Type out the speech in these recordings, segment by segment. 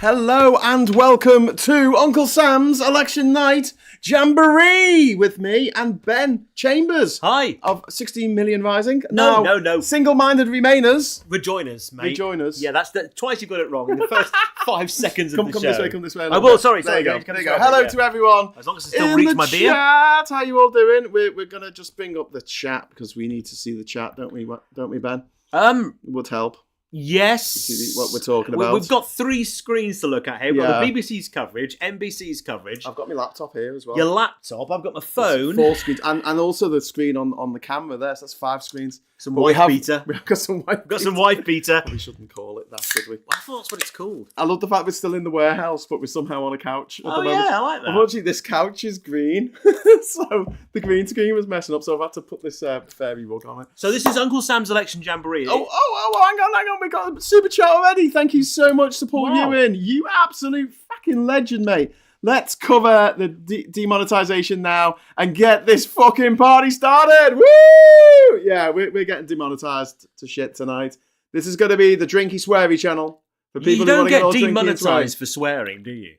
Hello and welcome to Uncle Sam's Election Night Jamboree with me and Ben Chambers. Hi. Of 16 Million Rising. No. Single-minded Remainers. Rejoiners, mate. Rejoiners. Yeah, twice you got it wrong in the first 5 seconds of the show. Come this way. I will, sorry. There you go. Hello to everyone. As long as I still reach my beer. Chat, how you all doing? We're going to just bring up the chat because we need to see the chat, don't we, Ben? It would help. Yes. See what we're talking about. We've got 3 screens to look at here. We've got the BBC's coverage, NBC's coverage. I've got my laptop here as well. Your laptop. I've got my phone. 4 screens. And also the screen on the camera there. So that's 5 screens. Some wife beater. We've got some wife beater. We shouldn't call it that, should we? I thought that's what it's called. I love the fact we're still in the warehouse, but we're somehow on a couch at the moment. Yeah, I like that. Unfortunately, this couch is green. So the green screen was messing up, so I've had to put this fairy rug on it. So this is Uncle Sam's Election Jamboree. Oh, hang on. We got a super chat already. Thank you so much for pulling you in. You absolute fucking legend, mate. Let's cover the demonetization now and get this fucking party started. Woo! Yeah, we're getting demonetized to shit tonight. This is going to be the drinky sweary channel for people who want to get all drinky. You don't get demonetized for swearing, do you?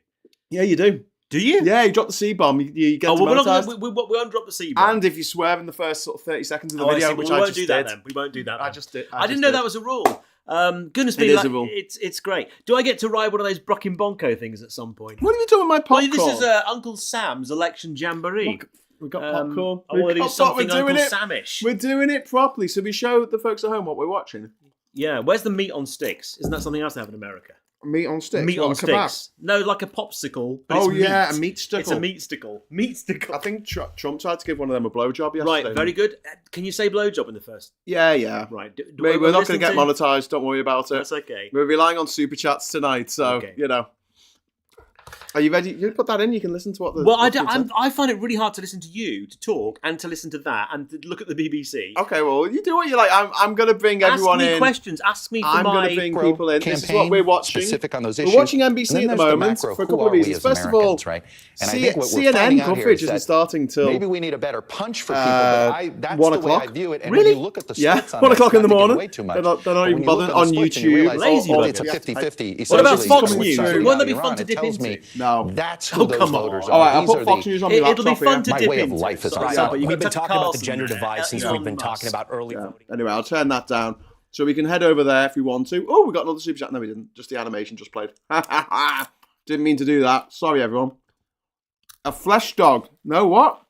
Yeah, you do. Do you? Yeah, you drop the C-bomb, you get demonetized. We won't drop the C-bomb. And if you swear in the first sort of 30 seconds of the video, which we I just did. We won't do that. I just did. I didn't know that was a rule. Goodness me, it's great. Do I get to ride one of those Brocking Bonko things at some point? What are you doing with my popcorn? Well, this is Uncle Sam's Election Jamboree. Look, we've got popcorn. I want to do something Uncle Samish. We're doing it properly, so we show the folks at home what we're watching. Yeah, where's the meat on sticks? Isn't that something else they have in America? Meat on sticks? Meat on sticks. No, like a popsicle. But a meat stickle. It's a meat stickle. Meat stickle. I think Trump tried to give one of them a blowjob yesterday. Right, very good. Can you say blowjob in the first? Yeah. Right. We're not going to get monetized. Don't worry about it. That's okay. We're relying on super chats tonight, so you know. Are you ready? You put that in. You can listen to what the. Well, I find it really hard to listen to you to talk and to listen to that and to look at the BBC. Okay, well, you do what you like. I'm going to bring everyone in. Ask me questions. Ask me for I'm going to bring people in. This is what we're watching. Specific on those issues. We're watching NBC at the moment for a couple of reasons. First of all, right? And I think what CNN coverage isn't starting till maybe we need a better punch for people. That's 1 the way o'clock. I view it. And Really? when you look at the splits on 1 o'clock in the morning. Way too much. They're not even bothered on YouTube. Lazy it's a 50-50. What about Fox News? Won't that be fun to dip into? No. That's who those voters are. All right, I'll put Fox News on my laptop. It'll be fun to My dip way of into. life is Sorry, on. but We've been talking about the gender divide since we've been talking about early voting. Anyway, I'll turn that down. So we can head over there if we want to. Oh, we got another super chat. No, we didn't. Just the animation just played. Didn't mean to do that. Sorry, everyone. A flesh dog. No, what?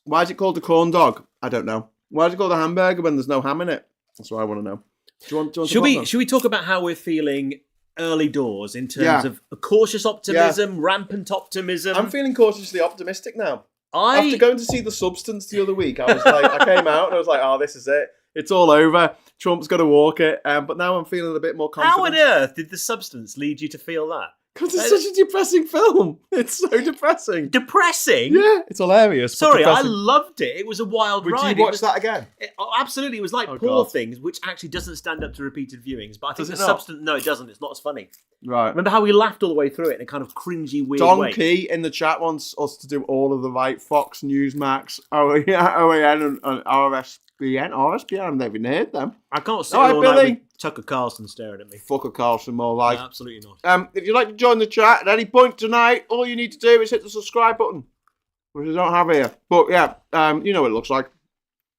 Why is it called a corn dog? I don't know. Why is it called a hamburger when there's no ham in it? That's what I want to know. Do you want should we talk about how we're feeling early doors in terms of a cautious optimism, rampant optimism? I'm feeling cautiously optimistic now. After going to see The Substance the other week, I was like, I came out and I was like, oh, this is it. It's all over. Trump's got to walk it. But now I'm feeling a bit more confident. How on earth did The Substance lead you to feel that? Because it's such a depressing film. It's so depressing. Depressing? Yeah, it's hilarious. Sorry, I loved it. It was a wild ride. Would you watch that again? Absolutely. It was like Poor Things, which actually doesn't stand up to repeated viewings. But I think The Substance... No, it doesn't. It's not as funny. Right. Remember how we laughed all the way through it in a kind of cringy, weird way? Don Key in the chat wants us to do all of the right Fox News, Max, OAN and RSPN. I've never even heard them. I can't sit all night with Tucker Carlson staring at me. Fucker Carlson, more like. No, absolutely not. If you'd like to join the chat at any point tonight, all you need to do is hit the subscribe button, which I don't have here. But yeah, you know what it looks like.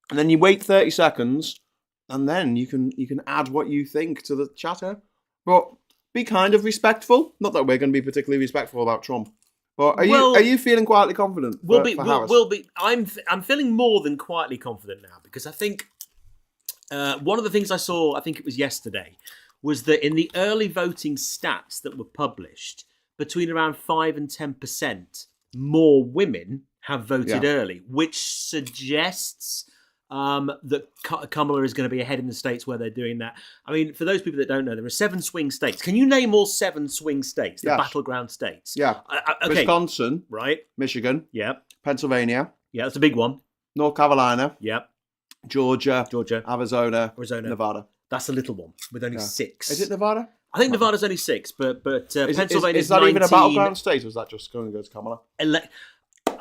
And then you wait 30 seconds, and then you can add what you think to the chatter. But be kind of respectful. Not that we're going to be particularly respectful about Trump. But are you feeling quietly confident? We'll be. I'm feeling more than quietly confident now because I think one of the things I saw, I think it was yesterday, was that in the early voting stats that were published, between around 5 and 10% more women have voted early, which suggests that Kamala is going to be ahead in the states where they're doing that. I mean, for those people that don't know, there are 7 swing states. Can you name all 7 swing states, the battleground states? Yeah. Okay. Wisconsin. Right. Michigan. Yep. Pennsylvania. Yeah, that's a big one. North Carolina. Yep. Georgia. Arizona. Nevada. That's a little one with only 6. Is it Nevada? I think Nevada's only 6, but Pennsylvania's is that 19. Even a battleground state, or is that just going to go to Kamala?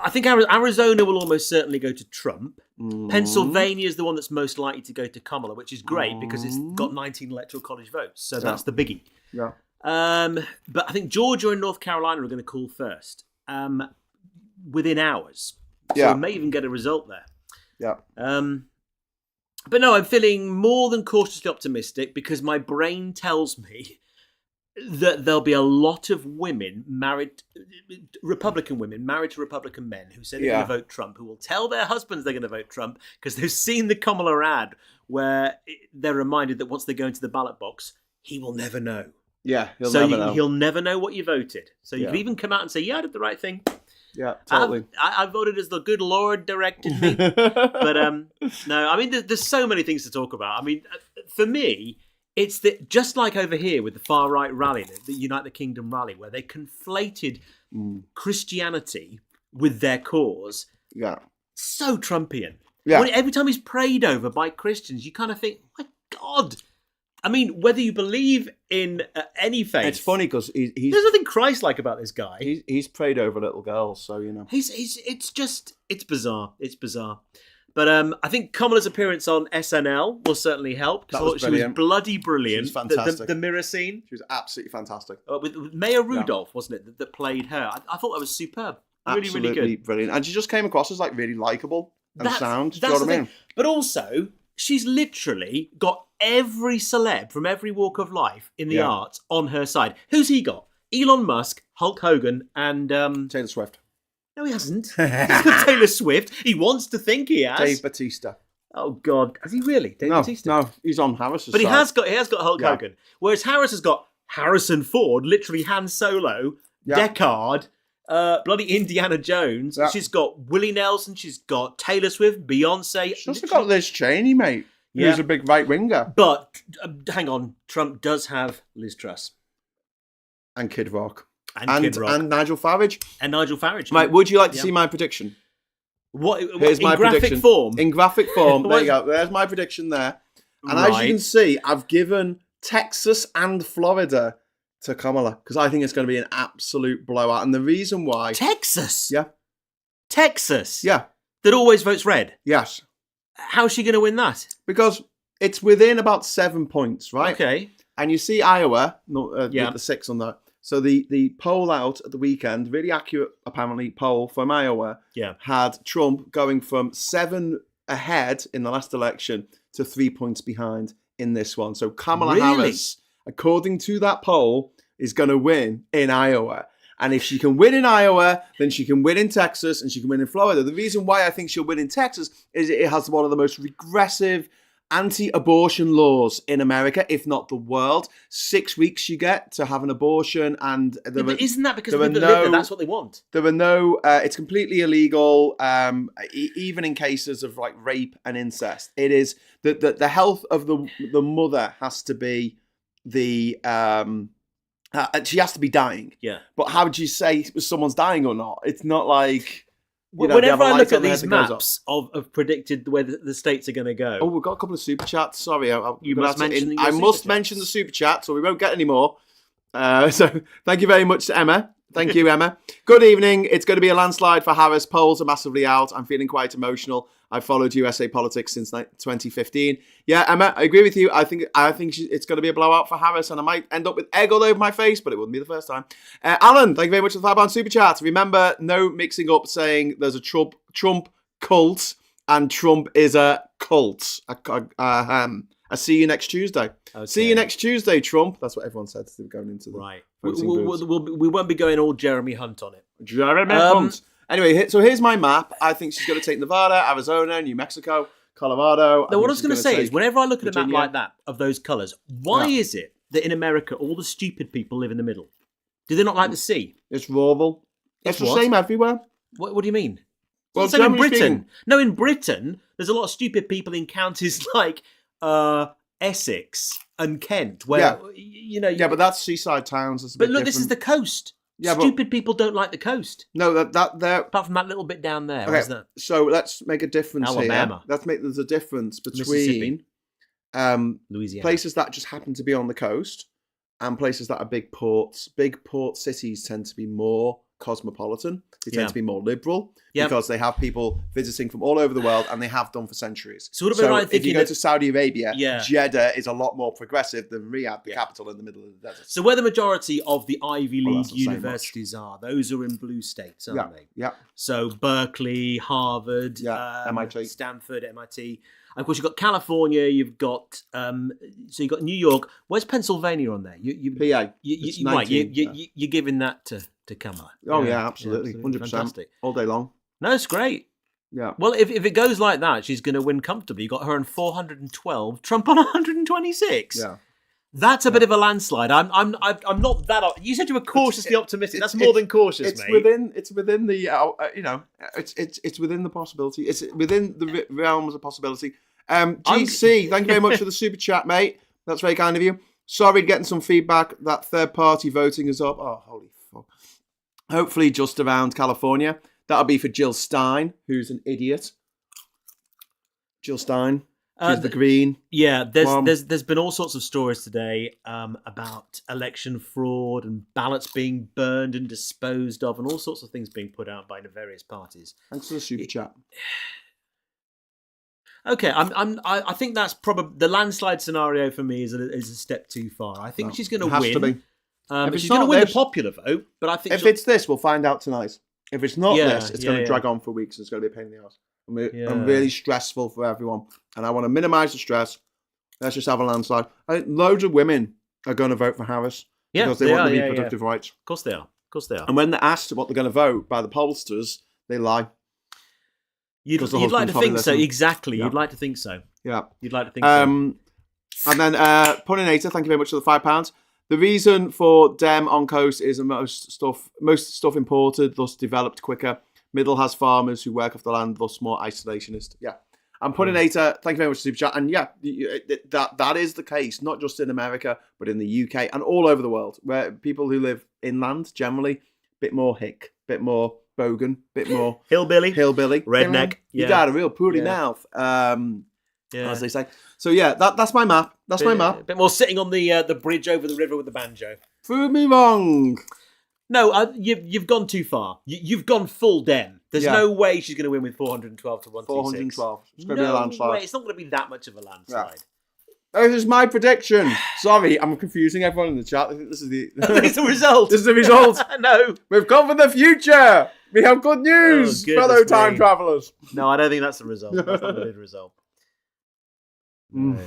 I think Arizona will almost certainly go to Trump. Pennsylvania is the one that's most likely to go to Kamala, which is great because it's got 19 electoral college votes. So that's the biggie. Yeah. But I think Georgia and North Carolina are going to call first within hours. So we may even get a result there. Yeah. But no, I'm feeling more than cautiously optimistic because my brain tells me that there'll be a lot of women Republican women married to Republican men who say they're going to vote Trump, who will tell their husbands they're going to vote Trump because they've seen the Kamala ad where they're reminded that once they go into the ballot box, he will never know. Yeah, he'll never know what you voted. So you can even come out and say, yeah, I did the right thing. Yeah, totally. I voted as the good Lord directed me. But no, I mean, there's so many things to talk about. I mean, for me, it's just like over here with the far right rally, the Unite the Kingdom rally, where they conflated Christianity with their cause. Yeah. So Trumpian. Yeah. Every time he's prayed over by Christians, you kind of think, my God. I mean, whether you believe in any faith, it's funny because he's there's nothing Christ-like about this guy. He's prayed over little girls, so you know. It's bizarre. It's bizarre. But I think Kamala's appearance on SNL will certainly help because she was bloody brilliant. She was fantastic. The mirror scene. She was absolutely fantastic. With Maya Rudolph, wasn't it, that played her? I thought that was superb. Absolutely really good. Brilliant. And she just came across as like really likeable and sound. Do you know what I mean? But also, she's literally got every celeb from every walk of life in the arts on her side. Who's he got? Elon Musk, Hulk Hogan, and Taylor Swift. No, he hasn't. He's got Taylor Swift. He wants to think he has. Dave Bautista. Oh God, has he really? Dave Bautista? No, he's on Harris's But side. he has got Hulk Hogan. Whereas Harris has got Harrison Ford, literally Han Solo, Deckard, bloody Indiana Jones. Yeah. She's got Willie Nelson. She's got Taylor Swift, Beyonce. She's also got Liz Cheney, mate. Yeah. Who's a big right winger. But hang on, Trump does have Liz Truss and Kid Rock. And Kid Rock. And Nigel Farage. And Nigel Farage. Mate, would you like to see my prediction? Here's my graphic prediction. Form? In graphic form. There you go. There's my prediction there. And as you can see, I've given Texas and Florida to Kamala because I think it's going to be an absolute blowout. And the reason why... Texas? Yeah. Texas? Yeah. That always votes red? Yes. How's she going to win that? Because it's within about 7 points, right? Okay. And you see Iowa, with the 6 on that. So the poll out at the weekend, really accurate, apparently, poll from Iowa, had Trump going from 7 ahead in the last election to 3 points behind in this one. So Kamala Harris, according to that poll, is going to win in Iowa. And if she can win in Iowa, then she can win in Texas and she can win in Florida. The reason why I think she'll win in Texas is it has one of the most regressive anti-abortion laws in America, if not the world. 6 weeks you get to have an abortion, and but isn't that because the people that live there, that's what they want? There were no. It's completely illegal, even in cases of like rape and incest. It is the health of the mother has to be the. She has to be dying. Yeah. But how would you say someone's dying or not? It's not like. Whenever I look at these maps of predicted the way the states are going to go. Oh, we've got a couple of super chats. Sorry, you must mention. I must mention the super chat, so we won't get any more. So thank you very much to Emma. Thank you, Emma. Good evening. It's going to be a landslide for Harris. Polls are massively out. I'm feeling quite emotional. I've followed USA politics since 2015. Yeah, Emma, I agree with you. I think it's going to be a blowout for Harris, and I might end up with egg all over my face, but it wouldn't be the first time. Alan, thank you very much for the £5 super chat. Remember, no mixing up saying there's a Trump cult and Trump is a cult. I see you next Tuesday. Okay. See you next Tuesday, Trump. That's what everyone said as they were going into the right. We won't be going all Jeremy Hunt on it. Jeremy Hunt. Anyway, so here's my map. I think she's going to take Nevada, Arizona, New Mexico, Colorado. Now, what I was going to say is, whenever I look at a map like that, of those colours, why is it that in America all the stupid people live in the middle? Do they not like the sea? It's rural. It's the same everywhere. What do you mean? Well, it's in Britain. No, in Britain, there's a lot of stupid people in counties like Essex and Kent, where Yeah, but that's seaside towns. But look, this is the coast. Yeah, stupid people don't like the coast. No, they're apart from that little bit down there. Okay, that? So let's make a difference Alabama. Here. There's a difference between Louisiana, places that just happen to be on the coast and places that are big ports. Big port cities tend to be more cosmopolitan. They tend to be more liberal Yep. because they have people visiting from all over the world, and they have done for centuries. So what about if you go to Saudi Arabia, Yeah. Jeddah is a lot more progressive than Riyadh, the capital in the middle of the desert. So where the majority of the Ivy Well, League that's not saying universities are, those are in blue states, aren't they? Yeah. So Berkeley, Harvard, MIT. Stanford, MIT. And of course, you've got California. You've got so you've got New York. Where's Pennsylvania on there? PA. You're giving that to Kamala. Oh yeah, absolutely, 100%, Fantastic. all day long. No, it's great. Yeah. Well, if it goes like that, she's going to win comfortably. You got her on 412, Trump on 126. Yeah. That's a bit of a landslide. I'm not that. You said you were cautiously optimistic. That's more than cautious, it's mate. It's within the it's within the possibility. It's within the realms of possibility. GC, thank you very much for the super chat, mate. That's very kind of you. Sorry, getting some feedback that third party voting is up. Oh, holy fuck! Hopefully, just around California. That'll be for Jill Stein, who's an idiot. Jill Stein. She's the Green. Yeah, there's been all sorts of stories today about election fraud and ballots being burned and disposed of, and all sorts of things being put out by the various parties. Thanks for the super chat. Okay, I think that's probably the landslide scenario for me is a step too far. I think she's going to win. Has to be. She's going to win the popular vote, but I think if it's this, we'll find out tonight. If it's not this, it's going to drag yeah. on for weeks. It's going to be a pain in the ass. I'm really stressful for everyone, and I want to minimise the stress. Let's just have a landslide. I think loads of women are going to vote for Harris because they want the reproductive rights. Of course they are. Of course they are. And when they're asked what they're going to vote by the pollsters, they lie. You'd like to think so. Exactly. Yeah. You'd like to think so. Yeah. You'd like to think so. And then Puninator, thank you very much for the £5. The reason for Dem on coast is most stuff imported, thus developed quicker. Middle has farmers who work off the land, thus more isolationist. Yeah. And Puninator, thank you very much for Super Chat. And yeah, that is the case, not just in America, but in the UK and all over the world, where people who live inland generally, a bit more hick, bit more bogan, bit more hillbilly, You redneck. Yeah. got a real pooty mouth, as they say. So yeah, that's my map. That's my map. A bit more sitting on the bridge over the river with the banjo. Prove me wrong. No, you've gone too far. You've gone full Dem. There's no way she's going to win with 412 to 126. 412. It's going to be a landslide. Way. It's not going to be that much of a landslide. Yeah. This is my prediction. Sorry, I'm confusing everyone in the chat. I think this is the it's the result. This is the result. No. We've come from the future. We have good news, fellow time travelers. No, I don't think that's the result. That's not the result. No.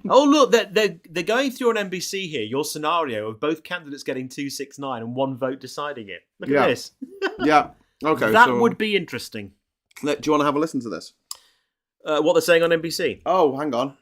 Oh look, they're going through on NBC here. Your scenario of both candidates getting 269 and one vote deciding it. Look at this. Yeah. Okay. That would be interesting. Do you want to have a listen to this? What they're saying on NBC? Oh, hang on.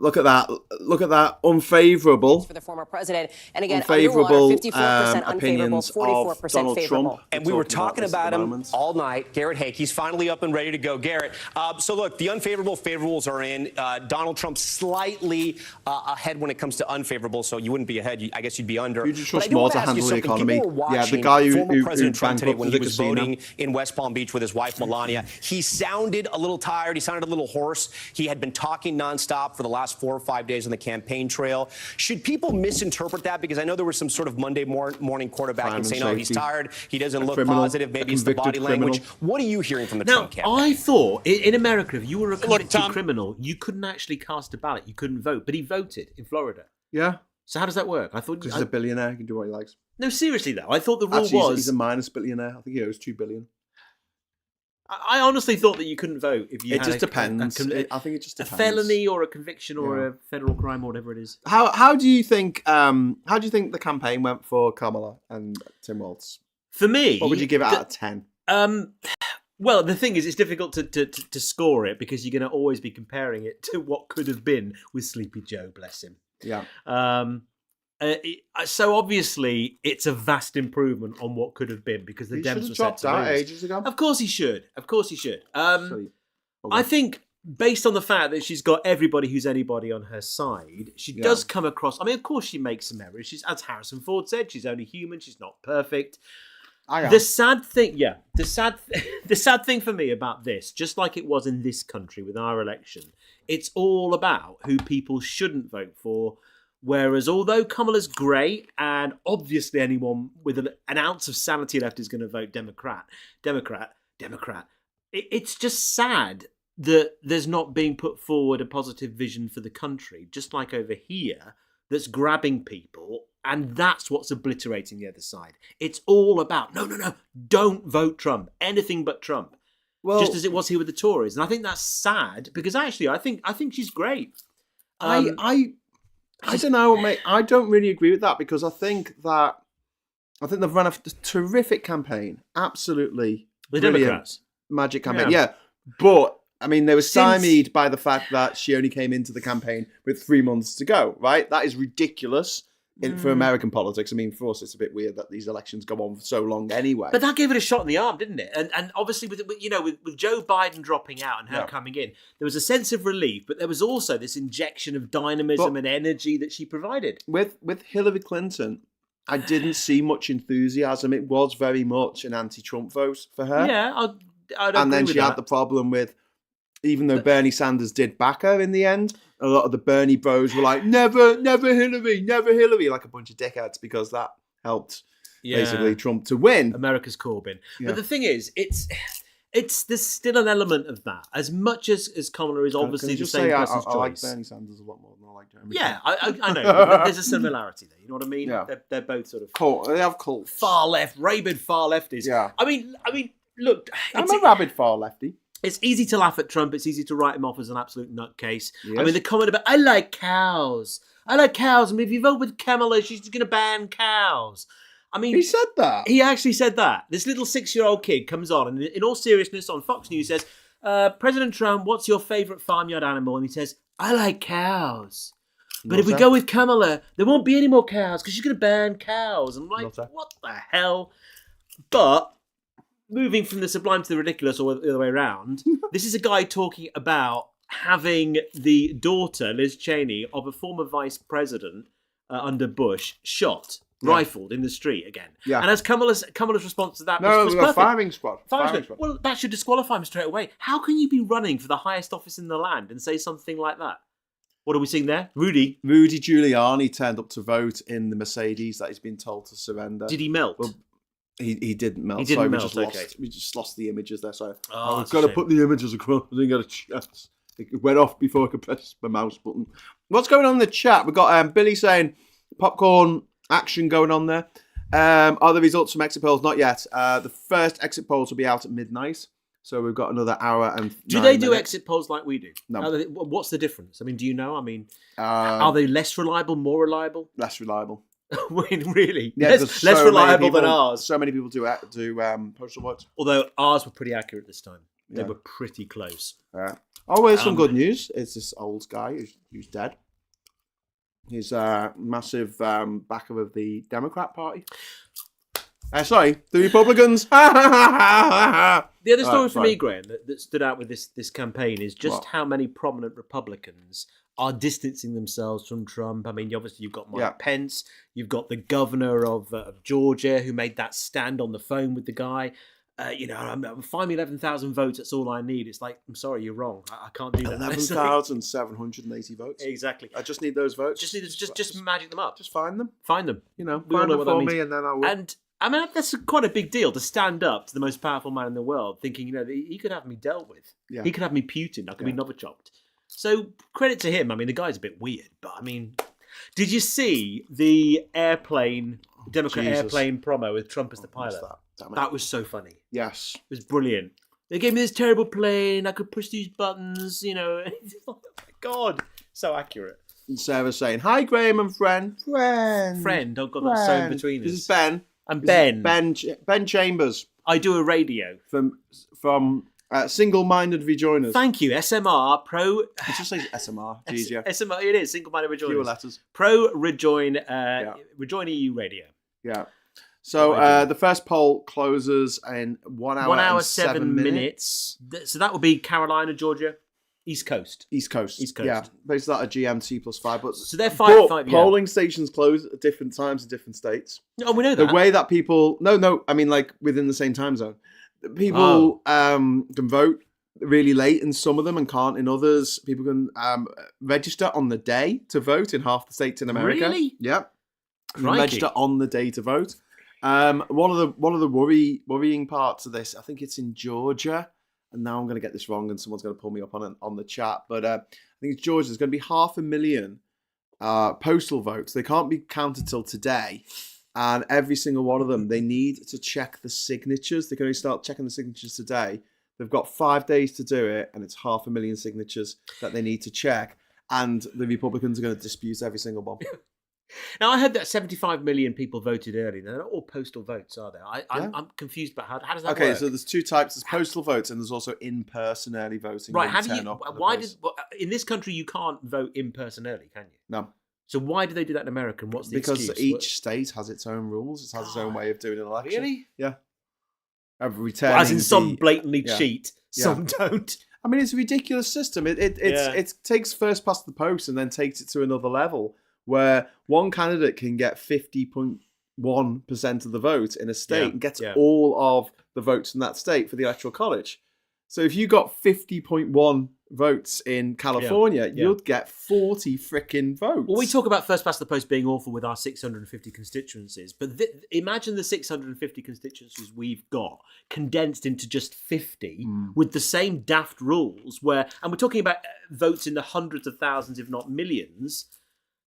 Look at that. Look at that. Unfavourable. For the former president. And again, unfavourable 54% unfavorable, opinions 44% of Donald favorable. Trump. And we were talking about him all night. Garrett Hake, he's finally up and ready to go. Garrett, so look, the unfavorable favorables are in. Donald Trump slightly ahead when it comes to unfavorable, so you wouldn't be ahead. I guess you'd be under. You just trust more to handle the economy. Yeah, the guy who President Trump today when he was casino. voting in West Palm Beach with his wife Melania, he sounded a little tired. He sounded a little hoarse. He had been talking nonstop for the last 4 or 5 days on the campaign trail. Should people misinterpret that? Because I know there was some sort of Monday morning quarterbacking saying, "Oh, he's tired. He doesn't look positive. Maybe it's the body language." What are you hearing from the Trump campaign? I thought in America, if you were a convicted criminal, you couldn't actually cast a ballot. You couldn't vote, but he voted in Florida. Yeah. So how does that work? I thought because he's a billionaire, he can do what he likes. No, seriously though, I thought the rule Actually, was he's a minus billionaire. I think he owes $2 billion. I honestly thought that you couldn't vote if you it had just depends. I think it just depends. A felony or a conviction or a federal crime or whatever it is. How do you think the campaign went for Kamala and Tim Walz? For me, what would you give it out of 10? Well, the thing is, it's difficult to score it because you're going to always be comparing it to what could have been with Sleepy Joe, bless him. Yeah. So obviously, it's a vast improvement on what could have been because the Dems were set to lose. Ages ago. Of course he should. I think based on the fact that she's got everybody who's anybody on her side, she does come across. I mean, of course, she makes some errors. She's, as Harrison Ford said, she's only human. She's not perfect. The sad thing, the sad thing for me about this, just like it was in this country with our election, it's all about who people shouldn't vote for, Whereas although Kamala's great, and obviously anyone with an ounce of sanity left is going to vote Democrat, it's just sad that there's not being put forward a positive vision for the country, just like over here, that's grabbing people, and that's what's obliterating the other side. It's all about, no, don't vote Trump, anything but Trump. Well, just as it was here with the Tories. And I think that's sad, because actually I think she's great. I don't know, mate. I don't really agree with that, because I think they've run a terrific campaign. Absolutely. The brilliant Democrats. Magic campaign. Yeah. But, I mean, they were stymied by the fact that she only came into the campaign with 3 months to go, right? That is ridiculous for American politics. I mean, for us, it's a bit weird that these elections go on for so long anyway. But that gave it a shot in the arm, didn't it? And obviously, with Joe Biden dropping out and her coming in, there was a sense of relief, but there was also this injection of dynamism and energy that she provided. With Hillary Clinton, I didn't see much enthusiasm. It was very much an anti-Trump vote for her. Yeah, I'd agree and then with she that. had the problem with, even though Bernie Sanders did back her in the end, a lot of the Bernie bros were like, never Hillary, like a bunch of dickheads, because that helped basically Trump to win. America's Corbyn. Yeah. But the thing is, there's still an element of that. As much as Kamala is obviously the same person's choice. I like Bernie Sanders a lot more than I like Jeremy. Yeah, I know. But there's a similarity there. You know what I mean? Yeah. They're both sort of Cult. They have cults. far left, rabid far lefties. Yeah. I mean, look, I'm a rabid far lefty. it's easy to laugh at Trump. It's easy to write him off as an absolute nutcase. Yes. I mean, the comment about, I like cows. I mean, if you vote with Kamala, she's going to ban cows. I mean, He said that. he actually said that. This little 6-year-old kid comes on and in all seriousness on Fox News says, President Trump, what's your favourite farmyard animal? And he says, I like cows. But if we go with Kamala, there won't be any more cows because she's going to ban cows. I'm like, what the hell? But moving from the sublime to the ridiculous, or the other way around, this is a guy talking about having the daughter, Liz Cheney, of a former vice president under Bush, shot, rifled in the street again. Yeah. And as Kamala's response to that No, was we've got perfect. firing squad. Firing squad. Well, that should disqualify him straight away. How can you be running for the highest office in the land and say something like that? What are we seeing there? Rudy Giuliani turned up to vote in the Mercedes that he's been told to surrender. Did he melt? Well, he didn't melt. He didn't Sorry, melt, we just lost the images there. Sorry. Oh, I've got to put the images across. I didn't get a chance. It went off before I could press my mouse button. What's going on in the chat? We've got Billy saying popcorn action going on there. Are the results from exit polls? Not yet. The first exit polls will be out at midnight. So we've got another hour and Do they do minutes. exit polls like we do? No. What's the difference? I mean, do you know? I mean, are they less reliable, more reliable? Less reliable. Really? Yeah, less reliable than ours. So many people do postal votes. Although ours were pretty accurate this time. They Yeah. were pretty close. Oh, there's some good news. It's this old guy who's dead. He's a massive backer of the Democrat Party. Sorry, the Republicans. The other story for fine. me, Graham, that stood out with this campaign is just how many prominent Republicans are distancing themselves from Trump. I mean, obviously you've got Mike Pence, you've got the governor of Georgia who made that stand on the phone with the guy. Find me 11,000 votes. That's all I need. It's like, I'm sorry, you're wrong. I can't do that. 11,780 votes. Exactly. I just need those votes. Just magic them up. Just find them. Find them. You know, We all find know them what that for means. me, and then I will. And I mean, that's quite a big deal to stand up to the most powerful man in the world, thinking, he could have me dealt with. Yeah. He could have me Putin. I could be Novichoked. So credit to him. I mean, the guy's a bit weird, but I mean, did you see the Democrat airplane promo with Trump as the pilot? That was so funny. Yes. It was brilliant. They gave me this terrible plane. I could push these buttons, Oh my God. So accurate. And Sarah's saying, hi, Graham and friend. Friend. Oh, God, that's so in between us. This is Ben. I'm This is Ben. Ben Chambers I do a radio. from Single-Minded Rejoiners. Thank you. SMR, pro... It just says SMR. Jeez, yeah. SMR, it is, single-minded Fewer rejoiners. letters. Pro Rejoin, Rejoin EU Radio. Yeah. So the first poll closes in 1 hour, 1 hour, and 7 minutes. So that would be Carolina, Georgia, East Coast. East Coast. East Coast. Yeah. Based that at GMT +5. But So they're 5 yeah. polling stations close at different times in different states. Oh, we know that. The way that people... No, I mean like within the same time zone. People can vote really late in some of them and can't in others. People can register on the day to vote in half the states in America. Really? Yeah. You can Crikey. register on the day to vote. One of the worrying parts of this, I think it's in Georgia, and now I'm going to get this wrong, and someone's going to pull me up on the chat. But I think it's Georgia. There's going to be 500,000 postal votes. They can't be counted till today, and every single one of them, they need to check the signatures. They can only start checking the signatures today. They've got 5 days to do it, and it's 500,000 signatures that they need to check. And the Republicans are going to dispute every single one. Now, I heard that 75 million people voted early. They're not all postal votes, are they? I'm confused about how does that work? Okay, so there's two types. There's postal votes, and there's also in-person early voting. Right, how do turn you... up at the Why place. in this country, you can't vote in person early, can you? No. So why do they do that in America, and what's the Because excuse? each state has its own rules. It has its own way of doing an election. Really? Yeah. Of Well, returning as in some blatantly yeah. cheat, some don't. I mean, it's a ridiculous system. It takes first past the post and then takes it to another level where one candidate can get 50.1% of the vote in a state and gets all of the votes in that state for the electoral college. So if you got 50.1 votes in California, you'd get 40 frickin' votes. Well, we talk about first past the post being awful with our 650 constituencies, but imagine the 650 constituencies we've got condensed into just 50 with the same daft rules and we're talking about votes in the hundreds of thousands, if not millions,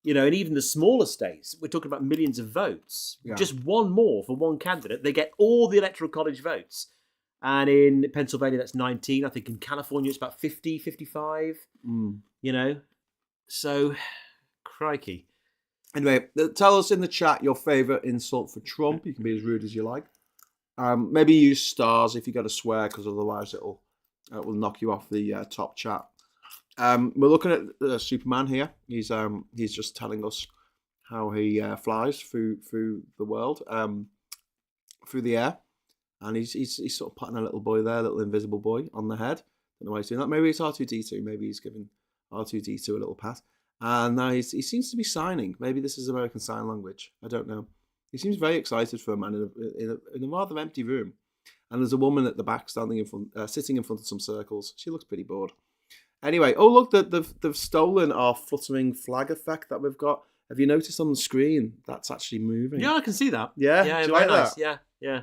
and even the smaller states, we're talking about millions of votes. Yeah. Just one more for one candidate, they get all the electoral college votes. And in Pennsylvania, that's 19. I think in California, it's about 50, 55. So, crikey. Anyway, tell us in the chat your favourite insult for Trump. You can be as rude as you like. Maybe use stars if you got to swear, because otherwise it will knock you off the top chat. We're looking at Superman here. He's just telling us how he flies through the world, through the air. And he's sort of putting a little boy there, a little invisible boy, on the head. Don't know why he's doing that. Maybe it's R2-D2. Maybe he's giving R2-D2 a little pat. And now he seems to be signing. Maybe this is American Sign Language. I don't know. He seems very excited for a man in a rather empty room. And there's a woman at the back sitting in front of some circles. She looks pretty bored. Anyway, oh look, they've stolen our fluttering flag effect that we've got. Have you noticed on the screen that's actually moving? Yeah, I can see that. Yeah, yeah, do you very like nice. that? Yeah.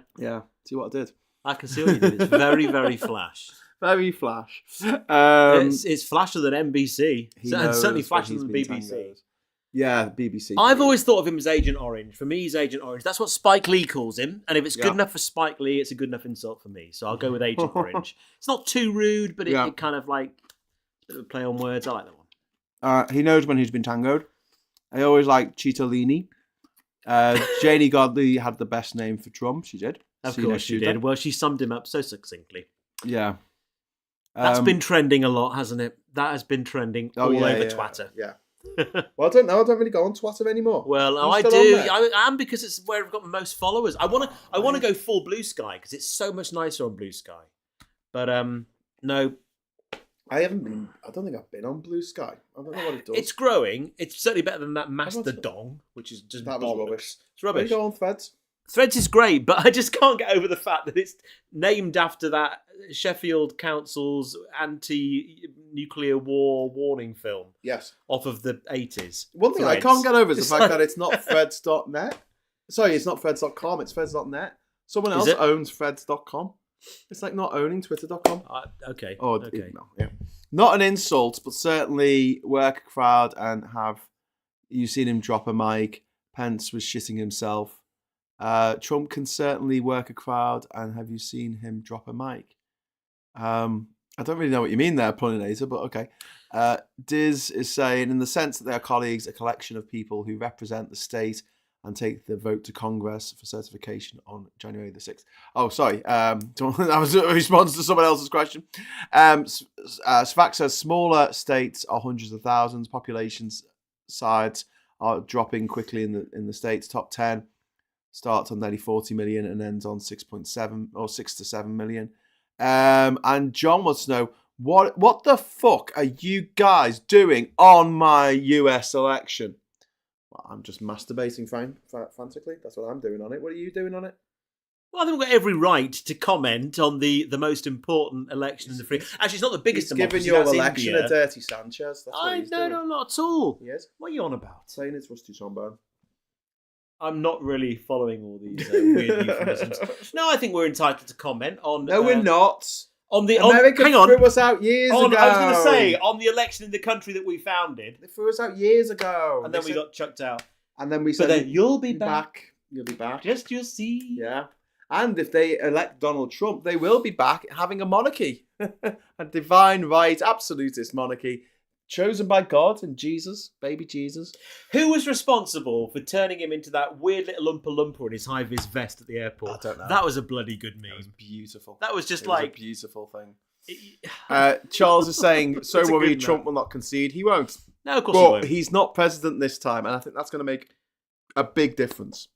See what I did? I can see what you did. It's very, very flash. Very flash. It's flasher than NBC. He And knows certainly what flasher he's than been BBC. tangoed. Yeah, BBC. I've always thought of him as Agent Orange. For me, he's Agent Orange. That's what Spike Lee calls him. And if it's good enough for Spike Lee, it's a good enough insult for me. So I'll go with Agent Orange. It's not too rude, but it kind of like a bit of a play on words. I like that one. He knows when he's been tangoed. I always like Cittadini. Janie Godley had the best name for Trump. She did. Of course she did. Well, she summed him up so succinctly. Yeah. That's been trending a lot, hasn't it? That has been trending all over Twitter. Yeah. Well, I don't know. I don't really go on Twitter anymore. Well, I do. I am, because it's where I've got the most followers. I want to go full Blue Sky because it's so much nicer on Blue Sky. But no. I haven't been. I don't think I've been on Blue Sky. I don't know what it does. It's growing. It's certainly better than that Mastodon, which is just that was rubbish. It's rubbish. You go on Threads. Threads is great, but I just can't get over the fact that it's named after that Sheffield Council's anti-nuclear war warning film. Yes. Off of the 80s. One thing I can't get over is the fact that it's not Threads.net. Sorry, it's not Threads.com, it's Threads.net. Someone else owns Threads.com. It's like not owning Twitter.com. Okay. Okay. No, yeah. Not an insult, but certainly work a crowd and have you seen him drop a mic. Pence was shitting himself. Trump can certainly work a crowd, and have you seen him drop a mic? I don't really know what you mean there, Pulinator, but okay. Diz is saying, in the sense that they are colleagues, a collection of people who represent the state and take the vote to Congress for certification on January the 6th. Oh, sorry. That was a response to someone else's question. Svak says, smaller states are hundreds of thousands. Population sides are dropping quickly in the states. Top 10 starts on nearly 40 million and ends on 6.7 or 6 to 7 million. And John wants to know, what the fuck are you guys doing on my US election? Well, I'm just masturbating frantically. That's what I'm doing on it. What are you doing on it? Well, I think we've got every right to comment on the most important election in the free. Actually, it's not the biggest He's democracy. giving your that's election India. a dirty Sanchez. That's what he's doing. No, not at all. He is. What are you on about? Saying it's rusty trombone. I'm not really following all these weird euphemisms. No, I think we're entitled to comment on. No, we're not. On the America hang on. threw us out years ago. I was going to say on the election in the country that we founded, They threw us out years ago. and then we got chucked out. And then we But said, then you'll be back. You'll be back. Just you'll see. Yeah. And if they elect Donald Trump, they will be back having a monarchy. A divine right, absolutist monarchy. Chosen by God and Jesus, baby Jesus. Who was responsible for turning him into that weird little Oompa Loompa in his high-vis vest at the airport? I don't know. That was a bloody good meme. That was beautiful. That was just It was like... a beautiful thing. Charles is saying, so That's a worried good Trump note. will not concede. He won't. No, of course he But won't. he's not president this time, and I think that's going to make a big difference.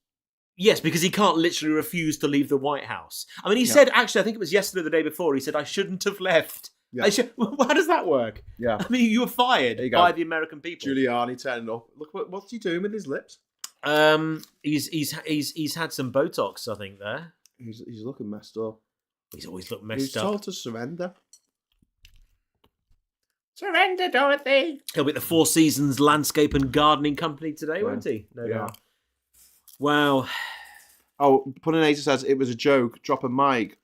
Yes, because he can't literally refuse to leave the White House. I mean, he said, actually, I think it was yesterday or the day before, he said, I shouldn't have left. Yeah. How does that work? Yeah. I mean, you were fired There you go. by the American people. Giuliani turning up. Look, what's he doing with his lips? He's had some Botox, I think, there. He's looking messed up. He's always looked He's messed up. told to surrender. Surrender, Dorothy. He'll be at the Four Seasons Landscape and Gardening Company today, won't he? No Yeah. doubt. Wow. Oh, Puninator says it was a joke. Drop a mic.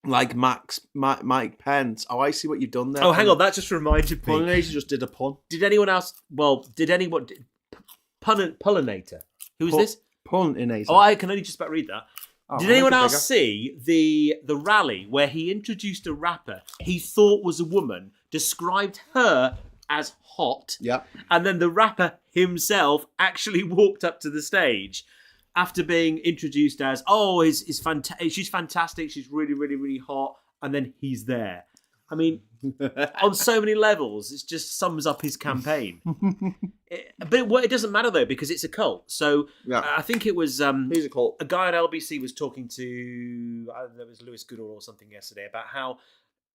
Like Mike Pence. Oh, I see what you've done there. Oh, hang on. That just reminded me. Pullinator just did a pun. Did anyone else... Well, did anyone... Pullinator. Who's this? Puninator. Oh, I can only just about read that. Oh, Did I'll anyone make it else see the rally where he introduced a rapper he thought was a woman, described her as hot, Yep. and then the rapper himself actually walked up to the stage after being introduced as, she's fantastic, she's really, really, really hot, and then he's there. I mean, on so many levels, it just sums up his campaign. But it doesn't matter, though, because it's a cult. So Yeah. I think it was... He's a cult. a guy on LBC was talking to, I don't know, it was Lewis Goodall or something yesterday, about how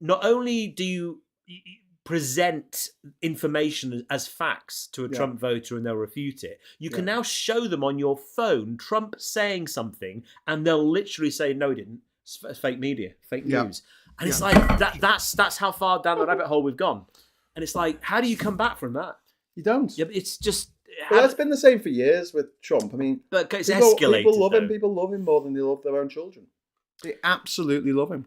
not only do you present information as facts to a Trump voter and they'll refute it, you can now show them on your phone Trump saying something and they'll literally say, no, he didn't. It's fake media, fake news. And it's like, that's how far down the rabbit hole we've gone. And it's like, how do you come back from that? You don't. Yeah, but it's just... Well, that's been the same for years with Trump. I mean, But it's people, escalated. people love him. though. People love him more than they love their own children. They absolutely love him.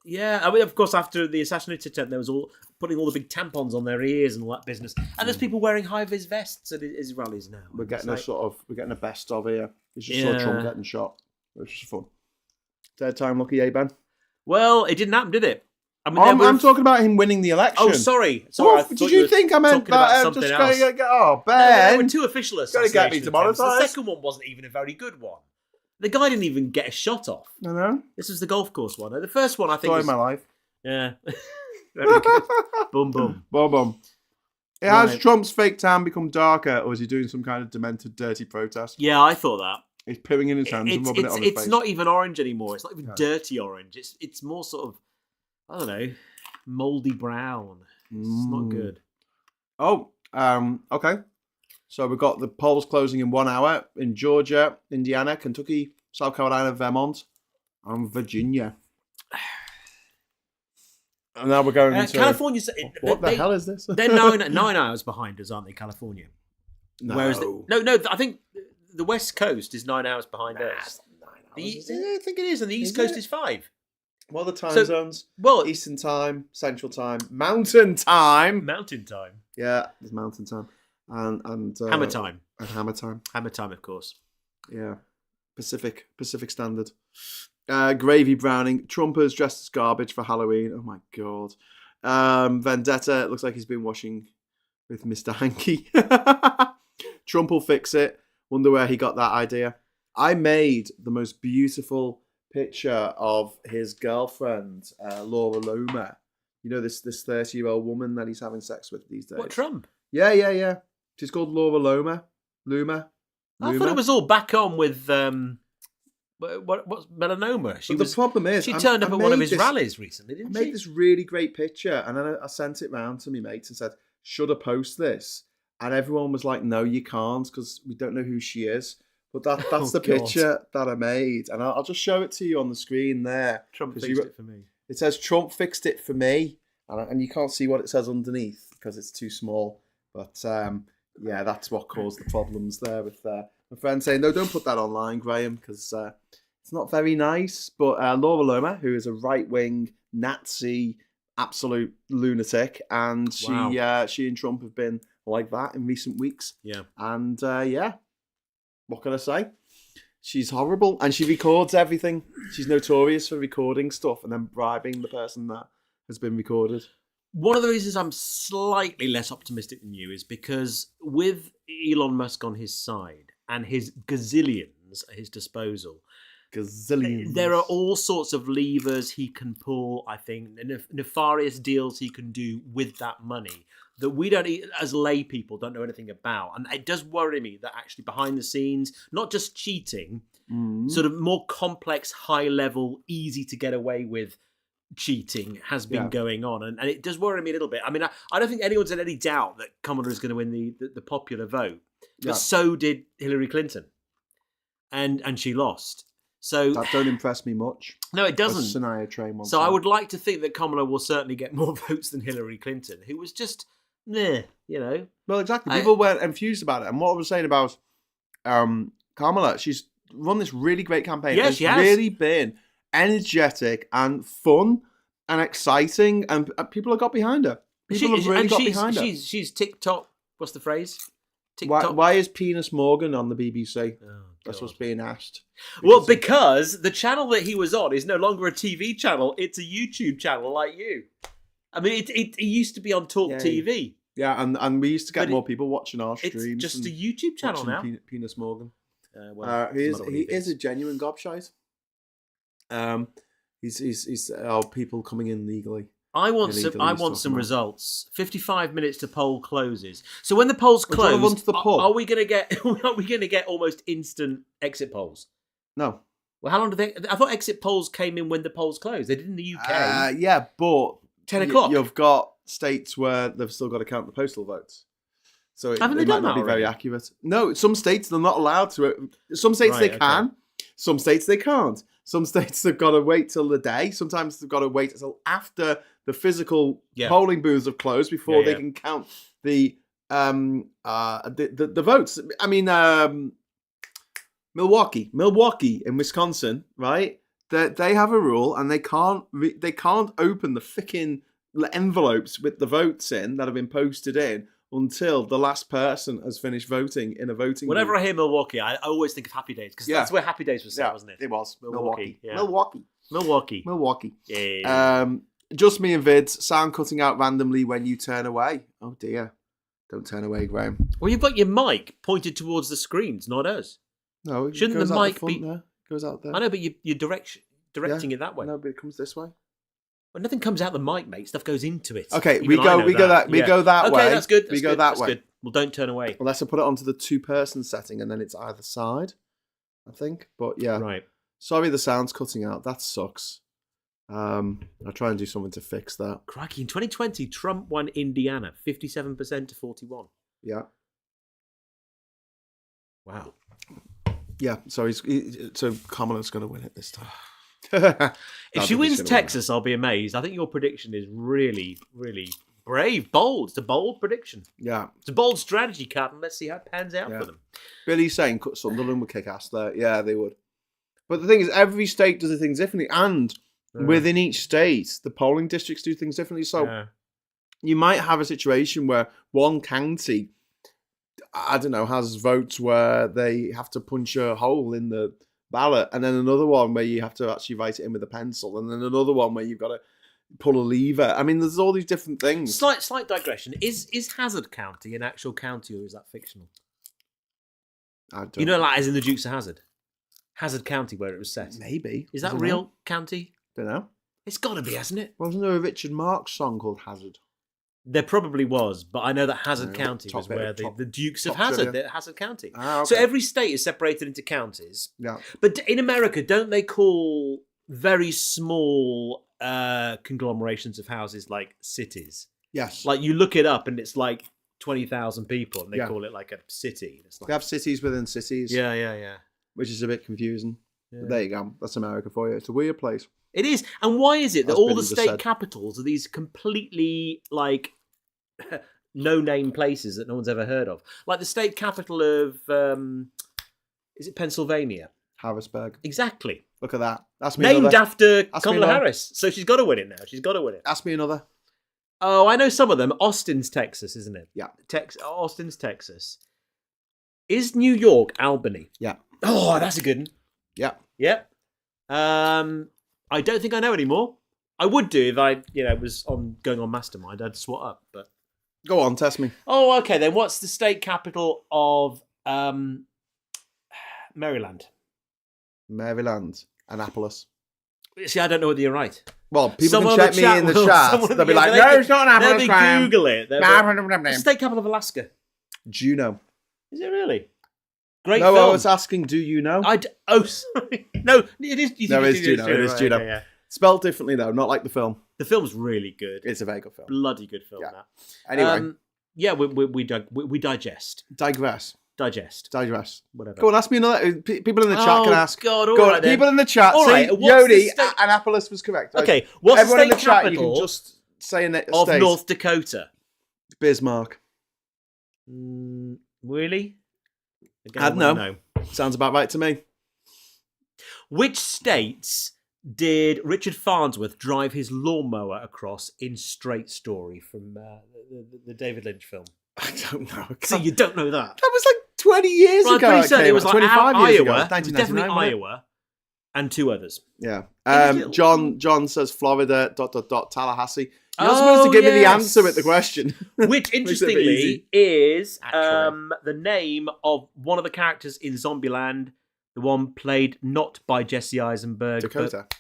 Yeah, I mean, of course, after the assassination attempt, there was putting all the big tampons on their ears and all that business. And there's people wearing high-vis vests at his rallies now. We're getting It's we're getting a best of here. It's just saw Trump getting shot. It was just fun. Third time lucky, Ben. Well, it didn't happen, did it? I mean, I'm talking about him winning the election. Oh, sorry. What? I thought Did you were think I meant talking about that? something Just else. oh, No, there were Ben. two official Gotta assassination get me attempts. demonetised. The second one wasn't even a very good one. The guy didn't even get a shot off. I know. This was the golf course one. The first one, I think, Story was... of my life. Yeah. Very good. Boom, boom. Boom, boom. Has Trump's fake tan become darker, or is he doing some kind of demented, dirty protest? Yeah, I thought that. He's pooing in his hands and rubbing it on his face. It's not even orange anymore. It's not even dirty orange. It's more sort of, I don't know, mouldy brown. It's not good. Oh, okay. So we've got the polls closing in 1 hour in Georgia, Indiana, Kentucky, South Carolina, Vermont, and Virginia. And now we're going into... California's... What the hell is this? They're 9 hours behind us, aren't they, California? No. Whereas I think the West Coast is 9 hours behind us. 9 hours, is it? I think it is, and the East Coast is 5. Well, the time zones. Well, Eastern time, Central time, Mountain time. Mountain time. Yeah, there's Mountain time. And Hammer time. And Hammer time. Hammer time, of course. Yeah. Pacific Standard. Gravy Browning. Trumpers dressed as garbage for Halloween. Oh my God. Vendetta. It looks like he's been washing with Mr. Hanky. Trump will fix it. Wonder where he got that idea. I made the most beautiful picture of his girlfriend, Laura Loomer. You know, this 30-year-old woman that he's having sex with these days. What, Trump? Yeah. She's called Laura Loomer. I thought it was all back on with what's melanoma. The problem is, she turned up at one of his rallies recently, didn't I she? made this really great picture, and then I sent it round to my mates and said, "Should I post this?" And everyone was like, "No, you can't, because we don't know who she is." But that's the God. picture that I made, and I'll just show it to you on the screen there. Trump 'Cause fixed you- it for me. It says Trump fixed it for me, and you can't see what it says underneath because it's too small. But yeah, that's what caused the problems there with my friend saying, no, don't put that online, Graham, because it's not very nice. But Laura Loomer, who is a right-wing Nazi absolute lunatic, and she and Trump have been like that in recent weeks. Yeah. And yeah, what can I say? She's horrible, and she records everything. She's notorious for recording stuff and then bribing the person that has been recorded. One of the reasons I'm slightly less optimistic than you is because with Elon Musk on his side and his gazillions at his disposal, Gazillions. there are all sorts of levers he can pull, I think, nefarious deals he can do with that money that we don't, as lay people, don't know anything about. And it does worry me that actually behind the scenes, not just cheating, sort of more complex, high level, easy to get away with cheating has been going on. And it does worry me a little bit. I mean, I don't think anyone's in any doubt that Kamala is going to win the popular vote. But so did Hillary Clinton. And she lost. So that don't impress me much. No, it doesn't. Shania Twain once so said. I would like to think that Kamala will certainly get more votes than Hillary Clinton, who was just, you know. Well, exactly. People weren't enthused about it. And what I was saying about Kamala, she's run this really great campaign. Yeah, It's she has. really been energetic and fun and exciting, and people have got behind her. People have really got behind her. She's TikTok. What's the phrase? TikTok. Why is Penis Morgan on the BBC? Oh, That's God. what's being asked. Because the channel that he was on is no longer a TV channel; it's a YouTube channel, like you. I mean, it used to be on Talk TV. Yeah, and we used to get more people watching our streams. It's just a YouTube channel now. Penis Morgan. He He is a genuine gobshite. He's people coming in legally. I want some results. 55 minutes to poll closes. So when the polls close, are we going to get almost instant exit polls? No. Well, how long do they? I thought exit polls came in when the polls closed. They did in the UK. Yeah, but 10 o'clock. You've got states where they've still got to count the postal votes. So it might not be very accurate. No, some states they're not allowed to. Some states they can. Some states they can't. Some states they've got to wait till the day. Sometimes they've got to wait until after the physical polling booths have closed before they can count the votes. I mean, Milwaukee in Wisconsin, right? They have a rule, and they can't open the freaking envelopes with the votes in that have been posted in until the last person has finished voting in a voting Whenever booth. I hear Milwaukee, I always think of Happy Days, because that's where Happy Days was set, wasn't it? It was. Milwaukee. Milwaukee. Yeah. Just me and Vids, sound cutting out randomly when you turn away. Oh dear. Don't turn away, Graham. Well, you've got your mic pointed towards the screens, not us. No, it shouldn't goes the out mic front be? There. Goes out there. I know, but you're directing it that way. No, but it comes this way. Well, nothing comes out the mic, mate. Stuff goes into it. Okay, Even we go that way. Okay, that's good. We go that way. Good. Well, don't turn away. Unless I put it onto the 2-person setting, and then it's either side, I think. But yeah, right. Sorry, the sound's cutting out. That sucks. I'll try and do something to fix that. Crikey! In 2020, Trump won Indiana, 57% to 41. Yeah. Wow. Yeah. So so Kamala's going to win it this time. If she wins Texas, I'll be amazed. I think your prediction is really, really brave, bold. It's a bold prediction. Yeah. It's a bold strategy, Captain. Let's see how it pans out for them. Billy's saying Sunderland would kick ass there. Yeah, they would. But the thing is, every state does things differently, and within each state, the polling districts do things differently. So you might have a situation where one county, I don't know, has votes where they have to punch a hole in the ballot, and then another one where you have to actually write it in with a pencil, and then another one where you've got to pull a lever. I mean, there's all these different things. Slight digression. Is Hazard County an actual county, or is that fictional? I don't You know, like as in the Dukes of Hazzard? Hazard County, where it was set. Maybe. Is that a real county? Don't know. It's got to be, hasn't it? Wasn't there a Richard Marx song called Hazard? There probably was, but I know that Hazard County was where the Dukes of Hazzard, Hazard County. Okay. So every state is separated into counties. Yeah. But in America, don't they call very small conglomerations of houses like cities? Yes. Like you look it up and it's like 20,000 people, and they call it like a city. It's like, They have cities within cities. yeah. Which is a bit confusing. But there you go. That's America for you. It's a weird place. It is. And why is it that As all Billy the just state said. capitals are these completely like no-name places that no one's ever heard of? Like the state capital of is it Pennsylvania? Harrisburg. Exactly. Look at that. Ask me Named another. after Ask me Kamala another. Harris. So she's got to win it now. She's got to win it. Ask me another. Oh, I know some of them. Austin's Texas, isn't it? Yeah. Austin's Texas. Is New York Albany? Yeah. Oh, that's a good one. Yeah. Yep. I don't think I know anymore. I would do if I, was going on Mastermind. I'd swat up, but Go on, test me. oh, okay. Then what's the state capital of Maryland? Maryland. Annapolis. See, I don't know whether you're right. Well, people Someone can on check me in the chat. someone- They'll be yeah, like, they no, can- it's not Let Annapolis. me Graham. Google it. What's the state capital of Alaska? Juneau. Is it really? Great No, film. I was asking, do you know? Oh, sorry. No, it is. No, it's Juneau. It is Right, Juneau. okay, yeah. Spelled differently, though, not like the film. The film's really good. It's a very good film. Bloody good film. Yeah. That. Anyway, Yeah, we digest. digress. Whatever. Go on, ask me another. People in the chat can ask. God, all Go right on, then. people in the chat. All See, right, what's the Yodi, state- Annapolis was correct. Okay, what's Everyone the in the state chat, you capital can just say a of state. North Dakota? Bismarck. Really? Again, I don't know. no. Sounds about right to me. Which states did Richard Farnsworth drive his lawnmower across in Straight Story from the David Lynch film? I don't know. So you don't know that? That was like 20 years Well, I'm ago. pretty certain it was like 25 years ago. Iowa. It was 1999, definitely wasn't it? Iowa, and two others. Yeah. was little- John says Florida, ... Tallahassee. You're not supposed to give me the answer with the question. Which, Makes it a bit interestingly, easy. is Actually. the name of one of the characters in Zombieland, the one played not by Jesse Eisenberg. Dakota. But,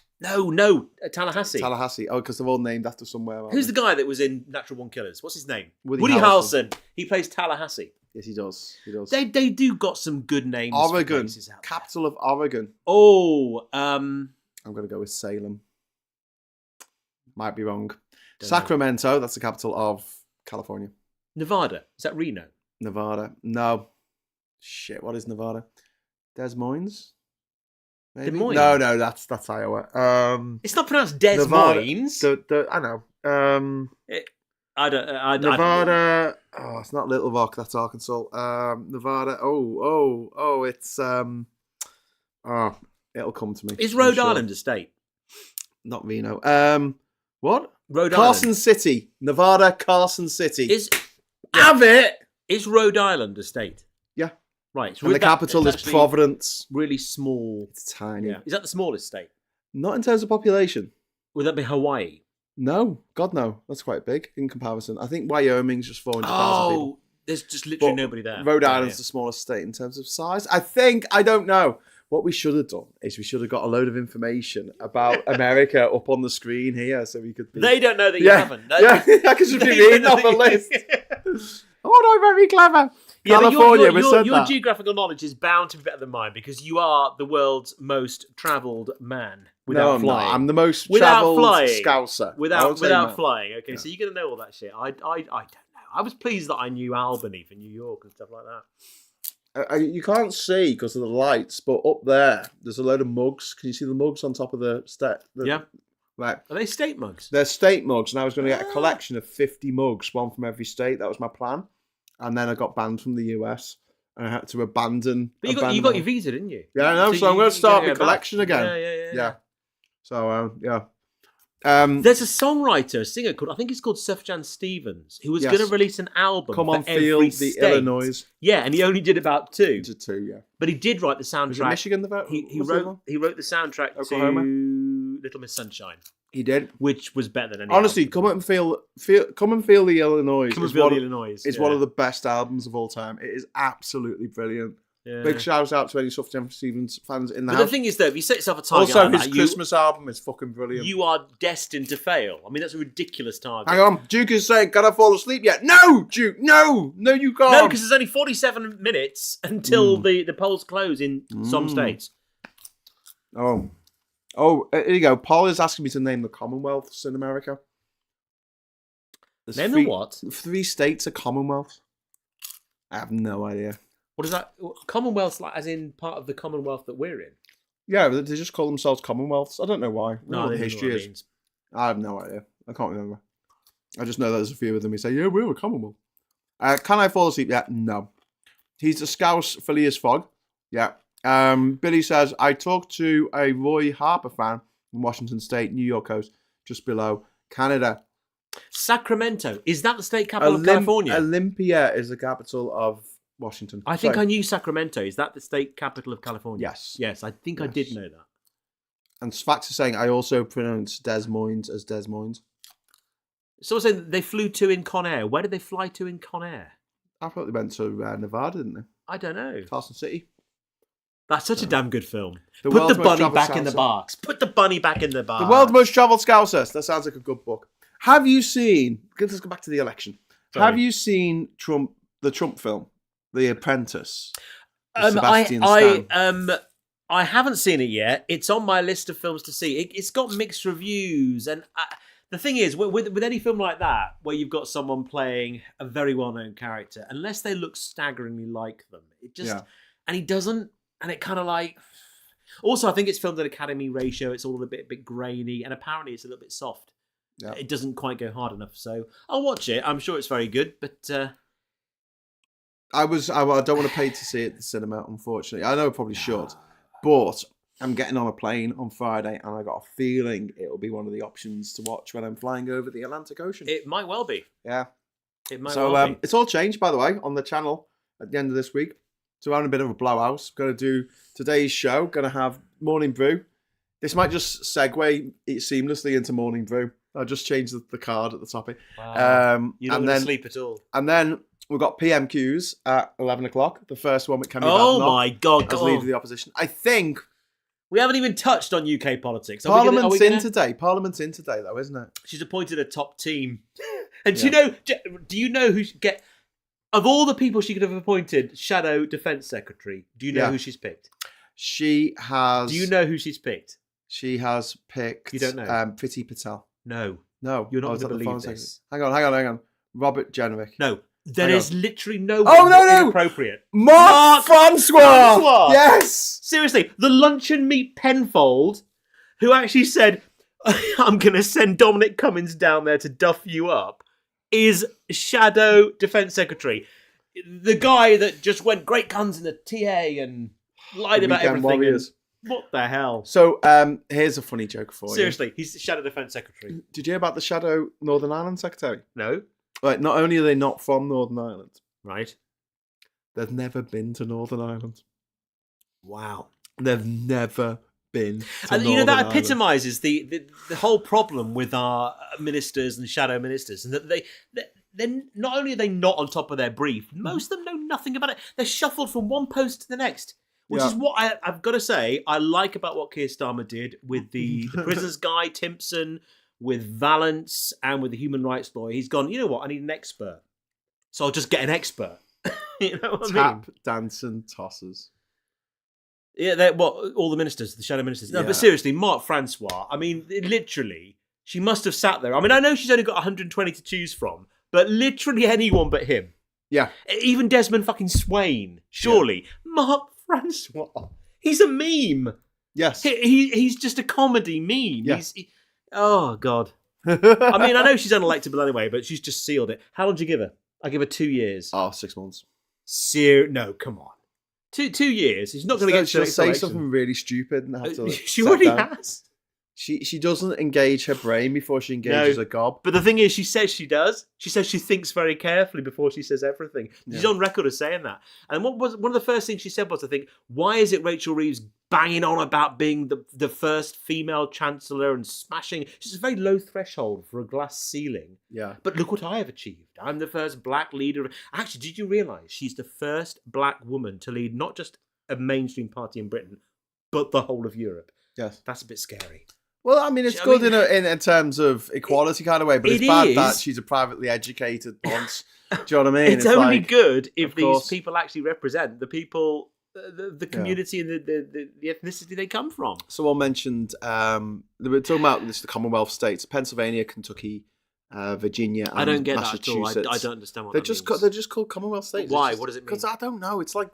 no, Tallahassee. Tallahassee. Oh, because they're all named after somewhere. aren't Who's they? the guy that was in Natural Born Killers? What's his name? Woody Woody Harrelson. Harrelson. He plays Tallahassee. Yes, he does. He does. They do got some good names. for Oregon. places out there. Capital of Oregon. Oh, I'm going to go with Salem. Might be wrong. Don't Sacramento. That's the capital of California. Nevada. Is that Reno? Nevada. No. Shit, what is Nevada? Des Moines? Maybe? Des Moines? No, that's Iowa. It's not pronounced Des Nevada. Moines. I know. I don't. I don't know. Nevada. Oh, it's not Little Rock. That's Arkansas. Nevada. It's it'll come to me. Is I'm Rhode sure. Island a state? Not Reno. What? Rhode Carson Island. City. Nevada. Carson City. Have it. Is Rhode Island a state? Yeah. Right. So And the with that, capital it's is actually Providence. Really small. It's tiny. Yeah. Is that the smallest state? Not in terms of population. Would that be Hawaii? No. God, no. That's quite big in comparison. I think Wyoming's just 400,000 people. There's just literally But nobody there. Rhode Yeah, Island's yeah. the smallest state in terms of size. I don't know. What we should have done is we should have got a load of information about America up on the screen here so we could be... They don't know that you haven't. Yeah, I could just be They reading don't off a know that list. Oh, no, very clever. Yeah, but California, we said your that. geographical knowledge is bound to be better than mine because you are the world's most travelled man No, without I'm flying. not. I'm the most Without travelled flying. Scouser. I Without would say that. flying. Okay, Yeah. so you're gonna know all that shit. I don't know. I was pleased that I knew Albany for New York and stuff like that. You can't see because of the lights, but up there, there's a load of mugs. Can you see the mugs on top of the step? Yeah. Right. Are they state mugs? They're state mugs, and I was going to get a collection of 50 mugs, one from every state. That was my plan. And then I got banned from the US, and I had to abandon. But you got your visa, didn't you? Yeah, I know. So I'm going to start my collection again. Yeah. Yeah. So, yeah. There's a songwriter, a singer called, I think it's called Sufjan Stevens, who was Yes. going to release an album. Come for on, every feel the state. Illinois. Yeah, and he only did about two. To two, yeah. But he did write the soundtrack. Was it Michigan the vote? He Was it wrote the soundtrack Oklahoma? to Little Miss Sunshine, He did. which was better than any Honestly, album. come and feel the Illinois. Come and is Feel one- the Illinois. It's one of the best albums of all time. It is absolutely brilliant. Yeah. Big shout out to any Sufjan Stevens fans in the But house. the thing is, though, if you set yourself a target Also, like his that, Christmas album is fucking brilliant. you are destined to fail. I mean, that's a ridiculous target. Hang on, Duke is saying, "Can I fall asleep yet?" No, Duke, no, you can't. No, because there's only 47 minutes until the polls close in some states. Oh, here you go. Paul is asking me to name the Commonwealths in America. There's Name three, them what? 3 states are Commonwealth. I have no idea. What is that? Commonwealth's like, as in part of the Commonwealth that we're in? Yeah, they just call themselves Commonwealths. I don't know why. I don't know what the they don't know history what it is. means. I have no idea. I can't remember. I just know there's a few of them who say, yeah, we're a Commonwealth. Can I fall asleep yet? No. He's a Scouse Phileas Fogg. Yeah. Billy says, I talked to a Roy Harper fan in Washington State, New York coast, just below Canada. Sacramento. Is that the state capital of California? Olympia is the capital of Washington. I think I knew Sacramento. Is that the state capital of California? Yes. Yes, I think I did know that. And Fax is saying, I also pronounce Des Moines as Des Moines. Someone said they flew to in Conair. Where did they fly to in Conair? I thought they went to Nevada, didn't they? I don't know. Carson City. That's such a damn good film. The Put world's the most bunny travelled back in the Scouser. box. Put the bunny back in the box. The world's most travelled Scousers. That sounds like a good book. Have you seen? Let's go back to the election. Sorry. Have you seen the Trump film, The Apprentice? With Sebastian Stan? I haven't seen it yet. It's on my list of films to see. It's got mixed reviews, and the thing is, with any film like that, where you've got someone playing a very well-known character, unless they look staggeringly like them, it just and he doesn't, and it kind of like. Also, I think it's filmed at Academy ratio. It's all a bit grainy, and apparently it's a little bit soft. Yeah. It doesn't quite go hard enough, so I'll watch it. I'm sure it's very good, but I don't want to pay to see it at the cinema, unfortunately. I know I probably should, but I'm getting on a plane on Friday, and I got a feeling it'll be one of the options to watch when I'm flying over the Atlantic Ocean. it might well be. Yeah. It might So well be. it's all changed, by the way, on the channel at the end of this week. So we're having a bit of a blowout. Going to do today's show. Going to have Morning Brew. This might just segue it seamlessly into Morning Brew. I'll just change the card at the top. Wow. You don't and want to then sleep at all. And then we've got PMQs at 11 o'clock. The first one with Kemi Oh my God! as leader of the opposition. I think We haven't even touched on UK politics. Parliament's in today. Parliament's in today, though, isn't it? She's appointed a top team. And do you know who she get? Of all the people she could have appointed, Shadow Defence Secretary, do you know who she's picked? She has. Do you know who she's picked? She has picked. You don't know? Priti Patel. No. No. You're not is going to that the believe foreign this. secretary? Hang on. Robert Jenrick. No. There Hang is on. literally no Oh, one no, no. inappropriate. Mark Francois! Francois! Yes! Seriously, the luncheon meat Penfold, who actually said, I'm going to send Dominic Cummings down there to duff you up, is Shadow Defence Secretary. The guy that just went great guns in the TA and lied about Weekend everything. Warriors. What the hell? So, here's a funny joke for you. Seriously, he's the Shadow Defence Secretary. Did you hear about the Shadow Northern Ireland Secretary? No? Right, not only are they not from Northern Ireland, Right. they've never been to Northern Ireland. Wow. They've never been to And Northern that Ireland. epitomises the whole problem with our ministers and shadow ministers, and that they're not only are they not on top of their brief, most of them know nothing about it. They're shuffled from one post to the next, which is what I've got to say I like about what Keir Starmer did with the prisoners guy, Timpson, with Valance, and with the human rights lawyer. He's gone, you know what, I need an expert. So I'll just get an expert. You know what I mean? Tap, dancing, tossers. Yeah, they're all the ministers, the shadow ministers. No, but seriously, Mark Francois, I mean, literally, she must have sat there. I mean, I know she's only got 120 to choose from, but literally anyone but him. Yeah. Even Desmond fucking Swain, surely. Mark Francois, he's a meme. Yes. He's just a comedy meme. Yes. Oh, God. I mean, I know she's unelectable anyway, but she's just sealed it. How long do you give her? I give her 2 years. Oh, 6 months. No, come on. 2 years. She's not going to get to She'll the next say election. something really stupid and have to. She step already down. has. She doesn't engage her brain before she engages her gob. But the thing is, she says she does. She says she thinks very carefully before she says everything. She's on record as saying that. And what was one of the first things she said was, I think, why is it Rachel Reeves banging on about being the first female chancellor and smashing? She's a very low threshold for a glass ceiling. Yeah. But look what I have achieved. I'm the first black leader. Actually, did you realise she's the first black woman to lead not just a mainstream party in Britain, but the whole of Europe? Yes. That's a bit scary. Well, I mean, it's good in terms of equality kind of way, but it's bad that she's a privately educated ponce. Do you know what I mean? It's only good if these course. people actually represent the people, the community and the ethnicity they come from. Someone mentioned, they were talking about the Commonwealth states, Pennsylvania, Kentucky, Virginia, and I don't get that at all. Massachusetts. I don't understand what They're that just means. they're just called Commonwealth states. Why? What does it mean? Because I don't know. It's like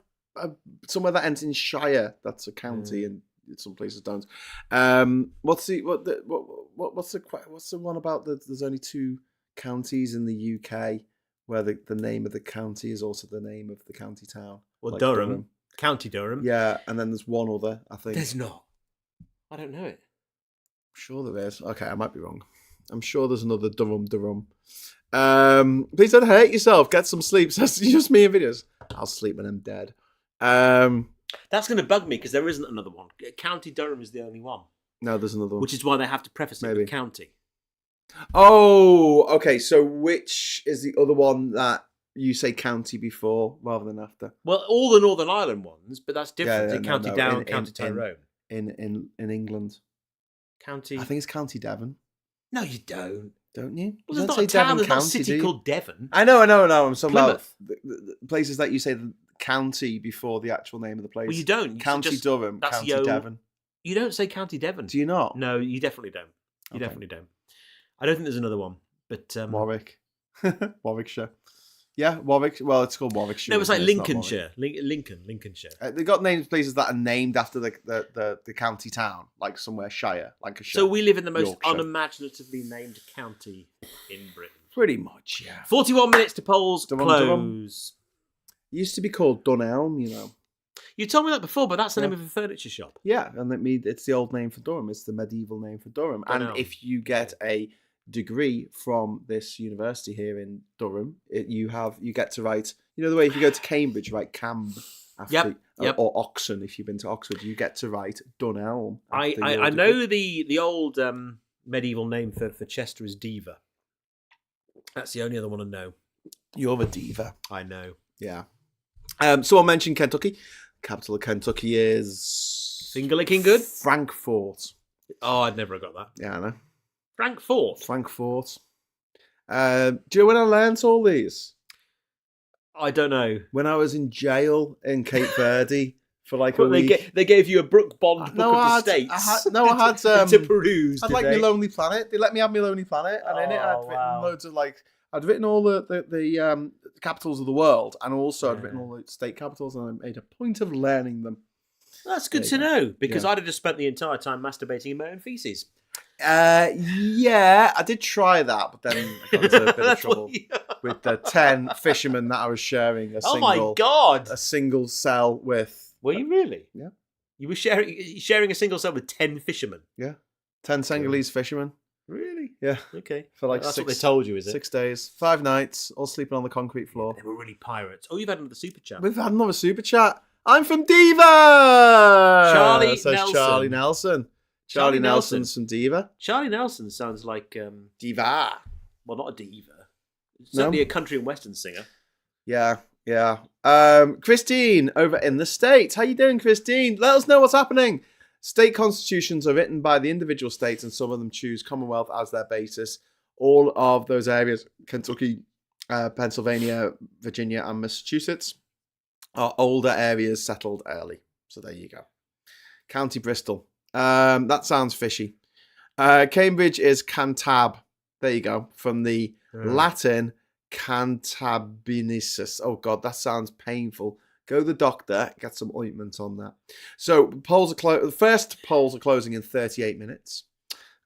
somewhere that ends in shire. That's a county, and some places don't. What's the one about there's only 2 counties in the UK where the name of the county is also the name of the county town? Well, like Durham. County Durham. Yeah, and then there's one other, I think. There's not. I don't know it. I'm sure there is. Okay, I might be wrong. I'm sure there's another Durham. Please don't hate yourself. Get some sleep. That's just me in videos. I'll sleep when I'm dead. That's going to bug me because there isn't another one. County Durham is the only one. No, there's another one. Which is why they have to preface it with county. Oh, okay. So which is the other one that you say county before rather than after? Well, all the Northern Ireland ones, but that's different. Yeah, County Down, County Tyrone. In England. County. I think it's County Devon. No, you don't. Don't you? Well, You there's don't not say a town. Devon There's not a County, city do you? called Devon. I know. I'm talking about Plymouth. the places that you say the county before the actual name of the place. Well, you don't. You County just- Durham, that's County your- Devon. You don't say County Devon. Do you not? No, you definitely don't. You Okay. definitely don't. I don't think there's another one. But Warwick. Warwickshire. Yeah, Warwick. Well, it's called Warwickshire. No, it's like isn't it? It's not Lincolnshire. Lincolnshire. they got names places that are named after the county town, like somewhere Shire, Lancashire. So we live in the most Yorkshire. unimaginatively named county in Britain. Pretty much, yeah. 41 minutes to polls Durham. close. Used to be called Dunelm, you know. You told me that before, but that's the Yeah. name of a furniture shop. Yeah, and it's the old name for Durham. It's the medieval name for Durham. Dunelm. And if you get a degree from this university here in Durham, you get to write. You know the way if you go to Cambridge, write Camb after, Yep. or Oxon if you've been to Oxford, you get to write Dunelm. I know the old medieval name for Chester is Diva. That's the only other one I know. You're a diva. I know. Yeah. Someone mentioned Kentucky. Capital of Kentucky is Finger licking good? Frankfort. Oh, I'd never have got that. Yeah, I know. Frankfort. Frankfort. Do you know when I learnt all these? I don't know. When I was in jail in Cape Verde for like a But week. they gave you a Brook Bond book I of the had- states. I had to peruse. I had did like they? My Lonely Planet. They let me have My Lonely Planet, and in it I'd written loads of I'd written all the capitals of the world, and also I'd written all the state capitals, and I made a point of learning them. That's good to know because I'd have just spent the entire time masturbating in my own feces. Yeah, I did try that, but then I got into a bit of That's trouble with the 10 fishermen that I was sharing Oh my god! a single cell with. Were you really? Yeah. You were sharing a single cell with 10 fishermen. Yeah, 10 Senegalese fishermen. Really? Yeah, Okay. for like That's 6, what they told you, is it? 6 days, 5 nights, all sleeping on the concrete floor. They were really pirates. Oh, you've had another super chat. We've had another super chat. I'm from Diva. Charlie Says Nelson. Charlie Nelson. Charlie Nelson's from Diva. Charlie Nelson sounds like Diva. well, not a diva. Certainly a country and western singer. Yeah. Christine over in the States. How you doing, Christine? Let us know what's happening. State constitutions are written by the individual states, and some of them choose Commonwealth as their basis. All of those areas, Kentucky, Pennsylvania, Virginia, and Massachusetts, are older areas settled early. So there you go. County Bristol. That sounds fishy. Cambridge is Cantab. There you go. From the Latin cantabinesis. Oh God, that sounds painful. Go to the doctor, get some ointment on that. So polls are the first polls are closing in 38 minutes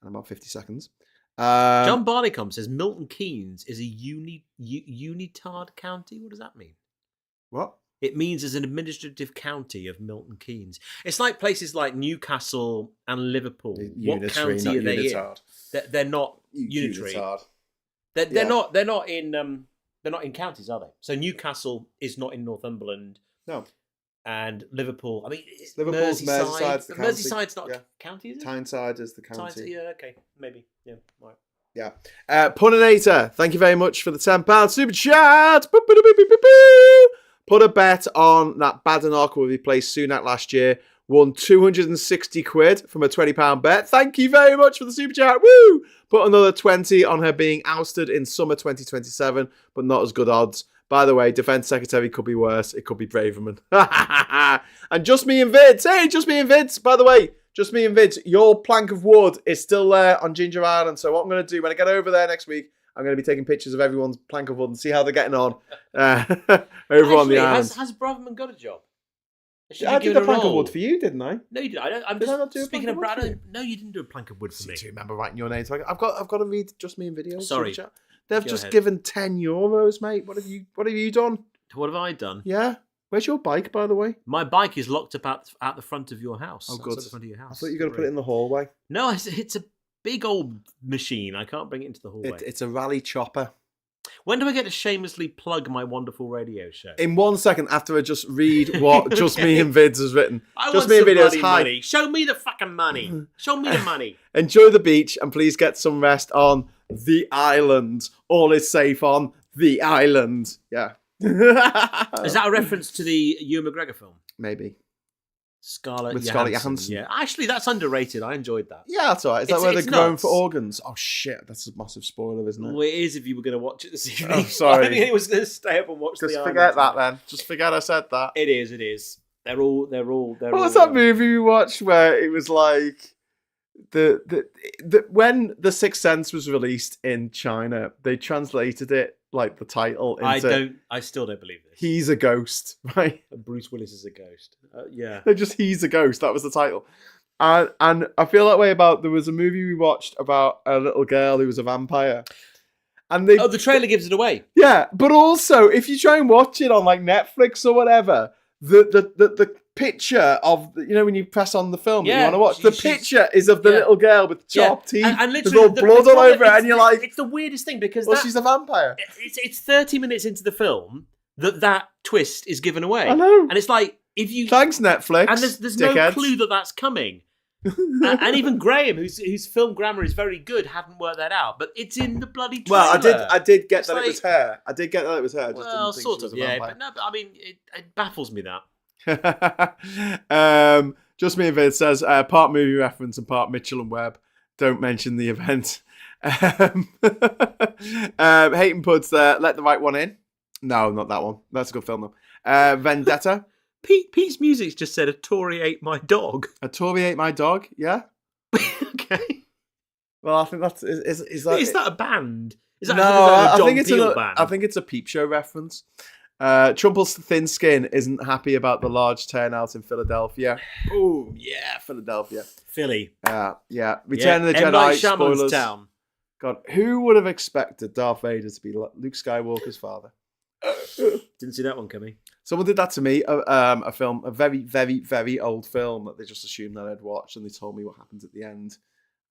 and about 50 seconds. John Barleycombe says Milton Keynes is a unitard county. What does that mean? What? It means as an administrative county of Milton Keynes. It's like places like Newcastle and Liverpool. What Unitary, county not are they unitard. in? They're not unitary. Unitard. They're Yeah. not in counties, are they? So Newcastle is not in Northumberland. No. And Liverpool. I mean, Liverpool's Merseyside's the county. Merseyside's not Yeah. a county, is it? Tyneside is the county. Tyneside, yeah, okay, maybe. Yeah, right. Yeah. Puninator, thank you very much for the £10 super chat. Boo-boo-boo-boo-boo-boo. Put a bet on that Badenoch will replace Sunak last year. Won 260 quid from a £20 bet. Thank you very much for the super chat. Woo! Put another 20 on her being ousted in summer 2027, but not as good odds. By the way, Defence Secretary could be worse. It could be Braverman. And Just Me and Vids. Hey, Just Me and Vids. By the way, Just Me and Vids, your plank of wood is still there on Ginger Island. So what I'm going to do when I get over there next week, I'm going to be taking pictures of everyone's plank of wood and see how they're getting on over on the island. Has Braverman got a job? I did a plank of wood for you, didn't I? No, you didn't. I'm Did I not just do a speaking plank of of wood for Brad. No, you didn't do a plank of wood for me. Do you remember writing your name? So I've got to read Just Me in Videos. Sorry. They've Go just ahead. given €10, mate. What have you done? What have I done? Yeah. Where's your bike, by the way? My bike is locked up at the front of your house. Oh, good. Outside the front of your house. I thought you were going to put it in the hallway. No, it's a big old machine. I can't bring it into the hallway. It's a rally chopper. When do I get to shamelessly plug my wonderful radio show? In 1 second, after I just read what Just Me in Vids has written. I Just want Me in some Videos. bloody Hi. money. Show me the fucking money. Show me the money. Enjoy the beach and please get some rest on the island. All is safe on the island. Yeah. Is that a reference to the Ewan McGregor film? Maybe. Scarlett With Scarlett Johansson. Johansson. Yeah, actually, that's underrated. I enjoyed that. Yeah, that's all right. Is that It's- where it's they're grown nuts. for organs? Oh, shit. That's a massive spoiler, isn't it? Well, it is if you were going to watch it this evening. Oh, sorry. I think it was going to stay up and watch Just the forget Island. that then. Just forget I said that. It is. They're all. What was that movie we watched where it was like the when The Sixth Sense was released in China, they translated it like the title into I still don't believe this. He's a Ghost, right? Bruce Willis is a ghost. Yeah. They're just He's a Ghost. That was the title. And I feel that way about there was a movie we watched about a little girl who was a vampire. And they The trailer gives it away. Yeah, but also if you try and watch it on like Netflix or whatever, the picture of when you press on the film that you Yeah, want to watch, the she's- picture is of the yeah. little girl with chopped teeth. And There's literally, all blood all over it, and you're like, it's the weirdest thing because well, she's a vampire. it's 30 minutes into the film that twist is given away. I know. And it's like if you Thanks, Netflix. and there's no dickheads. clue that that's coming. And even Graham, whose film grammar is very good, hadn't worked that out. But it's in the bloody trailer. Well, I did get It's that it was like- her. I did get that it was her. I just Well, didn't think sort she was of, a yeah. vampire. But no, but I mean, it baffles me that. Just Me and Vid says part movie reference and part Mitchell and Webb. Don't mention the event. Hayton puts Let the Right One In. No, not that one. That's a good film though. Vendetta. Pete's Music's just said a Tory ate my dog. A Tory Ate My Dog. Yeah. Okay. Well, I think that's is that. Is that a band? Is that No, a I John think it's Peel a. band? I think it's a Peep Show reference. Trumple's thin skin isn't happy about the large turnout in Philadelphia. Oh yeah, Philadelphia. Philly. Yeah. Return of the M. Night Jedi. Shyamalan's Spoilers. town. God, who would have expected Darth Vader to be Luke Skywalker's father? Didn't see that one coming. Someone did that to me. A film, a very, very, very old film that they just assumed that I'd watched, and they told me what happens at the end,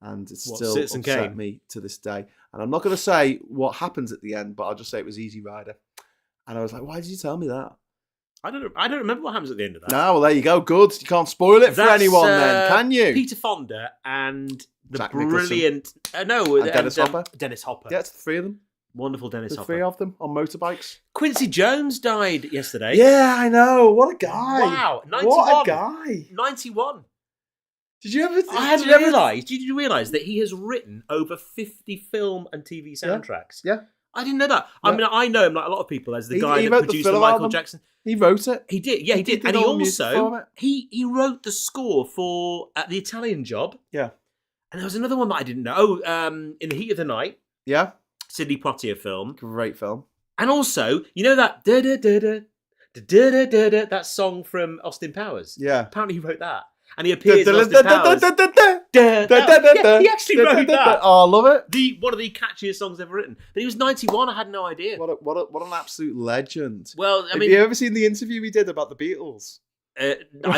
and it still Citizen upset Kane? me to this day. And I'm not going to say what happens at the end, but I'll just say it was Easy Rider. And I was like, why did you tell me that? I don't remember what happens at the end of that. No, well, there you go. Good. You can't spoil it for That's, anyone then, can you? Peter Fonda and the Jack Nicholson. brilliant... And Dennis Hopper. Dennis Hopper. Yeah, it's the three of them. Wonderful Dennis The Hopper. three of them on motorbikes. Quincy Jones died yesterday. Yeah, I know. What a guy. Wow. 91. What a guy. 91. Did you ever... I hadn't did you ever- realised. Did you realise that he has written over 50 film and TV soundtracks? Yeah. I didn't know that. I Yeah. mean, I know him like a lot of people as the He guy that wrote the produced the film Michael album. Jackson. He wrote it. He did, yeah, he did. did And he all the music for also it. he wrote the score for The Italian Job. Yeah. And there was another one that I didn't know. In the Heat of the Night, Yeah. Sidney Poitier film. Great film. And also, you know that da da da da da da da da that song from Austin Powers? Yeah. Apparently he wrote that. And he appears in Austin Powers. Yeah, he actually wrote that. Oh, I love it. One of the catchiest songs ever written. But he was 91. I had no idea. What an absolute legend. Well, I Have mean, you ever seen the interview we did about the Beatles?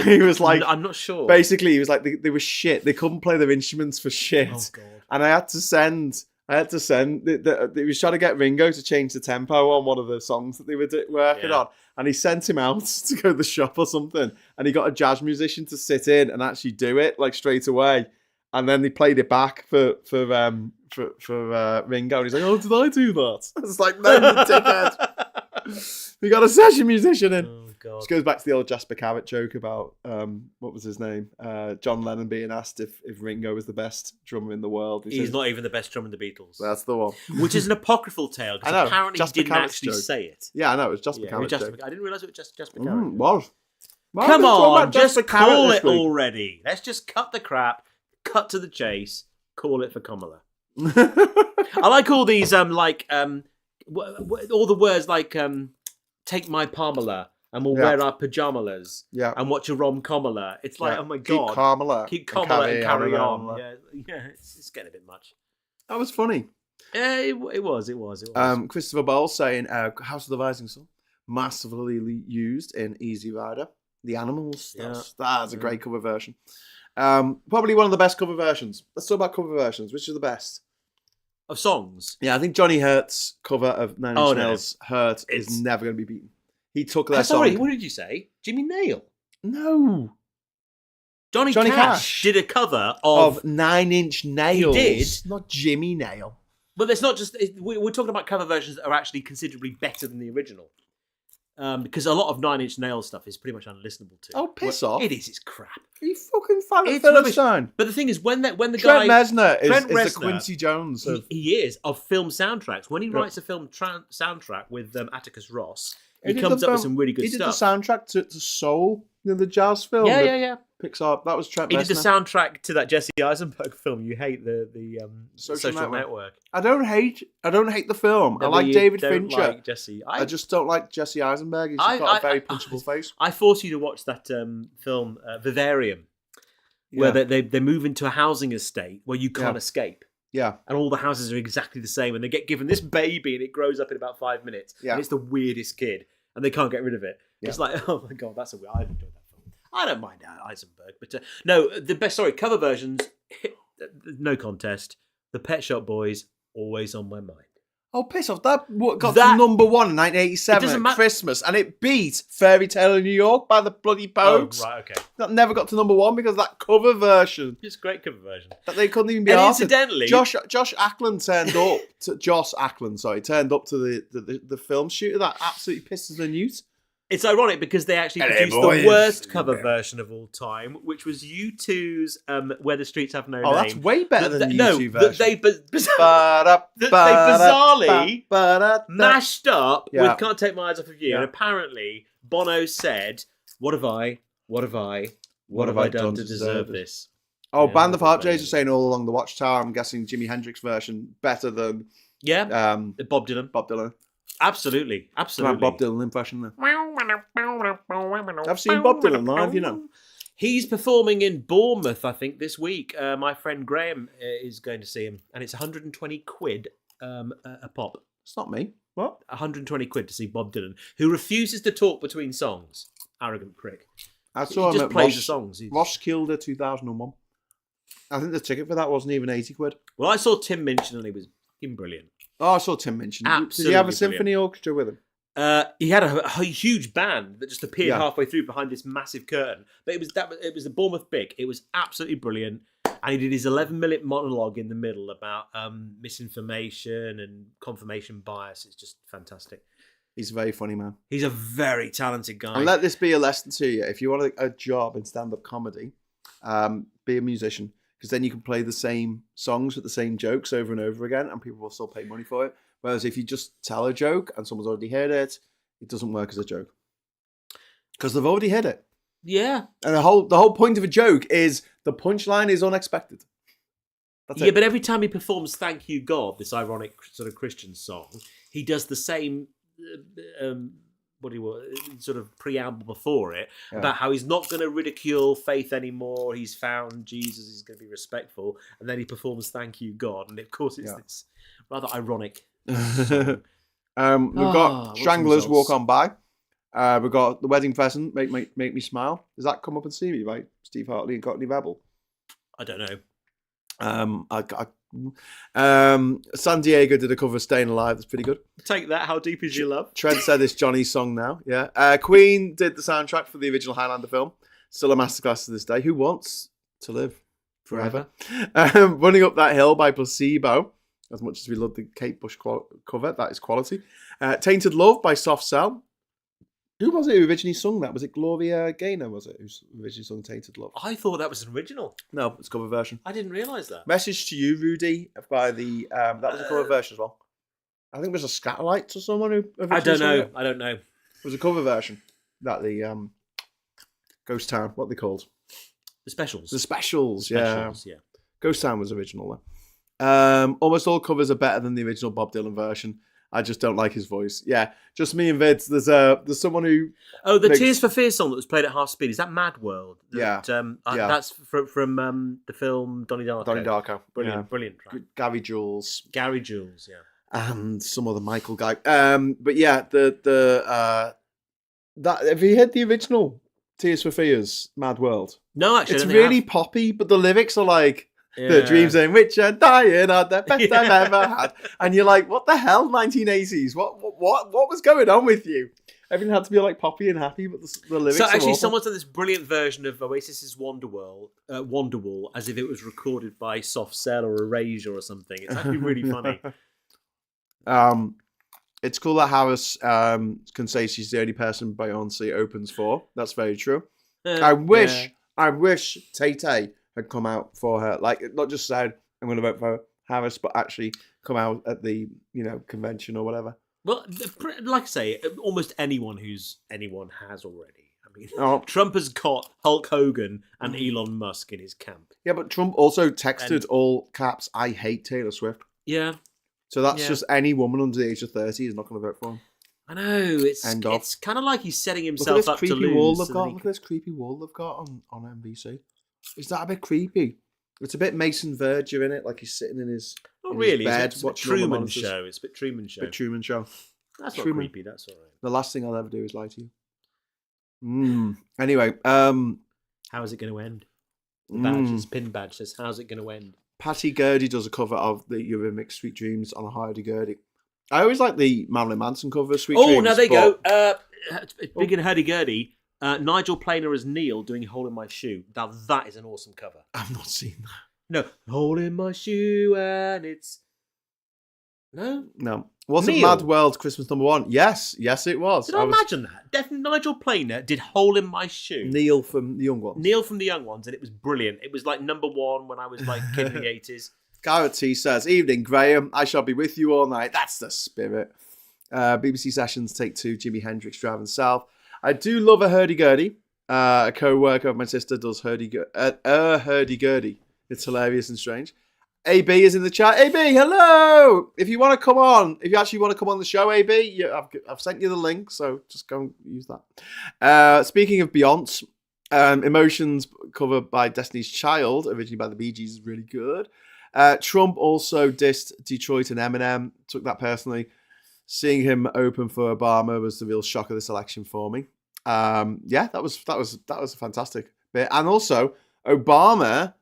he was like- I'm not sure. Basically, he was like, they were shit. They couldn't play their instruments for shit. Oh, God. And I had to send. He was trying to get Ringo to change the tempo on one of the songs that they were working Yeah. on. And he sent him out to go to the shop or something. And he got a jazz musician to sit in and actually do it like straight away. And then they played it back for Ringo. And he's like, oh, did I do that? I was like, no, you dickhead. We got a session musician in. Oh, God. Which goes back to the old Jasper Carrot joke about what was his name? John Lennon being asked if Ringo was the best drummer in the world. He He's says, not even the best drummer in the Beatles. That's the one. Which is an apocryphal tale, I because know, apparently Jasper he didn't Carrot's actually joke. say it. Yeah, I know. It was Jasper Yeah, Carrot's Jasper- joke. I didn't realise it was just Jasper Carrot. Was. Why Come are we talking on, about just Jasper Carrot call this it week? already. Let's just cut the crap, cut to the chase, call it for Kamala. I like all these all the words like take my Pamela and we'll wear our pajamas and watch a rom-comala. It's like, oh my God. Keep Kamala and carry on. Yeah, it's getting a bit much. That was funny. Yeah, it was. Christopher Bowles saying House of the Rising Sun, massively used in Easy Rider. The Animals. That's a great cover version. Probably one of the best cover versions. Let's talk about cover versions. Which are the best? Of songs? Yeah, I think Johnny Hurt's cover of Nine Inch Nails' Hurt is never going to be beaten. He took that song. Sorry, what did you say? Jimmy Nail? No. Johnny Cash did a cover of 9 Inch Nails. He did. Not Jimmy Nail. But it's not just... We're talking about cover versions that are actually considerably better than the original. Because a lot of 9 Inch Nails stuff is pretty much unlistenable to. Oh, piss off. It is. It's crap. Are you fucking fan of Philistine? But the thing is, when the Trent guy... Reznor is Reznor, the Quincy Jones of... He is, of film soundtracks. When he writes a film soundtrack with Atticus Ross, he comes up with some really good stuff. He did the soundtrack to Soul, the jazz film. Yeah. Pixar. That was Trent Reznor. He did the soundtrack to that Jesse Eisenberg film. You hate the Social Network. I don't hate the film. I like David Fincher. Like Jesse. I just don't like Jesse Eisenberg. He's got a very punchable face. I forced you to watch that film Vivarium, where they move into a housing estate where you can't escape. Yeah. And all the houses are exactly the same, and they get given this baby, and it grows up in about 5 minutes. Yeah. And it's the weirdest kid, and they can't get rid of it. Yeah. It's like, oh my God, that's I've enjoyed that film. I don't mind Eisenberg, but no, the best, cover versions, no contest. The Pet Shop Boys, always on my mind. Oh, piss off. That got to number one in 1987 at Christmas, and it beat Fairy Tale in New York by the bloody Pogues. Oh, right, okay. That never got to number one because of that cover version. It's a great cover version. That they couldn't even be asked. And incidentally... Josh Ackland turned up to the film shooter. That absolutely pisses the news. It's ironic because they actually produced the worst cover version of all time, which was U2's Where the Streets Have No Name. Oh, that's way better than the U2 version. They bizarrely mashed up with Can't Take My Eyes Off of You. And apparently, Bono said, What have I done to deserve this? Oh, Band of Heart Jays are saying All Along the Watchtower. I'm guessing Jimi Hendrix version better than... Bob Dylan. Absolutely. My Bob Dylan impression there. I've seen Bob Dylan live, you know. He's performing in Bournemouth, I think, this week. My friend Graham is going to see him, and it's 120 quid a pop. It's not me. What? 120 quid to see Bob Dylan, who refuses to talk between songs. Arrogant prick. I saw him just at plays the songs. Roskilde 2001. I think the ticket for that wasn't even 80 quid. Well, I saw Tim Minchin, and he was fucking brilliant. Oh, I saw Tim Minchin. Absolutely. Did he have a symphony orchestra with him? He had a huge band that just appeared halfway through behind this massive curtain. But it was the Bournemouth Big. It was absolutely brilliant. And he did his 11-minute monologue in the middle about misinformation and confirmation bias. It's just fantastic. He's a very funny man. He's a very talented guy. And let this be a lesson to you. If you want a job in stand-up comedy, be a musician. Because then you can play the same songs with the same jokes over and over again, and people will still pay money for it. Whereas if you just tell a joke and someone's already heard it, it doesn't work as a joke. Because they've already heard it. Yeah. And the whole point of a joke is the punchline is unexpected. That's it. But every time he performs Thank You God, this ironic sort of Christian song, he does the same... sort of preamble before it about how he's not going to ridicule faith anymore. He's found Jesus. He's going to be respectful, and then he performs "Thank You, God," and of course it's this rather ironic. We've got Stranglers, Walk On By. We've got The Wedding Pheasant, Make Me Smile. Does that Come Up and See Me by Steve Hartley and Courtney Rebel? I don't know. San Diego did a cover of Staying Alive. That's pretty good. Take that. How Deep Is Your Love? Trent said it's Johnny's song now. Yeah. Queen did the soundtrack for the original Highlander film. Still a masterclass to this day. Who wants to live forever? Running Up That Hill by Placebo. As much as we love the Kate Bush cover, that is quality. Tainted Love by Soft Cell. Who was it who originally sung that? Was it Gloria Gaynor, was it, who originally sung Tainted Love? I thought that was an original. No, it's a cover version. I didn't realise that. Message to You, Rudy, by the... that was a cover version as well. I think it was a Scatterlights or someone who... I don't know. It was a cover version. That the Ghost Town, what are they called? The Specials. The Specials, yeah. Ghost Town was original, though. Almost all covers are better than the original Bob Dylan version. I just don't like his voice. Yeah, just me and Vids. There's someone who. Oh, the makes- Tears for Fears song that was played at half speed. Is that Mad World? Yeah. Yeah. That's from the film Donnie Darko. Donnie Darko. Brilliant, Yeah. brilliant track. Gary Jules Gary Jules, yeah. and some other Michael guy. But yeah, that have you heard the original Tears for Fears Mad World? No, actually, I It's don't think I really have. poppy, but the lyrics are like. Yeah. The dreams in which are dying are the best Yeah. I've ever had. And you're like, what the hell, 1980s? What was going on with you? Everything had to be like poppy and happy, but the lyrics So are actually, awful. someone's done this brilliant version of Oasis's Wonderwall, as if it was recorded by Soft Cell or Erasure or something. It's actually really funny. It's cool that Harris can say she's the only person Beyonce opens for. That's very true. I wish Tay-Tay had come out for her. Like, not just said, I'm going to vote for Harris, but actually come out at the, convention or whatever. Well, like I say, almost anyone has already. I mean, Oh. Trump has got Hulk Hogan and Elon Musk in his camp. Yeah, but Trump also texted all caps, I hate Taylor Swift. Yeah, So that's Yeah. just any woman under the age of 30 is not going to vote for him. I know. End of. It's kind of like he's setting Look at himself this up to creepy lose. wall so they've that got. he Look at can- this creepy wall they've got on NBC. Is that a bit creepy? It's a bit Mason Verger in it, like he's sitting in his, Not in really. his bed It's a bit watching all the Truman monitors. Show. It's a bit Truman Show. Bit Truman Show. That's not Truman. creepy. That's all right. The last thing I'll ever do is lie to you. Anyway, How is it going to end? The badge, his pin badge says, "How's it going to end?" Patty Gurdy does a cover of the Eurythmics Sweet Dreams on a hurdy-gurdy. I always like the Marilyn Manson cover of Sweet Dreams. Oh, now there you but- go. Big and hurdy-gurdy. Nigel Planer as Neil doing "Hole in My Shoe." Now that is an awesome cover. I've not seen that. No, "Hole in My Shoe" and it's no. Wasn't Neil? Mad World Christmas #1? Yes, it was. Did I imagine that? Definitely Nigel Planer did "Hole in My Shoe." Neil from The Young Ones. Neil from the Young Ones, and it was brilliant. It was like #1 when I was like kid in the 80s. Garrett T says, "Evening, Graham. I shall be with you all night." That's the spirit. BBC Sessions Take 2, Jimi Hendrix driving south. I do love a hurdy-gurdy. A co-worker of my sister does hurdy-gurdy. It's hilarious and strange. AB is in the chat. AB, hello! If you want to come on, if you actually want to come on the show, AB, I've sent you the link, so just go and use that. Speaking of Beyonce, Emotions, covered by Destiny's Child, originally by the Bee Gees, is really good. Trump also dissed Detroit and Eminem. Took that personally. Seeing him open for Obama was the real shock of this election for me. Yeah, that was a fantastic bit, and also Obama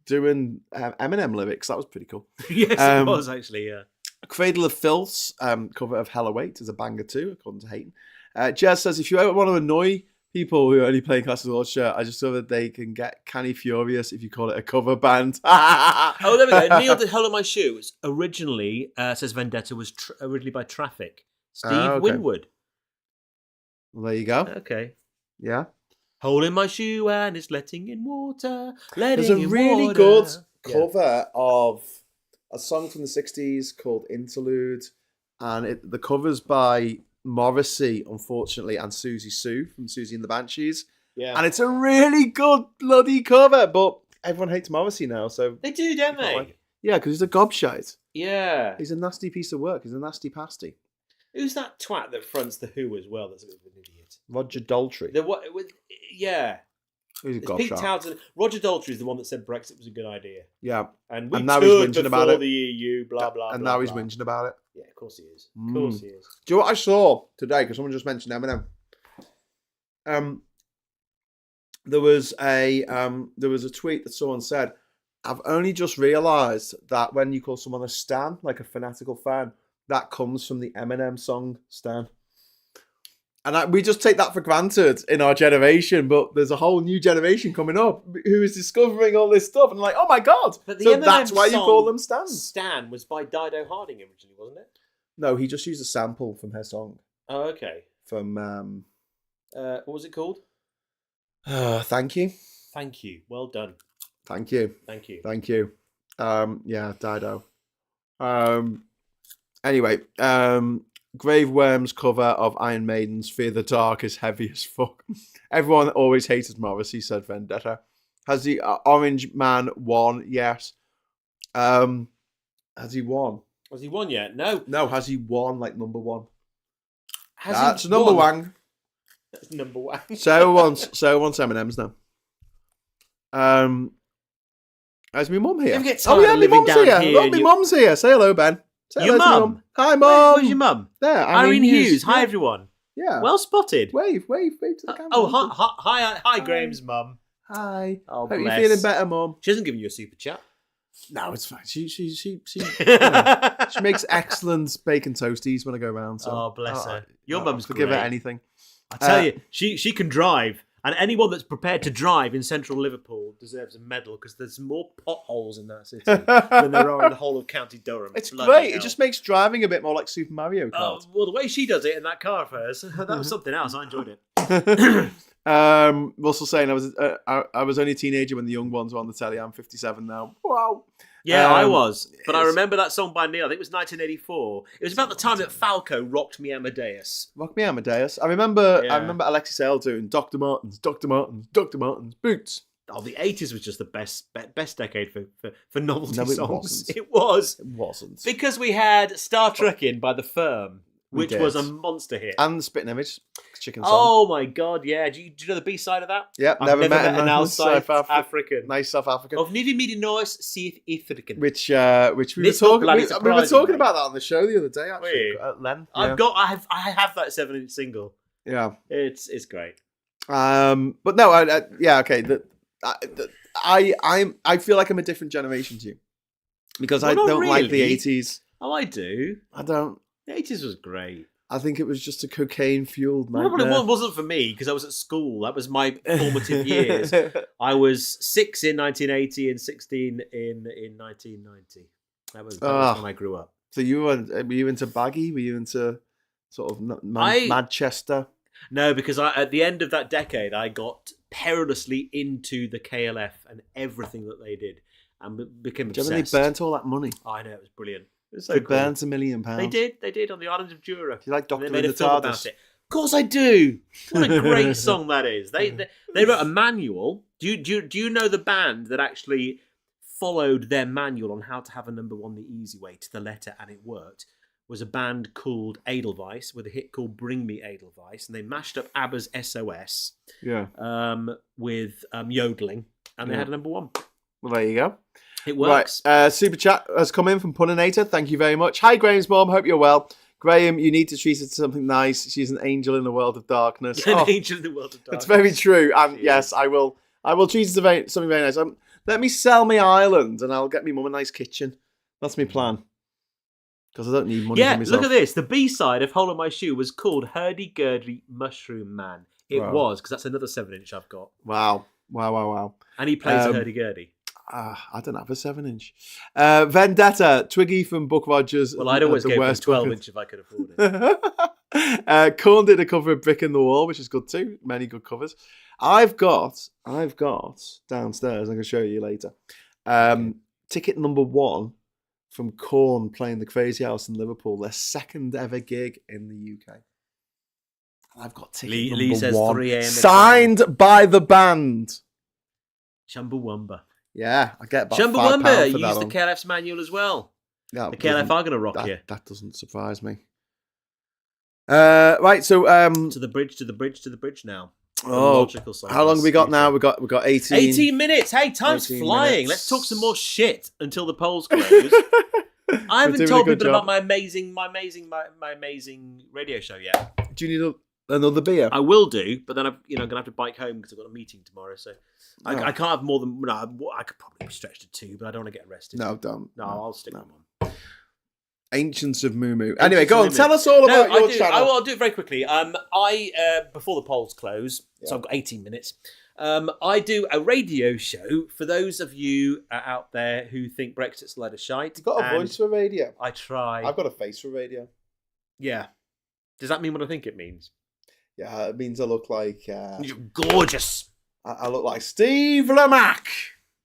doing Eminem lyrics. That was pretty cool. Yes, it was actually. Yeah. Cradle of Filth's cover of Hell Await is a banger too, according to Hayden. Jez says, if you ever want to annoy people who are only playing Classic World shirt, I just saw that they can get canny furious if you call it a cover band. Oh, there we go. Neil did "Hole in My Shoe." It was originally, says Vendetta, was originally by Traffic. Steve okay. Winwood. Well, there you go. Okay. Yeah. "Hole in my shoe and it's letting in water. There's a really good cover of a song from the 60s called Interlude, and the cover's by Morrissey, unfortunately, and Susie Sue from Susie and the Banshees. Yeah. And it's a really good bloody cover, but everyone hates Morrissey now, so... They do, don't I can't they? like it. Yeah, because he's a gobshite. Yeah. He's a nasty piece of work. He's a nasty pasty. Who's that twat that fronts the Who as well? That's a bit of an idiot. Roger Daltrey. Yeah. He's a It's Pete gobshite. Townsend. Roger Daltrey is the one that said Brexit was a good idea. Yeah. And we now he's toured whinging before about it. the EU, blah, blah, And blah, now he's blah. whinging about it. Yeah, of course he is. Of course he is. Do you know what I saw today? Because someone just mentioned Eminem. There was a tweet that someone said, "I've only just realised that when you call someone a stan, like a fanatical fan, that comes from the Eminem song Stan." And we just take that for granted in our generation, but there's a whole new generation coming up who is discovering all this stuff and like, oh my god! But the So Eminem that's why you song, call them stans. Stan was by Dido Harding originally, wasn't it? No, he just used a sample from her song. Oh, okay. From What was it called? Thank you. Thank you. Well done. Thank you. Thank you. Thank you. Yeah, Dido. Anyway, Grave Worm's cover of Iron Maiden's Fear the Dark is heavy as fuck. Everyone always hated Morrissey, said Vendetta. Has the Orange Man won? Yes. Has he won? Has he won yet? No. No, has he won like number one? Has That's he number won? one. That's number one. Sarah wants M&M's now. Is my mum here? Don't get Oh tired yeah, of my living mum's down here. here Look, and my you- mum's here. Say hello, Ben. Say Your hello to my mum? Hi, mum. Where's your mum? There, Irene Hughes. Hi, Yeah. everyone. Yeah. Well spotted. Wave to the camera. Oh, hi, Graham's mum. Hi. Oh, Hope bless. you're feeling better, mum. She hasn't given you a super chat. No, it's fine. She she makes excellent bacon toasties when I go around. So Oh, bless her. Your I'll mum's forgive great. her anything. I tell you, she can drive, and anyone that's prepared to drive in central Liverpool deserves a medal because there's more potholes in that city than there are in the whole of County Durham. It's Bloody great. hell. It just makes driving a bit more like Super Mario Oh, Kart. well, the way she does it in that car of hers, that was something else. I enjoyed it. Russell saying I was only a teenager when the young ones were on the telly. I'm 57 now. Wow. Yeah, I was. But I it's- remember that song by Neil. I think it was 1984. It was about the time that Falco rocked me Amadeus. Rock me Amadeus. I remember Yeah. Alexis Earle doing Dr. Martens boots. Oh, the 80s was just the best decade for novelty No, it songs. wasn't. It was. It wasn't. Because we had Star Trek in by The Firm, We which did. was a monster hit. And the Spitting Image chicken song. Oh my god, yeah. Do you know the B-side of that? Yep, I've never met an outside South African. Nice South African. Of Nivi Midi Noise, South African. Which we were This not talking. bloody We were surprising, talking mate. about that on the show the other day. Actually, Were you? at Len. I have that 7-inch single. Yeah. It's great. But no, okay. I feel like I'm a different generation to you because Well, I not don't like the really. 80s. Oh, I do. I don't. The 80s was great. I think it was just a cocaine fueled Well, nightmare. it wasn't for me because I was at school. That was my formative years. I was 6 in 1980 and 16 in 1990. That was when I grew up. So were you into baggy? Were you into sort of Manchester? No, because at the end of that decade, I got perilously into the KLF and everything that they did and became Do you obsessed. remember they burnt all that money? Oh, I know, it was brilliant. It was so They cool. burnt £1 million. They did on the island of Jura. Do you like And they Doctor made in a the film TARDIS? about it. Of course I do. What a great song that is. They wrote a manual. Do you know the band that actually followed their manual on how to have a number one the easy way to the letter and it worked? Was a band called Edelweiss with a hit called Bring Me Edelweiss, and they mashed up ABBA's SOS Yeah. with yodeling, and they Yeah. had a number one. Well, there you go. It works. Right. Super chat has come in from Puninator. Thank you very much. Hi, Graham's mom. Hope you're well. Graham, you need to treat her to something nice. She's an angel in the world of darkness. An Oh, angel in the world of darkness. it's very true. And yes, I will treat her to something very nice. Let me sell my island and I'll get me mum a nice kitchen. That's my plan. Because I don't need money for Yeah, myself. look at this. The B-side of Hole in My Shoe was called Hurdy-Gurdy Mushroom Man. It Wow. was, because that's another 7-inch I've got. Wow. And he plays a hurdy-gurdy. I don't have a 7-inch. Vendetta, Twiggy from Buck Rogers. Well, I'd always the go for a worst 12-inch if I could afford it. Korn did a cover of Brick in the Wall, which is good too. Many good covers. I've got downstairs. I'm going to show you later. Ticket number 1 from Korn playing the Crazy House in Liverpool. Their second ever gig in the UK. I've got ticket Lee number says 1 3 a.m. signed by the band. Chumbawamba. Yeah, I get about £5 Chumbawamba for that used the one. KLF's manual as well. Yeah, The KLF are going to rock you. That doesn't surprise me. Right, so To the bridge now. oh, Logical song. how long have we got now? We got 18. 18 minutes. Hey, time's 18 flying. minutes. Let's talk some more shit until the polls close. I We're haven't doing a told good people job. about my amazing radio show yet. Do you need another beer? I will do, but then I'm going to have to bike home because I've got a meeting tomorrow. So Oh. I can't have more than. No, I could probably be stretched to 2, but I don't want to get arrested. No, don't. No, I'll stick No. with 1. Ancients of Moo Moo. Anyway, go on. of Moo Moo. Tell us all about your channel. I'll do it very quickly. Before the polls close, so I've got 18 minutes. I do a radio show for those of you out there who think Brexit's a load of shite. You've got a and voice for radio. I try. I've got a face for radio. Yeah. Does that mean what I think it means? Yeah, it means I look like You're gorgeous. I look like Steve Lamack.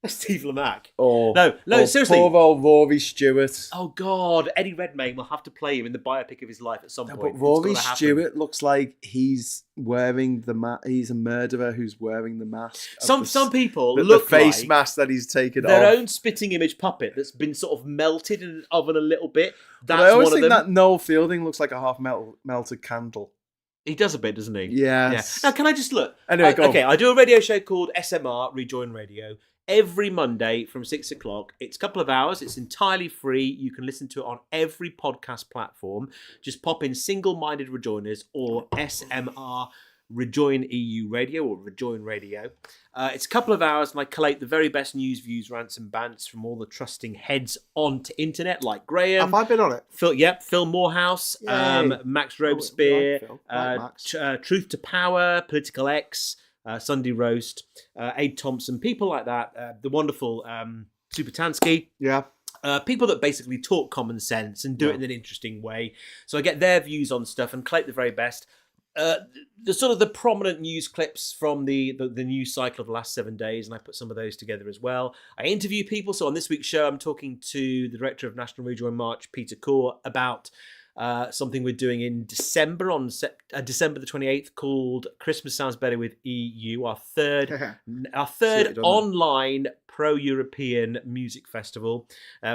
Steve Lamack. Or No, seriously. Poor old Rory Stewart. Oh God, Eddie Redmayne will have to play him in the biopic of his life at some point. But It's Rory gotta happen. Stewart looks like he's wearing the mask. He's a murderer who's wearing the mask. Some people the look face like mask that he's taken their off. own spitting image puppet that's been sort of melted in an oven a little bit. But That's I always one of think them. that Noel Fielding looks like a half melted candle. He does a bit, doesn't he? Yes. Yeah. Now, can I just look? Anyway, go on. Okay, I do a radio show called SMR, Rejoin Radio, every Monday from 6 o'clock. It's a couple of hours. It's entirely free. You can listen to it on every podcast platform. Just pop in Single-Minded Rejoiners or SMR Rejoin EU Radio or Rejoin Radio. It's a couple of hours and I collate the very best news, views, rants and bants from all the trusting heads on to internet like Graham. Have I been on it? Phil Morehouse, Yay. Max Robespierre, Phil. I like Max. Truth to Power, Political X, Sunday Roast, Aid Thompson, people like that. The wonderful Supertansky. Yeah. People that basically talk common sense and do it in an interesting way. So I get their views on stuff and collect the very best. The sort of the prominent news clips from the news cycle of the last 7 days, and I put some of those together as well. I interview people. So on this week's show, I'm talking to the director of National Rejoin March, Peter Core, about something we're doing in December, on December the 28th, called Christmas Sounds Better with EU, our third online pro-European music festival.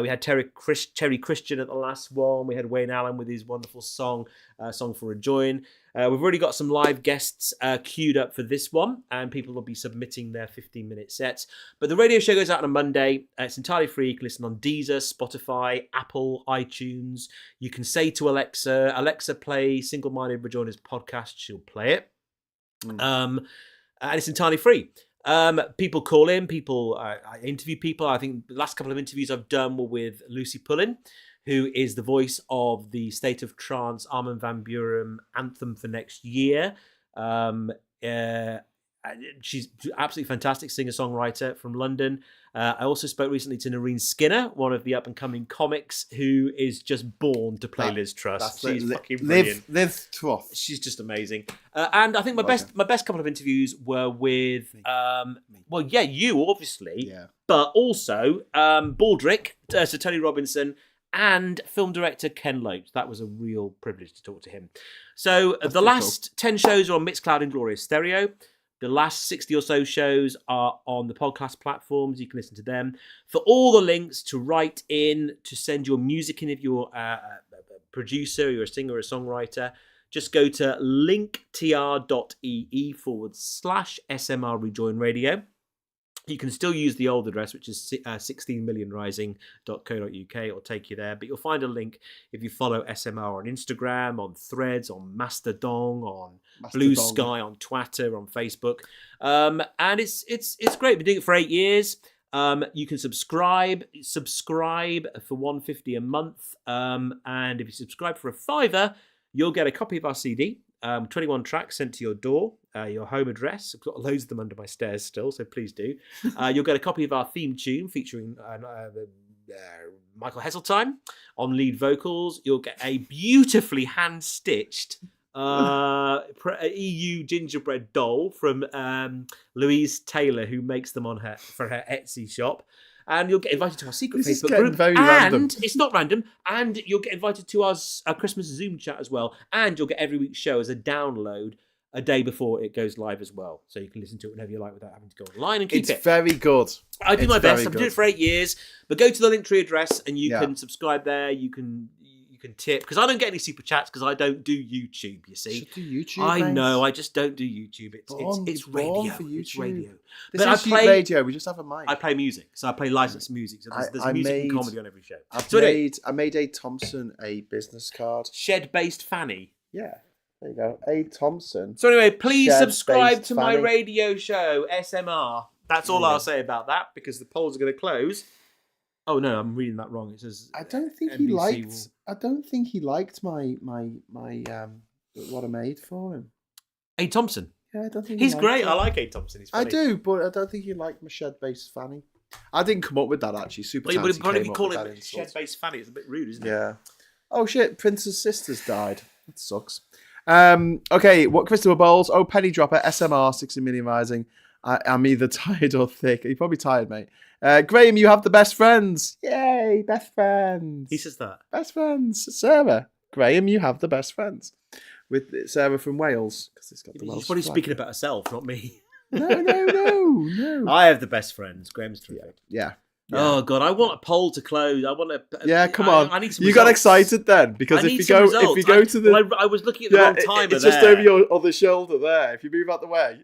We had Terry Christian at the last one. We had Wayne Allen with his wonderful song for Rejoin. We've already got some live guests queued up for this one, and people will be submitting their 15-minute sets. But the radio show goes out on a Monday. It's entirely free. You can listen on Deezer, Spotify, Apple, iTunes. You can say to Alexa, play Single-Minded Rejoiners podcast. She'll play it. And it's entirely free. People call in, I interview people. I think the last couple of interviews I've done were with Lucy Pullin, who is the voice of the State of Trance Armin van Buuren anthem for next year. She's absolutely fantastic singer-songwriter from London. I also spoke recently to Noreen Skinner, one of the up-and-coming comics, who is just born to play Liz Truss. She's fucking brilliant. Liv Truss. She's just amazing. And I think my best couple of interviews were with, you obviously, but also Baldrick, Sir Tony Robinson, and film director Ken Loach. That was a real privilege to talk to him. So the last 10 shows are on Mixcloud and Glorious Stereo. The last 60 or so shows are on the podcast platforms. You can listen to them. For all the links to write in, to send your music in if you're a producer, you're a singer or a songwriter, just go to linktr.ee/SMR Rejoin Radio. You can still use the old address, which is 16millionrising.co.uk. It'll take you there. But you'll find a link if you follow SMR on Instagram, on Threads, on Mastodon, on Blue Sky, on Twitter, on Facebook. And it's great. Been doing it for 8 years. You can subscribe for $1.50 a month. And if you subscribe for $5, you'll get a copy of our CD. 21 tracks sent to your door, your home address. I've got loads of them under my stairs still, so please do. You'll get a copy of our theme tune featuring Michael Heseltine on lead vocals. You'll get a beautifully hand-stitched EU gingerbread doll from Louise Taylor, who makes them for her Etsy shop. And you'll get invited to our secret Facebook group. Very random. It's not random. And you'll get invited to our Christmas Zoom chat as well. And you'll get every week's show as a download a day before it goes live as well. So you can listen to it whenever you like without having to go online and keep it. It's very good. I do my best. I've been doing it for 8 years. But go to the Linktree address and you can subscribe there. You can tip, because I don't get any super chats because I don't do YouTube, you see. You should do YouTube, I mate. know, I just don't do YouTube. It's radio. For YouTube. It's radio. This is radio, we just have a mic. I play music, so I play licensed music. So there's music and comedy on every show. I made A. Thompson a business card. Shed-based Fanny. Yeah, there you go. A. Thompson. So anyway, please Shed-based subscribe to my Fanny. radio show, SMR. That's all I'll say about that, because the polls are going to close. Oh no, I'm reading that wrong. It says I don't think NBC he liked my what I made for him. A. Thompson. Yeah, I don't think He's he great. it. I like A. Thompson. He's funny. I do, but I don't think he liked my shed-based Fanny. I didn't come up with that actually. Super. Well, but probably came up call with it that insult. shed-based Fanny. It's a bit rude, isn't it? Yeah. Oh shit! Prince's sisters died. That sucks. Okay, what Christopher Bowles? Oh, Penny Dropper, SMR, 60 Million Rising. I'm either tired or thick. You're probably tired, mate. Graham, you have the best friends. Yay, best friends. He says that. Best friends. Sarah. Graham, you have the best friends. With Sarah from Wales. Because it's got the She's Welsh probably flag. speaking about herself, not me. No. I have the best friends. Graham's terrific. Yeah. Oh God, I want a poll to close. I want to. Yeah, come on. I need some you got results. excited then because I if need you some go results. to the Well, I was looking at the wrong timer it's just there. over your other shoulder there. If you move out the way,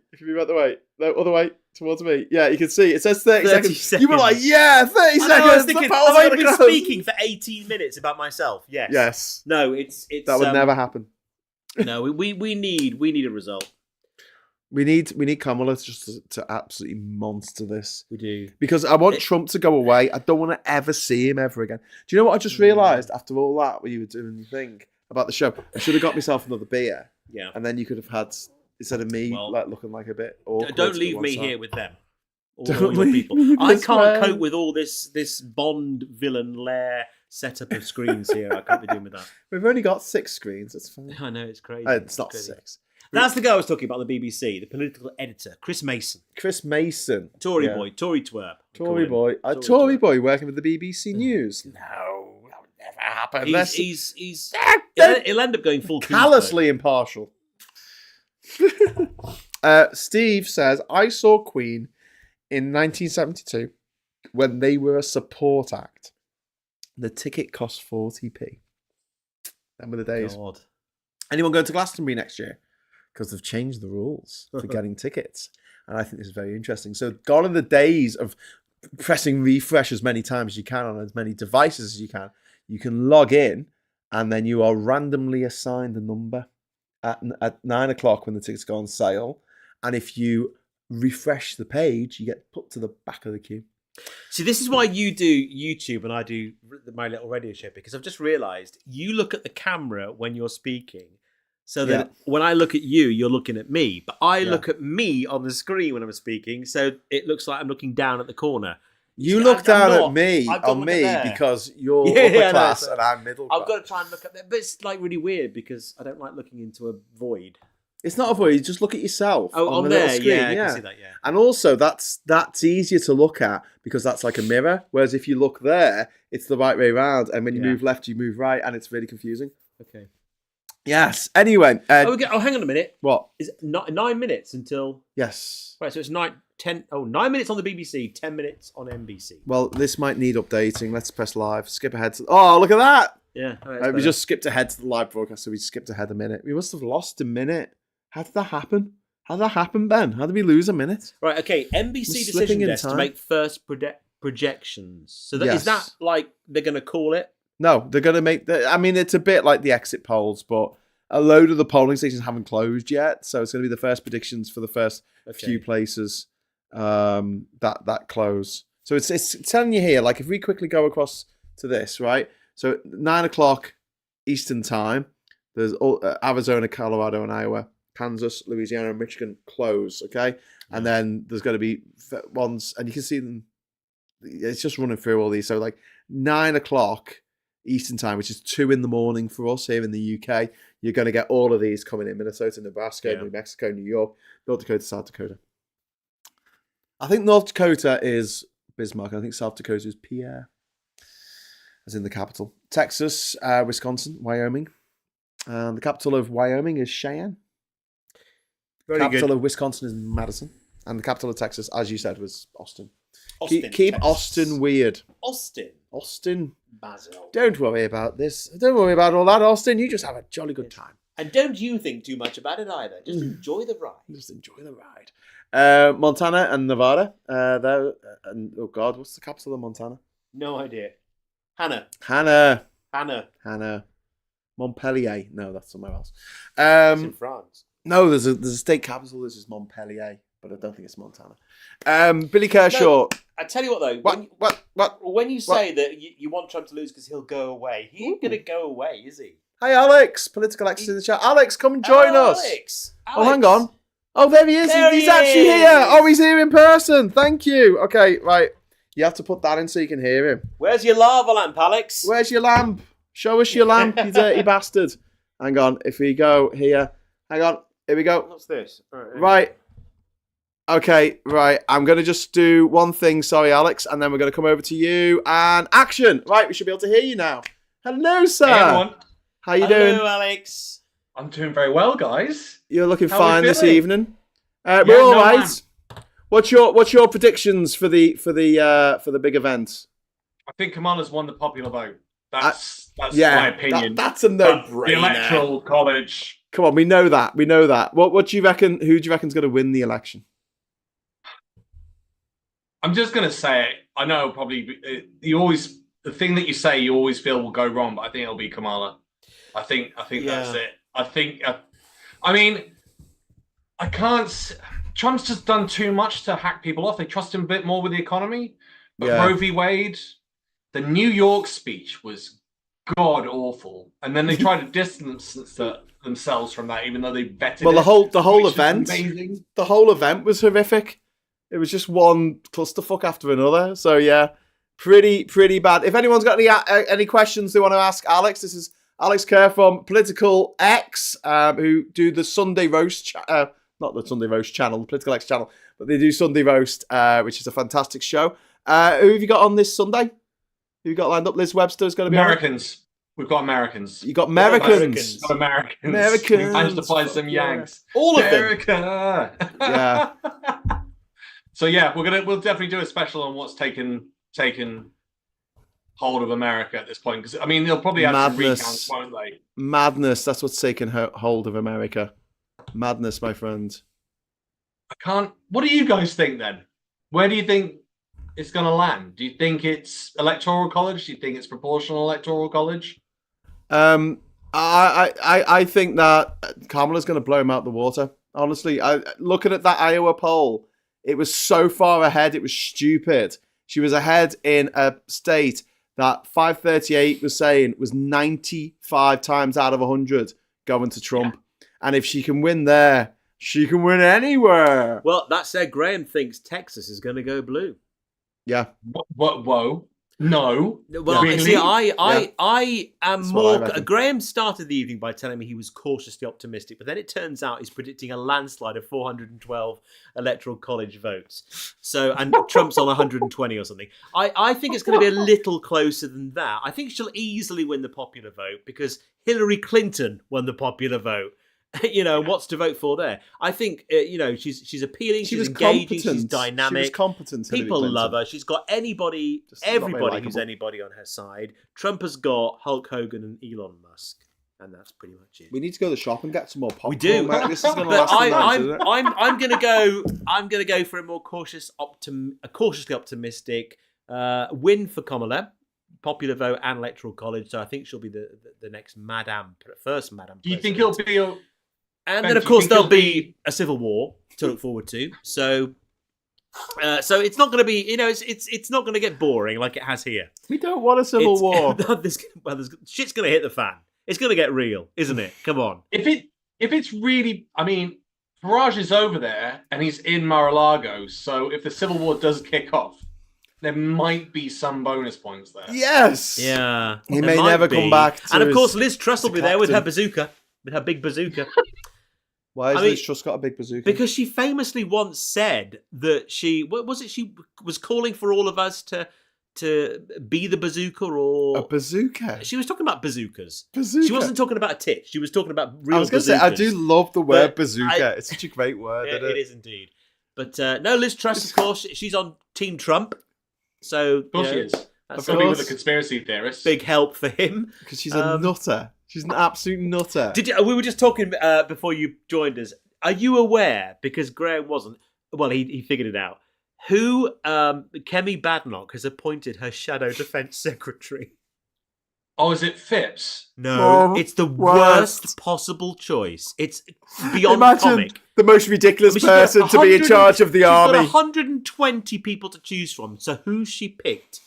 no, other way towards me. Yeah, you can see it says 30 seconds. You were like, yeah, 30 I seconds. know, I was thinking, the have poll's I gonna been close. speaking for 18 minutes about myself? Yes. Yes. No, it's That would never happen. No, we need a result. We need Kamala to absolutely monster this. We do. Because I want Trump to go away. I don't want to ever see him ever again. Do you know what I just realised after all that, where you were doing your thing about the show? I should have got myself another beer. Yeah. And then you could have had, instead of me like looking like a bit awkward. Don't to leave one me side. here with them. All Don't your leave people. me I this can't way. cope with all this Bond villain lair setup of screens here. I can't be doing with that. We've only got 6 screens. That's fine. I know, it's crazy. It's not crazy. 6. That's the guy I was talking about on the BBC, the political editor, Chris Mason. Chris Mason. Tory Yeah. boy, Tory twerp. Tory boy. A Tory Tory twerp. boy working with the BBC News. No, that would never happen. He'll end up going full callously impartial. Steve says, I saw Queen in 1972 when they were a support act. The ticket cost 40p. Remember the days? God. Anyone going to Glastonbury next year? Because they've changed the rules for getting tickets. And I think this is very interesting. So gone are the days of pressing refresh as many times as you can on as many devices as you can. You can log in and then you are randomly assigned a number at 9 o'clock when the tickets go on sale. And if you refresh the page, you get put to the back of the queue. See, this is why you do YouTube and I do my little radio show, because I've just realised you look at the camera when you're speaking. So that when I look at you, you're looking at me. But I look at me on the screen when I'm speaking, so it looks like I'm looking down at the corner. You See, look I'm down not. at me, I've got to on look at me, there. because you're Yeah, upper I know, class so and I'm middle class. I've got to try and look at there. But it's like really weird because I don't like looking into a void. It's not a void. You just look at yourself on the there, little screen. yeah, I can see that, yeah. And also, that's easier to look at because that's like a mirror. Whereas if you look there, it's the right way around, and when you move left, you move right, and it's really confusing. Okay. Yes. Anyway. Hang on a minute. What? Is it 9 minutes until? Yes. Right, so it's 9 minutes on the BBC, 10 minutes on NBC. Well, this might need updating. Let's press live. Skip ahead to. Oh, look at that! Yeah. We just skipped ahead to the live broadcast, so we skipped ahead a minute. We must have lost a minute. How did that happen? How did that happen, Ben? How did we lose a minute? Right, okay. NBC decision desk to make first projections. So is that like they're going to call it? No, they're going to make... I mean, it's a bit like the exit polls, but a load of the polling stations haven't closed yet, so it's going to be the first predictions for the first few places that close. So it's telling you here, like if we quickly go across to this, right? So 9 o'clock Eastern time, there's Arizona, Colorado, and Iowa. Kansas, Louisiana, and Michigan close, okay? And then there's going to be ones, and you can see them, it's just running through all these. So like 9 o'clock Eastern time, which is 2 in the morning for us here in the UK, you're going to get all of these coming in. Minnesota, Nebraska, New Mexico, New York, North Dakota, South Dakota. I think North Dakota is Bismarck. I think South Dakota is Pierre, as in the capital. Texas, Wisconsin, Wyoming. The capital of Wyoming is Cheyenne. The capital of Wisconsin is Madison. And the capital of Texas, as you said, was Austin. Keep Austin weird. Austin. Basil. Don't worry about this. Don't worry about all that, Austin. You just have a jolly good time. And don't you think too much about it either. Just enjoy the ride. Just enjoy the ride. Montana and Nevada. Oh God, what's the capital of Montana? No idea. Hannah. Montpellier. No, that's somewhere else. It's in France. No, there's a state capital. This is Montpellier, but I don't think it's Montana. Billy Kershaw. No, I tell you what, though. What? When you say that you want Trump to lose because he'll go away, he ain't going to go away, is he? Hi, Alex. Political Alex in the chat. Alex, come and join us. Alex. Oh, hang on. Oh, there he is. He's actually here. Oh, he's here in person. Thank you. Okay, right. You have to put that in so you can hear him. Where's your lava lamp, Alex? Where's your lamp? Show us your lamp, you dirty bastard. Hang on. If we go here. Hang on. Here we go. What's this? Right. Okay, right. I'm going to just do one thing. Sorry, Alex. And then we're going to come over to you. And action. Right, we should be able to hear you now. Hello, sir. Hey, everyone. How you doing? Hello, Alex. I'm doing very well, guys. You're looking How are we fine this feeling? evening. We're all no, right. man. What's your predictions for the big event? I think Kamala's won the popular vote. That's Yeah, my opinion. that's a But no-brainer. The electoral college. Come on, we know that. We know that. What do you reckon? Who do you reckon's going to win the election? I'm just gonna say it. I know probably the thing that you say you always feel will go wrong, but I think it'll be Kamala. I think that's it. I think. I mean, I can't. Trump's just done too much to hack people off. They trust him a bit more with the economy. But Roe v. Wade, the New York speech was god awful, and then they tried to distance themselves from that, even though they vetted. Well, the whole which is event, amazing. the whole event was horrific. It was just one clusterfuck after another. So yeah, pretty bad. If anyone's got any questions they want to ask Alex, this is Alex Kerr from Political X, who do the Sunday Roast, not the Sunday Roast channel, the Political X channel, but they do Sunday Roast, which is a fantastic show. Who have you got on this Sunday? Who you got lined up? Liz Webster's going to be Americans. We've got Americans. You got Americans. We've got Americans. Americans. We managed to find some Yanks. All of them. America. Yeah. So yeah, we'll definitely do a special on what's taken hold of America at this point, because I mean they'll probably have some recounts, won't they? Madness. That's what's taken hold of America. Madness, my friend. I can't. What do you guys think then? Where do you think it's going to land? Do you think it's electoral college? Do you think it's proportional electoral college? I think that Kamala's going to blow him out the water. Honestly, looking at that Iowa poll, it was so far ahead. It was stupid. She was ahead in a state that 538 was saying was 95 times out of 100 going to Trump. Yeah. And if she can win there, she can win anywhere. Well, that said, Graham thinks Texas is going to go blue. Yeah. What? Whoa. No. Well, really? see, I am That's more. what I Graham started the evening by telling me he was cautiously optimistic, but then it turns out he's predicting a landslide of 412 electoral college votes. So, and Trump's on 120 or something. I think it's going to be a little closer than that. I think she'll easily win the popular vote because Hillary Clinton won the popular vote. You know, what's to vote for there? I think, she's appealing, she's engaging, she's dynamic. She was competent. People love her. She's got everybody, everybody who's anybody on her side. Trump has got Hulk Hogan and Elon Musk. And that's pretty much it. We need to go to the shop and get some more popcorn. We do. Mate. This is going to But last the night, isn't it? I'm gonna go for a more cautiously optimistic win for Kamala. Popular vote and electoral college. So I think she'll be the next first Madam. Do you think it'll be a... And then, of course, there'll be a civil war to look forward to. So it's not going to be, it's not going to get boring like it has here. We don't want a civil war. Shit's going to hit the fan. It's going to get real, isn't it? Come on. If it's really, I mean, Farage is over there and he's in Mar-a-Lago. So if the civil war does kick off, there might be some bonus points there. Yes. Yeah. He may never come back. And of course, Liz Truss will be there with her bazooka, with her big bazooka. Why has Liz Truss got a big bazooka? Because she famously once said that she was calling for all of us to be the bazooka or a bazooka. She was talking about bazookas. Bazooka. She wasn't talking about a tit. She was talking about real. I was going to say I do love the word bazooka. It's such a great word. It is indeed. But no, Liz Truss, of course, she's on Team Trump. So of course she is. That's going to be with the conspiracy theorists. Big help for him because she's a nutter. She's an absolute nutter. We were just talking before you joined us. Are you aware, because Graham wasn't, well, he figured it out, who Kemi Badenoch has appointed her shadow defense secretary? Oh, is it Phipps? No, it's the worst possible choice. It's beyond comic. The most ridiculous person to be in charge of the army. She's got 120 people to choose from. So who's she picked?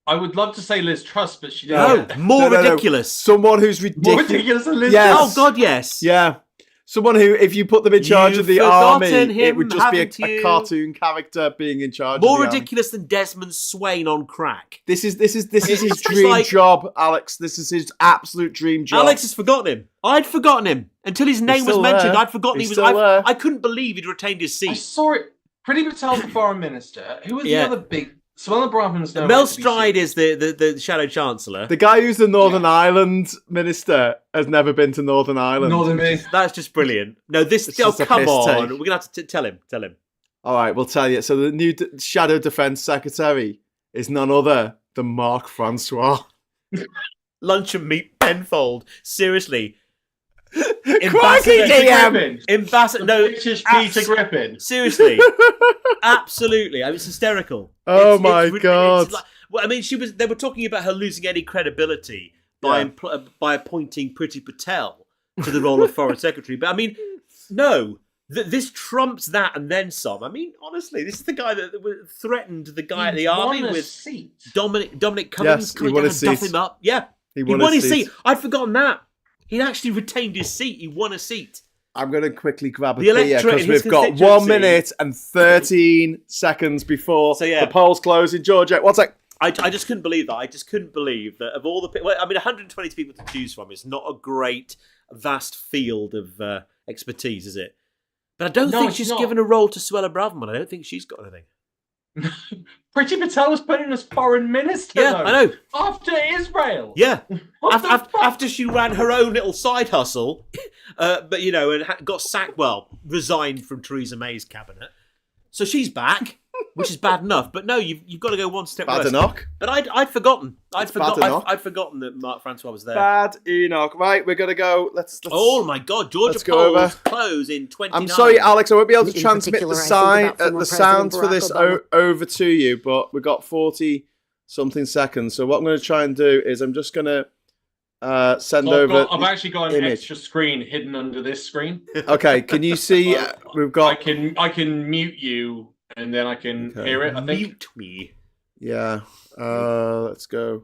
I would love to say Liz Truss, but she didn't. No, more ridiculous. Someone who's ridiculous. More ridiculous than Liz Yes. Truss. Oh, God, yes. Yeah. Someone who, if you put them in charge of the army, it would just be a cartoon character being in charge. More of the ridiculous than Desmond Swain on crack. This is his dream job, Alex. This is his absolute dream job. Alex has forgotten him. I'd forgotten him until his name was mentioned. I'd forgotten he was. I couldn't believe he'd retained his seat. I saw it. Priti Patel's the foreign minister. Who was Yeah. the other big? Suella Braverman's no Mel way to be Stride seen. is the Shadow Chancellor. The guy who's the Northern Ireland minister has never been to Northern Ireland. Northern Bean. That's just brilliant. No, this. It's Oh, just a come piss on. take. We're gonna have to tell him. Tell him. All right, we'll tell you. So the new Shadow Defence Secretary is none other than Mark Francois. Lunch and meat Penfold. Seriously. Crikey, DM! Ambassador. No, British Peter Griffin. seriously. Absolutely. I mean, it's hysterical. Oh It's my God. Like, well, I mean, they were talking about her losing any credibility by appointing Priti Patel to the role of foreign secretary. But I mean, no. This trumps that and then some. I mean, honestly, this is the guy that threatened the guy at the army with seat. Dominic Cummings Yes, he coming won down his and duff seat. him up. Yeah, He he won won his his seat. seat. I'd forgotten that. He'd actually retained his seat. He won a seat. I'm going to quickly grab a The beer electorate because in his we've got constituency. 1 minute and 13 seconds before So, yeah. the polls close in Georgia. What's that? I just couldn't believe that. I just couldn't believe that of all the people. I mean, 120 people to choose from. It's not a great, vast field of expertise, is it? But I don't No, think it's she's not. given a role to Suella Braverman. I don't think she's got anything. Priti Patel was put in as foreign minister. Yeah, though, I know. After Israel. Yeah. What the fuck? After she ran her own little side hustle, but you know, and got sacked. Well, resigned from Theresa May's cabinet. So she's back, which is bad enough. But no, you've got to go one step Bad worse. enough. But I'd forgotten. I'd enough. forgotten that Mark Francois was there. Bad Enoch. Right, we're going to go. Let's Oh my God! Georgia let's go polls over. close in 29. I'm sorry, Alex. I won't be able to In transmit particular, the I think about former the sounds for President this Barack Obama. over to you, but we've got 40 something seconds. So what I'm going to try and do is I'm just going to send So over. I've actually got an image. extra screen hidden under this screen. Okay, can you see? We've got. I can mute you and then I can Okay. hear it. I think. Mute me. Yeah. Let's go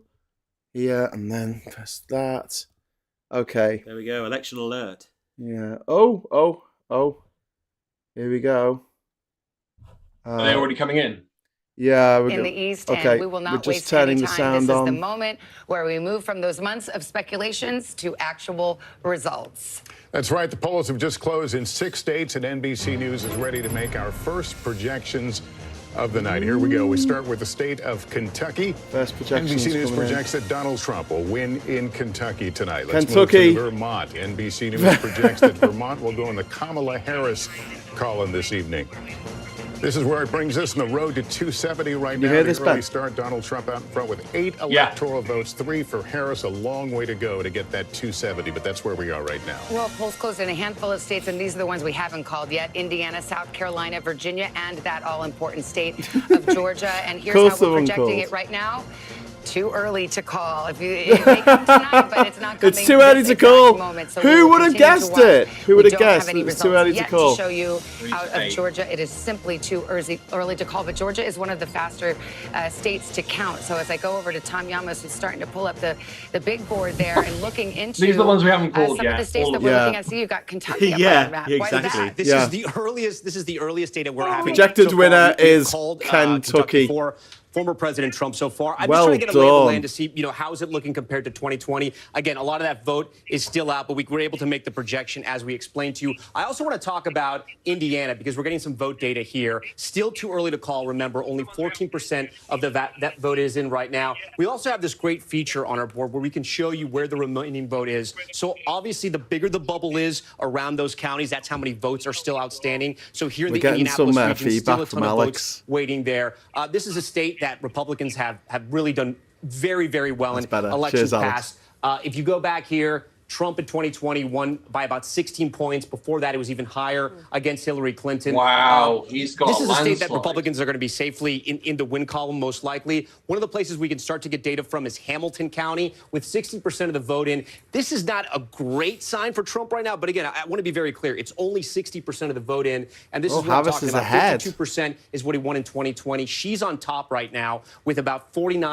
here and then press that. Okay. There we go. Election alert. Yeah. Oh. Here we go. Are they already coming in? Yeah. In the East, Okay, and we will we're not just waste any turning the time. sound This is the on. moment where we move from those months of speculations to actual results. That's right. The polls have just closed in 6 states, and NBC News is ready to make our first projections of the night. Here we go. We start with the state of Kentucky. First projections NBC News coming in. projects that Donald Trump will win in Kentucky tonight. Kentucky. Move to Vermont. NBC News projects that Vermont will go in the Kamala Harris column this evening. This is where it brings us on the road to 270 right now. hear The this, early Ben? start, Donald Trump out in front with 8 electoral votes, 3 for Harris. A long way to go to get that 270, but that's where we are right now. Well, polls closed in a handful of states, and these are the ones we haven't called yet: Indiana, South Carolina, Virginia, and that all-important state of Georgia. And here's Course how they we're weren't projecting called. it right now. Too early to call. It may come tonight, but it's not coming. It's too early this to exact call. moment. So Who we will would have continue to guessed watch. it? Who We would have don't guessed have any it was too results early to yet call? to show you out of state. Georgia. It is simply too early to call. But Georgia is one of the faster states to count. So as I go over to Tom Yamas, who's starting to pull up the big board there and looking into These are the ones we haven't called some yet. of the states All that of we're them. looking at. See, you've got Kentucky up Yeah, on the map. yeah, Why is exactly. that? This Yeah. is the earliest. This is the earliest data we're having. Projected so far. winner We've is called, Kentucky. for former President Trump so far. I'm Well just trying to get a lay of the done. land to see, how is it looking compared to 2020? Again, a lot of that vote is still out, but we were able to make the projection as we explained to you. I also want to talk about Indiana because we're getting some vote data here. Still too early to call. Remember, only 14% of that vote is in right now. We also have this great feature on our board where we can show you where the remaining vote is. So obviously, the bigger the bubble is around those counties, that's how many votes are still outstanding. So here in We're the getting Indianapolis some, region, feedback still a ton from of Alex. votes waiting there. This is a state that Republicans have really done very, very well That's in better. elections Cheers, Alex. past. If you go back here, Trump in 2020 won by about 16 points. Before that, it was even higher against Hillary Clinton. Wow, he's got This a is a state that landslide. Republicans are going to be safely in the win column, most likely. One of the places we can start to get data from is Hamilton County, with 60% of the vote in. This is not a great sign for Trump right now, but again, I want to be very clear. It's only 60% of the vote in, and this Oh, is what I'm Harris talking is about. ahead. 52% is what he won in 2020. She's on top right now with about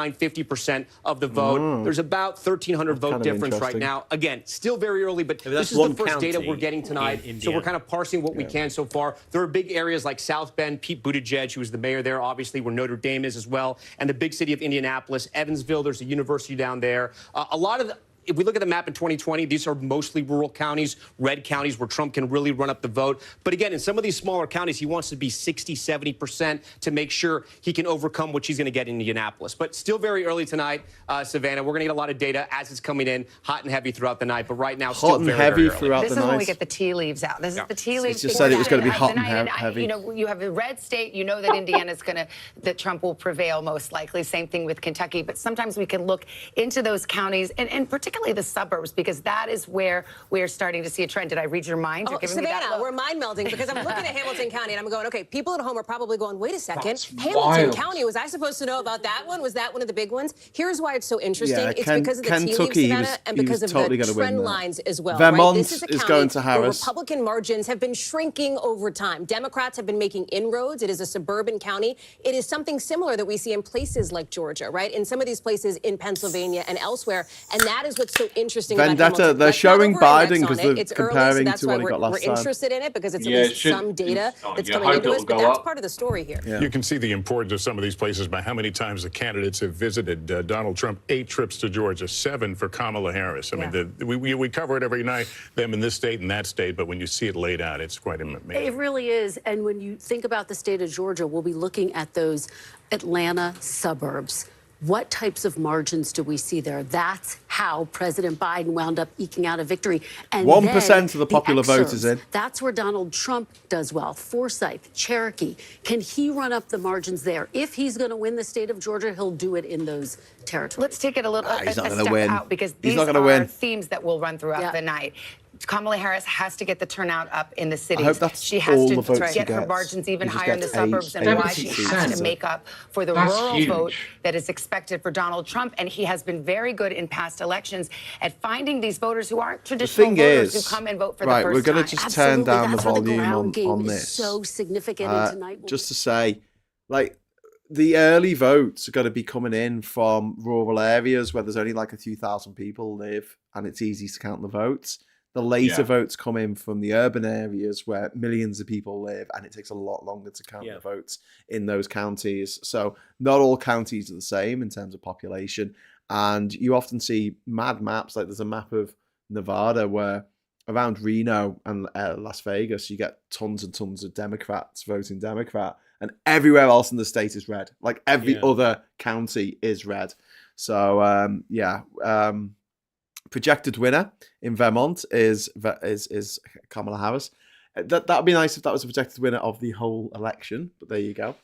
49-50% of the vote. There's about 1,300 vote kind of difference right interesting. now. Again, still very early, but that's this is one the first data county we're getting tonight. in So we're Indiana. kind of parsing what we can so far. There are big areas like South Bend, Pete Buttigieg, who is the mayor there, obviously, where Notre Dame is as well, and the big city of Indianapolis, Evansville. There's a university down there. A lot of if we look at the map in 2020, these are mostly rural counties, red counties where Trump can really run up the vote. But again, in some of these smaller counties, he wants to be 60, 70% to make sure he can overcome what he's going to get in Indianapolis. But still very early tonight, Savannah. We're going to get a lot of data as it's coming in, hot and heavy throughout the night. But right now, still very, very early. This is when we get the tea leaves out. This is the tea leaves. It's just said it was going to be hot and heavy. You know, you have a red state. You know that Indiana's that Trump will prevail most likely. Same thing with Kentucky. But sometimes we can look into those counties and particularly the suburbs, because that is where we're starting to see a trend. Did I read your mind? You're giving me that look. We're mind melding, because I'm looking at Hamilton County and I'm going, okay, people at home are probably going, wait a second, That's Hamilton wild. County, was I supposed to know about that one? Was that one of the big ones? Here's why it's so interesting. Yeah, It's because of the tea leaves, Savannah, and because of totally the gonna win trend that. lines as well. Vermont This is a county going to where Harris. Republican margins have been shrinking over time. Democrats have been making inroads. It is a suburban county. It is something similar that we see in places like Georgia, right? In some of these places in Pennsylvania and elsewhere. And that is what's so interesting about Vendetta, Hamilton. they're Let's not showing over-index Biden on because it. they're It's early, so comparing that's to why what he got last we're time. interested in it, because it's at Yeah, it least should- some data that's you coming hope into us. it'll But go that's up. part of the story here. Yeah. You can see the importance of some of these places by how many times the candidates have visited. Donald Trump, 8 trips to Georgia, 7 for Kamala Harris. I mean, we cover it every night, them in this state and that state, but when you see it laid out, it's quite amazing. It really is. And when you think about the state of Georgia, we'll be looking at those Atlanta suburbs. What types of margins do we see there? That's how President Biden wound up eking out a victory. And 1% of the popular vote is in. That's where Donald Trump does well. Forsyth, Cherokee. Can he run up the margins there? If he's going to win the state of Georgia, he'll do it in those territories. Let's take it a little He's not a gonna step win. out, because He's these not gonna are win. themes that will run throughout the night. Kamala Harris has to get the turnout up in the cities. I hope that's she has all to the votes he get her gets. margins even He just higher in the gets suburbs, and why she has 70%. to make up for the That's rural huge. vote that is expected for Donald Trump. And he has been very good in past elections at finding these voters who aren't traditional thing voters is, who come and vote for right, the we're first going time. to just turn down the That's where volume ground game on is this. so significant. And tonight Just to say, like, the early votes are going to be coming in from rural areas where there's only like a few thousand people live, and it's easy to count the votes. The later votes come in from the urban areas where millions of people live, and it takes a lot longer to count the votes in those counties. So not all counties are the same in terms of population. And you often see mad maps, like there's a map of Nevada where around Reno and Las Vegas, you get tons and tons of Democrats voting Democrat, and everywhere else in the state is red. Like every other county is red. So, projected winner in Vermont is Kamala Harris. That would be nice if that was a projected winner of the whole election, but there you go.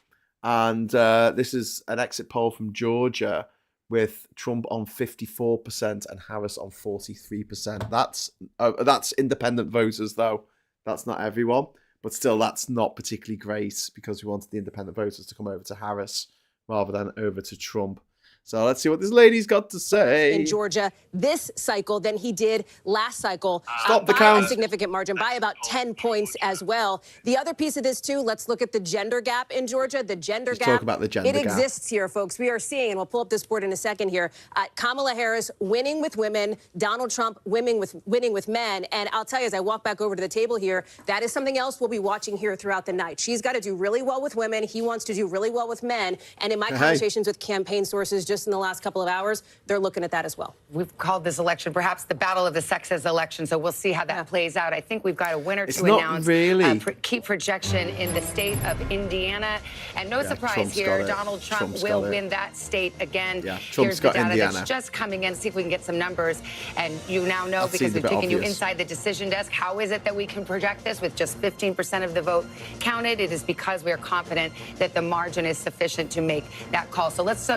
And this is an exit poll from Georgia with Trump on 54% and Harris on 43%. That's independent voters, though. That's not everyone, but still, that's not particularly great, because we wanted the independent voters to come over to Harris rather than over to Trump. So let's see what this lady's got to say. In Georgia this cycle than he did last cycle. Stop the by count. a significant margin, by about 10 points as well. The other piece of this, too, let's look at the gender gap in Georgia. The gender gap. Talk about the gender it gap. exists here, folks. We are seeing, and we'll pull up this board in a second here, Kamala Harris winning with women, Donald Trump winning with men. And I'll tell you, as I walk back over to the table here, that is something else we'll be watching here throughout the night. She's got to do really well with women. He wants to do really well with men. And in my conversations with campaign sources just in the last couple of hours, they're looking at that as well. We've called this election perhaps the battle of the sexes election, so we'll see how that plays out. I think we've got a winner It's to not announce. really. Key projection in the state of Indiana. And no surprise Trump's here, got it. Donald Trump Trump's will got it. win that state again. Yeah, Trump's Here's the got data Indiana. that's just coming in. See if we can get some numbers. And you now know, That because seems a we've bit taken you obvious. inside the decision desk, how is it that we can project this with just 15% of the vote counted? It is because we are confident that the margin is sufficient to make that call. So let's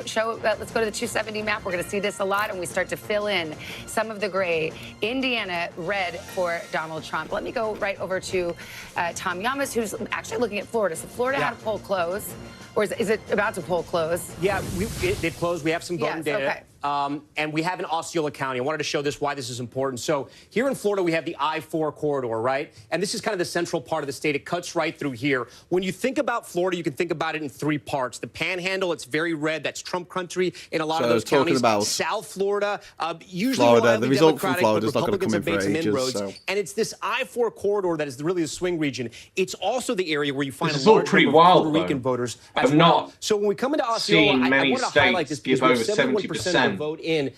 let's go to the 270 map. We're going to see this a lot, and we start to fill in some of the gray. Indiana, red for Donald Trump. Let me go right over to Tom Yamas, who's actually looking at Florida. So Florida had a poll close, or is it about to poll close? Yeah, they've closed. We have some voting data. Okay. And we have in Osceola County. I wanted to show this, why this is important. So here in Florida, we have the I-4 corridor, right? And this is kind of the central part of the state. It cuts right through here. When you think about Florida, you can think about it in 3 parts. The Panhandle, it's very red. That's Trump country in a lot of those counties. South Florida, usually Florida, the result from Democratic, Florida is but not going to Republicans come in have made for some ages. inroads. So. And it's this I-4 corridor that is really the swing region. It's also the area where you find This is a all large pretty number of wild, Puerto Rican though. voters I've as well. not So when we come into Osceola, seen I many want to highlight this states because give over 71% of the 70%. vote in.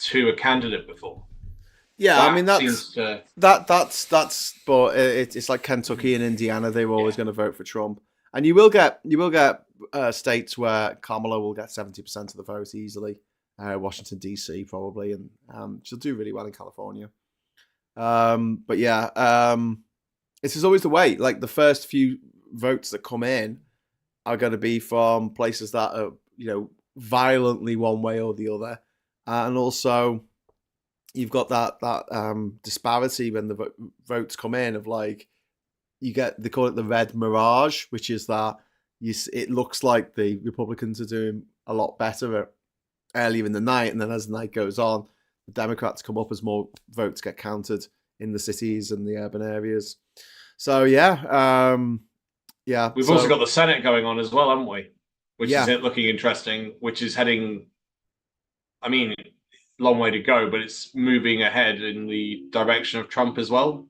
to a candidate before. Yeah, That I mean that's seems to... that's but it's like Kentucky and Indiana. They were always going to vote for Trump, and you will get states where Kamala will get 70% of the vote easily. Washington D.C. probably, and she'll do really well in California. But yeah, this is always the way. Like the first few votes that come in are going to be from places that are violently one way or the other, and also you've got that disparity when the votes come in of like they call it the red mirage, which is that it looks like the Republicans are doing a lot better earlier in the night, and then as the night goes on, the Democrats come up as more votes get counted in the cities and the urban areas. So yeah. We've also got the Senate going on as well, haven't we? Which is looking interesting, which is heading, I mean, long way to go, but it's moving ahead in the direction of Trump as well.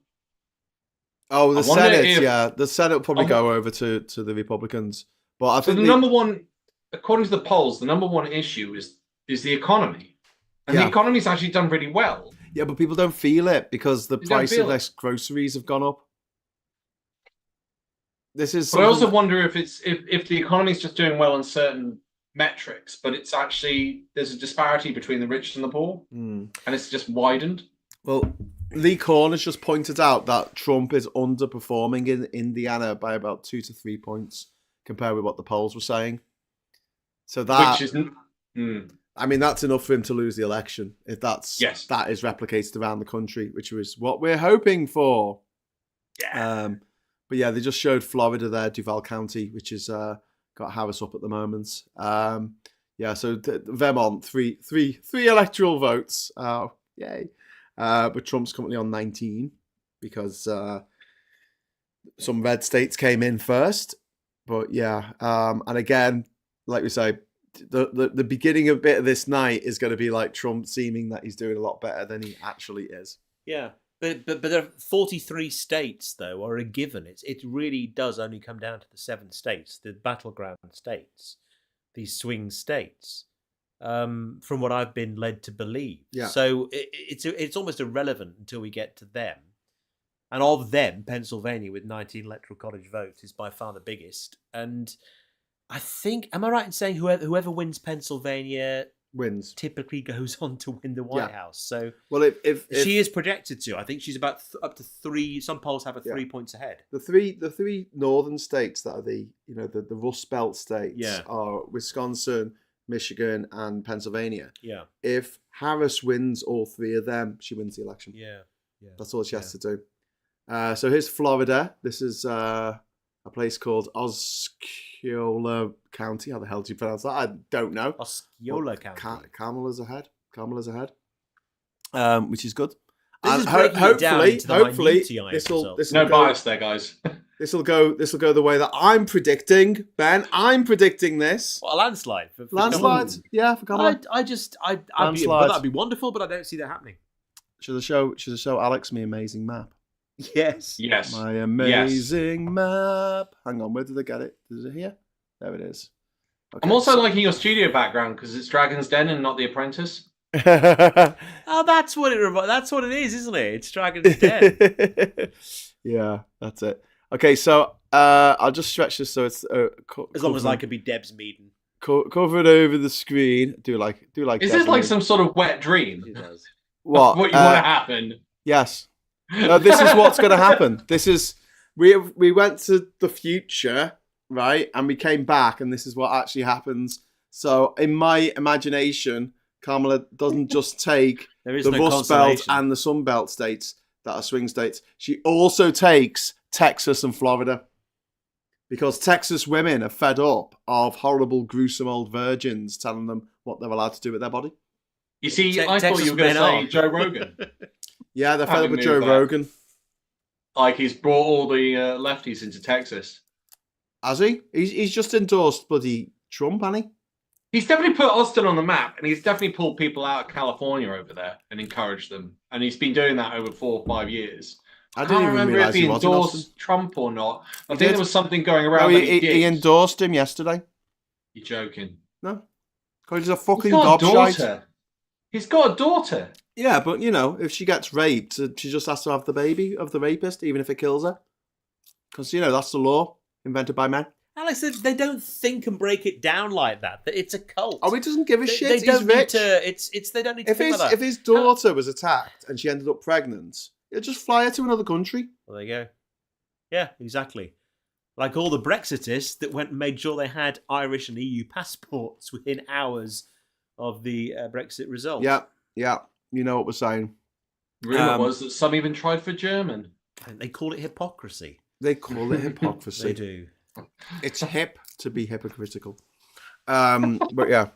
Oh, the Senate, the Senate will probably go over to the Republicans. But I think the number one, according to the polls, the number one issue is the economy. And the economy's actually done really well. Yeah, but people don't feel it because the price of their groceries have gone up. This is. But I also wonder if the economy's just doing well on certain metrics, but it's actually there's a disparity between the rich and the poor, and it's just widened. Well, Lee Korn has just pointed out that Trump is underperforming in Indiana by about 2 to 3 points compared with what the polls were saying. So that, I mean, that's enough for him to lose the election if that is replicated around the country, which was what we're hoping for. Yeah. But yeah, they just showed Florida there, Duval County, which has got Harris up at the moment. So Vermont, three electoral votes. Yay. But Trump's currently on 19 because some red states came in first. But yeah, and again, like we say, the beginning of bit of this night is going to be like Trump seeming that he's doing a lot better than he actually is. Yeah. But there are 43 states, though, are a given. It really does only come down to the 7 states, the battleground states, these swing states, from what I've been led to believe. Yeah. So it's almost irrelevant until we get to them. And of them, Pennsylvania, with 19 electoral college votes, is by far the biggest. And I think, am I right in saying whoever wins Pennsylvania wins typically goes on to win the White House? So well, if she is projected to, I think she's about up to 3. Some polls have her 3 points ahead. The three northern states that are the Rust Belt states are Wisconsin, Michigan, and Pennsylvania. Yeah. If Harris wins all 3 of them, she wins the election. Yeah. That's all she has to do. So here's Florida. This is a place called Osceola County. How the hell do you pronounce that? I don't know. Osceola County. Kamala's ahead, which is good. This is breaking it down into the hopefully, this will no bias there, guys. This will go the way that I'm predicting, Ben. I'm predicting this. What, a landslide? Landslide? Yeah, for Kamala. That'd be wonderful, but I don't see that happening. Should I show Alex my amazing map? Yes. My amazing map. Hang on, where did I get it? Is it here? There it is. Okay, I'm also liking your studio background because it's Dragon's Den and not The Apprentice. Oh, that's what it is, isn't it? It's Dragon's Den. Yeah, that's it. Okay, so I'll just stretch this so it's as long as I could be Debs Meaden. Cover it over the screen. Do like. Is this like some sort of wet dream? It does. What? What you want to happen? Yes. No, this is what's going to happen. This is we went to the future, right? And we came back, and this is what actually happens. So in my imagination, Kamala doesn't just take the Rust Belt and the Sun Belt states that are swing states. She also takes Texas and Florida. Because Texas women are fed up of horrible, gruesome old virgins telling them what they're allowed to do with their body. You see, I thought you were going to say Joe Rogan. Yeah, they're fed up with Joe Rogan. Like he's brought all the lefties into Texas. Has he? He's just endorsed bloody Trump, hasn't he? He's definitely put Austin on the map, and he's definitely pulled people out of California over there and encouraged them. And he's been doing that over 4 or 5 years. I can't remember if he endorsed Trump or not. I think there was something going around. No, he endorsed him yesterday. You're joking? No, because he's a fucking gobshite. He's got a daughter. Yeah, but you know, if she gets raped, she just has to have the baby of the rapist, even if it kills her. Because, you know, that's the law invented by men. Alex, they don't think and break it down like that. That it's a cult. Oh, he doesn't give a shit. They He's don't rich. need to. It's they don't need to think like that. If his daughter was attacked and she ended up pregnant, he'll just fly her to another country. Well, there you go. Yeah, exactly. Like all the Brexitists that went and made sure they had Irish and EU passports within hours of the Brexit result. Yeah. You know what we're saying. Rumour was that some even tried for German. And they call it hypocrisy. They call it hypocrisy. They do. It's hip to be hypocritical. But yeah.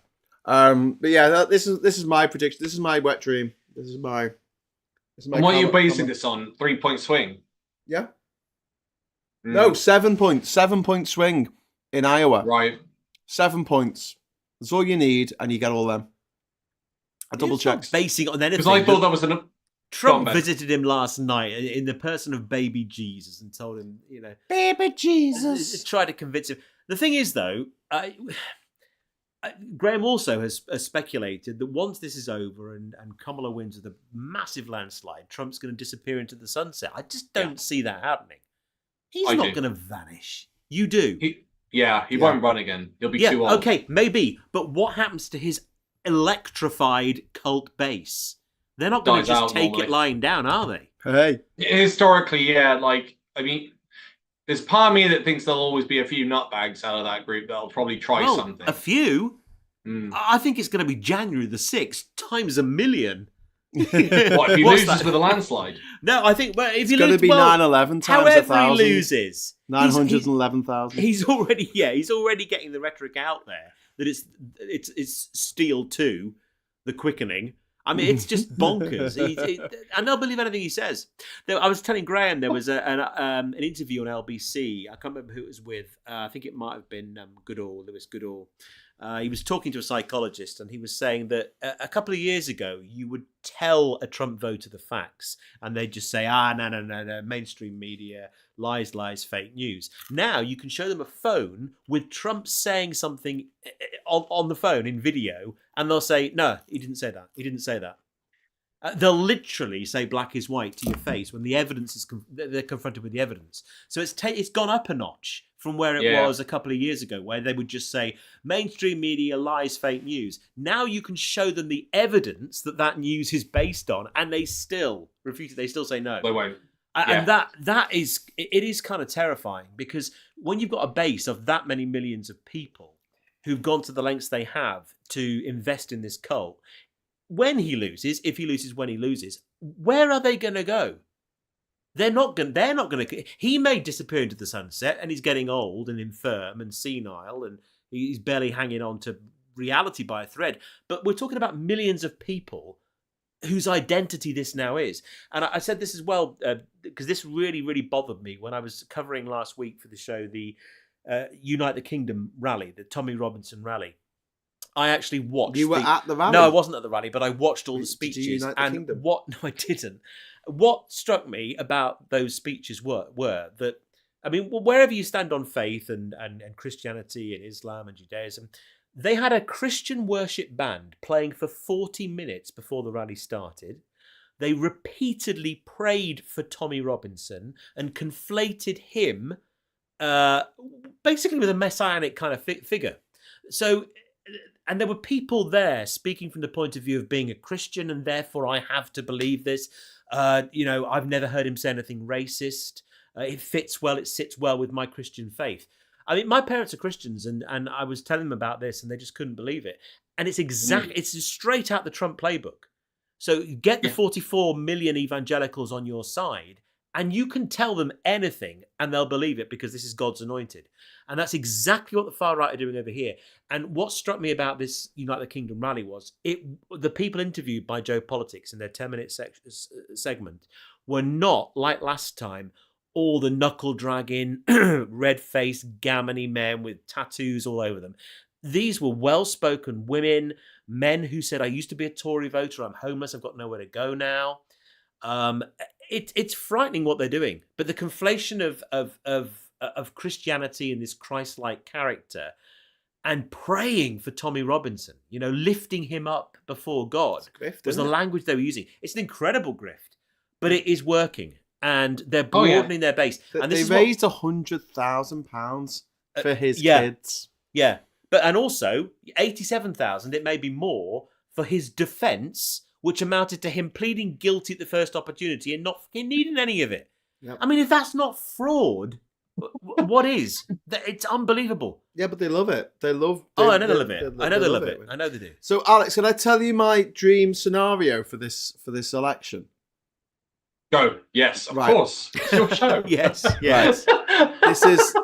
This is my prediction. This is my wet dream. This is my And what are you basing this on? 3-point swing? Yeah. No, 7 points. 7 point swing in Iowa. Right. 7 points. That's all you need, and you get all them. I double checked. Basing on anything. Because I thought that was an. Trump visited him last night in the person of baby Jesus and told him, you know, baby Jesus. Tried to convince him. The thing is, though, Graham also has speculated that once this is over and Kamala wins with a massive landslide, Trump's going to disappear into the sunset. I just don't see that happening. He's not going to vanish. You do. He won't run again. He'll be too old. Okay, maybe. But what happens to his electrified cult base? They're not going to just take it lying down, are they? Hey. Historically, yeah. Like, I mean, there's part of me that thinks there'll always be a few nutbags out of that group that'll probably try something. A few? I think it's going to be January the 6th times a million. What, if he loses with a landslide? No, I think if it's going to be 9/11 times however 1,000. He loses, 911,000. He's already getting the rhetoric out there that it's steel to the quickening. I mean, it's just bonkers, and they'll believe anything he says. I was telling Graham there was an interview on LBC. I can't remember who it was with. I think it might have been Lewis Goodall. He was talking to a psychologist, and he was saying that a couple of years ago, you would tell a Trump voter the facts, and they'd just say, no, mainstream media, lies, fake news. Now you can show them a phone with Trump saying something on the phone in video, and they'll say, no, he didn't say that. He didn't say that. They'll literally say black is white to your face when the evidence is they're confronted with the evidence. So it's gone up a notch from where it was a couple of years ago, where they would just say mainstream media lies, fake news. Now you can show them the evidence that news is based on, and they still refute it. They still say no. They won't. And that is kind of terrifying, because when you've got a base of that many millions of people who've gone to the lengths they have to invest in this cult, when he loses, if he loses when he loses, where are they going to go? They're not going to. He may disappear into the sunset, and he's getting old and infirm and senile, and he's barely hanging on to reality by a thread. But we're talking about millions of people whose identity this now is. And I said this as well, because this really, really bothered me when I was covering last week for the show the Unite the Kingdom rally, the Tommy Robinson rally. I actually watched. You were at the rally? No, I wasn't at the rally, but I watched all the speeches. Did you unite the kingdom? No, I didn't. What struck me about those speeches were that, I mean, wherever you stand on faith and Christianity and Islam and Judaism, they had a Christian worship band playing for 40 minutes before the rally started. They repeatedly prayed for Tommy Robinson and conflated him basically with a messianic kind of figure. So, and there were people there speaking from the point of view of being a Christian, and therefore I have to believe this. I've never heard him say anything racist. It fits well, it sits well with my Christian faith. I mean, my parents are Christians, and I was telling them about this, and they just couldn't believe it. And it's it's straight out the Trump playbook. So get the 44 million evangelicals on your side, and you can tell them anything, and they'll believe it because this is God's anointed. And that's exactly what the far right are doing over here. And what struck me about this Unite the Kingdom rally was the people interviewed by Joe Politics in their 10-minute segment were not, like last time, all the knuckle-dragging, red-faced, gammony men with tattoos all over them. These were well-spoken women, men who said, I used to be a Tory voter, I'm homeless, I've got nowhere to go now. It's frightening what they're doing. But the conflation of Christianity and this Christ-like character, and praying for Tommy Robinson, lifting him up before God grift, was isn't the it? language they were using. It's an incredible grift, but it is working, and they're broadening their base. And They raised £100,000 for his kids. Yeah, and also 87,000. It may be more for his defence, which amounted to him pleading guilty at the first opportunity and not fucking needing any of it. Yep. I mean, if that's not fraud, what is? It's unbelievable. Yeah, but they love it. They love. I know they love it. I know they love it. I know they do. So, Alex, can I tell you my dream scenario for this election? Go. Yes, of Right. course. It's your show. Yes.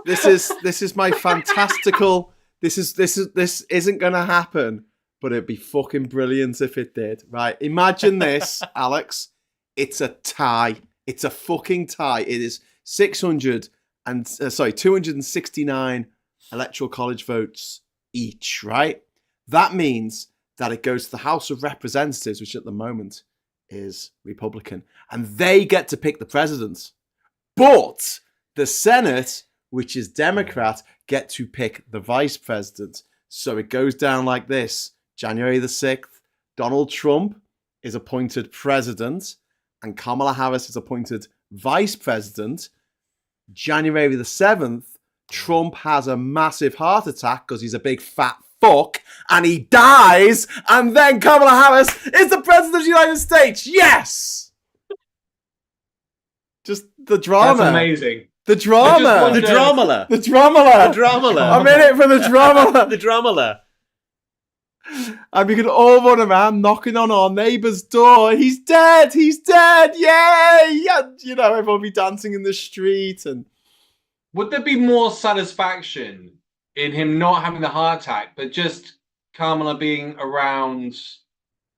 This is my fantastical. This isn't gonna happen, but it'd be fucking brilliant if it did. Right? Imagine this, Alex. It's a tie. It's a fucking tie. It is 269 electoral college votes each. Right? That means that it goes to the House of Representatives, which at the moment is Republican, and they get to pick the president. But the Senate, which is Democrat, get to pick the vice president. So it goes down like this. January the 6th, Donald Trump is appointed president and Kamala Harris is appointed vice president. January the 7th, Trump has a massive heart attack because he's a big fat fuck and he dies, and then Kamala Harris is the president of the United States. Yes! Just the drama. That's amazing. The drama. The dramala. The dramala. The dramala. I'm in it for the dramala. The dramala. And we can all run around knocking on our neighbour's door. He's dead. He's dead. Yay! Yeah, everyone will be dancing in the street. And would there be more satisfaction in him not having the heart attack, but just Kamala being around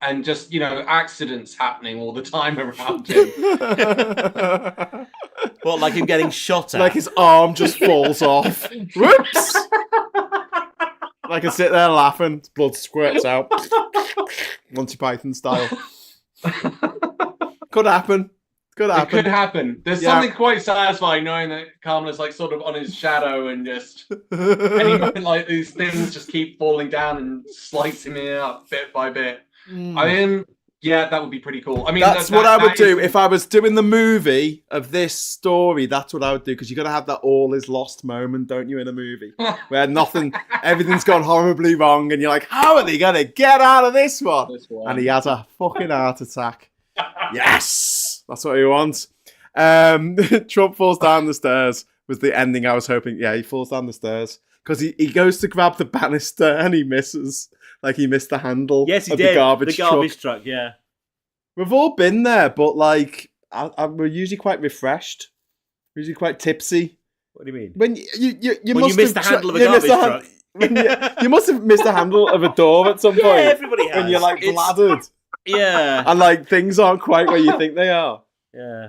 and just, accidents happening all the time around him? What, like him getting shot at? Like his arm just falls off. Whoops! I can sit there laughing, blood squirts out. Monty Python style. Could happen. It could happen. There's something quite satisfying knowing that Kamala's like sort of on his shadow and just any moment like these things just keep falling down and slicing me up bit by bit. That would be pretty cool. I mean, that's what I would do if I was doing the movie of this story. That's what I would do, because you got to have that all is lost moment, don't you, in a movie where everything's gone horribly wrong, and you're like, how are they gonna get out of this one? And he has a fucking heart attack. Yes, that's what he wants. Trump falls down the stairs was the ending I was hoping. Yeah, he falls down the stairs because he goes to grab the banister and he misses. Like he missed the handle. Yes, he of did. The garbage truck. Yeah. We've all been there, but like we're usually quite refreshed, usually quite tipsy. What do you mean? When you when you missed the handle of a garbage truck. You must have missed the handle of a door at some point. Yeah, everybody has. When you're like bladdered. Yeah. And like things aren't quite where you think they are. Yeah.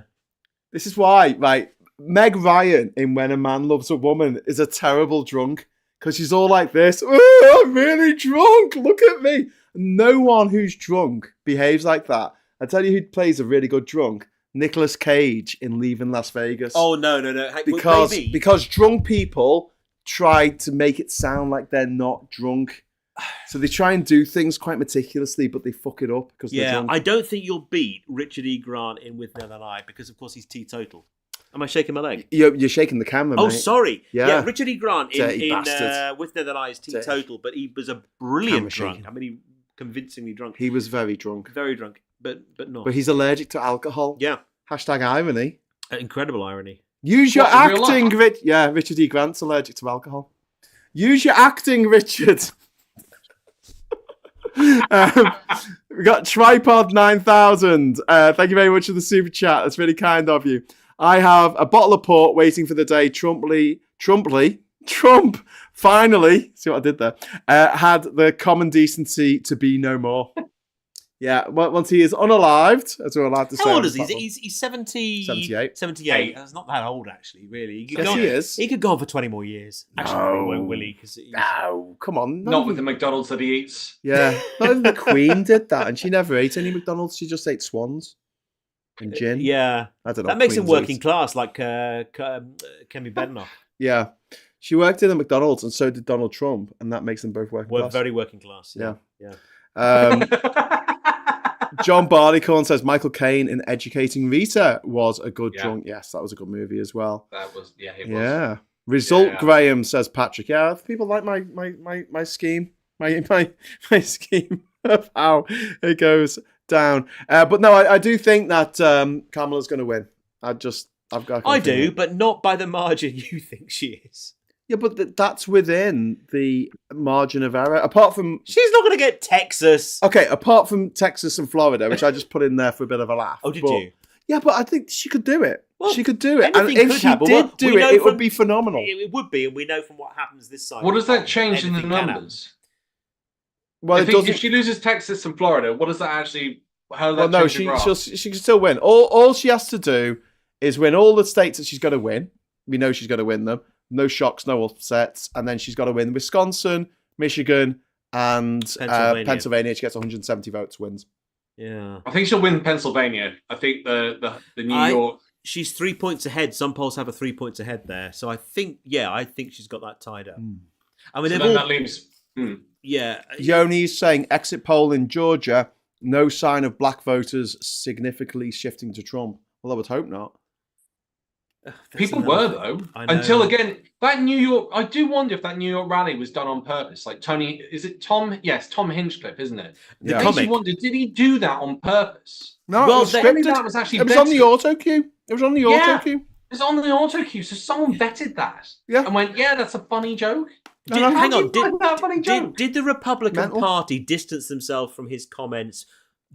This is why, right? Meg Ryan in When a Man Loves a Woman is a terrible drunk. Because she's all like this. Oh, I'm really drunk. Look at me. No one who's drunk behaves like that. I tell you who plays a really good drunk. Nicolas Cage in Leaving Las Vegas. Oh, no. Because drunk people try to make it sound like they're not drunk. So they try and do things quite meticulously, but they fuck it up because they're drunk. I don't think you'll beat Richard E. Grant in With No Other Eye because, of course, he's teetotal. Am I shaking my leg? You're shaking the camera, mate. Oh, sorry. Yeah. Richard E. Grant in With No Other Eye is teetotal, Dirty. but he was a brilliant drunk. Shaking. I mean, he convincingly drunk. He was very drunk. Very drunk, but not. But he's allergic to alcohol. Yeah. Hashtag irony. Incredible irony. Use your acting, Richard E. Grant's allergic to alcohol. Use your acting, Richard. We got Tripod 9000. Thank you very much for the super chat. That's really kind of you. I have a bottle of port waiting for the day Trump finally, see what I did there, had the common decency to be no more. Yeah, once he is unalived, as we're allowed to say. How old is he? He's 70... 78. 78. That's not that old, actually, really. He is. He could go on for 20 more years. Actually, he won't, will he? No, come on. Not with the McDonald's that he eats. Yeah, not even the Queen did that, and she never ate any McDonald's. She just ate Swans and gin. Yeah. I don't know. That makes him working class, like Kemi Bednoff. Yeah. She worked in a McDonald's, and so did Donald Trump, and that makes them both working We're class. very working class. Yeah. John Barleycorn says Michael Caine in Educating Rita was a good drunk. Yes, that was a good movie as well. That was, it was. Yeah. Result Graham says Patrick. Yeah, people like my scheme, my scheme of how it goes down. But no, I do think that Kamala's going to win. I do, but not by the margin you think she is. Yeah, but that's within the margin of error. Apart from... She's not going to get Texas. Okay, apart from Texas and Florida, which I just put in there for a bit of a laugh. Oh, did you? Yeah, but I think she could do it. Well, she could do it. And anything if could she happen. did Well, do we know it from- would be phenomenal. It would be, and we know from what happens this side. What does that change in the anything can numbers? Well, I it think doesn't... if she loses Texas and Florida, what does that actually... How does Well, that no, change the graph? she can still win. All she has to do is win all the states that she's going to win. We know she's going to win them. No shocks, no upsets. And then she's got to win Wisconsin, Michigan, and Pennsylvania. She gets 170 votes, wins. Yeah. I think she'll win Pennsylvania. I think the New York... She's 3 points ahead. Some polls have her 3 points ahead there. So I think she's got that tied up. I mean, that leaves... Yeah. Yoni's saying exit poll in Georgia, no sign of black voters significantly shifting to Trump. Well, I would hope not. People were, though. Until, again, that New York... I do wonder if that New York rally was done on purpose. Like, Tony... Is it Tom? Yes, Tom Hinchcliffe, isn't it? Yeah. It makes you wonder, did he do that on purpose? No, well, it was scripted. That was actually it was on the auto cue. It was on the auto cue. It was on the auto cue, so someone vetted that. Yeah. And went, yeah, that's a funny joke. Hang on. Did Did the Republican Party distance themselves from his comments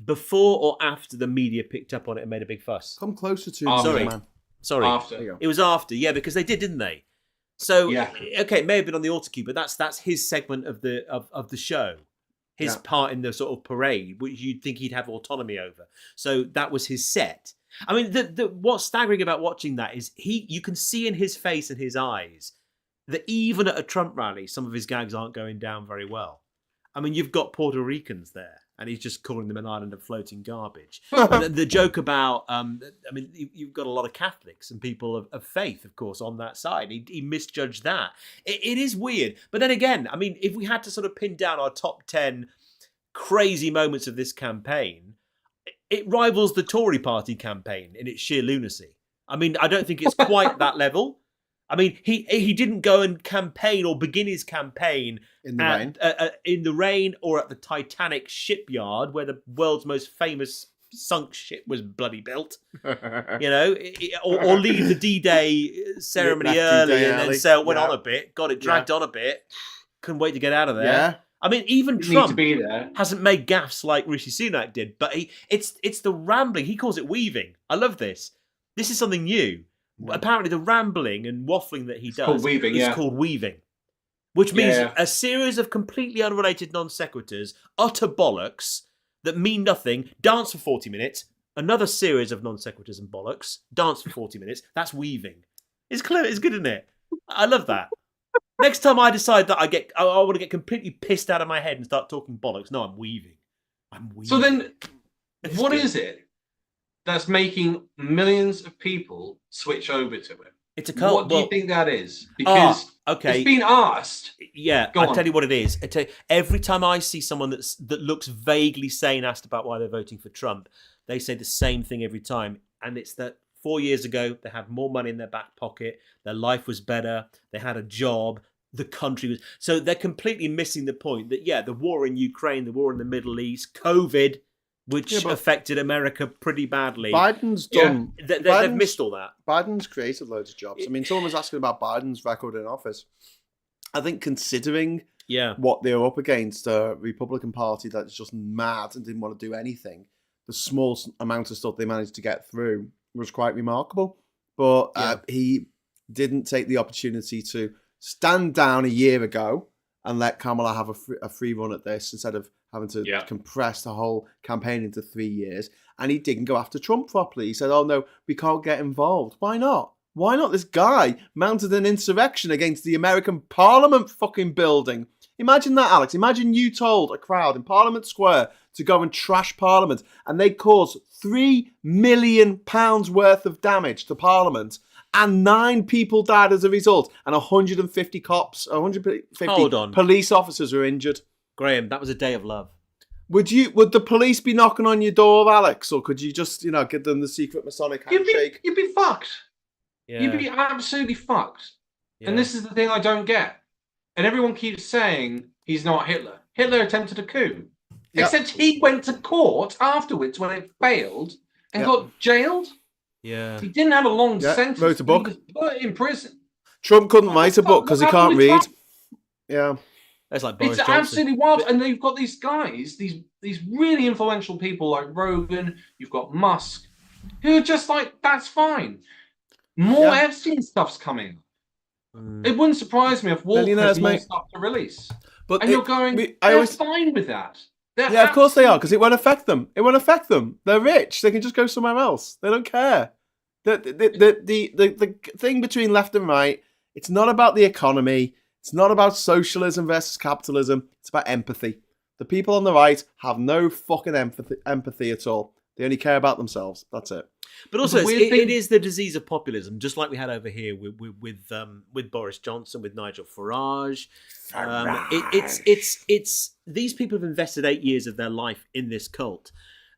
before or after the media picked up on it and made a big fuss? Come closer to Sorry. man. Sorry. After. It was after, yeah, because they didn't they? So Yeah. okay, it may have been on the auto cue, but that's his segment of the show. His part in the sort of parade, which you'd think he'd have autonomy over. So that was his set. I mean, what's staggering about watching that is you can see in his face and his eyes that even at a Trump rally, some of his gags aren't going down very well. I mean, you've got Puerto Ricans there, and he's just calling them an island of floating garbage. And the joke about, I mean, you've got a lot of Catholics and people of faith, of course, on that side. He misjudged that. It is weird. But then again, I mean, if we had to sort of pin down our top 10 crazy moments of this campaign, it rivals the Tory party campaign in its sheer lunacy. I mean, I don't think it's quite that level. I mean, he didn't go and campaign or begin his campaign in the rain. In the rain or at the Titanic shipyard where the world's most famous sunk ship was bloody built. You know, or leave the D-Day ceremony early and then sail went on a bit, got it dragged on a bit. Couldn't wait to get out of there. Yeah. I mean, even You need Trump to be there. hasn't made gaffes like Rishi Sunak did, but it's the rambling. He calls it weaving. I love this. This is something new. Apparently, the rambling and waffling that he does called weaving, is called weaving, which means Yeah. a series of completely unrelated non sequiturs, utter bollocks that mean nothing, dance for 40 minutes, another series of non sequiturs and bollocks, dance for 40 minutes. That's weaving. It's clever. It's good, isn't it? I love that. Next time I decide that I want to get completely pissed out of my head and start talking bollocks, no, I'm weaving. So then, what is it that's making millions of people switch over to it? It's a cult. What do you think that is? Because okay. it's been asked. Yeah, Go I'll on. tell you what it is. Every time I see someone that looks vaguely sane asked about why they're voting for Trump, they say the same thing every time. And it's that 4 years ago, they had more money in their back pocket, their life was better, they had a job, the country was... So they're completely missing the point that, yeah, the war in Ukraine, the war in the Middle East, COVID, which affected America pretty badly. Biden's done. They've missed all that. Biden's created loads of jobs. I mean, someone was asking about Biden's record in office. I think considering what they're up against, a Republican Party that's just mad and didn't want to do anything, the small amount of stuff they managed to get through was quite remarkable. But he didn't take the opportunity to stand down a year ago and let Kamala have a free run at this instead of having to compress the whole campaign into 3 years. And he didn't go after Trump properly. He said, oh, no, we can't get involved. Why not? Why not? This guy mounted an insurrection against the American Parliament fucking building. Imagine that, Alex. Imagine you told a crowd in Parliament Square to go and trash Parliament and they caused £3 million worth of damage to Parliament. and 9 people died as a result, and 150 police officers were injured. Graham, that was a day of love. Would the police be knocking on your door, Alex, or could you just, give them the secret Masonic handshake? You'd be fucked. Yeah. You'd be absolutely fucked. Yeah. And this is the thing I don't get. And everyone keeps saying he's not Hitler. Hitler attempted a coup. Yep. Except he went to court afterwards when it failed and got jailed. Yeah. He didn't have a long sentence. Wrote a book. He was put in prison. Trump couldn't write a book because he can't read. Yeah. That's like Boris It's Johnson. absolutely wild. And then you've got these guys, these really influential people like Rogan, you've got Musk, who are just like, that's fine. More Epstein stuff's coming. It wouldn't surprise me if Wolf has more stuff to release. But you're going, they're fine with that. Of course they are, because it won't affect them. It won't affect them. They're rich. They can just go somewhere else. They don't care. The thing between left and right, it's not about the economy. It's not about socialism versus capitalism. It's about empathy. The people on the right have no fucking empathy at all. They only care about themselves. That's it. But also, it is the disease of populism, just like we had over here with Boris Johnson, with Nigel Farage. It's these people have invested 8 years of their life in this cult.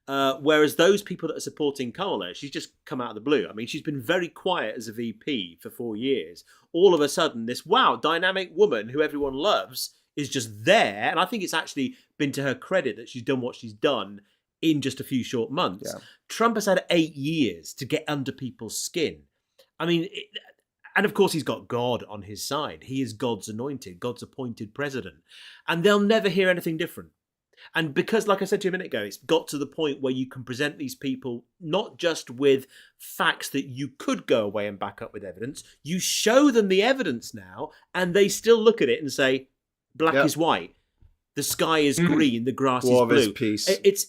Whereas those people that are supporting Kamala, she's just come out of the blue. I mean, she's been very quiet as a VP for 4 years. All of a sudden, this dynamic woman who everyone loves is just there. And I think it's actually been to her credit that she's done what she's done in just a few short months. Yeah. Trump has had 8 years to get under people's skin. I mean, and of course he's got God on his side. He is God's anointed, God's appointed president. And they'll never hear anything different. And because, like I said to you a minute ago, it's got to the point where you can present these people not just with facts that you could go away and back up with evidence. You show them the evidence now, and they still look at it and say, black is white. The sky is green, the grass is blue. Peace. It's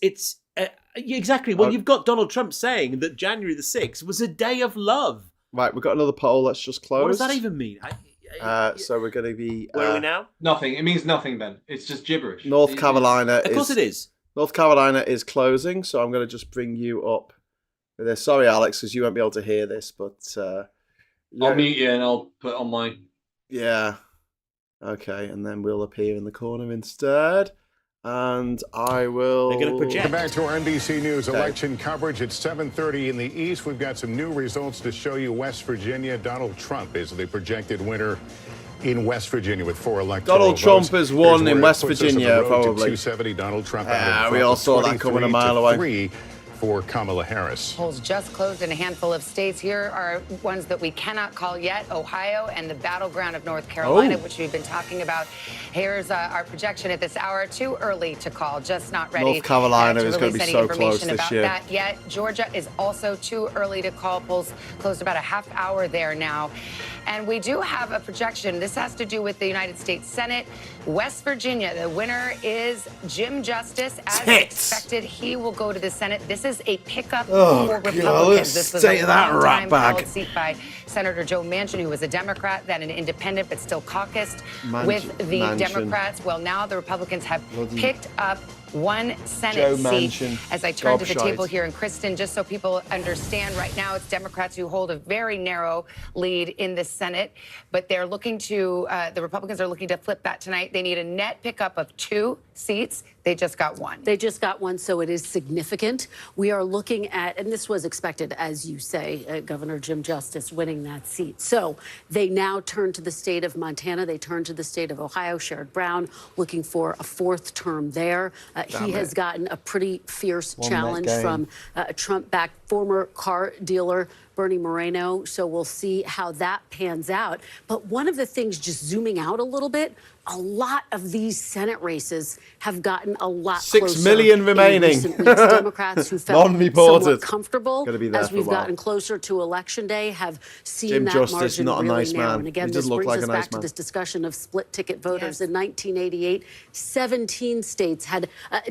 exactly. Well, you've got Donald Trump saying that January the 6th was a day of love. Right, we've got another poll. Let's just close. What does that even mean? So we're going to be... Where are we now? Nothing. It means nothing, Ben. It's just gibberish. North Carolina Of course it is. North Carolina is closing, so I'm going to just bring you up with this. Sorry, Alex, because you won't be able to hear this, but... I'll mute you and I'll put it on my... Yeah. Okay, and then we'll appear in the corner instead. And I will... They're going to project. Come back to our NBC News election coverage at 7:30 in the East. We've got some new results to show you. West Virginia, Donald Trump is the projected winner in West Virginia with 4 electoral Donald Trump votes. has won in West Puts us on Virginia, the road to probably. 270. Donald Trump out in we front all of saw that coming a mile away. 3 for Kamala Harris. Polls just closed in a handful of states. Here are ones that we cannot call yet: Ohio and the battleground of North Carolina, which we've been talking about. Here's our projection at this hour. Too early to call, just not ready. North Carolina is going to be any so close information this about year. that yet. Georgia is also too early to call. Polls closed about a half hour there now. And we do have a projection. This has to do with the United States Senate. West Virginia, the winner is Jim Justice. As expected, he will go to the Senate. This is a pickup for Republicans. This was a long-time held seat by Senator Joe Manchin, who was a Democrat, then an independent, but still caucused with the Democrats. Well, now the Republicans have picked up one Senate seat. As I turn to the table here in Kristen, just so people understand, right now it's Democrats who hold a very narrow lead in the Senate, but they're looking to, the Republicans are looking to flip that tonight. They need a net pickup of 2 seats. They just got 1. They just got 1, so it is significant. We are looking at, and this was expected, as you say, Governor Jim Justice winning that seat. So they now turn to the state of Montana. They turn to the state of Ohio. Sherrod Brown looking for a 4th term there. He has gotten a pretty fierce challenge from a Trump-backed former car dealer, Bernie Moreno. So we'll see how that pans out. But one of the things, just zooming out a little bit, a lot of these Senate races have gotten a lot closer. 6 million remaining. In recent weeks. Democrats who felt somewhat comfortable as we've gotten closer to Election Day have seen Jim that Justice, margin not a really nice narrow. man. And again, He this does look brings like us a nice back to man. this discussion of split ticket voters. In 1988, 17 states had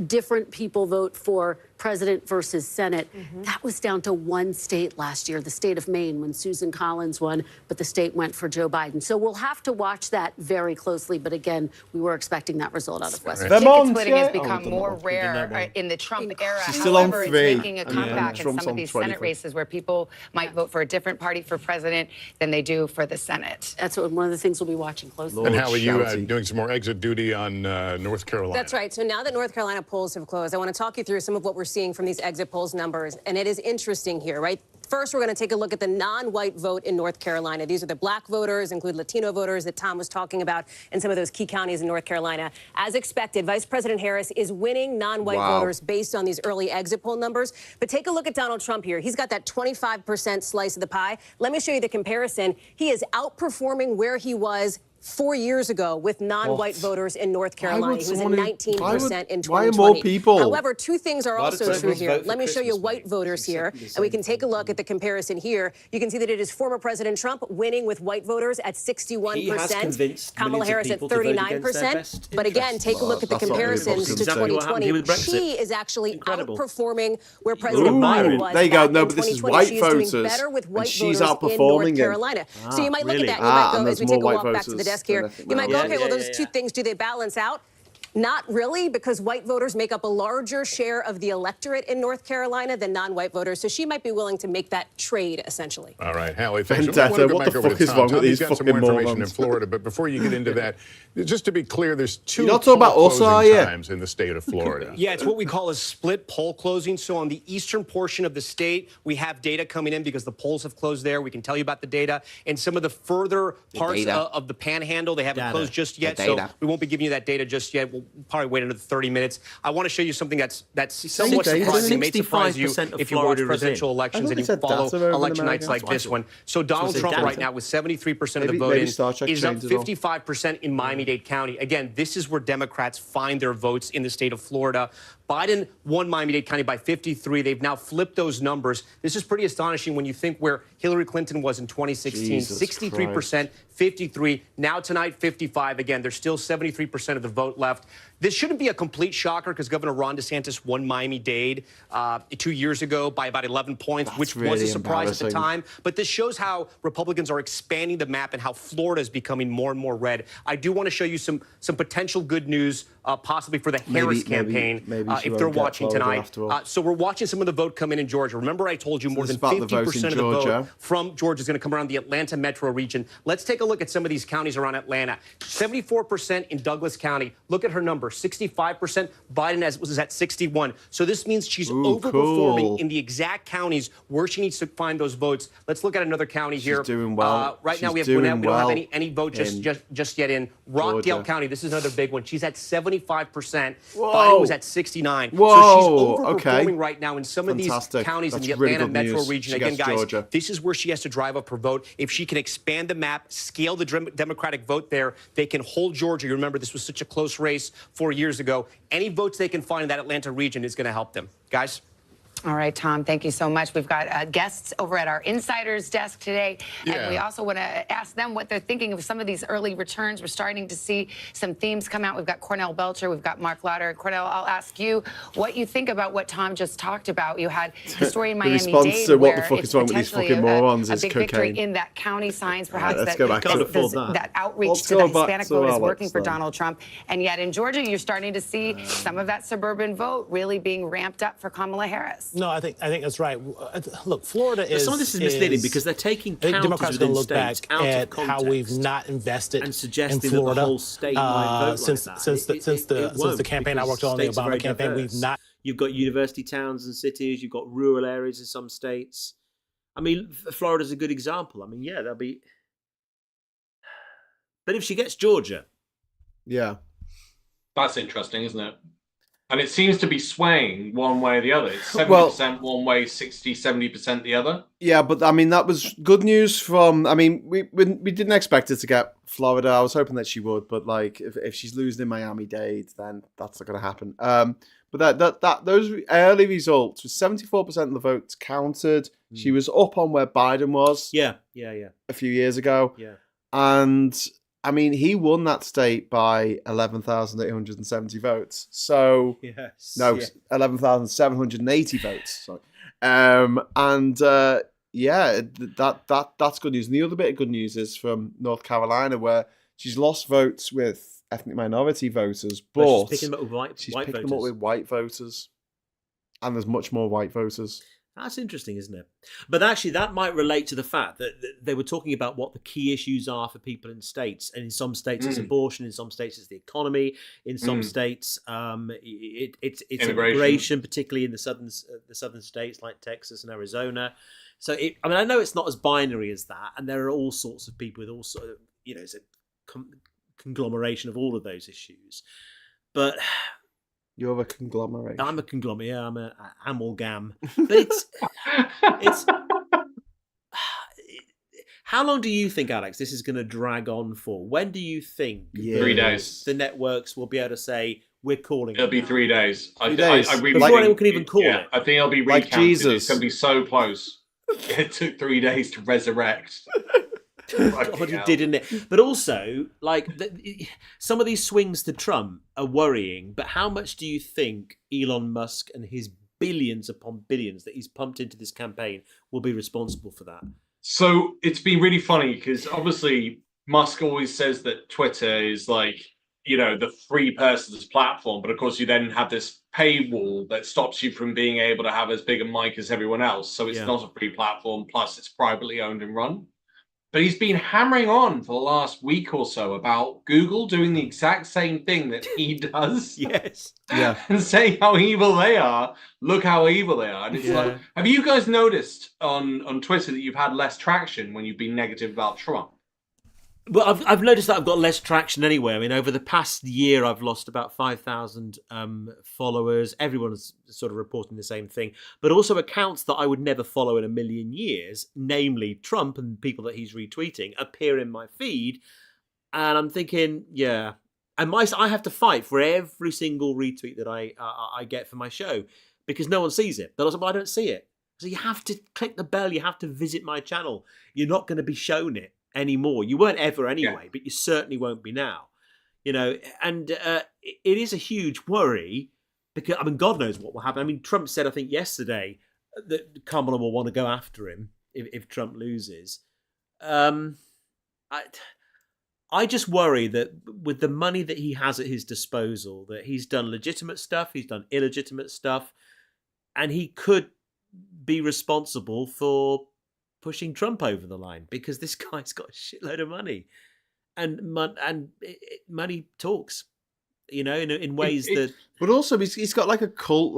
different people vote for president versus Senate. That was down to one state last year, the state of Maine, when Susan Collins won, but the state went for Joe Biden. So we'll have to watch that very closely. But again, we were expecting that result out of West Virginia. Ticket splitting has become more rare in the Trump era. She's still on However, it's 3. making a comeback in Trump's some of on these 20. Senate races where people might vote for a different party for president than they do for the Senate. That's one of the things we'll be watching closely. And how are you doing some more exit duty on North Carolina? That's right. So now that North Carolina polls have closed, I want to talk you through some of what we're seeing from these exit polls numbers. And it is interesting here, right? First, we're going to take a look at the non-white vote in North Carolina. These are the black voters, include Latino voters that Tom was talking about in some of those key counties in North Carolina. As expected, Vice President Harris is winning non-white voters based on these early exit poll numbers. But take a look at Donald Trump here. He's got that 25% slice of the pie. Let me show you the comparison. He is outperforming where he was 4 years ago with non-white voters in North Carolina. He was at 19% in 2020. Why are more people? However, two things are also true here. Let me show you white voters here, and we can take a look at the comparison here. You can see that it is former President Trump winning with white voters at 61%. Kamala Harris at 39%. But again, take a look at the comparisons to 2020. She is actually outperforming where President Biden was. There you go. back No, in but this is 2020. white She is voters. doing better with white She's voters in outperforming North him. Carolina. So you might look at that. You Ah, might go, and as we there's take a more walk white back to the voters desk here, than I think you might now. go, okay, well, those two things, do they balance out? Not really, because white voters make up a larger share of the electorate in North Carolina than non-white voters. So she might be willing to make that trade, essentially. All right, Hallie, thanks. Vendetta, I wanna go what back the over fuck to is Tom. wrong with Tom, these you've got some fucking more information morons? in Florida, but before you get into that, just to be clear, there's 2 You're not talking about poll us, are closing you? times in the state of Florida. Yeah, it's what we call a split poll closing. So on the eastern portion of the state, we have data coming in because the polls have closed there. We can tell you about the data. And some of the further parts of the panhandle, they haven't closed just yet. So we won't be giving you that data just yet. We'll probably wait another 30 minutes. I want to show you something that's somewhat surprising. It may surprise you if you watch presidential elections and you follow election nights like this one. So Donald Trump right now with 73% of the vote is up 55% in Miami-Dade County. Again, this is where Democrats find their votes in the state of Florida. Biden won Miami-Dade County by 53. They've now flipped those numbers. This is pretty astonishing when you think where Hillary Clinton was in 2016. 63%, 53. Now tonight, 55. Again, there's still 73% of the vote left. This shouldn't be a complete shocker because Governor Ron DeSantis won Miami-Dade 2 years ago by about 11 points, which was a surprise at the time. But this shows how Republicans are expanding the map and how Florida is becoming more and more red. I do want to show you some potential good news, possibly for the Harris campaign, if they're watching tonight. So we're watching some of the vote come in Georgia. Remember, I told you more than 50% of the vote from Georgia is going to come around the Atlanta metro region. Let's take a look at some of these counties around Atlanta. 74% in Douglas County. Look at her number. 65%. Biden was at 61. So this means she's overperforming in the exact counties where she needs to find those votes. Let's look at another county here. She's doing well. Right now we don't have any vote just yet in Rockdale County. This is another big one. She's at 75%. Biden was at 69. Whoa. So she's overperforming right now in some of these counties in the Atlanta metro region. Again, guys, this is where she has to drive up her vote. If she can expand the map, scale the Democratic vote there, they can hold Georgia. You remember this was such a close race 4 years ago. Any votes they can find in that Atlanta region is going to help them. Guys? All right, Tom, thank you so much. We've got guests over at our Insiders desk today, and we also want to ask them what they're thinking of some of these early returns. We're starting to see some themes come out. We've got Cornell Belcher, we've got Mark Lauder. Cornell, I'll ask you what you think about what Tom just talked about. You had the story in Miami-Dade to what where the fuck it's is wrong with these potentially fucking morons a is big cocaine. victory in that county, signs perhaps that outreach to the Hispanic vote is working for Donald Trump. And yet in Georgia, you're starting to see some of that suburban vote really being ramped up for Kamala Harris. No, I think that's right. Look, Florida is. Some of this is misleading because they're taking counties Democrats within look states back out at of context how we've not invested and suggesting in Florida that the whole state might vote since like that. since the campaign I worked on, the Obama campaign. We've not. You've got university towns and cities. You've got rural areas in some states. I mean, Florida's a good example. I mean, yeah, there'll be. But if she gets Georgia, that's interesting, isn't it? And it seems to be swaying one way or the other. It's 70% one way, 60, 70% the other. Yeah, but I mean, that was good news from. I mean, we didn't expect her to get Florida. I was hoping that she would, but like, if she's losing in Miami-Dade, then that's not going to happen. But that those early results with 74% of the votes counted. She was up on where Biden was. Yeah. A few years ago. Yeah. And I mean, he won that state by 11,870 votes. So, Yes. no, Yeah. 11,780 votes. Sorry. Yeah, that's good news. And the other bit of good news is from North Carolina, where she's lost votes with ethnic minority voters, but she's picking them up with white picking voters. them up with white voters. And there's much more white voters. That's interesting, isn't it? But actually, that might relate to the fact that they were talking about what the key issues are for people in states. And in some states, it's abortion. In some states, it's the economy. In some states, it's immigration, particularly in the southern states like Texas and Arizona. So, I know it's not as binary as that. And there are all sorts of people with all sorts of, it's a conglomeration of all of those issues. But... You're a conglomerate. I'm a conglomerate. Yeah, I'm an amalgam. But it's. How long do you think, Alex, this is going to drag on for? When do you think 3 days the networks will be able to say we're calling? It'll be 3 days. 3 days. I really Before think, anyone can even call it. I think it'll be like recounted. Jesus. It's going to be so close. It took 3 days to resurrect. God, it did, didn't it? But also, some of these swings to Trump are worrying. But how much do you think Elon Musk and his billions upon billions that he's pumped into this campaign will be responsible for that? So it's been really funny because obviously Musk always says that Twitter is the free person's platform. But of course, you then have this paywall that stops you from being able to have as big a mic as everyone else. So it's not a free platform. Plus, it's privately owned and run. But he's been hammering on for the last week or so about Google doing the exact same thing that he does. Yes. Yeah. And saying how evil they are. Look how evil they are. And it's like, have you guys noticed on Twitter that you've had less traction when you've been negative about Trump? Well, I've noticed that I've got less traction anyway. I mean, over the past year, I've lost about 5,000 followers. Everyone's sort of reporting the same thing. But also accounts that I would never follow in a million years, namely Trump and people that he's retweeting, appear in my feed. And I'm thinking, yeah. And I have to fight for every single retweet that I get for my show because no one sees it. But also, I don't see it. So you have to click the bell. You have to visit my channel. You're not going to be shown it anymore. You weren't ever anyway, but you certainly won't be now. And it is a huge worry because, God knows what will happen. I mean, Trump said, I think yesterday, that Kamala will want to go after him if Trump loses. I just worry that with the money that he has at his disposal, that he's done legitimate stuff, he's done illegitimate stuff, and he could be responsible for pushing Trump over the line because this guy's got a shitload of money, and money talks, in ways that. But also, he's got like a cult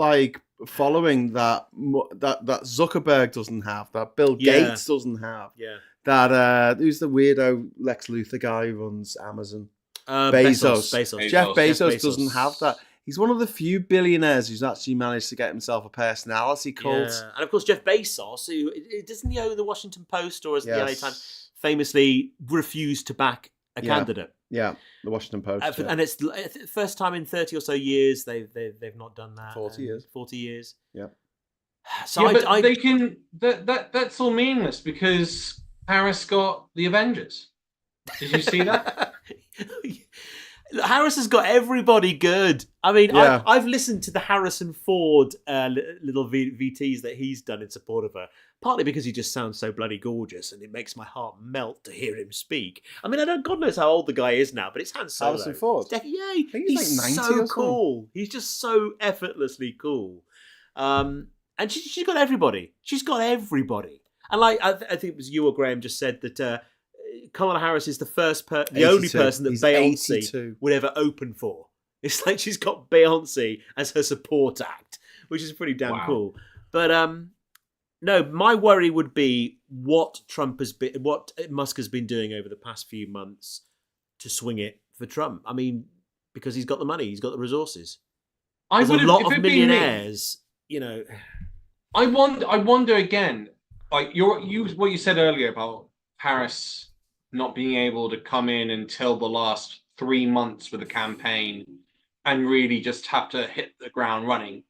following that Zuckerberg doesn't have, that Bill Gates doesn't have. Yeah. That who's the weirdo Lex Luthor guy who runs Amazon? Bezos. Jeff Bezos doesn't have that. He's one of the few billionaires who's actually managed to get himself a personality cult. Yeah. And of course, Jeff Bezos, who doesn't he own the Washington Post or is it the LA Times, famously refused to back a candidate. Yeah, the Washington Post. And it's the first time in 30 or so years they've not done that. 40 years. 40 years. Yeah. So but they can. That's all meaningless because Harris got the Avengers. Did you see that? Harris has got everybody good. I mean, I've listened to the Harrison Ford little VTs that he's done in support of her, partly because he just sounds so bloody gorgeous and it makes my heart melt to hear him speak. I mean, God knows how old the guy is now, but it's Han Solo. Harrison Ford? He's like 90 so or cool. He's just so effortlessly cool. And she's got everybody. She's got everybody. And I think it was you or Graham just said that Kamala Harris is the only person that Beyonce would ever open for. It's like she's got Beyonce as her support act, which is pretty damn cool. But no, my worry would be what Musk has been doing over the past few months to swing it for Trump. I mean, because he's got the money, he's got the resources. There's a lot of millionaires, I wonder again, like what you said earlier about Harris not being able to come in until the last 3 months with the campaign and really just have to hit the ground running.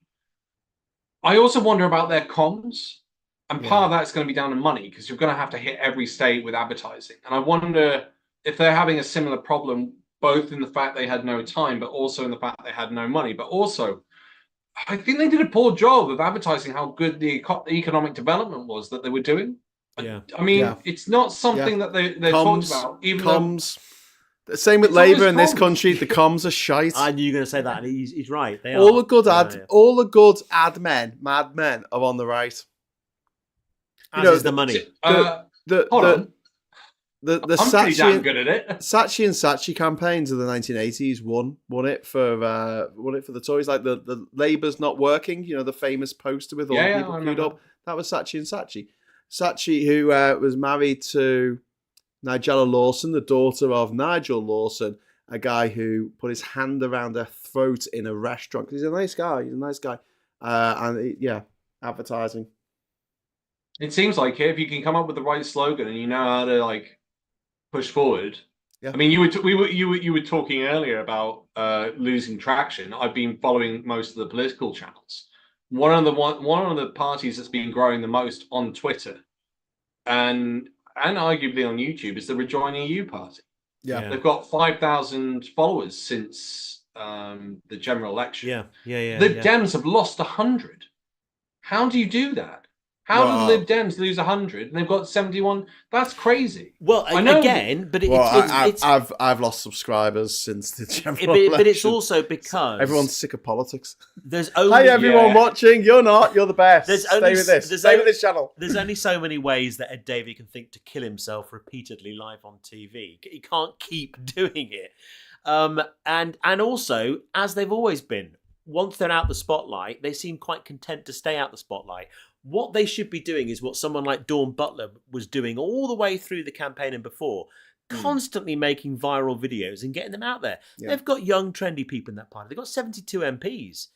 I also wonder about their comms. And part of that's going to be down to money because you're going to have to hit every state with advertising. And I wonder if they're having a similar problem, both in the fact they had no time, but also in the fact they had no money, but also I think they did a poor job of advertising how good the economic development was that they were doing. Yeah. I mean, it's not something that they talked about. Even comms. Same with Labour in this country. The comms are shite. I knew you were going to say that, and he's right. They all are. All the good ad men, mad men, are on the right. Is the money. I'm pretty damn good at it. Saatchi and Saatchi campaigns of the 1980s won it for the Tories. Like the Labour's not working. The famous poster with all the people queued up. That was Saatchi and Saatchi. Saatchi, who was married to Nigella Lawson, the daughter of Nigel Lawson, a guy who put his hand around her throat in a restaurant. He's a nice guy. Advertising. It seems like if you can come up with the right slogan and you know how to push forward. Yeah. I mean, you were talking earlier about losing traction. I've been following most of the political channels. One of the parties that's been growing the most on Twitter and arguably on YouTube is the Rejoin EU party. Yeah. They've got 5,000 followers since the general election. Yeah. Lib Dems have lost 100. How do you do that? How did Lib Dems lose 100 and they've got 71? That's crazy. Well, I know, again, but I've lost subscribers since the general election. But it's also because everyone's sick of politics. There's only Hi everyone watching. You're not. You're the best. Stay with this. Stay with this channel. There's only so many ways that Ed Davey can think to kill himself repeatedly live on TV. He can't keep doing it. And also, as they've always been, once they're out the spotlight, they seem quite content to stay out the spotlight. What they should be doing is what someone like Dawn Butler was doing all the way through the campaign and before, constantly making viral videos and getting them out there. Yeah. They've got young, trendy people in that party. They've got 72 MPs.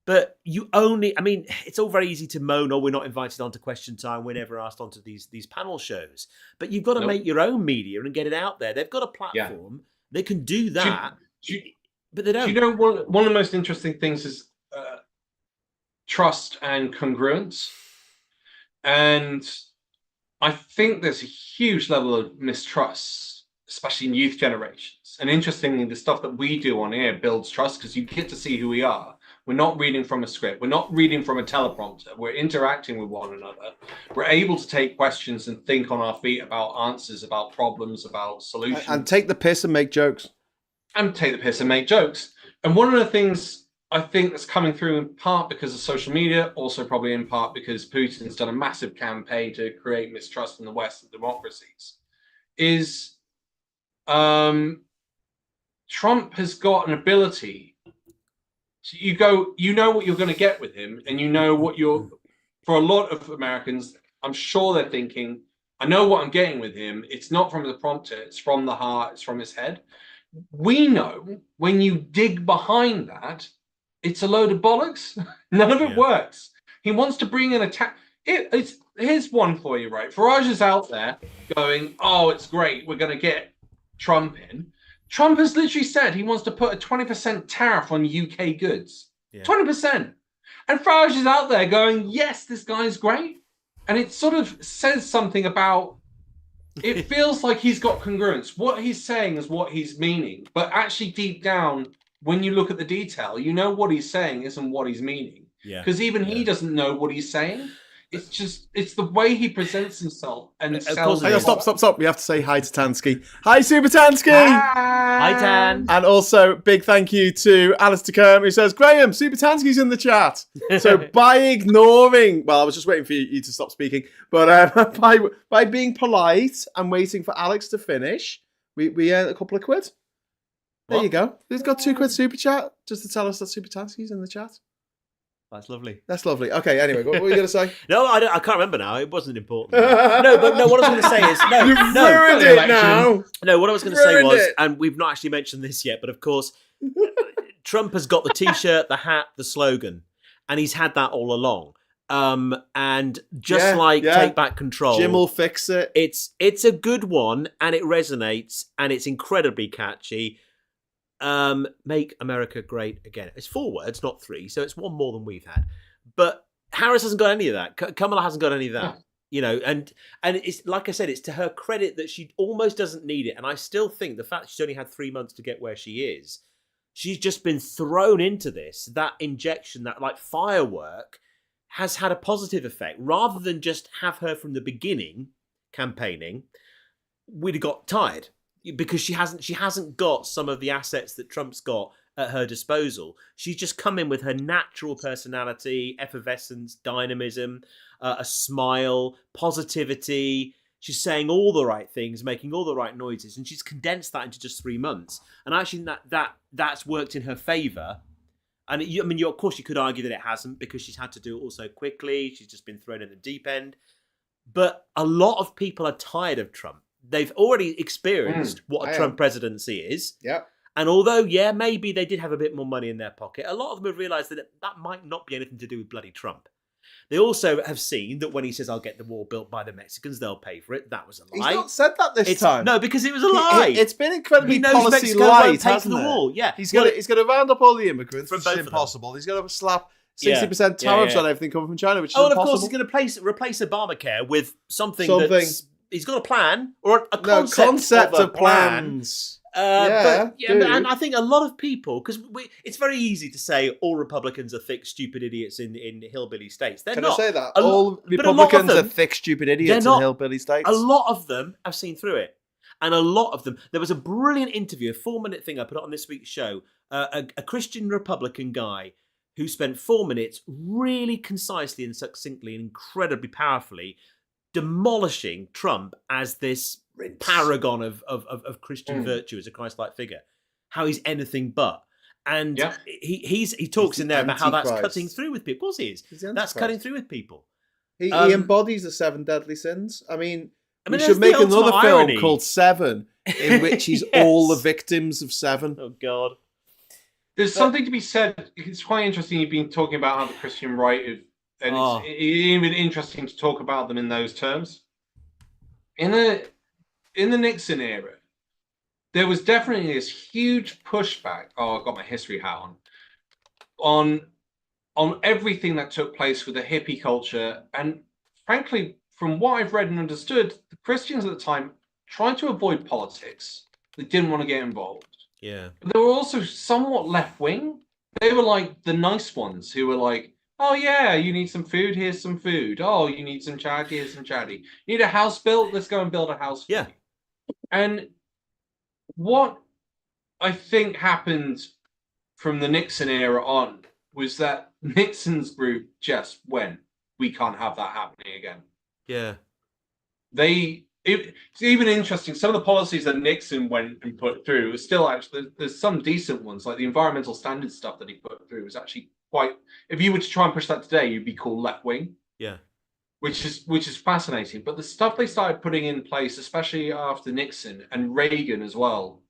But it's all very easy to moan, we're not invited onto Question Time, we're never asked onto these panel shows. But you've got to make your own media and get it out there. They've got a platform. They can do that, but they don't. One of the most interesting things is trust and congruence. And I think there's a huge level of mistrust, especially in youth generations. And interestingly, the stuff that we do on here builds trust because you get to see who we are. We're not reading from a script. We're not reading from a teleprompter. We're interacting with one another. We're able to take questions and think on our feet about answers, about problems, about solutions. And take the piss and make jokes. And one of the things I think that's coming through in part because of social media, also probably in part because Putin's done a massive campaign to create mistrust in the Western democracies, is Trump has got an ability to, you know what you're going to get with him, and you know what for a lot of Americans, I'm sure they're thinking, I know what I'm getting with him. It's not from the prompter, it's from the heart, it's from his head. We know when you dig behind that, it's a load of bollocks. None of it works. He wants to bring in attack. Here's one for you, right? Farage is out there going, oh, it's great. We're going to get Trump in. Trump has literally said he wants to put a 20% tariff on UK goods. 20%. And Farage is out there going, yes, this guy's great. And it sort of says something about, it feels like he's got congruence. What he's saying is what he's meaning. But actually deep down, when you look at the detail, you know what he's saying isn't what he's meaning. Because even he doesn't know what he's saying. It's the way he presents himself and sells. Stop. We have to say hi to Tansky. Hi, Super Tansky. Hi, Tan. And also, big thank you to Alistair Kerm, who says, Graham, Super Tansky's in the chat. So by ignoring, well, I was just waiting for you to stop speaking, but by being polite and waiting for Alex to finish, we earned a couple of quid. There you go. He's got £2 super chat just to tell us that Super Tansky's in the chat. That's lovely. That's lovely. Okay, anyway, what were you going to say? No, I can't remember now. It wasn't important. No, what I was going to say is... You've ruined it now. No, what I was going to say was, and we've not actually mentioned this yet, but of course, Trump has got the T-shirt, the hat, the slogan, and he's had that all along. And just Take Back Control... Jim will fix it. It's a good one, and it resonates, and it's incredibly catchy. Make America great again. It's 4 words, not 3, so it's one more than we've had. But Harris hasn't got any of that. Kamala hasn't got any of that. You know, and it's like I said, it's to her credit that she almost doesn't need it. And I still think the fact that she's only had 3 months to get where she is, she's just been thrown into this. That injection, that like firework, has had a positive effect. Rather than just have her from the beginning campaigning, we'd have got tired because she hasn't got some of the assets that Trump's got at her disposal. She's just come in with her natural personality, effervescence, dynamism, a smile, positivity. She's saying all the right things, making all the right noises, and she's condensed that into just 3 months. And actually, that's worked in her favour. And of course, you could argue that it hasn't because she's had to do it all so quickly. She's just been thrown in the deep end. But a lot of people are tired of Trump. They've already experienced what a Trump presidency is. Yep. And although, maybe they did have a bit more money in their pocket, a lot of them have realised that that might not be anything to do with bloody Trump. They also have seen that when he says, I'll get the wall built by the Mexicans, they'll pay for it. That was a lie. He's not said that this time. No, because it was a lie. It's been incredibly he knows policy Mexico light, won't pay for hasn't the it? wall. Yeah. He's going to round up all the immigrants, From which both is of them. impossible. He's going to slap 60% tariffs on everything coming from China, which is and impossible. of course, he's going to replace Obamacare with something that's... He's got a plan or a concept of plan. plans. And I think a lot of people, because it's very easy to say all Republicans are thick, stupid idiots in hillbilly states. They're Can not. I say that? But All a lot Republicans of are them, thick, stupid idiots not. in hillbilly states. A lot of them have seen through it. And a lot of them... There was a brilliant interview, a 4-minute thing I put on this week's show. A Christian Republican guy who spent 4 minutes really concisely and succinctly and incredibly powerfully demolishing Trump as this paragon of Christian virtue, as a Christ-like figure. How he's anything but. And he talks in there about how that's cutting through with people. Of course he is. That's cutting through with people. He embodies the 7 deadly sins. I mean we there's should make the another ultimate film irony. called Seven, in which he's all the victims of 7. Oh, God. There's something to be said. It's quite interesting you've been talking about how the Christian right, it's even interesting to talk about them in those terms. In the Nixon era, there was definitely this huge pushback. Oh, I've got my history hat on everything that took place with the hippie culture. And frankly, from what I've read and understood, the Christians at the time tried to avoid politics. They didn't want to get involved. Yeah. But they were also somewhat left-wing. They were like the nice ones who were like, oh yeah, you need some food, here's some food. Oh, you need some charity, here's some charity. You need a house built, let's go and build a house for you. And what I think happened from the Nixon era on was that Nixon's group just went, we can't have that happening again. Yeah. It's even interesting. Some of the policies that Nixon went and put through are still actually, there's some decent ones, like the environmental standards stuff that he put through was actually quite, if you were to try and push that today, you'd be called left wing. Yeah. Which is fascinating. But the stuff they started putting in place, especially after Nixon and Reagan as well,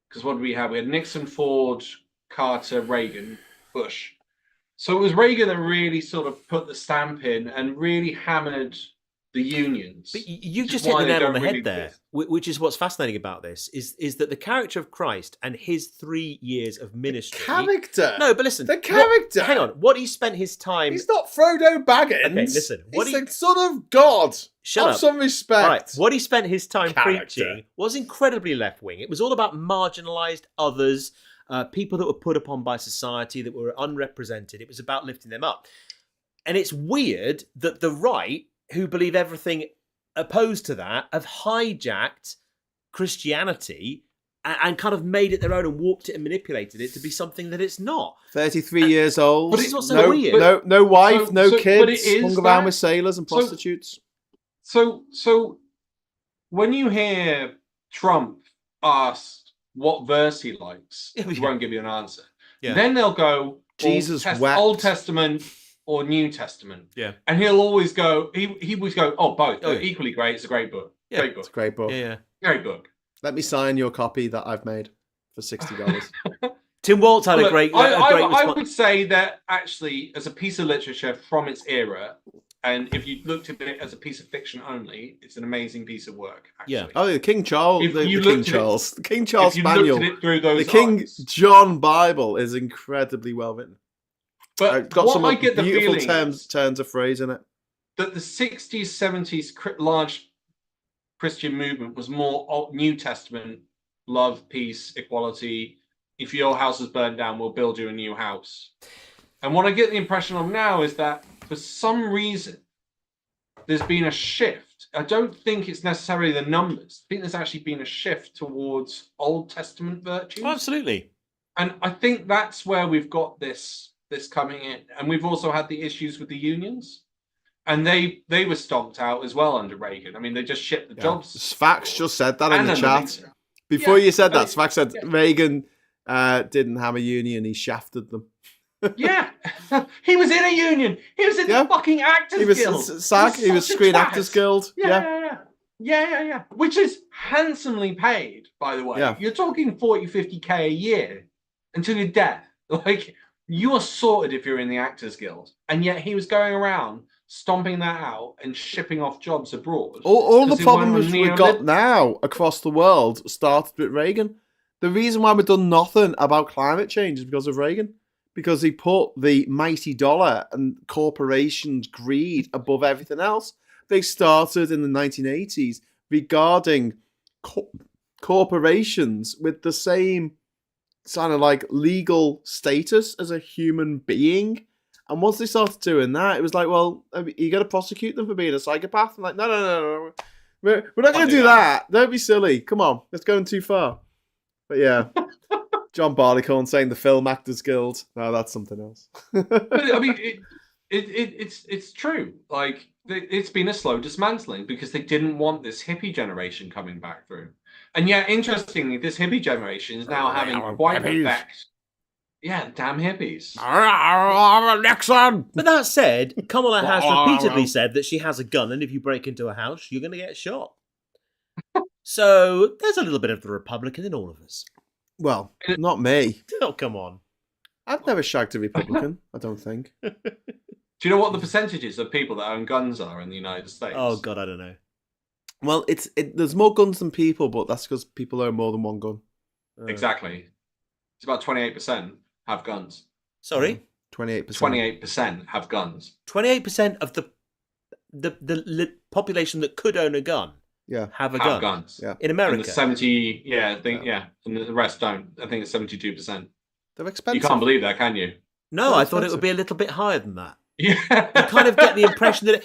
because what did we have? We had Nixon, Ford, Carter, Reagan, Bush. So it was Reagan that really sort of put the stamp in and really hammered the unions. But you just hit the nail on the head there, which is what's fascinating about this, is that the character of Christ and his 3 years of ministry... Character? No, but listen. The character? Hang on. What he spent his time... He's not Frodo Baggins. Okay, listen. He's the son of God. Shut up. Have some respect. All right. What he spent his time Character. preaching was incredibly left-wing. It was all about marginalised others, people that were put upon by society, that were unrepresented. It was about lifting them up. And it's weird that the right, who believe everything opposed to that, have hijacked Christianity and kind of made it their own and warped it and manipulated it to be something that it's not. 33 years old. But it's not so weird. No wife, no but kids. it is Hung around that. with sailors and prostitutes. So when you hear Trump asked what verse he likes, he won't give you an answer. Yeah. Then they'll go Jesus wept. Old Testament or New Testament. Yeah. And he'll always go, he always go, oh, both. They're equally great. It's a great book. Yeah. Great book. It's a great book. Yeah. Great book. Let me sign your copy that I've made for $60. Tim Waltz had a great response. I would say that actually, as a piece of literature from its era, and if you looked at it as a piece of fiction only, it's an amazing piece of work. Actually. Yeah. Oh, the King Charles. If The you King looked at Charles. it- The King Charles if you Spaniel. looked at it through those The King eyes. John Bible is incredibly well written. But Got what some I get the beautiful feeling turns of phrase in it. that the 60s, 70s large Christian movement was more New Testament, love, peace, equality. If your house is burned down, we'll build you a new house. And what I get the impression of now is that for some reason, there's been a shift. I don't think it's necessarily the numbers. I think there's actually been a shift towards Old Testament virtues. Oh, absolutely. And I think that's where we've got this coming in. And we've also had the issues with the unions. And they were stomped out as well under Reagan. I mean, they just shipped the jobs. Sfax just said that in the chat. Before you said that, Sfax said Reagan didn't have a union, he shafted them. Yeah, he was in a union. He was in the fucking Actors Guild. He was Screen Actors Guild. Yeah. Which is handsomely paid, by the way. Yeah. You're talking 40, 50K a year until your death. Like, you are sorted if you're in the Actors Guild. And yet he was going around stomping that out and shipping off jobs abroad. All the problems we've got now across the world started with Reagan. The reason why we've done nothing about climate change is because of Reagan. Because he put the mighty dollar and corporations' greed above everything else. They started in the 1980s regarding corporations with the same kind of like legal status as a human being. And once they started doing that, it was like, well, you got to prosecute them for being a psychopath. I'm like, no. We're not going to do that. Don't be silly. Come on, it's going too far. But yeah. John Barleycorn saying the Film Actors Guild. No, that's something else. But, I mean, it's true. Like, it's been a slow dismantling because they didn't want this hippie generation coming back through. And yet, interestingly, this hippie generation is now having quite an effect. Yeah, damn hippies. Nixon! But that said, Kamala has repeatedly said that she has a gun, and if you break into a house, you're going to get shot. So there's a little bit of the Republican in all of us. Well, not me. Oh, come on. I've never shagged a Republican, I don't think. Do you know what the percentages of people that own guns are in the United States? Oh, God, I don't know. Well, there's more guns than people, but that's because people own more than one gun. Exactly. It's about 28% have guns. Sorry? 28%. 28% have guns. 28% of the population that could own a gun have a gun. Have guns. Yeah. In America. And the 70, and the rest don't. I think it's 72%. They're expensive. You can't believe that, can you? No, I thought it would be a little bit higher than that. Yeah. You kind of get the impression that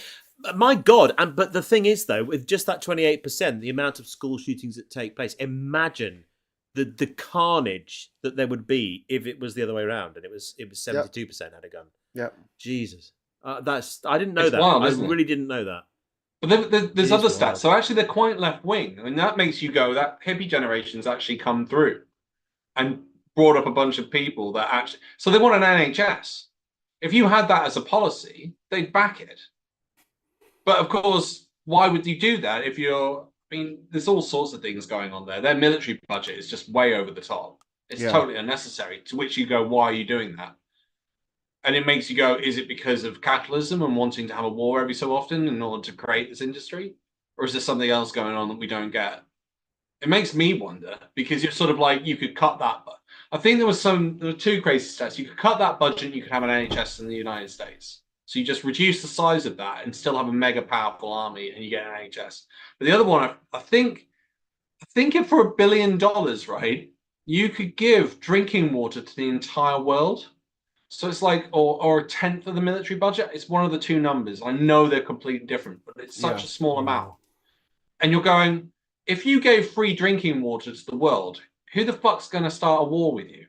my God, but the thing is, though, with just that 28%, the amount of school shootings that take place, imagine the carnage that there would be if it was the other way around and it was 72% had a gun. Yeah. Jesus. I didn't know It's that. wild, I isn't it? really didn't know that. But there's other stats. So actually, they're quite left wing. I mean, that makes you go, that hippie generation's actually come through and brought up a bunch of people that actually. So they want an NHS. If you had that as a policy, they'd back it. But of course, why would you do that if you're. I mean, there's all sorts of things going on there. Their military budget is just way over the top. It's totally unnecessary. To which you go, why are you doing that? And it makes you go, is it because of capitalism and wanting to have a war every so often in order to create this industry? Or is there something else going on that we don't get? It makes me wonder, because you're sort of like, you could cut that. I think there were two crazy stats. You could cut that budget and you could have an NHS in the United States. So you just reduce the size of that and still have a mega powerful army and you get an NHS. But the other one, I think if for $1 billion, right, you could give drinking water to the entire world. So it's like, or a tenth of the military budget. It's one of the two numbers. I know they're completely different, but it's such a small amount. And you're going, if you gave free drinking water to the world, who the fuck's going to start a war with you?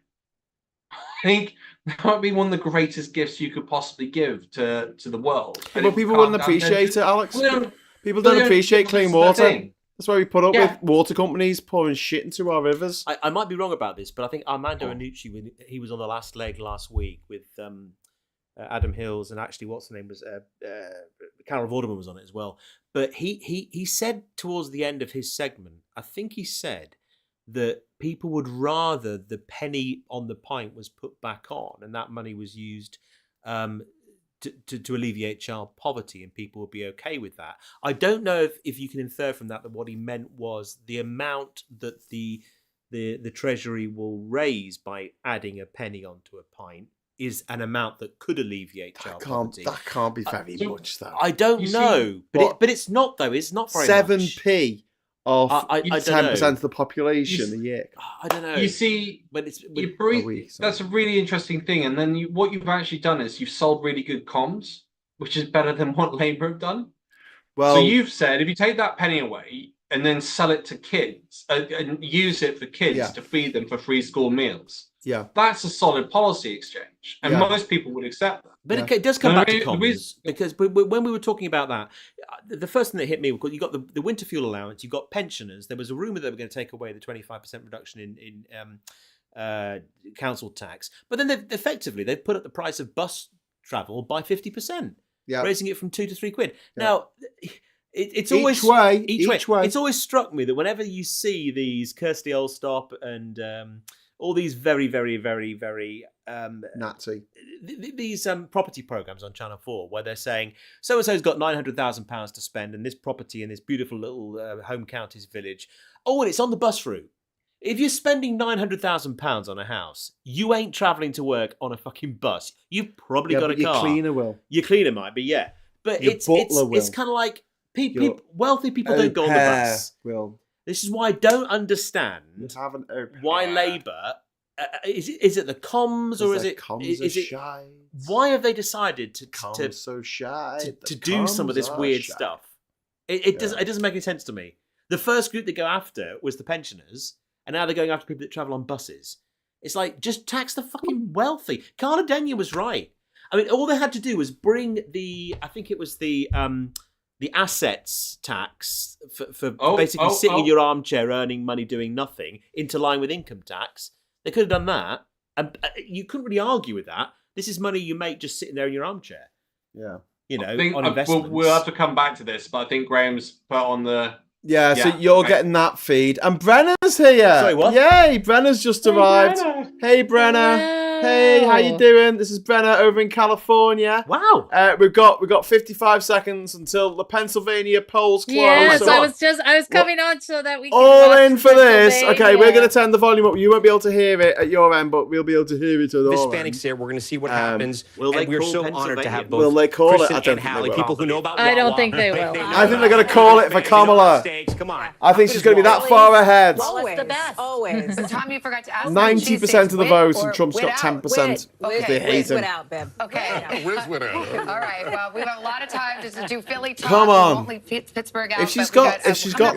I think that might be one of the greatest gifts you could possibly give to the world. But people wouldn't appreciate it, Alex. People don't appreciate clean water. That's why we put up with water companies pouring shit into our rivers. I might be wrong about this, but I think Armando Iannucci, when he was on the last leg last week with Adam Hills, and actually, what's the name was Carol Vorderman was on it as well. But he said towards the end of his segment, I think he said that people would rather the penny on the pint was put back on, and that money was used to alleviate child poverty, and people would be okay with that. I don't know if you can infer from that what he meant was the amount that the Treasury will raise by adding a penny onto a pint is an amount that could alleviate child poverty. That can't be very much, though. I don't know, but it's not though. It's not very much. 7p of I 10% of the population a year. I don't know. You see, but it's that's a really interesting thing. And then what you've actually done is you've sold really good comms, which is better than what Labour have done. Well, so you've said if you take that penny away and then sell it to kids and use it for kids to feed them for free school meals. Yeah, that's a solid policy exchange, and most people would accept that. But it does come back to comms, because when we were talking about that, the first thing that hit me was you got the winter fuel allowance, you got pensioners. There was a rumour they were going to take away the 25% reduction in council tax, but then they've put up the price of bus travel by 50%, raising it from £2 to £3. Now. It's always each way. It's always struck me that whenever you see these Kirsty Allstop and all these very, very, very, very Nazi these property programs on Channel 4, where they're saying so and so's got £900,000 to spend in this property in this beautiful little home counties village. Oh, and it's on the bus route. If you're spending £900,000 on a house, you ain't travelling to work on a fucking bus. You've probably got a car. Your cleaner will. Your cleaner might be, but your butler will. It's kind of like. Wealthy people don't go on the bus. This is why I don't understand why Labour is it the comms or is it shy? Why have they decided to do some of this weird stuff? It doesn't make any sense to me. The first group they go after was the pensioners, and now they're going after people that travel on buses. It's like, just tax the fucking wealthy. Carla Denyer was right. I mean, all they had to do was bring the assets tax for basically sitting in your armchair earning money doing nothing into line with income tax. They could have done that, and you couldn't really argue with that. This is money you make just sitting there in your armchair. Yeah, on investments. We'll have to come back to this, but I think Graham's put on the. So you're getting that feed, and Brenna's here. Sorry, what? Yay, Brenna's just arrived. Hey, Brenna. Hey, how you doing? This is Brenna over in California. Wow. We've got 55 seconds until the Pennsylvania polls close. Yes, I was coming on so that we can all in for this. Okay, we're going to turn the volume up. You won't be able to hear it at your end, but we'll be able to hear it at our end. Hispanics there. We're going to see what happens. And we're so honored to have both. Will they call Kristen it? I don't and Hallie, people who know about. I don't think they will. I think they're going to call it for Kamala. Come on. I think she's going to be that far ahead. Always. So Tom, you forgot to ask. 90% of the votes, and Trump's got 10%. They hate Wiz him. without, Bib. Okay. Wiz without. All right. Well, we have a lot of time just to do Philly talk. Come on. We won't leave Pittsburgh out. If she's got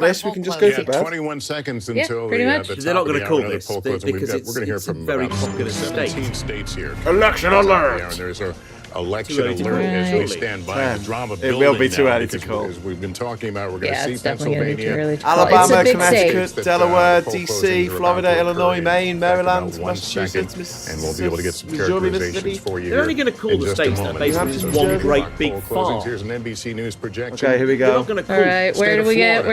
this, we can just go to bed. 21 seconds until pretty much. the They're not going to call this this because we're going to hear it's a from very about popular 17 state. states here. Election alert. And there's a election alert as we stand by the drama building. It will be too now early to because call. As we've been talking about, we're going Yeah, to it's see definitely gonna be too early Pennsylvania, to call. Alabama, It's a big Connecticut, state. Delaware, poll DC, closings are Florida, about to Illinois, occur Maine, in Maryland, just about 1 Massachusetts, second, and we'll be able to get some Missouri, characterizations Mississippi. for you. They're only going to call in the just a states that moment. basically just Hampshire, one great Poll big closings. farm. Here's an NBC News projection. Okay, here we They're go. not going to call. All right, where do we get?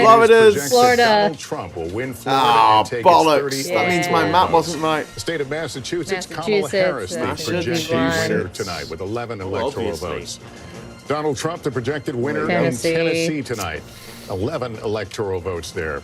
Florida's. Florida. Donald Trump will win Florida and take bollocks. its That means my 34 map votes. wasn't right. The state of Massachusetts, Kamala Massachusetts, Harris, the that should be projected fine. winner tonight with 11 electoral obviously. votes. Donald Trump, the projected winner Tennessee. in Tennessee tonight. 11 electoral votes there.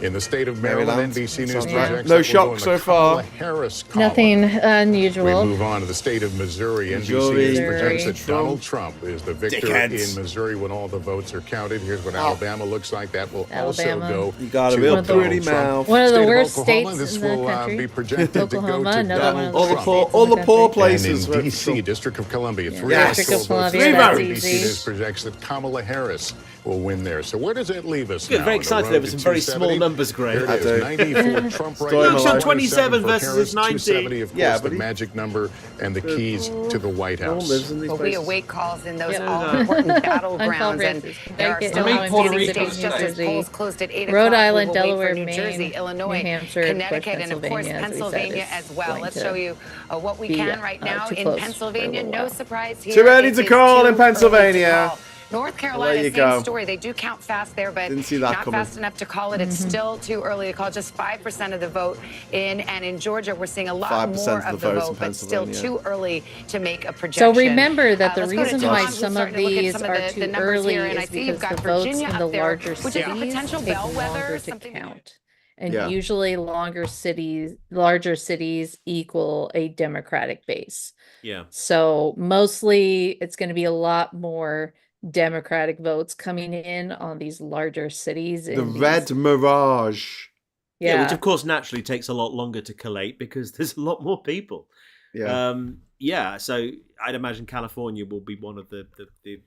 In the state of Maryland, Maryland. NBC News Sounds right. projects No that we'll shock go in the so far. Kamala Harris column. Nothing We unusual. move on to the state of Missouri. NBC Missouri. News projects that Trump. Donald Trump is the victor Dickheads. in Missouri when all the votes are counted. Here's what Alabama looks like. That will Alabama. also go You got a to real Donald pretty Trump. mouth. One of the State worst Oklahoma, states this in the will country. be projected to go Oklahoma, to another one of the All the worst poor, states in all the the poor country. places. And in where- D.C., District of Columbia, 3 Yes. District of Columbia, Three that's votes. NBC News easy. projects that Kamala Harris will win there. So where does that leave us Good, now? very On the excited road over to some very 270? small numbers, Graham. Here I it do. is, 90 for Trump right Story now. of my life. 27 for versus Harris, 90. 270, of course, Yeah, the but he- magic number and the keys to the White No one House. lives in these But we places. await calls in those Yep. all-important battlegrounds, and Francis. there are Thank you. still How many no Puerto states Ricans just as Jersey, polls closed at 8 Rhode o'clock. Island, We will wait Delaware, for New Jersey, Maine, Illinois, New Hampshire, Connecticut, and of course Pennsylvania, as we said, Pennsylvania is as well. going Let's to show you what we be, can right now too in close Pennsylvania. for a No while. surprise here. Too early It to is call in too early to Pennsylvania. call. North There Carolina, you same go. story. They do count fast there, but Didn't see that not coming. fast enough to call it. It's still too early to call. Just 5% of the vote in, and in Georgia, we're seeing a lot 5% more of of the the votes in vote, but still Pennsylvania. too early to make a So projection. remember that the Let's go to reason John. why I'm some of starting to look at these some of are the too numbers early here, and I is see you've because got the votes Virginia in the up there, larger which is a cities potential take bellwether, longer to something that count. And Yeah. usually larger cities equal a Democratic base. Yeah. So mostly it's going to be a lot more Democratic votes coming in on these larger cities. The red mirage. Yeah, which of course naturally takes a lot longer to collate because there's a lot more people. Yeah. So I'd imagine California will be one of the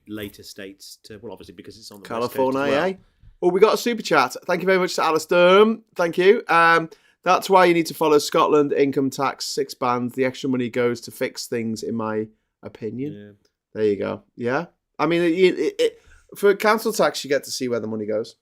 later states to, well, obviously because it's on the West Coast California, as well. Oh, we got a super chat. Thank you very much to Alistair. Thank you. That's why you need to follow Scotland income tax 6 bands. The extra money goes to fix things, in my opinion. Yeah. There you go. Yeah. I mean, for council tax, you get to see where the money goes.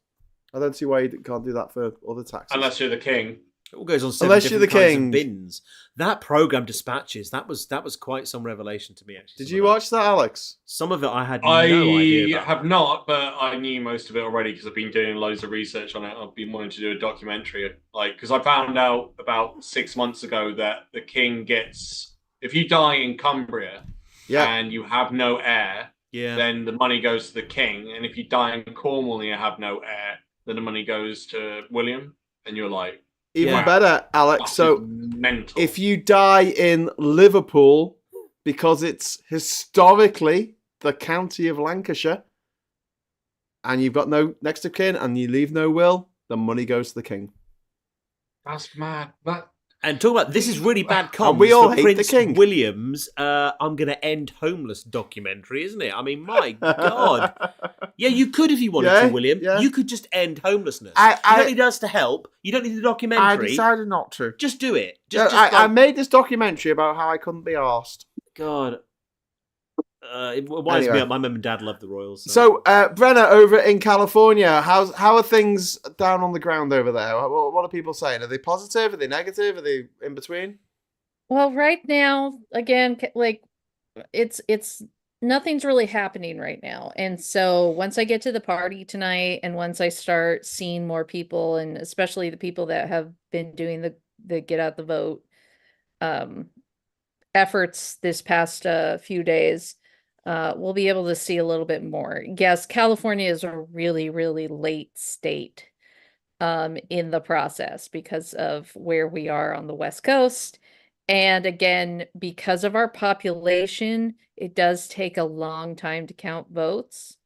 I don't see why you can't do that for other taxes. Unless you're the king. It all goes on 7 Unless you're different the kinds king. of bins. That program Dispatches, that was quite some revelation to me, actually. Did you watch that, Alex? Some of it I had no idea about. I have not, but I knew most of it already because I've been doing loads of research on it. I've been wanting to do a documentary, because I found out about 6 months ago that the king gets, if you die in Cumbria and you have no heir, then the money goes to the king. And if you die in Cornwall and you have no heir, then the money goes to William. And you're like, even better, Alex. So mental. If you die in Liverpool, because it's historically the county of Lancashire, and you've got no next of kin and you leave no will, the money goes to the king. That's mad. And talk about, this is really bad comms. And we all for hate Prince the king. William's I'm going to end homeless documentary, isn't it? I mean, my God. Yeah, you could if you wanted to, William. Yeah. You could just end homelessness. I you don't need us to help. You don't need the documentary. I decided not to. Just do it. I made this documentary about how I couldn't be arsed. God. It winds me up. My mum and dad love the Royals. So, Brenna, over in California, how are things down on the ground over there? What are people saying? Are they positive? Are they negative? Are they in between? Well, right now, again, like it's nothing's really happening right now. And so once I get to the party tonight and once I start seeing more people, and especially the people that have been doing the get out the vote efforts this past few days, we'll be able to see a little bit more. Yes, California is a really, really late state in the process because of where we are on the West Coast. And again, because of our population, it does take a long time to count votes.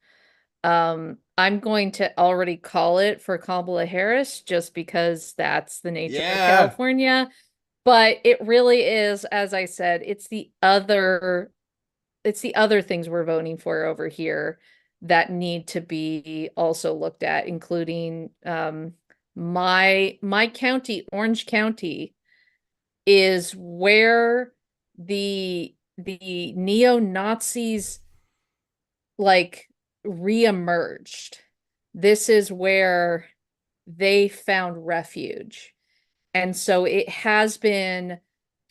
I'm going to already call it for Kamala Harris just because that's the nature of California. But it really is, as I said, it's the other things we're voting for over here that need to be also looked at, including my county, Orange County, is where the neo-Nazis like reemerged. This is where they found refuge. And so it has been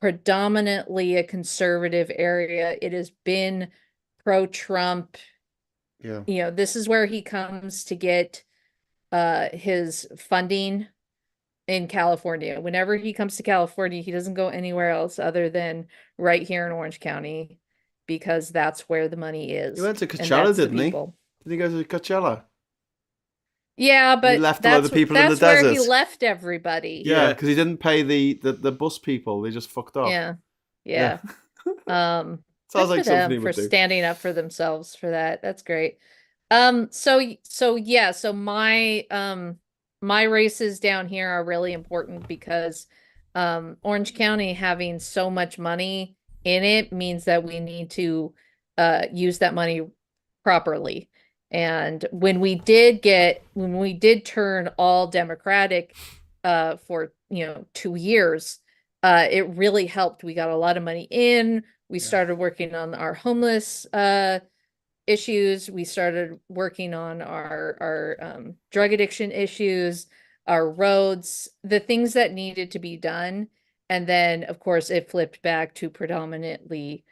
predominantly a conservative area. It has been pro-Trump. Yeah. You know, this is where he comes to get his funding in California. Whenever he comes to California, he doesn't go anywhere else other than right here in Orange County because that's where the money is. He went to Coachella, didn't he? Didn't he go to Coachella? Yeah, but he left a lot of people in the desert. That's where he left everybody. Yeah, because he didn't pay the bus people. They just fucked off. Yeah. Sounds for like something them he for would do. standing up for themselves for that. That's great. So my races down here are really important because Orange County having so much money in it means that we need to use that money properly. And when we did turn all Democratic for 2 years, it really helped. We got a lot of money in. We started working on our homeless issues. We started working on our drug addiction issues, our roads, the things that needed to be done. And then, of course, it flipped back to predominantly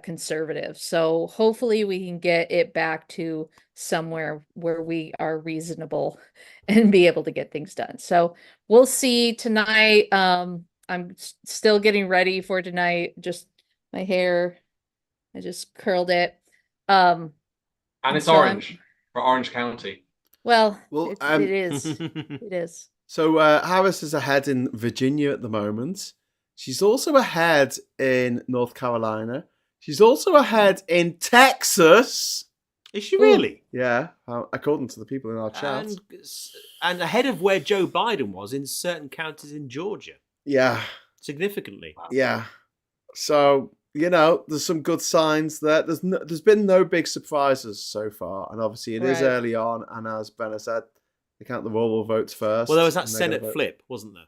conservative. So hopefully we can get it back to somewhere where we are reasonable and be able to get things done. So we'll see tonight. I'm still getting ready for tonight. Just my hair, I just curled it. And it's orange for Orange County. Well, it is. It is. So Harris is ahead in Virginia at the moment. She's also ahead in North Carolina. She's also ahead in Texas. Is she really? Yeah, according to the people in our chat. And ahead of where Joe Biden was in certain counties in Georgia. Yeah. Significantly. Yeah. So, there's some good signs there. There's been no big surprises so far. And obviously it is early on. And as Ben has said, they count the roll votes first. Well, there was that Senate flip, wasn't there?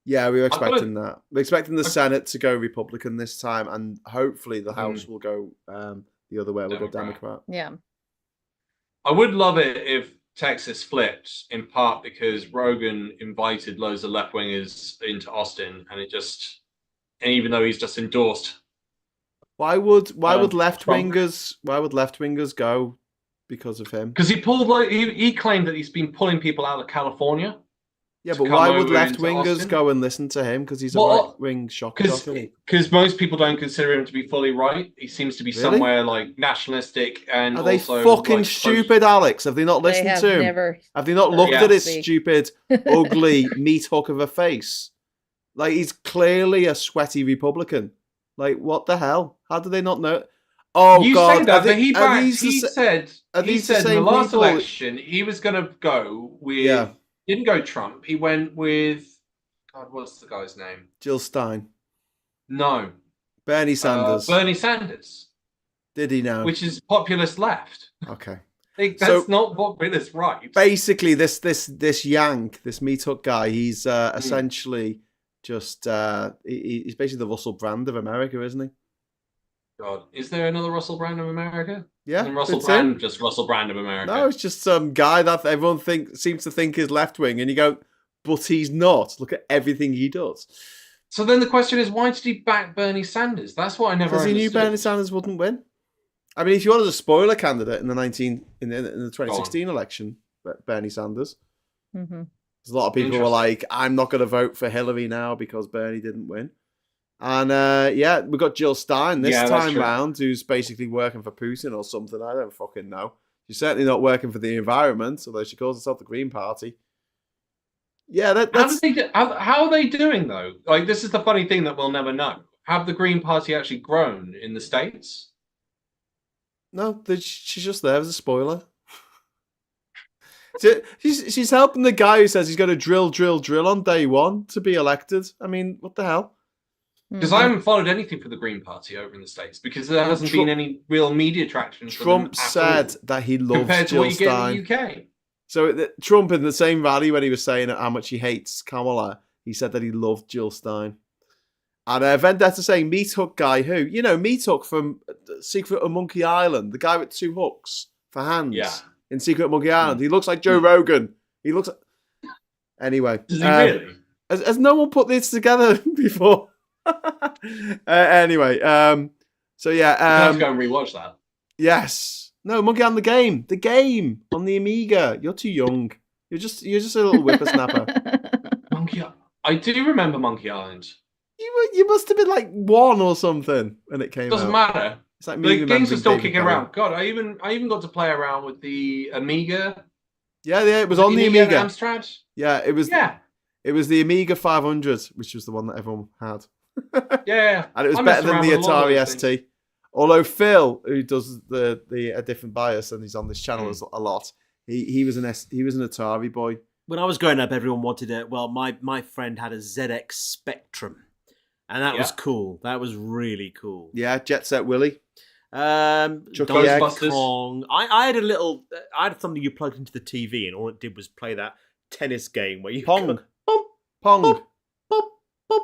Yeah, we were expecting that. We're expecting the Senate to go Republican this time. And hopefully the House will go the other way. We'll go Democrat. Yeah. I would love it if Texas flipped, in part because Rogan invited loads of left-wingers into Austin, and even though he's just endorsed. Why would left-wingers go because of him? Because he claimed that he's been pulling people out of California. Yeah, but why would left-wingers go and listen to him? Because he's a right-wing shock jockey. Because most people don't consider him to be fully right. He seems to be somewhere like nationalistic and Are they fucking stupid, Alex? Have they not listened to him? Have they not looked at his stupid, ugly meat hook of a face? Like, he's clearly a sweaty Republican. Like, what the hell? How do they not know? Oh, you God. Say that, but he said in the last election he was going to go with... Yeah. Didn't go Trump. He went with... God, what's the guy's name? Jill Stein. No. Bernie Sanders. Bernie Sanders. Did he now? Which is populist left. Okay. That's not populist right. Basically, this yank, this meat hook guy, he's essentially just... he's basically the Russell Brand of America, isn't he? God, is there another Russell Brand of America? Yeah, Isn't Russell Brand just Russell Brand of America? No, it's just some guy that everyone seems to think is left wing, and you go, but he's not. Look at everything he does. So then the question is, why did he back Bernie Sanders? That's what I never understood. Because he knew Bernie Sanders wouldn't win. I mean, if you wanted a spoiler candidate in the 2016 election, Bernie Sanders. Mm-hmm. There's a lot of people who were like, I'm not going to vote for Hillary now because Bernie didn't win. And we've got Jill Stein this time round, who's basically working for Putin or something. I don't fucking know. She's certainly not working for the environment, although she calls herself the Green Party. Yeah, that's... How are they doing, though? Like, this is the funny thing that we'll never know. Have the Green Party actually grown in the States? No, she's just there as a spoiler. She's helping the guy who says he's going to drill on day one to be elected. I mean, what the hell? Because I haven't followed anything for the Green Party over in the States because there hasn't been any real media traction. Trump said that he loves compared to Jill what you get Stein. in the UK. So Trump, in the same rally when he was saying how much he hates Kamala, he said that he loved Jill Stein. And Vendetta saying Meat Hook guy who? Meat Hook from Secret of Monkey Island, the guy with two hooks for hands in Secret of Monkey Island. He looks like Joe Rogan. He looks like... Anyway. Does he really? Has no one put this together before? Anyway, so yeah, I have to go and rewatch that. Yes, no, Monkey Island, the game on the Amiga. You're too young. You're just a little whippersnapper. I do remember Monkey Island. You must have been like 1 or something when it came. Doesn't out. matter. It's like the games are still kicking around. God, I even got to play around with the Amiga. Yeah, it was on the Amiga. Amstrad. Yeah, it was. Yeah, it was the Amiga 500, which was the one that everyone had. Yeah, and it was better than the Atari ST. Although Phil, who does a different bias and he's on this channel a lot, he was an Atari boy. When I was growing up, everyone wanted my friend had a ZX Spectrum, and that was cool. That was really cool. Yeah, Jet Set Willy. Ghostbusters. Kong. I had something you plugged into the TV, and all it did was play that tennis game where you Pong.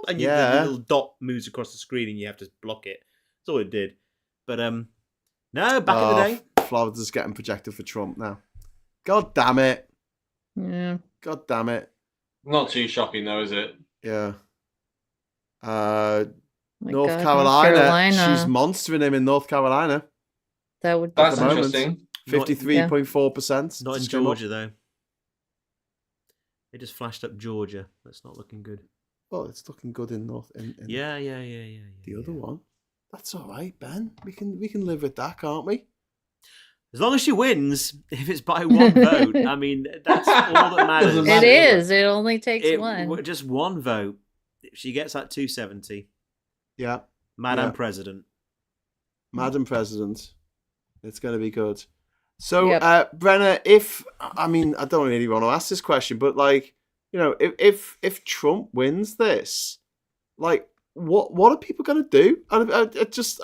And the little dot moves across the screen and you have to block it. That's all it did. But no, back in the day. Florida's getting projected for Trump now. God damn it. Yeah. God damn it. Not too shocking though, is it? Yeah. North Carolina. She's monstering him in North Carolina. That's interesting. 53.4%. Not in Georgia though. They just flashed up Georgia. That's not looking good. Well, it's looking good in North. Yeah. The other one, that's all right, Ben. We can live with that, can't we? As long as she wins, if it's by one vote, I mean, that's all that matters. It is. It only takes one. Just one vote. If she gets that 270, yeah, Madam President. Madam President, it's going to be good. So, Yep. Brenna, I don't really want to ask this question, but if Trump wins this, what are people going to do? Are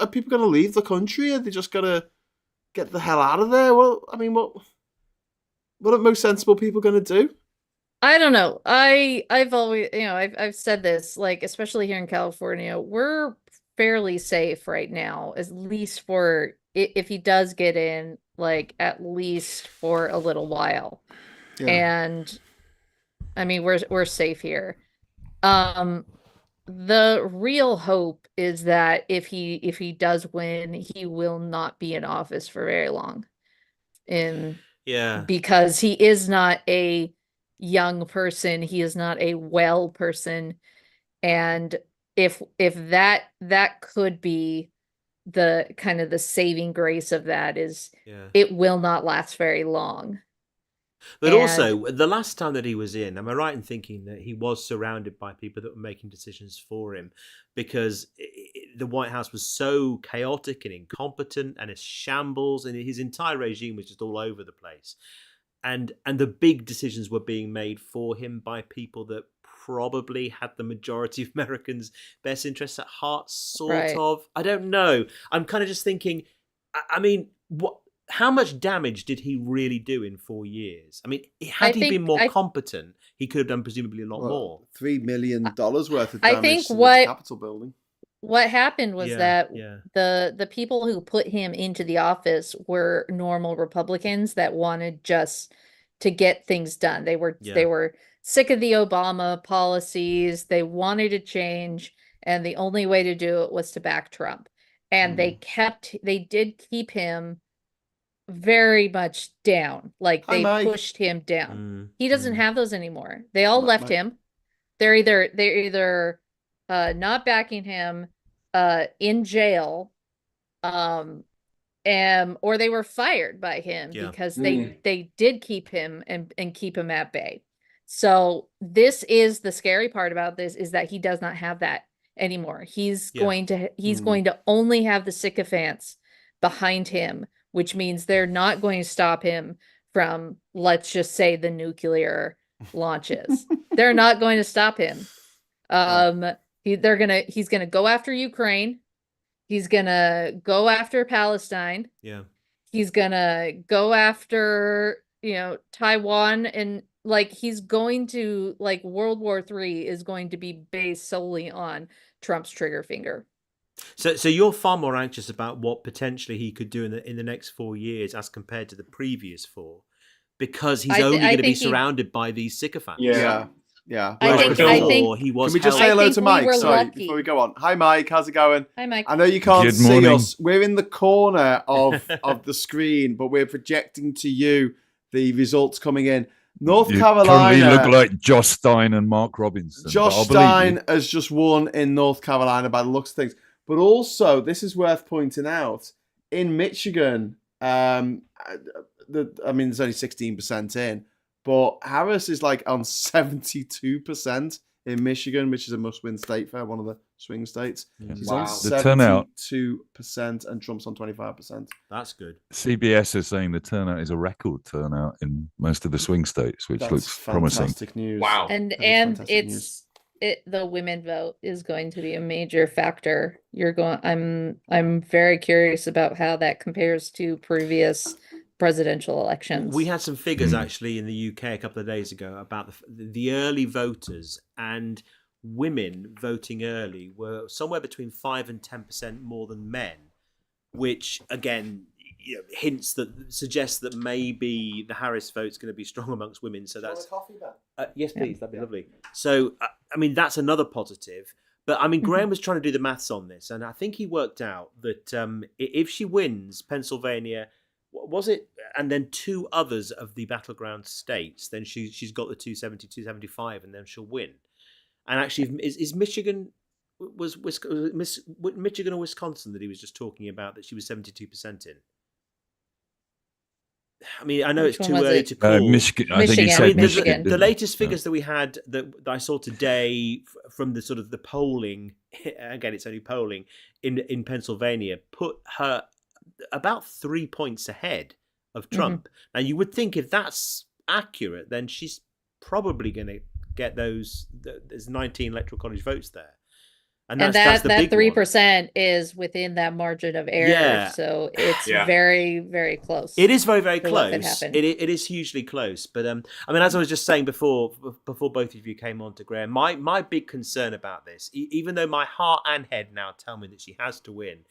people going to leave the country? Are they just going to get the hell out of there? Well, what are most sensible people going to do? I don't know. I've always, I've said this, especially here in California, we're fairly safe right now, at least for if he does get in, at least for a little while. Yeah. And I mean, we're safe here. The real hope is that if he does win, he will not be in office for very long. Because he is not a young person, he is not a well person, and if that could be the kind of the saving grace of that is it will not last very long. But also, the last time that he was in, am I right in thinking that he was surrounded by people that were making decisions for him? Because the White House was so chaotic and incompetent and a shambles, and his entire regime was just all over the place. And the big decisions were being made for him by people that probably had the majority of Americans' best interests at heart, sort of. I don't know. I'm kind of just thinking, I mean, how much damage did he really do in 4 years? I mean, had he been more competent, he could have done presumably a lot more. $3 million worth of damage I think to the Capitol building. What happened was that the people who put him into the office were normal Republicans that wanted just to get things done. They were sick of the Obama policies. They wanted to change, and the only way to do it was to back Trump. And they did keep him very much down. They pushed him down. He doesn't have those anymore. They all left him. They're either not backing him, in jail, or they were fired by him because they did keep him and keep him at bay. So this is the scary part about this, is that he does not have that anymore. He's going to only have the sycophants behind him, which means they're not going to stop him from, let's just say, the nuclear launches. They're not going to stop him. He's gonna go after Ukraine. He's gonna go after Palestine. Yeah. He's gonna go after, Taiwan, and he's going to, World War III is going to be based solely on Trump's trigger finger. So you're far more anxious about what potentially he could do in the next 4 years as compared to the previous 4, because he's only going to be surrounded by these sycophants. Yeah. I think he was. Can we just say hello to Mike? Sorry, before we go on. Hi, Mike. How's it going? Hi, Mike. I know you can't see us. We're in the corner of the screen, but we're projecting to you the results coming in. North Carolina. You look like Josh Stein and Mark Robinson. Josh Stein has just won in North Carolina by the looks of things. But also, this is worth pointing out, in Michigan, there's only 16% in, but Harris is on 72% in Michigan, which is a must-win state for one of the swing states. He's on 72% and Trump's on 25%. That's good. CBS is saying the turnout is a record turnout in most of the swing states, which looks promising. Fantastic news. Wow. And the women vote is going to be a major factor. I'm very curious about how that compares to previous presidential elections. We had some figures actually in the UK a couple of days ago about the early voters, and women voting early were somewhere between 5 and 10% more than men, which again suggests that maybe the Harris vote's going to be strong amongst women. So that's yes, please, that'd be lovely. So that's another positive. But Graham was trying to do the maths on this, and I think he worked out that if she wins Pennsylvania, was it, and then 2 others of the battleground states, then she's got the 270, 275, and then she'll win. And actually, is Michigan Michigan or Wisconsin that he was just talking about that she was 72% in? I mean, I know Which it's one too was early it? to call. Michigan. I think he Michigan. said I mean, Michigan. the latest figures that we had that I saw today from the sort of the polling, again, it's only polling in Pennsylvania, put her about 3 points ahead of Trump. Now, you would think if that's accurate, then she's probably going to get those. There's 19 electoral college votes there. And that's the that big 3% is within that margin of error. Yeah. So it's Yeah. very, very close. It is very, very to what could close. happen. It is hugely close. But I mean, as I was just saying before both of you came on to Graham, my big concern about this, even though my heart and head now tell me that she has to win,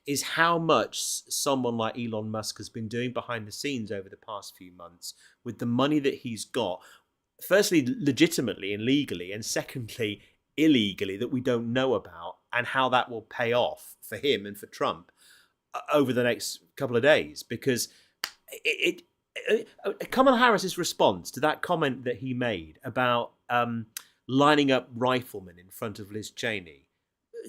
is how much someone like Elon Musk has been doing behind the scenes over the past few months with the money that he's got. Firstly, legitimately and legally, and secondly, illegally, that we don't know about, and how that will pay off for him and for Trump over the next couple of days. Because Kamala Harris's response to that comment that he made about lining up riflemen in front of Liz Cheney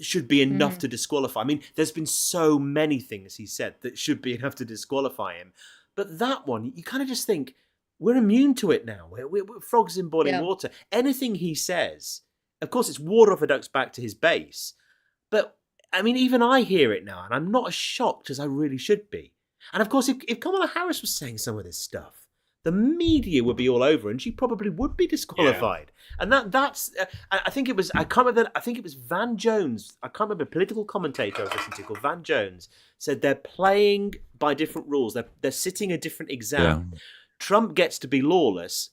should be enough to disqualify. I mean, there's been so many things he said that should be enough to disqualify him. But that one, you kind of just think, we're immune to it now. We're frogs in boiling water. Anything he says, of course, it's water off a duck's back to his base. But, I mean, even I hear it now, and I'm not as shocked as I really should be. And, of course, if Kamala Harris was saying some of this stuff, the media would be all over, and she probably would be disqualified. Yeah. And that's I think it was, I can't remember, I think it was Van Jones, I can't remember, a political commentator I was listening to called Van Jones, said they're playing by different rules. They're sitting a different exam. Yeah. Trump gets to be lawless.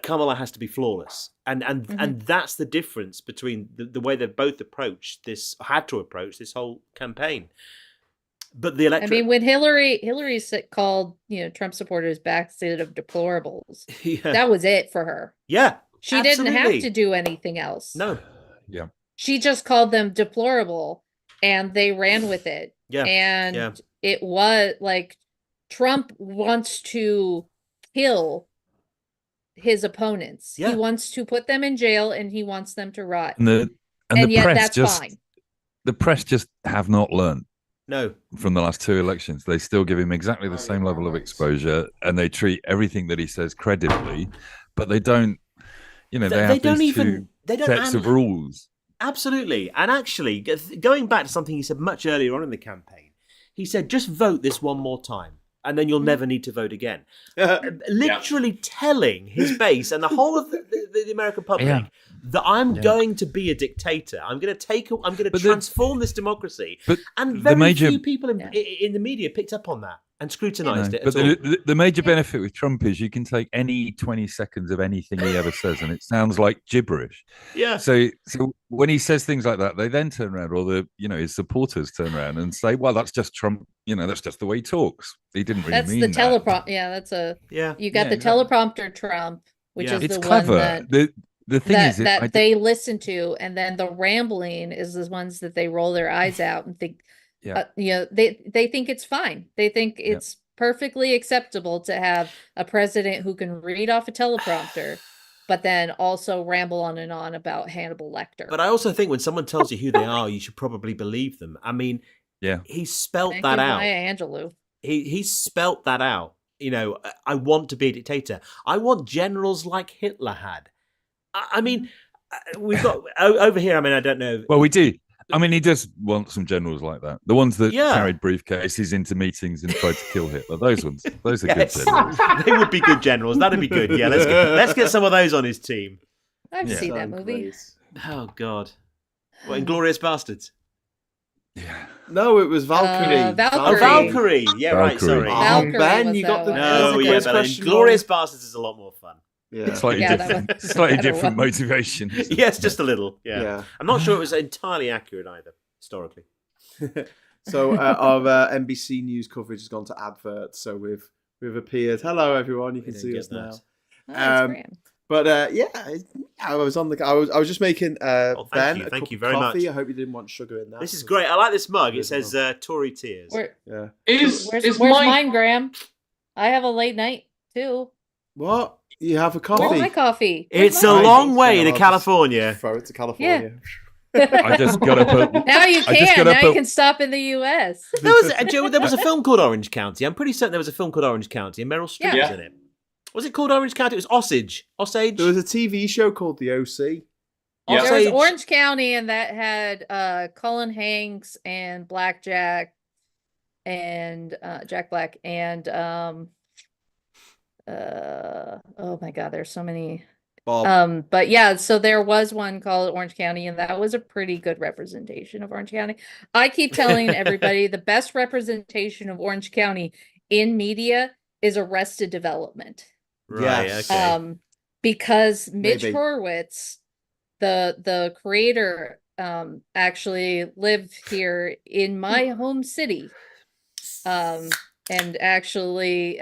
Kamala has to be flawless, and that's the difference between the way they've both had to approach this whole campaign. But the electorate, I mean, when Hillary called Trump supporters basket of deplorables, that was it for her. Yeah, she absolutely. didn't have to do anything else. No, yeah, she just called them deplorable, and they ran with it. Yeah, and it was like Trump wants to kill his opponents. He wants to put them in jail, and he wants them to rot. And the yet press that's fine. The press just have not learned. No. From the last two elections. They still give him exactly the same level of exposure, and they treat everything that he says credibly, but they don't, they have these two sets of rules. Absolutely. And actually, going back to something he said much earlier on in the campaign, he said, just vote this one more time, and then you'll never need to vote again. Literally telling his base and the whole of the American public that I'm going to be a dictator. I'm going to transform this democracy. And very few people in the media picked up on that and scrutinized it. But the major benefit with Trump is you can take any 20 seconds of anything he ever says, and it sounds like gibberish. Yeah. So when he says things like that, they then turn around, or his supporters turn around and say, "Well, that's just Trump. That's just the way he talks. He didn't really mean that." That's the teleprompter. Yeah, that's you got the teleprompter Trump, which is the clever. One that the thing is that they listen to, and then the rambling is the ones that they roll their eyes out and think. They think it's fine. They think it's perfectly acceptable to have a president who can read off a teleprompter, but then also ramble on and on about Hannibal Lecter. But I also think when someone tells you who they are, you should probably believe them. I mean, he spelt that out. Maya Angelou. He spelt that out. I want to be a dictator. I want generals like Hitler had. I mean, we've got over here. I mean, I don't know. Well, we do. I mean, he does want some generals like that. The ones that carried briefcases into meetings and tried to kill Hitler. Those ones. Those are good generals. They would be good generals. That'd be good. Yeah, let's get some of those on his team. I've seen that movie. Oh, God. What, Inglourious Bastards? Yeah. No, it was Valkyrie. Valkyrie. Oh, Valkyrie. Yeah, right, sorry. Valkyrie Ben, you got the quiz question. Inglourious Bastards is a lot more fun. Yeah. Slightly different motivation. Yes, just a little. Yeah. I'm not sure it was entirely accurate either, historically. So our NBC News coverage has gone to adverts. So we've appeared. Hello, everyone. You can see us now. But I was on the. I was just making Ben a cup of very coffee. much. I hope you didn't want sugar in that. This is great. I like this mug. It says Tory Tears. Where's mine, Graham? I have a late night too. What? You have a coffee? Where's my coffee? It's a long way to California. Throw it to California. I just got to put. Now you can. Now you can stop in the U.S. There was a film called Orange County. I'm pretty certain there was a film called Orange County, and Meryl Streep was in it. Was it called Orange County? It was Osage. There was a TV show called The OC. Yeah. There was Orange County, and that had Colin Hanks and Blackjack and Jack Black and oh my God, there's so many. Bob. But yeah, so there was one called Orange County, and that was a pretty good representation of Orange County. I keep telling everybody the best representation of Orange County in media is Arrested Development. Right. Yes. Okay. Because Mitch Horowitz, the creator, actually lived here in my home city, and actually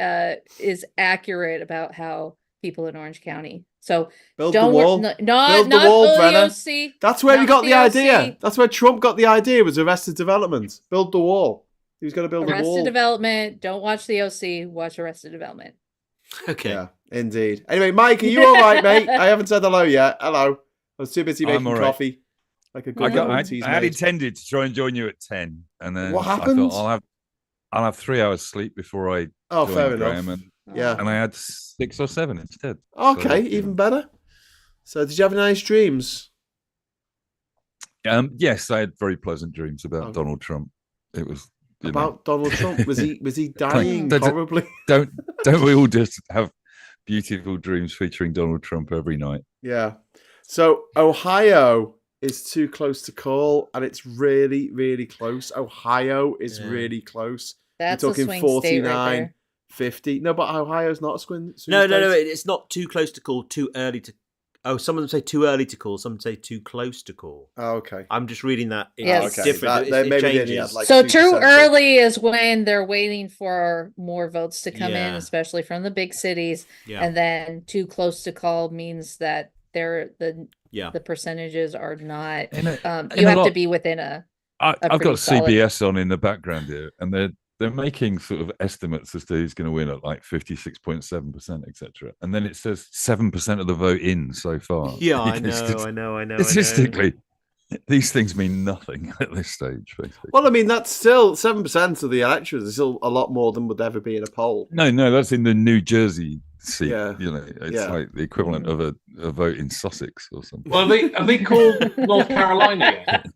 is accurate about how people in Orange County. So build don't the wall. Not build the not wall, Brenner. OC, That's where we got the idea. OC. That's where Trump got the idea. Was Arrested Development. Build the wall. He was going to build a wall. Arrested Development. Don't watch the OC. Watch Arrested Development. Okay. Yeah, indeed. Anyway, Mike, are you all right, mate? I haven't said hello yet. Hello. I was too busy making coffee. Like a good I had intended to try and join you at 10, and then what happened? I thought I'll have 3 hours sleep before I. Oh, fair Graham, enough. And I had 6 or 7 instead. Okay, even better. So, did you have any nice dreams? Yes, I had very pleasant dreams about Donald Trump. It was about Donald Trump. Was he dying? Probably. Don't we all just have beautiful dreams featuring Donald Trump every night? Yeah. So Ohio is too close to call, and it's really, really close. Ohio is really close. That's We're talking a swing 49, state right there. 50. No, but Ohio's not a swing No, state. it's not too close to call, too early to. Oh, some of them say too early to call. Some say too close to call. Oh, okay. I'm just reading that. Yes. It's different. Maybe it they changes. had, like, So 2% too early is when they're waiting for more votes to come in, Yeah. especially from the big cities. Yeah. And then too close to call means that the percentages are not. You have to be within a. I've got pretty solid- CBS on in the background here, and they're making sort of estimates as to who's going to win at like 56.7%, etc. And then it says 7% of the vote in so far. Yeah, I know. Statistically, these things mean nothing at this stage, basically. Well, I mean, that's still 7% of the electorate is still a lot more than would ever be in a poll. No, that's in the New Jersey seat. Yeah. It's like the equivalent of a vote in Sussex or something. Well, have they called North Carolina yet?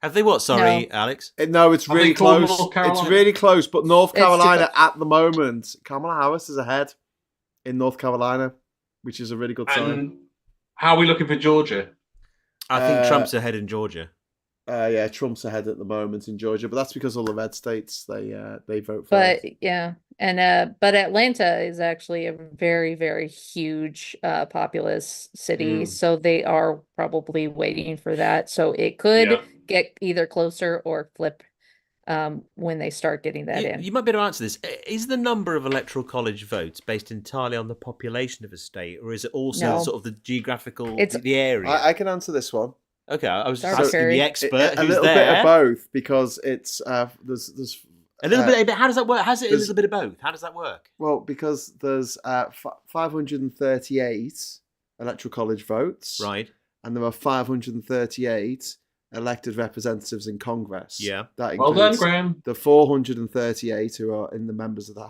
Have they what? Sorry, No. Alex. No, it's really close. North Carolina? It's really close, but North It's too Carolina close. at the moment, Kamala Harris is ahead in North Carolina, which is a really good sign. And how are we looking for Georgia? I think Trump's ahead in Georgia. Yeah, Trump's ahead at the moment in Georgia, but that's because all the red states they vote for. But yeah, and but Atlanta is actually a very, very huge populous city, so they are probably waiting for that. So it could get either closer or flip when they start getting that in. You might be able to answer this. Is the number of electoral college votes based entirely on the population of a state, or is it also No. sort of the geographical, It's- the area? I can answer this one. Okay, I was just Sorry, asking Perry. the expert A who's little there. bit of both, because it's there's A little bit. How does that work? Has it a there's- little bit of both? How does that work? well, because there's 538 electoral college votes, Right. and there are 538 elected representatives in Congress. Yeah. That Well includes done, Graham. the 438 who are in the members of the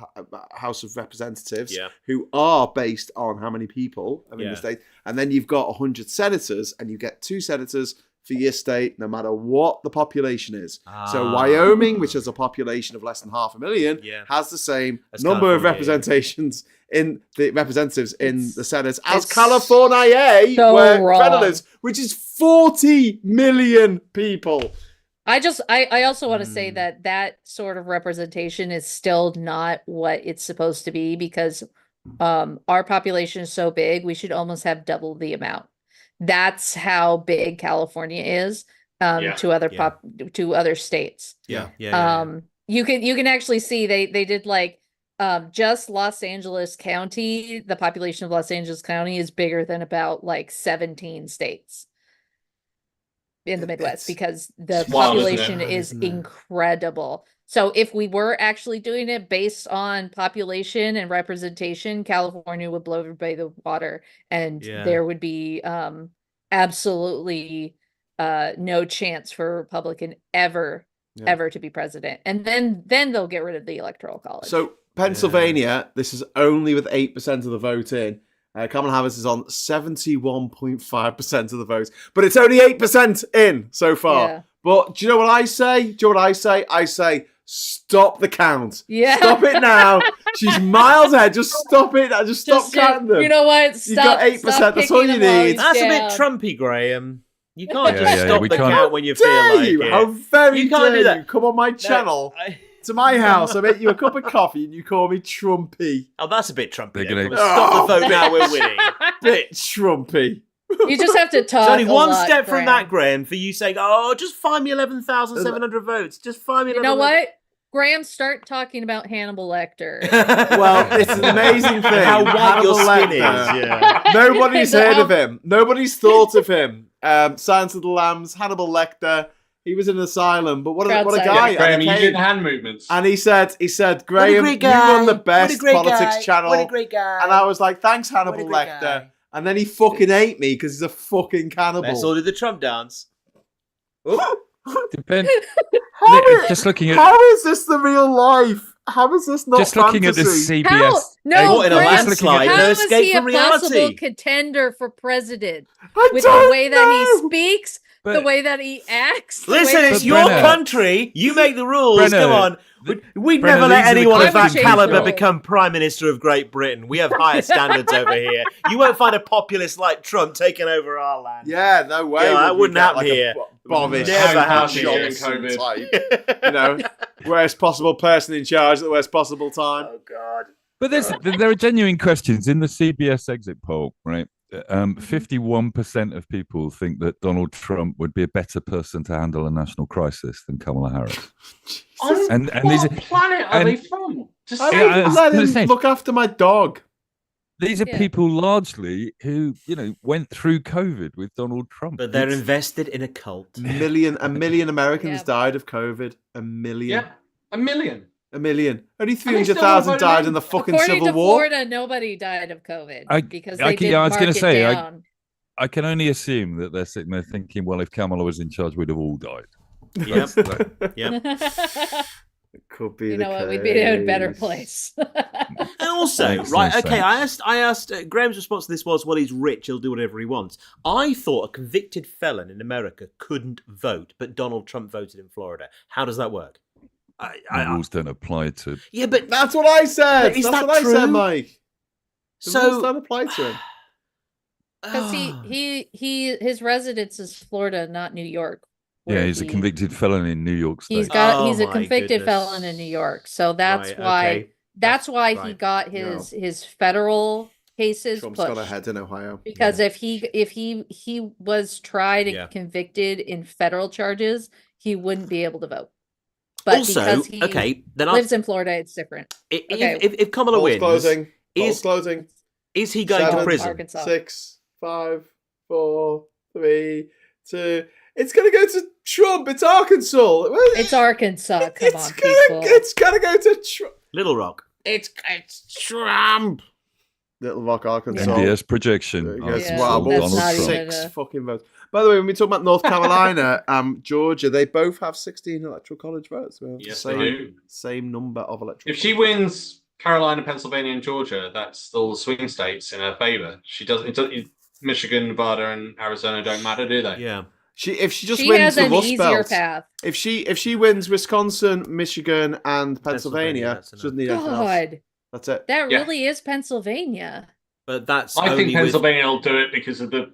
House of Representatives, Yeah. who are based on how many people are in Yeah. the state. And then you've got 100 senators, and you get 2 senators for your state, no matter what the population is. So Wyoming, which has a population of less than 500,000, Yeah. has the same As number of California, representations in the representatives in the Senate as it's California, so where wrong. Federal is, which is 40 million people. I also want to say that sort of representation is still not what it's supposed to be, because our population is so big, we should almost have double the amount. That's how big California is to other states. Yeah. You can actually see they did like just Los Angeles County, the population of Los Angeles County is bigger than about like 17 states in the Midwest, because the It's wild, isn't it? population is incredible. So if we were actually doing it based on population and representation, California would blow everybody the water, and Yeah. there would be absolutely no chance for a Republican ever to be president. And then they'll get rid of the Electoral College. So Pennsylvania, this is only with 8% of the vote in. Kamala Harris is on 71.5% of the vote. But it's only 8% in so far. Yeah. But do you know what I say? I say, stop the count. Yeah. Stop it now. She's miles ahead. Just stop it. Just stop counting them. You know what? You got 8%. That's all you need. That's a bit Trumpy, Graham. You can't just stop the can't. count when you feel like it. How very you can't dare do that. you come on my channel to my house. I make you a cup of coffee and you call me Trumpy. Oh, that's a bit Trumpy. Gonna... Stop the vote now. We're winning. Bit Trumpy. You just have to talk. It's only one lot, step Graham. from that, Graham, for you saying, "Oh, just find me 11,700 votes. Just find me." You know what? Graham, start talking about Hannibal Lecter. Well, it's an amazing thing. How white Hannibal your skin Lecter. is. Yeah. Nobody's heard of him. Nobody's thought of him. Silence of the Lambs, Hannibal Lecter. He was in an asylum, but what a guy! Yeah, Graham, and you did hand movements. And he said, Graham, you run the best politics channel. What a great guy! And I was like, thanks, Hannibal Lecter. Guy. And then he fucking ate me because he's a fucking cannibal. Let's all do the Trump dance. Depends. Just looking at how is this the real life? How is this not just fantasy? looking at the CBS? How? No, in a Graham, landslide, how no is escape he from a reality. possible contender for president? I With don't the way that he know. speaks, the way that he acts. the Listen, way it's that your Brenner- country. You make the rules. Brenner, Come on. We'd Brenner, never let these are the anyone of that questions. caliber Change the become Prime Minister of Great Britain. We have higher standards over here. You won't find a populist like Trump taking over our land. Yeah, no way. Yeah, that would we wouldn't get happen like here. Bovish, Never happen during Johnson COVID. type. You know, worst possible person in charge at the worst possible time. Oh God. But there are genuine questions in the CBS exit poll, right? 51% of people think that Donald Trump would be a better person to handle a national crisis than Kamala Harris. On what planet are they from? I would let him look after my dog. These are people largely who, went through COVID with Donald Trump. But they're invested in a cult. A million Americans died of COVID. A million. Yeah, a million. A million. Only they still 300,000 voted died in. in the fucking According Civil to War. Florida, nobody died of COVID because they did I was mark going it to say, down. I can only assume that they're sitting there thinking, well, if Kamala was in charge, we'd have all died. Yep. Yep. It could be. You know what? We'd be in a better place. And also, Makes right? no Okay, sense. I asked. Graham's response to this was, "Well, he's rich; he'll do whatever he wants." I thought a convicted felon in America couldn't vote, but Donald Trump voted in Florida. How does that work? The rules don't apply to. Yeah, but That's what I said. Is That's that what true? I said, Mike. The So- rules don't apply to him. Because his residence is Florida, not New York. Yeah, where he's a convicted felon in New York State. He's Oh a my convicted goodness. felon in New York, so that's Right, why okay. that's why he right. got his federal cases Trump's pushed. got ahead in Ohio. Because if he was tried and Yeah. convicted in federal charges, he wouldn't be able to vote. But Also, because he okay, then lives in Florida, it's different. if Kamala Polls wins, closing. Polls is closing. is he going to 7, prison? Arkansas. 6, 5, 4, 3, 2. It's gonna go to Trump. It's Arkansas. It's Arkansas. Come on, people. It's gonna go to Trump. Little Rock. It's Trump. Little Rock, Arkansas. NBS projection. Yes, Yeah, wow, that's but not even 6 a- fucking votes. By the way, when we talk about North Carolina, Georgia, they both have 16 electoral college votes. We have Yes, the they same, do. same number of electoral. If she wins Carolina, Pennsylvania, and Georgia, that's still the swing states in her favor. She doesn't. Michigan, Nevada, and Arizona don't matter, do they? Yeah. If she just She wins has the an Rust easier Belt, path. if she wins Wisconsin, Michigan, and Pennsylvania, that's she doesn't need anything else. God, That's it. that Yeah. really is Pennsylvania. But that's I only think Pennsylvania will do it because of the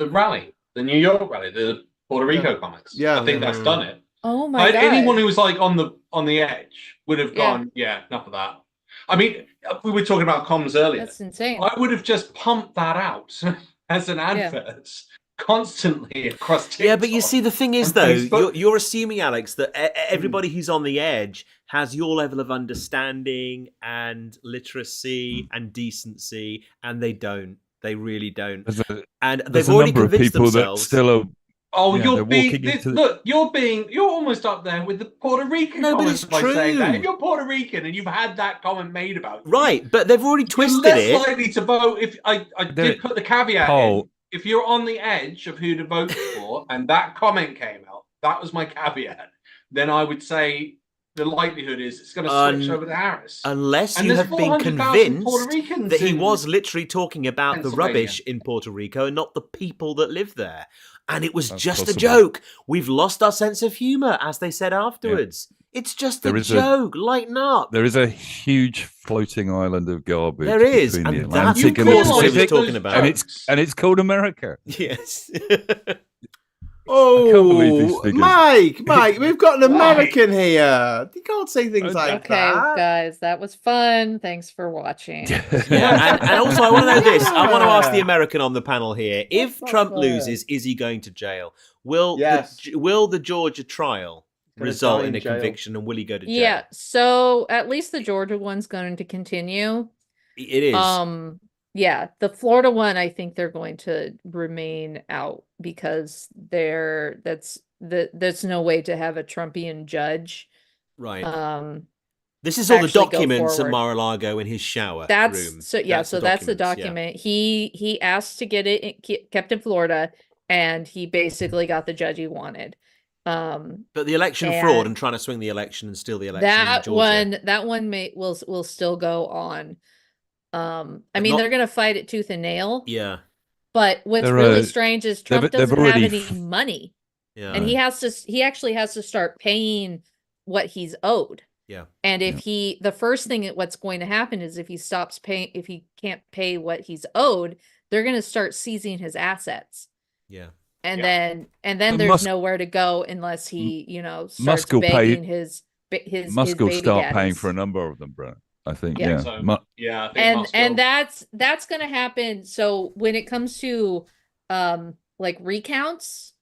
rally, the New York rally, the Puerto Rico comics. Yeah, I think yeah. that's done it. Oh my God. Anyone who was like on the edge would have Yeah. gone, yeah, enough of that. I mean, we were talking about comms earlier. That's insane. I would have just pumped that out as an advert constantly across TikTok. Yeah, but you see, the thing is, and though, Facebook. you're assuming, Alex, that everybody who's on the edge has your level of understanding and literacy and decency, and they don't. They really don't. And There's they've a already number of convinced people themselves. that still are. Oh, Yeah, you're they're being walking into the- look. You're almost up there with the Puerto Rican No, but comments it's by saying that. true. If you're Puerto Rican and you've had that comment made about you, Right, but they've already you're twisted less it. likely to vote. If I did put the caveat Paul, if you're on the edge of who to vote for, and that comment came out, that was my caveat. Then I would say the likelihood is it's going to switch over to Harris, unless you have been convinced that he was literally talking about the rubbish in Puerto Rico and not the people that live there. And it was just a joke. We've lost our sense of humour, as they said afterwards. Yeah. It's just a joke. Lighten up. There is a huge floating island of garbage. There is, between and the Atlantic and the Pacific, talking about. And it's called America. Yes. Oh, Mike, we've got an American here. You can't say things like that. Okay, guys, that was fun. Thanks for watching. Yeah, and also I want to know this. I want to ask the American on the panel here: if Trump loses, is he going to jail? Will the Georgia trial result in a conviction, and will he go to jail? Yeah. So at least the Georgia one's going to continue. It is. Yeah, the Florida one, I think they're going to remain out because there's no way to have a Trumpian judge. Right. This is all the documents at Mar-a-Lago in his shower room. So that's the document. Yeah. He asked to get it kept in Florida, and he basically got the judge he wanted. But the election fraud and trying to swing the election and steal the election in Georgia. That one will still go on. I mean, they're going to fight it tooth and nail. Yeah. But what's really strange is Trump doesn't have any money. Yeah. And he actually has to start paying what he's owed. Yeah. And if the first thing what's going to happen is if he stops paying, if he can't pay what he's owed, they're going to start seizing his assets. Yeah. And then there's nowhere to go unless he, starts begging his Musk will start daddies. paying for a number of them, bro. I think, Yeah. So, I think and that's going to happen. So when it comes to like recounts,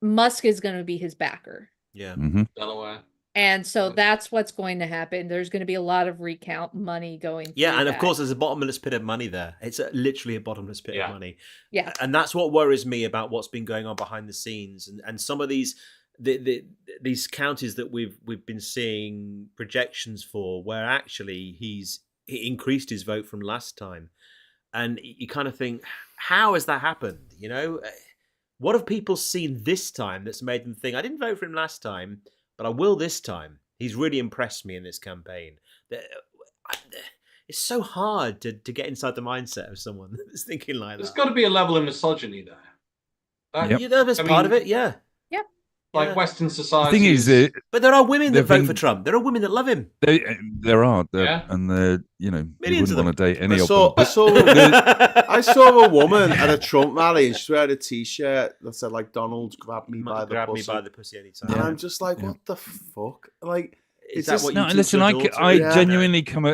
Musk is going to be his backer. Yeah. Mm-hmm. Delaware. And so that's what's going to happen. There's going to be a lot of recount money going. Yeah, and of course, there's a bottomless pit of money there. It's literally a bottomless pit of money. Yeah, and that's what worries me about what's been going on behind the scenes, and some of these these counties that we've been seeing projections for, where actually he increased his vote from last time, and you kind of think, how has that happened? What have people seen this time that's made them think, I didn't vote for him last time, but I will this time? He's really impressed me in this campaign. It's so hard to get inside the mindset of someone that's thinking like that. There's got to be a level of misogyny there. That's part of it, yeah. Like Western society. The thing is, but there are women that vote for Trump. There are women that love him. There are, and they're you wouldn't want to date any of them. I saw a woman at a Trump rally, and she had a T-shirt that said like "Donald, grab me by the pussy anytime." And I'm just like, what the fuck? Like, is that what you teach listen, your daughter? I genuinely come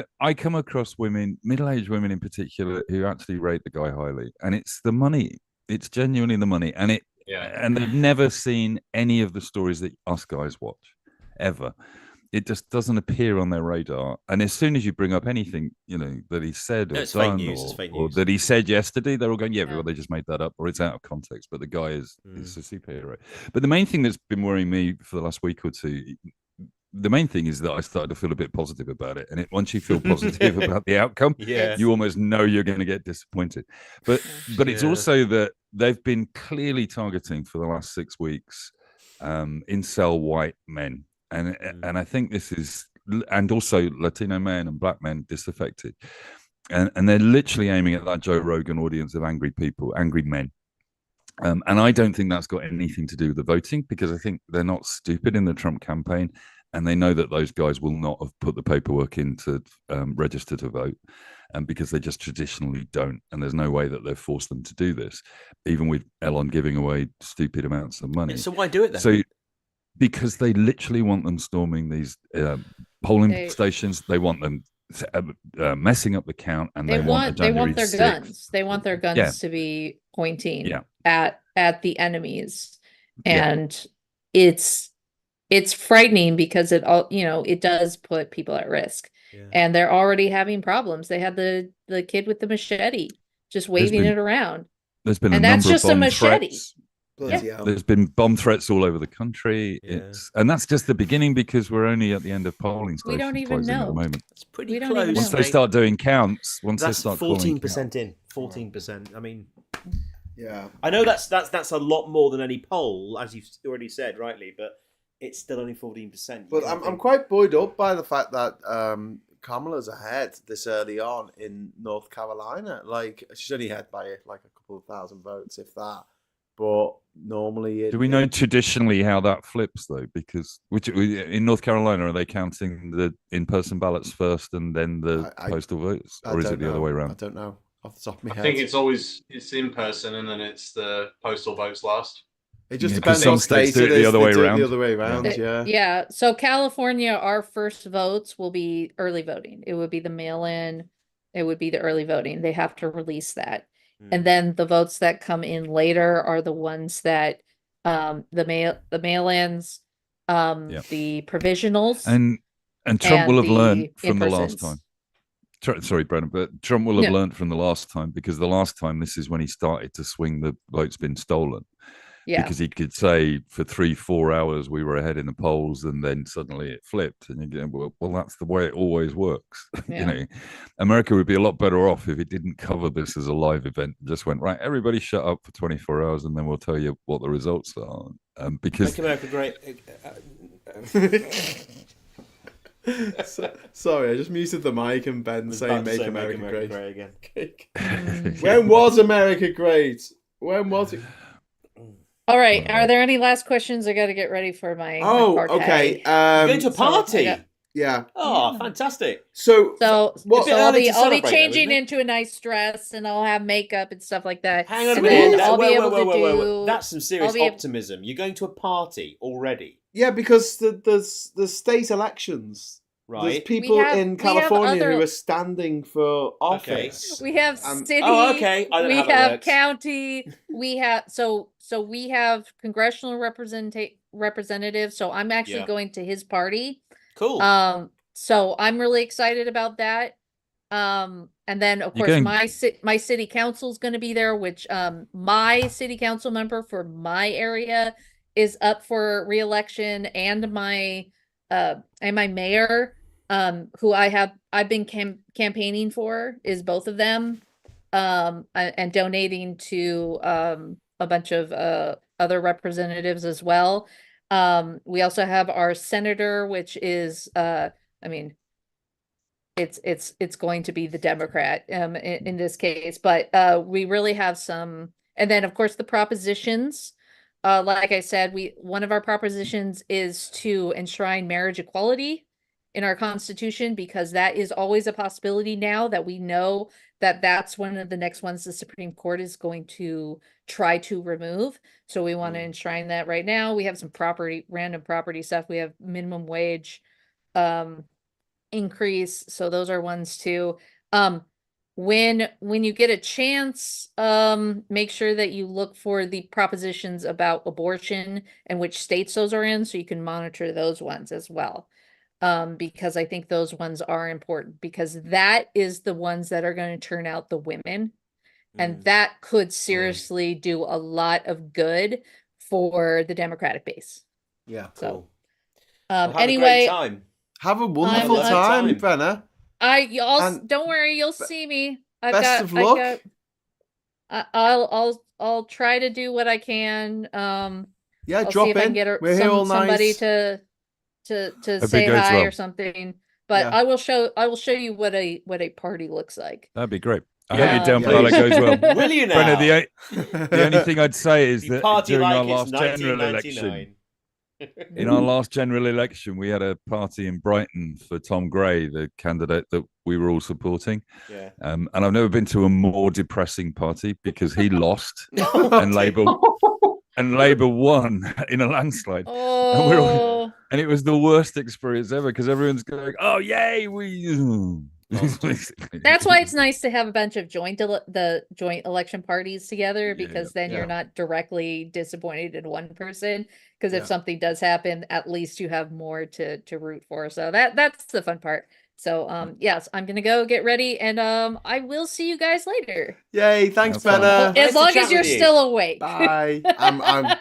across women, middle-aged women in particular, who actually rate the guy highly, and it's the money. It's genuinely the money, and it. Yeah. And they've never seen any of the stories that us guys watch, ever. It just doesn't appear on their radar. And as soon as you bring up anything, that he said or done, or that he said yesterday, they're all going, well, they just made that up, or it's out of context. But the guy is a superhero. But the main thing that's been worrying me for the last week or two, the main thing is that I started to feel a bit positive about it. And once you feel positive about the outcome, you almost know you're going to get disappointed. But it's also that they've been clearly targeting for the last 6 weeks incel white men. And I think this is, and also Latino men and black men disaffected. And they're literally aiming at that Joe Rogan audience of angry people, angry men. And I don't think that's got anything to do with the voting, because I think they're not stupid in the Trump campaign. And they know that those guys will not have put the paperwork in to register to vote, and because they just traditionally don't. And there's no way that they've forced them to do this, even with Elon giving away stupid amounts of money. So why do it then? So because they literally want them storming these polling stations. They want them messing up the count, and they want their guns. They want their guns to be pointing at the enemies, and it's frightening because it does put people at risk, and they're already having problems. They had the kid with the machete just waving it around. There's been that's just a machete. There's been bomb threats all over the country. And that's just the beginning, because we're only at the end of polling stations. We don't even know at the moment. It's pretty close. Once they start doing counts, that's 14% in. 14%. I mean, Yeah, I know that's a lot more than any poll, as you've already said rightly, but it's still only 14%. But I'm quite buoyed up by the fact that Kamala's ahead this early on in North Carolina. Like, she's only ahead by like a couple of thousand votes, if that. But normally, do we know traditionally how that flips though? Because in North Carolina, are they counting the in-person ballots first and then the postal votes, or is it the other way around? I don't know off the top of my head. I think it's in person and then it's the postal votes last. It just depends on states do it the other way around. The other way around, yeah. Yeah. So California, our first votes will be early voting. It would be the mail-in. It would be the early voting. They have to release that. And then the votes that come in later are the ones that the mail-ins, the provisionals, and Trump will have learned from the last time. Sorry, Brennan, but Trump will have learned from the last time, because the last time this is when he started to swing the votes been stolen. Yeah. Because he could say for 3-4 hours we were ahead in the polls, and then suddenly it flipped, and you go, well, that's the way it always works. Yeah. You know, America would be a lot better off if it didn't cover this as a live event. Just went, right, everybody shut up for 24 hours, and then we'll tell you what the results are. Because Make America great. Sorry, I just muted the mic and Ben saying "Make America great again." When was America great? When was it? All right. Are there any last questions? I got to get ready for my. Okay. You're going to a party. Yeah. Oh, fantastic. So I'll be changing into a nice dress, and I'll have makeup and stuff like that. Hang on a minute. minute. I'll be able to do. That's some serious optimism. You're going to a party already. Yeah, because there's state elections. Right. There's people in California who are standing for office. Okay. We have city. Oh, okay. I don't know we how that have works. county. We have so we have congressional representatives. So I'm actually going to his party. Cool. So I'm really excited about that. And then of course my city council is going to be there, which my city council member for my area is up for re-election, and my mayor, who I've been campaigning for, is both of them, and donating to a bunch of other representatives as well. We also have our senator, which is it's going to be the Democrat in this case, but we really have some, and then of course the propositions. Like I said, one of our propositions is to enshrine marriage equality in our Constitution, because that is always a possibility now that we know that that's one of the next ones the Supreme Court is going to try to remove. So we want to enshrine that right now. We have some random property stuff. We have minimum wage increase. So those are ones too. When you get a chance, make sure that you look for the propositions about abortion and which states those are in, so you can monitor those ones as well. Because I think those ones are important, because that is the ones that are going to turn out the women. And that could seriously do a lot of good for the Democratic base. Yeah. So, Well, anyway, have a wonderful time, Brenna. Don't worry, you'll see me. Best of luck. I'll try to do what I can. Yeah, I'll drop see if in. I can get We're here all somebody nice. to say hi or something. But I will show you what a party looks like. That'd be great. I hope your down ballot goes well. Will you now? Brenna, the only thing I'd say is that during our last general 1999. election, in our last general election, we had a party in Brighton for Tom Gray, the candidate that we were all supporting. Yeah. And I've never been to a more depressing party, because he lost and Labour won in a landslide. Oh. And it was the worst experience ever, because everyone's going, "Oh yay, we." That's why it's nice to have a bunch of joint election parties together, because then you're not directly disappointed in one person. Because if something does happen, at least you have more to root for. So that's the fun part. So yes, I'm gonna go get ready, and I will see you guys later. Yay! Thanks, Brenna. As long as you're still awake. Bye.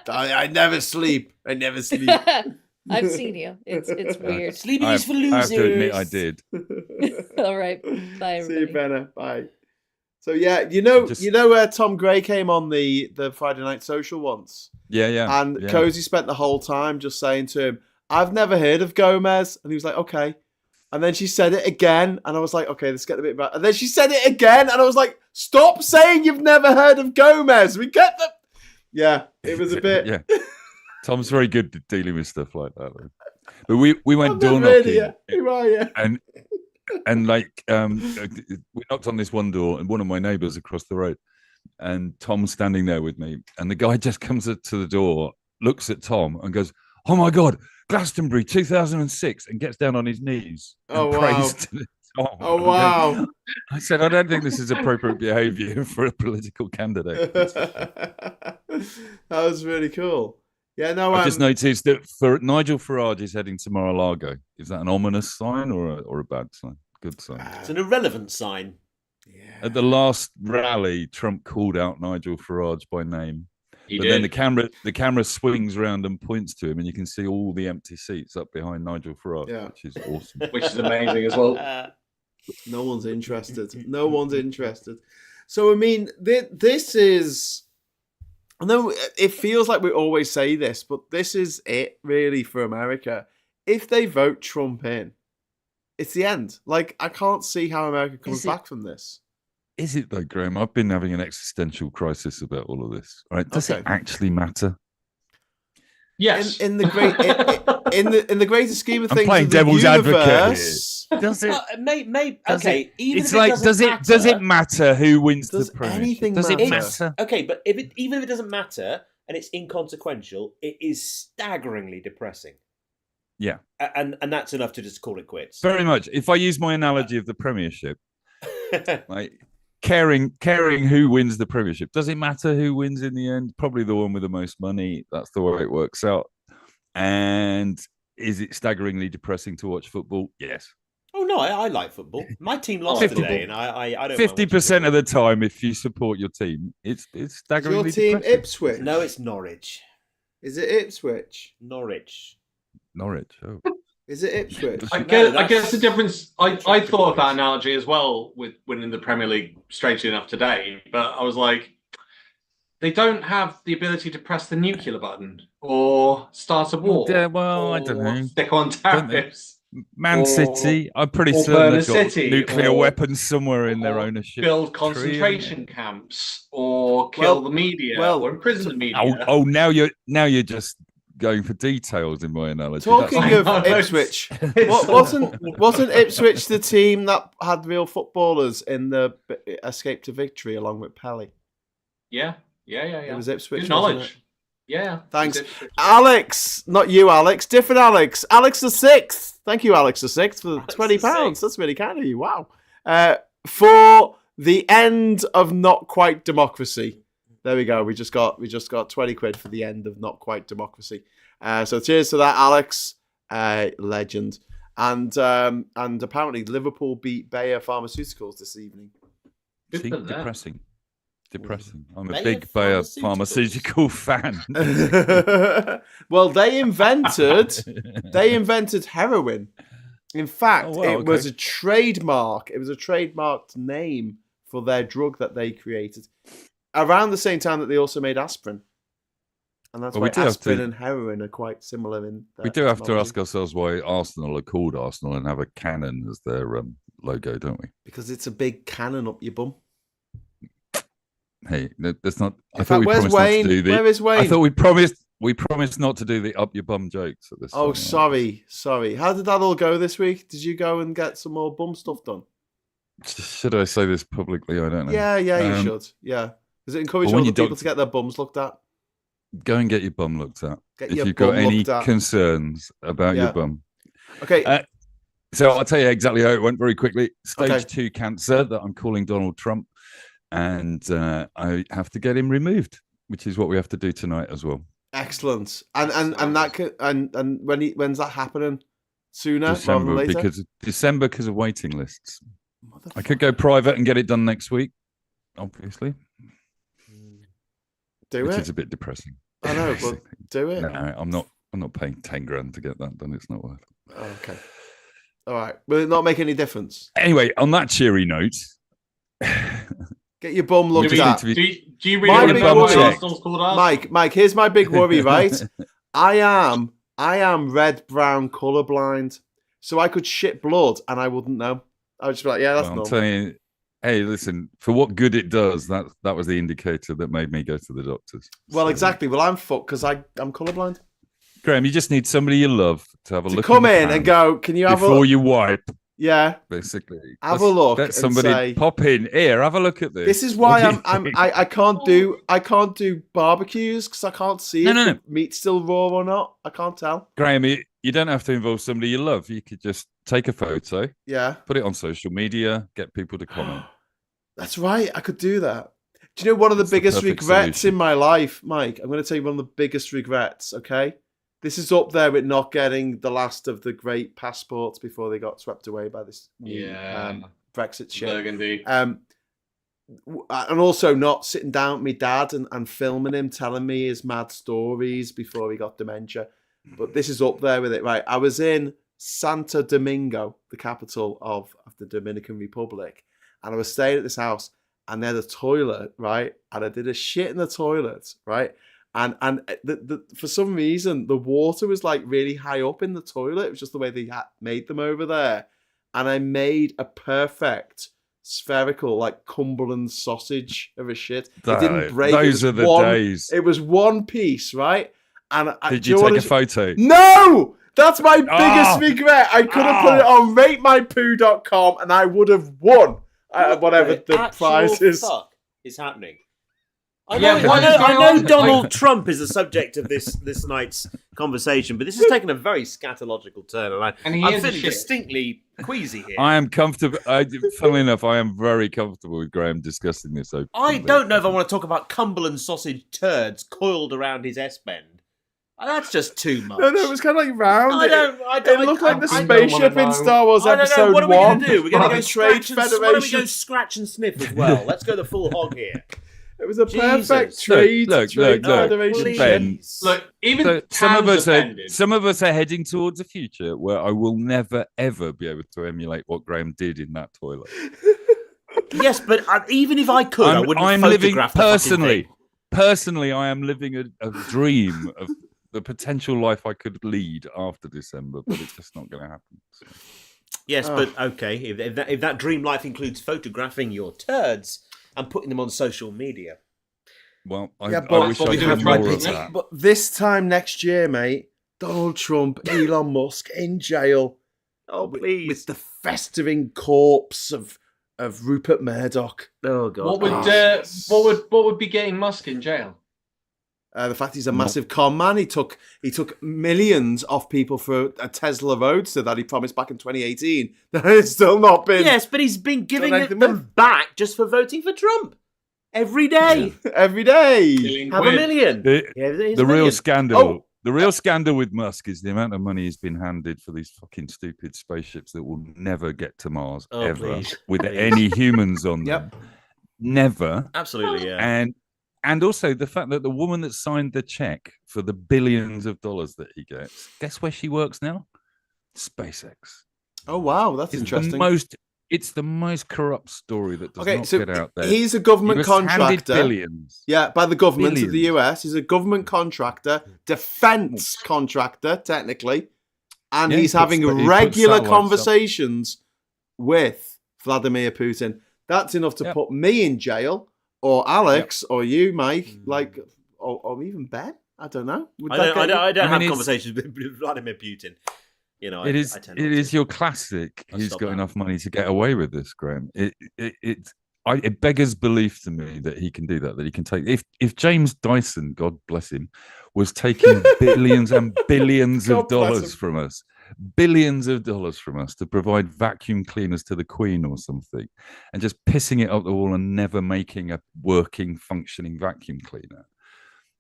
I never sleep. I never sleep. I've seen you. It's weird. Sleeping is for losers. I have to admit, I did. All right. Bye, everybody. See you, Brenna. Bye. So yeah, you know where Tom Gray came on the Friday Night Social once. Yeah. And Cozy spent the whole time just saying to him, "I've never heard of Gomez," and he was like, "Okay." And then she said it again, and I was like, "Okay, let's get a bit back." And then she said it again, and I was like, "Stop saying you've never heard of Gomez. We get the." Yeah, it was a bit. Yeah, Tom's very good at dealing with stuff like that. Though. But we went door Really, knocking, and like we knocked on this one door, and one of my neighbours across the road, and Tom's standing there with me, and the guy just comes to the door, looks at Tom, and goes, "Oh my God, Glastonbury 2006," and gets down on his knees and prays to Tom. Oh wow! I said, I don't think this is appropriate behaviour for a political candidate. That was really cool. Yeah, no. I just noticed that Nigel Farage is heading to Mar-a-Lago. Is that an ominous sign or a bad sign? Good sign. It's an irrelevant sign. Yeah. At the last rally, Trump called out Nigel Farage by name. He but did. then the camera swings around and points to him, and you can see all the empty seats up behind Nigel Farage, which is awesome. Which is amazing as well. No one's interested. No one's interested. So I mean, this is. I know it feels like we always say this, but this is it really for America. If they vote Trump in, it's the end. Like, I can't see how America comes back from this. Is it though, Graham? I've been having an existential crisis about all of this. Right? Does it actually matter? Yes. In the great in the greater scheme of things, I'm playing devil's advocate here. Does it? Okay. Even it's if like, it does it matter who wins the premiership? Anything does it matter? matter? Okay, but even if it doesn't matter and it's inconsequential, it is staggeringly depressing. Yeah, and that's enough to just call it quits. Very much. If I use my analogy of the premiership, like caring who wins the premiership, does it matter who wins in the end? Probably the one with the most money. That's the way it works out. And is it staggeringly depressing to watch football? Yes. Oh no, I like football. My team lost today, and I don't. 50% of the time, if you support your team, it's staggeringly Your team depressing. Ipswich. No, it's Norwich. Is it Ipswich? Norwich. Oh. Is it Ipswich? I guess the difference. I thought of that analogy as well with winning the Premier League, strangely enough, today. But I was like, they don't have the ability to press the nuclear button or start a war. Well, I don't know. Stick on tariffs. Man City, I'm pretty certain they've got nuclear weapons somewhere in their ownership. Build concentration camps or kill the media or imprison the media. Now you're just going for details in my analogy. Talking of Ipswich, wasn't Ipswich the team that had real footballers in the escape to victory along with Pelly? Yeah. It was Ipswich. Good knowledge. Yeah. Thanks, Alex. Not you, Alex. Different Alex. Alex the Sixth. Thank you, Alex the Sixth, for £20. That's really kind of you. Wow. For the end of Not Quite Democracy. There we go. We just got 20 quid for the end of Not Quite Democracy. So cheers to that, Alex. Legend. And apparently Liverpool beat Bayer Pharmaceuticals this evening. Depressing. I'm a big Bayer pharmaceutical fan. Well, they invented heroin. In fact, it was a trademark. It was a trademarked name for their drug that they created around the same time that they also made aspirin. And that's why aspirin and heroin are quite similar in we do have to ask ourselves why Arsenal are called Arsenal and have a cannon as their logo, don't we? Because it's a big cannon up your bum. Hey, that's not. I thought we promised not to do the. Where is Wayne? I thought we promised not to do the up your bum jokes at this. Oh, sorry. How did that all go this week? Did you go and get some more bum stuff done? Should I say this publicly? I don't know. Yeah, you should. Yeah, does it encourage other people to get their bums looked at? Go and get your bum looked at. If you've got any concerns about your bum. Okay. So I'll tell you exactly how it went very quickly. Stage 2 cancer that I'm calling Donald Trump. And I have to get him removed, which is what we have to do tonight as well. Excellent. And when's that happening? Sooner rather than later? December because of waiting lists. I could go private and get it done next week, obviously. Which is a bit depressing. I know, but do it. No, I'm not paying 10 grand to get that done. It's not worth it. Oh, okay. All right. Will it not make any difference? Anyway, on that cheery note. Get Get your bum looked at. Do you really big know what worry- Arsenal's called Arsenal? Mike, here's my big worry, right? I am red-brown colorblind, so I could shit blood and I wouldn't know. I would just be like, yeah, that's I'm normal. telling you, hey, listen, for what good it does, that was the indicator that made me go to the doctors. Well, exactly. Well, I'm fucked because I'm colorblind. Graham, you just need somebody you love to have a To look. come the in pan and go, can you have before a you wipe? Yeah, basically. have a look. Let and somebody say, pop in here. Have a look at this. This is why What do you think? I can't do barbecues because I can't see if No. the meat's still raw or not. I can't tell. Graham, you don't have to involve somebody you love. You could just take a photo, Yeah, put it on social media, get people to comment. that's right. I could do that. Do you know one of the That's the biggest perfect regrets solution. in my life, Mike? I'm going to tell you one of the biggest regrets. Okay, this is up there with not getting the last of the great passports before they got swept away by this new, Brexit shit. Burgundy. And also not sitting down with my dad and filming him, telling me his mad stories before he got dementia. But this is up there with it, right? I was in Santo Domingo, the capital of the Dominican Republic, and I was staying at this house, and they had a toilet, right? And I did a shit in the toilet, right? And for some reason, the water was like really high up in the toilet. It was just the way they made them over there. And I made a perfect spherical, like Cumberland sausage of a shit. It didn't break. Those are the days. It was one piece, right? And Did you take a photo? No! That's my biggest regret. I could have put it on ratemypoo.com and I would have won whatever the prize is. Fuck is happening. I Yeah, know, what is I going know on? Donald Trump is the subject of this night's conversation, but this has taken a very scatological turn, and he I'm is a feeling shit. distinctly queasy here. I am comfortable. Funnily enough, I am very comfortable with Graham discussing this openly. I don't know if I want to talk about Cumberland sausage turds coiled around his S-bend. That's just too much. No, it was kind of like round. I don't. It looked like the I don't spaceship wanna in know. Star Wars I don't know. Episode What are we 1. going to do? We're going to go Trade scratch and, why don't we go Federation. scratch and sniff as well? Let's go the full hog here. It was a perfect Jesus. trade. Look, Federation. Ben. Look, even So Tam's offended. some of us are heading towards a future where I will never ever be able to emulate what Graham did in that toilet. Yes, but even if I could, I wouldn't I'm living photograph the fucking personally. thing. Personally, I am living a dream of the potential life I could lead after December, but it's just not going to happen. So. Yes, but okay, if that dream life includes photographing your turds and putting them on social media. Well, I but wish I we do had it more right, of that. But this time next year, mate, Donald Trump, Elon Musk in jail. Oh, please. With the festering corpse of Rupert Murdoch. Oh god. What would be getting Musk in jail? The fact he's a massive con man. He took millions off people for a Tesla Roadster that he promised back in 2018. That it's still not been. Yes, but he's been giving anything them back just for voting for Trump. Every day. Every day. Have a million. The real scandal. The real scandal with Musk is the amount of money he's been handed for these fucking stupid spaceships that will never get to Mars ever with any humans on them. Never. Absolutely, yeah. And also the fact that the woman that signed the check for the billions of dollars that he gets, guess where she works now? SpaceX. Oh wow, that's interesting. It's the most corrupt story that does not get out there. He's a government contractor. Billions. Yeah, by the government of the US. He's a government contractor, defense contractor, technically. And he's having regular conversations with Vladimir Putin. That's enough to put me in jail, or Alex, or you, Mike, or even Ben. I don't know. I don't have conversations with Vladimir Putin. You know, it is your classic. He's got enough money to get away with this, Graham. It beggars belief to me that he can do that. That he can take. If James Dyson, God bless him, was taking billions and billions of dollars from us, to provide vacuum cleaners to the Queen or something, and just pissing it up the wall and never making a working, functioning vacuum cleaner.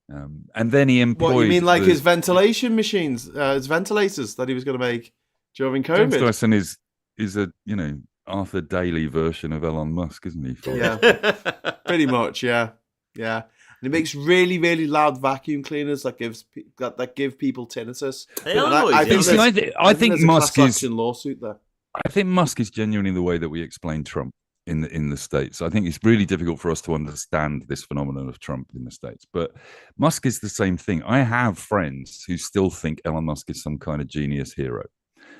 And then he employed. What you mean, like his ventilation machines, his ventilators that he was going to make during COVID? James Dyson is a Arthur Daly version of Elon Musk, isn't he? Yeah, pretty much. Yeah. And he makes really, really loud vacuum cleaners that give people tinnitus. I think Musk is lawsuit there. I think Musk is genuinely the way that we explain Trump. in the States. I think it's really difficult for us to understand this phenomenon of Trump in the States. But Musk is the same thing. I have friends who still think Elon Musk is some kind of genius hero.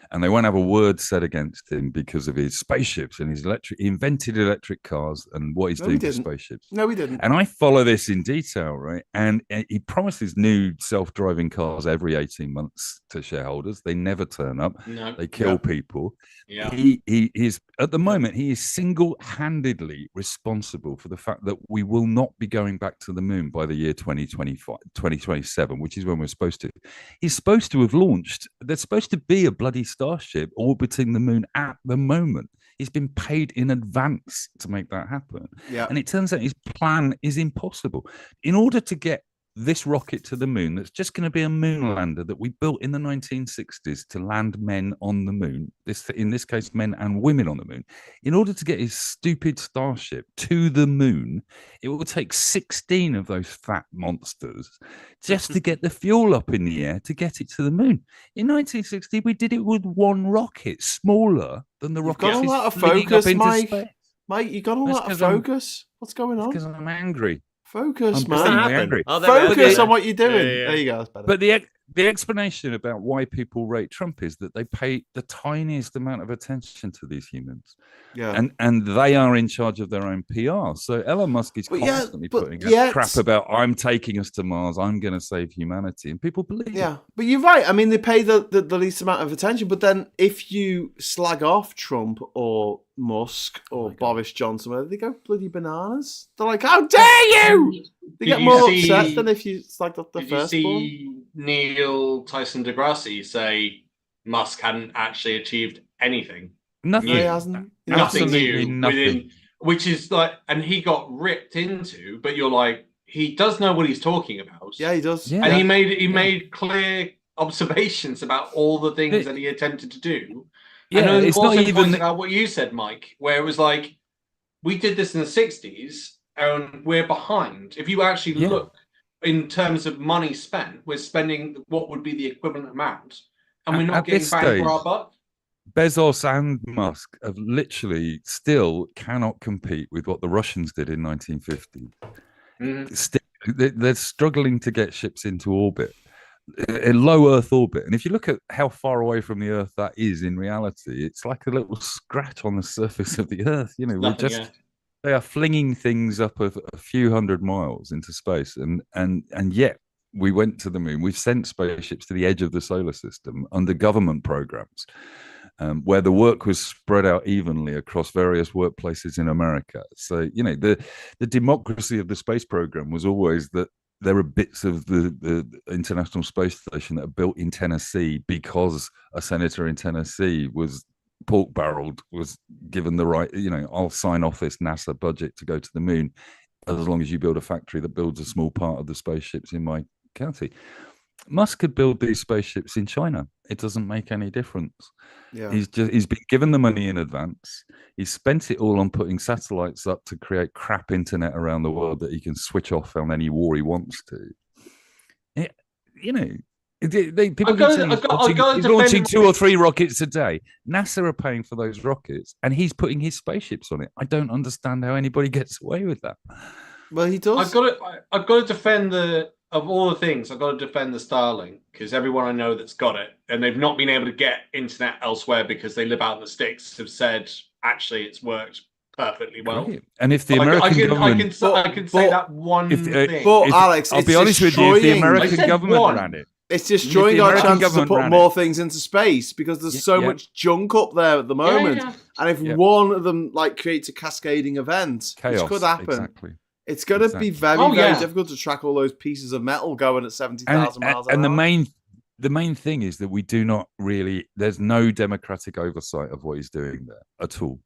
And they won't have a word said against him because of his spaceships and his electric. He invented electric cars and what he's doing for spaceships. No, he didn't. And I follow this in detail, right? And he promises new self-driving cars every 18 months to shareholders. They never turn up. No. They kill people. Yeah. He is at the moment. He is single-handedly responsible for the fact that we will not be going back to the moon by the year 2025, 2027, which is when we're supposed to. He's supposed to have launched. There's supposed to be a bloody starship orbiting the moon at the moment. He's been paid in advance to make that happen. Yeah. And it turns out his plan is impossible. In order to get this rocket to the moon, that's just going to be a moon lander that we built in the 1960s to land men on the moon, in this case, men and women on the moon. In order to get his stupid starship to the moon, it will take 16 of those fat monsters just to get the fuel up in the air to get it to the moon. In 1960, we did it with one rocket, smaller than the rocket. You've got a lot of focus, Mike. Mike, you got a lot of focus. What's going on? Because I'm angry. Focus, I'm man. angry. Focus on what you're doing. Yeah. There you go. That's better. But the explanation about why people rate Trump is that they pay the tiniest amount of attention to these humans. Yeah. And they are in charge of their own PR. So Elon Musk is constantly putting out crap about, I'm taking us to Mars, I'm going to save humanity. And people believe it. But you're right. I mean, they pay the least amount of attention. But then if you slag off Trump or Musk or Boris Johnson, they go bloody bananas. They're like, how dare you! They get more upset than if you slagged off the first one. Did you see Neil Tyson deGrasse say Musk hadn't actually achieved anything? Nothing. No, he hasn't. Nothing Absolutely new. nothing. Which is like, and he got ripped into, but you're like, he does know what he's talking about. Yeah, he does. Yeah. And he made clear observations about all the things that he attempted to do. Yeah, and then it's also not even pointing out what you said, Mike, where it was like, we did this in the 60s and we're behind. If you actually look in terms of money spent, we're spending what would be the equivalent amount, and we're not getting bang for our buck. Bezos and Musk have literally still cannot compete with what the Russians did in 1950. They're struggling to get ships into orbit, a low Earth orbit. And if you look at how far away from the Earth that is in reality, it's like a little scratch on the surface of the Earth. You know, they are flinging things up a few hundred miles into space, and yet we went to the moon. We've sent spaceships to the edge of the solar system under government programs, where the work was spread out evenly across various workplaces in America. So, you know, the democracy of the space program was always that there are bits of the International Space Station that are built in Tennessee because a senator in Tennessee was pork barreled, was given the right, you know, I'll sign off this NASA budget to go to the moon as long as you build a factory that builds a small part of the spaceships in my county. Musk could build these spaceships in China. It doesn't make any difference. Yeah. He's been given the money in advance. He's spent it all on putting satellites up to create crap internet around the world that he can switch off on any war he wants to. You know, people keep saying he's launching 2 or 3 rockets a day. NASA are paying for those rockets, and he's putting his spaceships on it. I don't understand how anybody gets away with that. Well, he does. I've got to defend of all the things, I've got to defend the Starlink, because everyone I know that's got it, and they've not been able to get internet elsewhere because they live out in the sticks, have said actually it's worked perfectly well. Great. And if the American government, I can say that one thing. But Alex, I'll be honest with you, if the American government ran it, it's destroying our chances to put more things into space because there's so much junk up there at the moment. And if one of them like creates a cascading event, chaos, which could happen. Exactly. It's going to be very, very difficult to track all those pieces of metal going at 70,000 miles an hour. And the main thing is that we do not really, there's no democratic oversight of what he's doing there at all.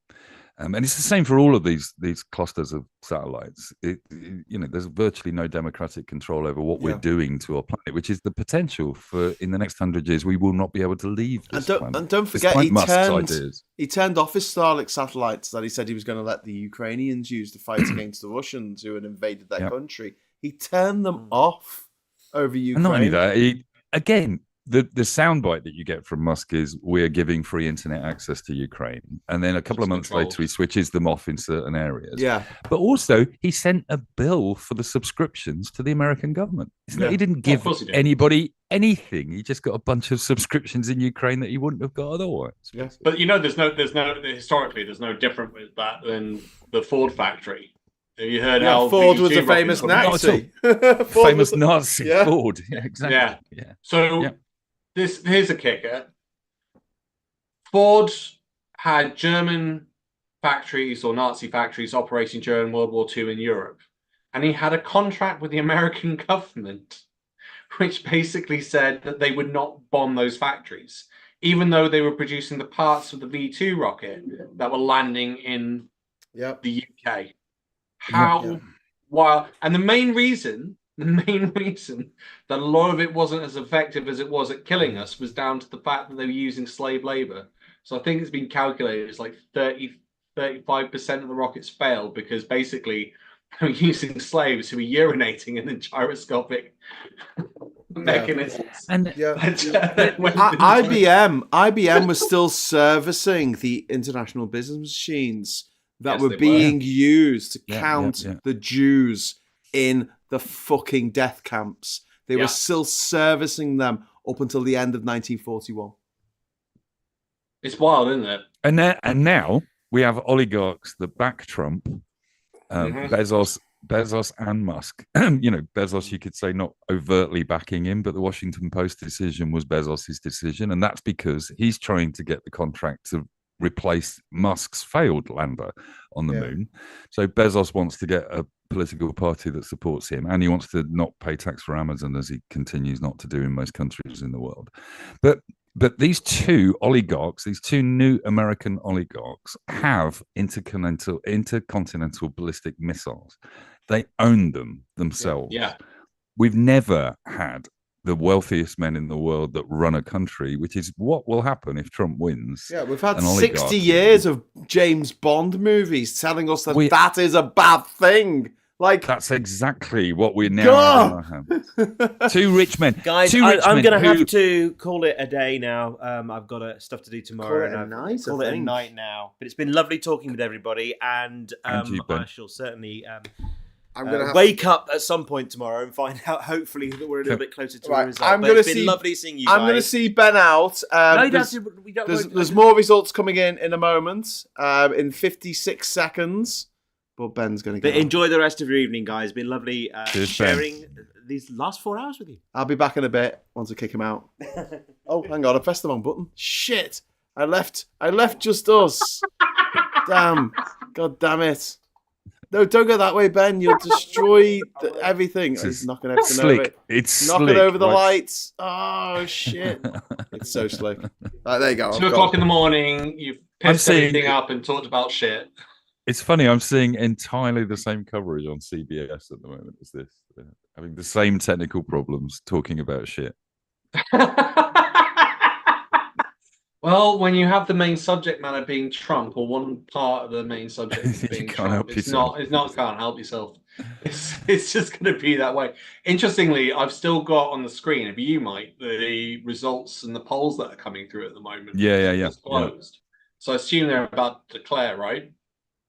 And it's the same for all of these clusters of satellites. You know, there's virtually no democratic control over what we're doing to our planet, which is the potential for in the next 100 years we will not be able to leave this planet. And don't forget, he turned off his Starlink satellites that he said he was going to let the Ukrainians use to fight against the Russians who had invaded their country. He turned them off over Ukraine. And not only that, the soundbite that you get from Musk is we're giving free internet access to Ukraine, and then a couple of months later he switches them off in certain areas. Yeah, but also he sent a bill for the subscriptions to the American government. He didn't give anybody anything. He just got a bunch of subscriptions in Ukraine that he wouldn't have got otherwise. Yes, but there's no historically there's no different with that than the Ford factory. Have you heard how Ford was a famous Nazi? Famous Nazi Ford. Yeah, exactly. Yeah. So here's a kicker. Ford had German factories or Nazi factories operating during World War II in Europe, and he had a contract with the American government, which basically said that they would not bomb those factories, even though they were producing the parts of the V2 rocket that were landing in the UK. And the main reason that a lot of it wasn't as effective as it was at killing us was down to the fact that they were using slave labor. So I think it's been calculated it's like 35% of the rockets failed because basically they were using slaves who were urinating in the gyroscopic mechanisms. And IBM was still servicing the international business machines that were being used to count the Jews in the fucking death camps. They were still servicing them up until the end of 1941. It's wild, isn't it? And now we have oligarchs that back Trump, Bezos and Musk. Bezos, you could say not overtly backing him, but the Washington Post decision was Bezos's decision, and that's because he's trying to get the contract to replace Musk's failed lander on the moon. So Bezos wants to get a political party that supports him, and he wants to not pay tax for Amazon, as he continues not to do in most countries in the world. But these two oligarchs, these two new American oligarchs, have intercontinental ballistic missiles. They own them themselves. Yeah. We've never had the wealthiest men in the world that run a country, which is what will happen if Trump wins. Yeah, we've had 60 years of James Bond movies telling us that that is a bad thing. Like, that's exactly what we now have. Two rich men. Guys, I'm going to have to call it a day now. I've got stuff to do tomorrow. Call it a night now. But it's been lovely talking with everybody. And I shall certainly I'm gonna wake up at some point tomorrow and find out, hopefully, that we're a little bit closer to a result. It's been lovely seeing you guys. I'm going to see Ben out. There's more results coming in a moment, in 56 seconds. But Ben's going to get enjoy the rest of your evening, guys. It's been lovely sharing these last 4 hours with you. I'll be back in a bit once I kick him out. Oh, hang on. I pressed the wrong button. Shit. I left just us. Damn. God damn it. No, don't go that way, Ben. You'll destroy everything. He's knocking everything over it. It's knocking over the lights. Oh, shit. It's so slick. Right, there you go. 2 o'clock in the morning. You've pissed everything up and talked about shit. It's funny, I'm seeing entirely the same coverage on CBS at the moment as this. Having the same technical problems, talking about shit. Well, when you have the main subject matter being Trump, or one part of the main subject being Trump, it's not can't help yourself. It's just going to be that way. Interestingly, I've still got on the screen, if you might, the results and the polls that are coming through at the moment. Yeah. It's closed. So I assume they're about to declare, right?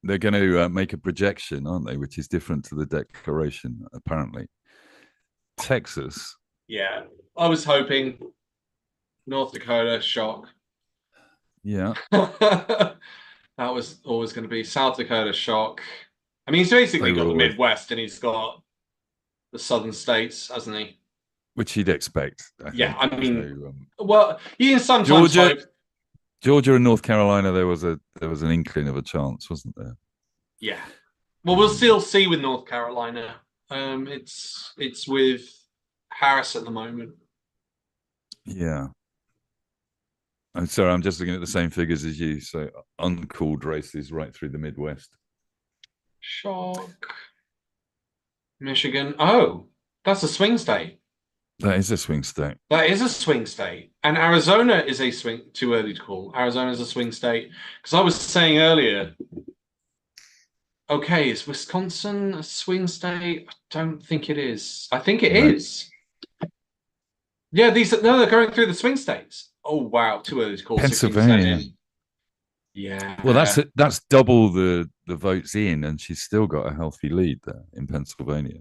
They're going to make a projection, aren't they? Which is different to the declaration, apparently. Texas. Yeah. I was hoping North Dakota, shock. Yeah. That was always going to be South Dakota, shock. I mean, he's basically got the Midwest and he's got the southern states, hasn't he? Which you'd expect. I mean, well, you can sometimes hope. Georgia and North Carolina, there was an inkling of a chance, wasn't there? Yeah. Well, we'll still see with North Carolina. It's with Harris at the moment. Yeah. I'm sorry, I'm just looking at the same figures as you. So uncalled races right through the Midwest. Shock. Michigan. Oh, that's a swing state. That is a swing state. That is a swing state. And Arizona is a swing. Too early to call. Arizona is a swing state. Because I was saying earlier, okay, is Wisconsin a swing state? I don't think it is. I think it is. Yeah, they're going through the swing states. Oh wow, too early to call. Pennsylvania. Yeah. Well, that's double the votes in, and she's still got a healthy lead there in Pennsylvania.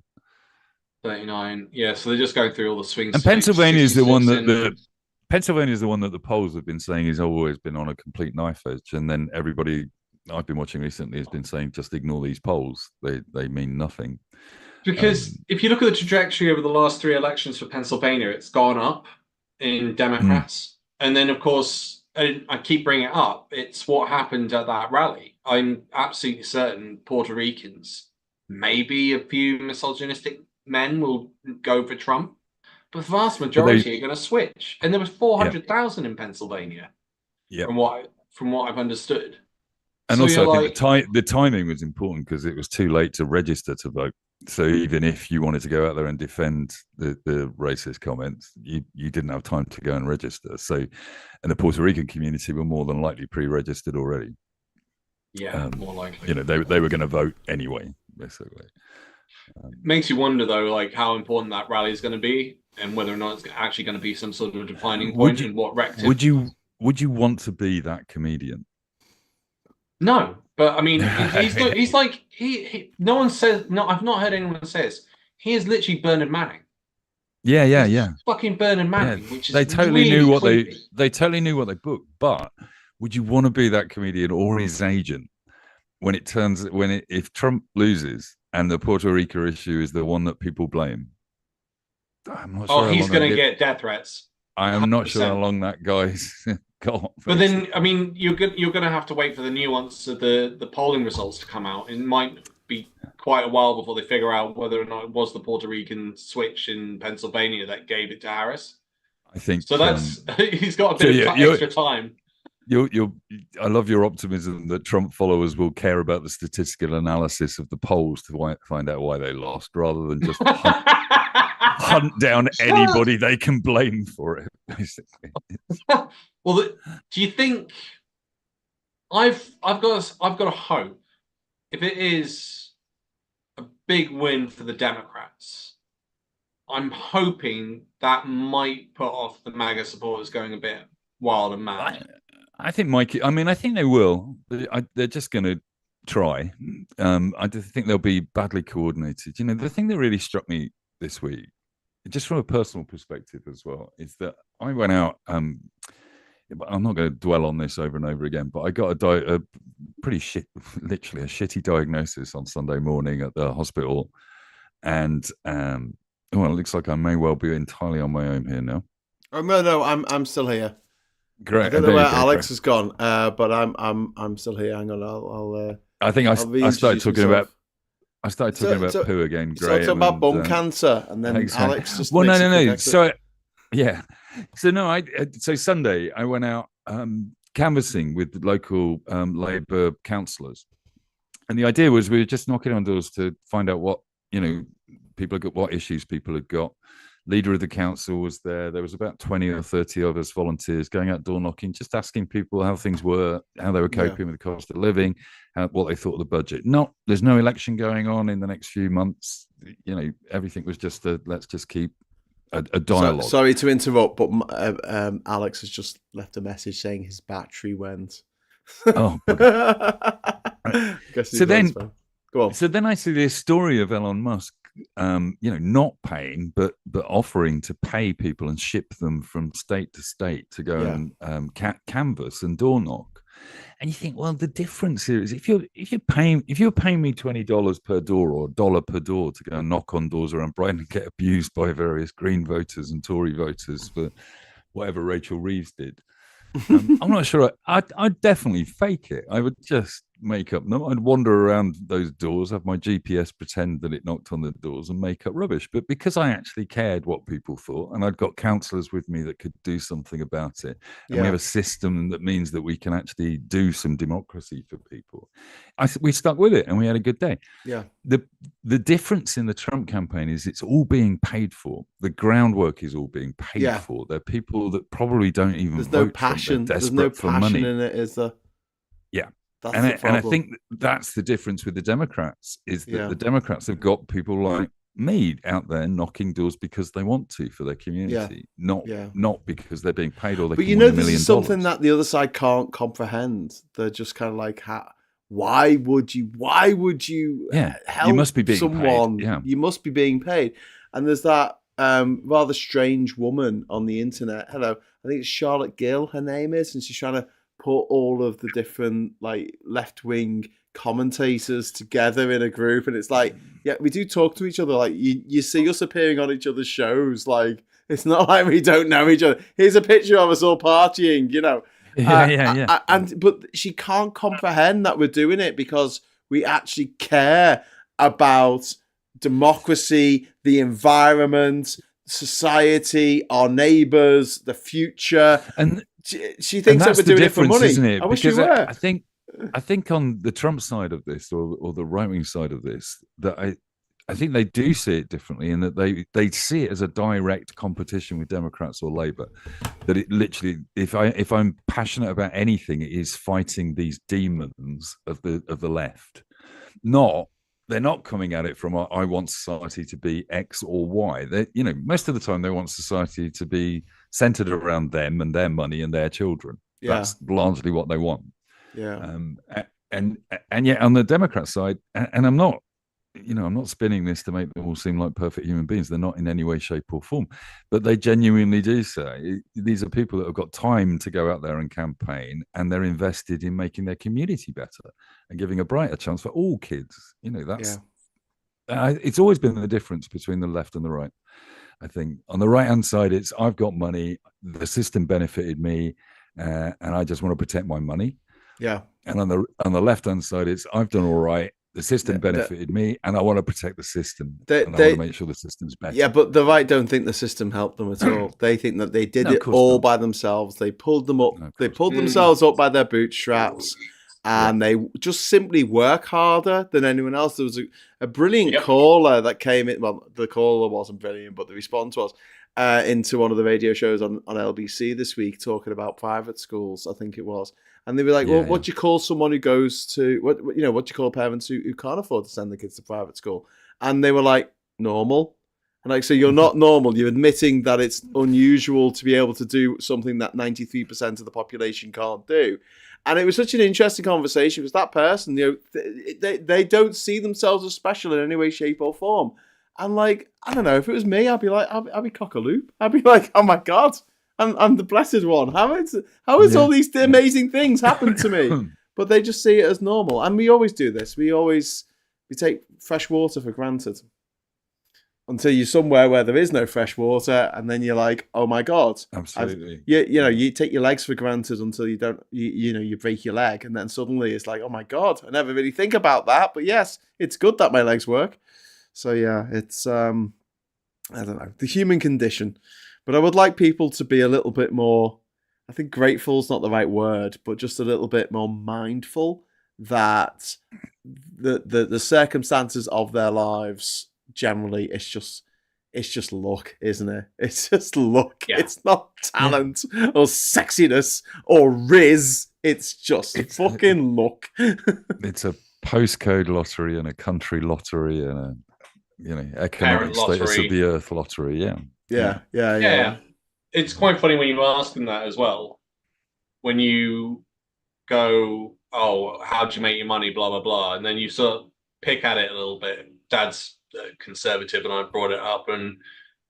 39. Yeah, so they're just going through all the swing And states. Pennsylvania is the one that in... Pennsylvania is the one that the polls have been saying has always been on a complete knife edge, and then everybody I've been watching recently has been saying just ignore these polls. They mean nothing. Because if you look at the trajectory over the last 3 elections for Pennsylvania, it's gone up in Democrats. And then, of course, and I keep bringing it up, it's what happened at that rally. I'm absolutely certain Puerto Ricans, maybe a few misogynistic men will go for Trump, but the vast majority are going to switch. And there was 400,000 in Pennsylvania, from what I've understood. And so also, I think the timing was important because it was too late to register to vote. So even if you wanted to go out there and defend the racist comments, you didn't have time to go and register. So, and the Puerto Rican community were more than likely pre-registered already. Yeah, more likely. You know, they were going to vote anyway, basically. Makes you wonder, though, like how important that rally is going to be, and whether or not it's actually going to be some sort of defining point in what rectum. Would you want to be that comedian? No, but I mean, he's like he. No one says no. I've not heard anyone say this. He is literally Bernard Manning. Yeah. Fucking Bernard Manning. Which is they totally really knew what creepy. they totally knew what they booked. But would you want to be that comedian or his agent if Trump loses and the Puerto Rico issue is the one that people blame? I'm not sure. Oh, he's going to get death threats. I am 100%. Not sure how long that guy's got. But then, I mean, you're going to have to wait for the nuance of the polling results to come out. It might be quite a while before they figure out whether or not it was the Puerto Rican switch in Pennsylvania that gave it to Harris. I think so. That's he's got a bit of extra time. I love your optimism that Trump followers will care about the statistical analysis of the polls to find out why they lost, rather than just hunt down anybody they can blame for it. Basically. Well, do you think I've got a hope if it is a big win for the Democrats? I'm hoping that might put off the MAGA supporters going a bit wild and mad. I think I think they will. They're just going to try. I think they'll be badly coordinated. You know, the thing that really struck me this week, just from a personal perspective as well, is that I went out. I'm not going to dwell on this over and over again, but I got a pretty literally a shitty diagnosis on Sunday morning at the hospital, and well, it looks like I may well be entirely on my own here now. Oh no, I'm still here. Great. I don't know where Alex has gone, but I'm still here. Hang on, I think I started talking about poo again. So talking about bum cancer, and then exactly. Alex just no. So yeah, so Sunday I went out canvassing with the local Labour councillors, and the idea was we were just knocking on doors to find out what people had got, what issues people had got. Leader of the council was there. There was about 20 or 30 of us volunteers going out door knocking, just asking people how things were, how they were coping with the cost of living, what they thought of the budget. There's no election going on in the next few months. Everything was just let's just keep a dialogue. Sorry to interrupt, but Alex has just left a message saying his battery went. Oh. So then, go on. So then I see this story of Elon Musk. Not paying, but offering to pay people and ship them from state to state to go and canvass and door knock. And you think, well, the difference here is if you're paying me $20 per door or $1 per door to go and knock on doors around Brighton and get abused by various Green voters and Tory voters for whatever Rachel Reeves did. I'm not sure. I'd definitely fake it. I would just make up. No, I'd wander around those doors, have my GPS pretend that it knocked on the doors, and make up rubbish. But because I actually cared what people thought, and I'd got counsellors with me that could do something about it, and we have a system that means that we can actually do some democracy for people, we stuck with it, and we had a good day. Yeah. The difference in the Trump campaign is it's all being paid for. The groundwork is all being paid for. There are people that probably don't even vote. There's no passion. There's no passion in it, is there? Yeah. And I think that's the difference with the Democrats, is that the Democrats have got people like me out there knocking doors because they want to for their community, not because they're being paid or they but can win $1 this million. is something that the other side can't comprehend. They're just kind of like, why would you help you must be being someone? Paid. Yeah. You must be being paid. And there's that rather strange woman on the internet. Hello, I think it's Charlotte Gill, her name is, and she's trying to put all of the different like left-wing commentators together in a group, and it's like, yeah, we do talk to each other. Like you see us appearing on each other's shows. Like it's not like we don't know each other. Here's a picture of us all partying, you know. But she can't comprehend that we're doing it because we actually care about democracy, the environment, society, our neighbors, the future. And she thinks that we're doing it for money. Isn't it? I wish we were. I think on the Trump side of this, or the right wing side of this, that I think they do see it differently, in that they see it as a direct competition with Democrats or Labour. That it literally, if I'm passionate about anything, it is fighting these demons of the left. They're not coming at it from I want society to be X or Y. They, most of the time they want society to be centered around them and their money and their children. Yeah. That's largely what they want. Yeah. And yet on the Democrat side, and I'm not spinning this to make them all seem like perfect human beings. They're not in any way, shape, or form. But they genuinely do say these are people that have got time to go out there and campaign, and they're invested in making their community better and giving a brighter chance for all kids. It's always been the difference between the left and the right. I think on the right-hand side, it's I've got money, the system benefited me, and I just want to protect my money. Yeah. And on the left-hand side, it's I've done all right. The system benefited me, and I want to protect the system. And I want to make sure the system's better. Yeah, but the right don't think the system helped them at all. They think that they did it all by themselves. They pulled them up. They pulled themselves up by their bootstraps, and they just simply work harder than anyone else. There was a brilliant caller that came in. Well, the caller wasn't brilliant, but the response was into one of the radio shows on LBC this week, talking about private schools, I think it was. And they were like, what do you call someone who goes to, what do you call parents who can't afford to send the kids to private school? And they were like, normal. And like, so you're not normal. You're admitting that it's unusual to be able to do something that 93% of the population can't do. And it was such an interesting conversation because that person, they don't see themselves as special in any way, shape or form. And like, I don't know, if it was me, I'd be like, I'd be cock-a-loop. I'd be like, oh my God. I'm the blessed one. How is all these amazing things happen to me? But they just see it as normal. And we always do this. We take fresh water for granted until you're somewhere where there is no fresh water, and then you're like, oh my God. Absolutely. You take your legs for granted until you don't. You break your leg, and then suddenly it's like, oh my God. I never really think about that, but yes, it's good that my legs work. So yeah, it's I don't know, the human condition. But I would like people to be a little bit more, I think grateful is not the right word, but just a little bit more mindful that the circumstances of their lives generally, it's just luck, isn't it? It's just luck. Yeah. It's not talent or sexiness or riz. It's just fucking luck. It's a postcode lottery and a country lottery and a economic status of the earth lottery. Yeah. It's quite funny when you ask them that as well. When you go, oh, how'd you make your money, blah, blah, blah. And then you sort of pick at it a little bit. Dad's conservative and I brought it up. And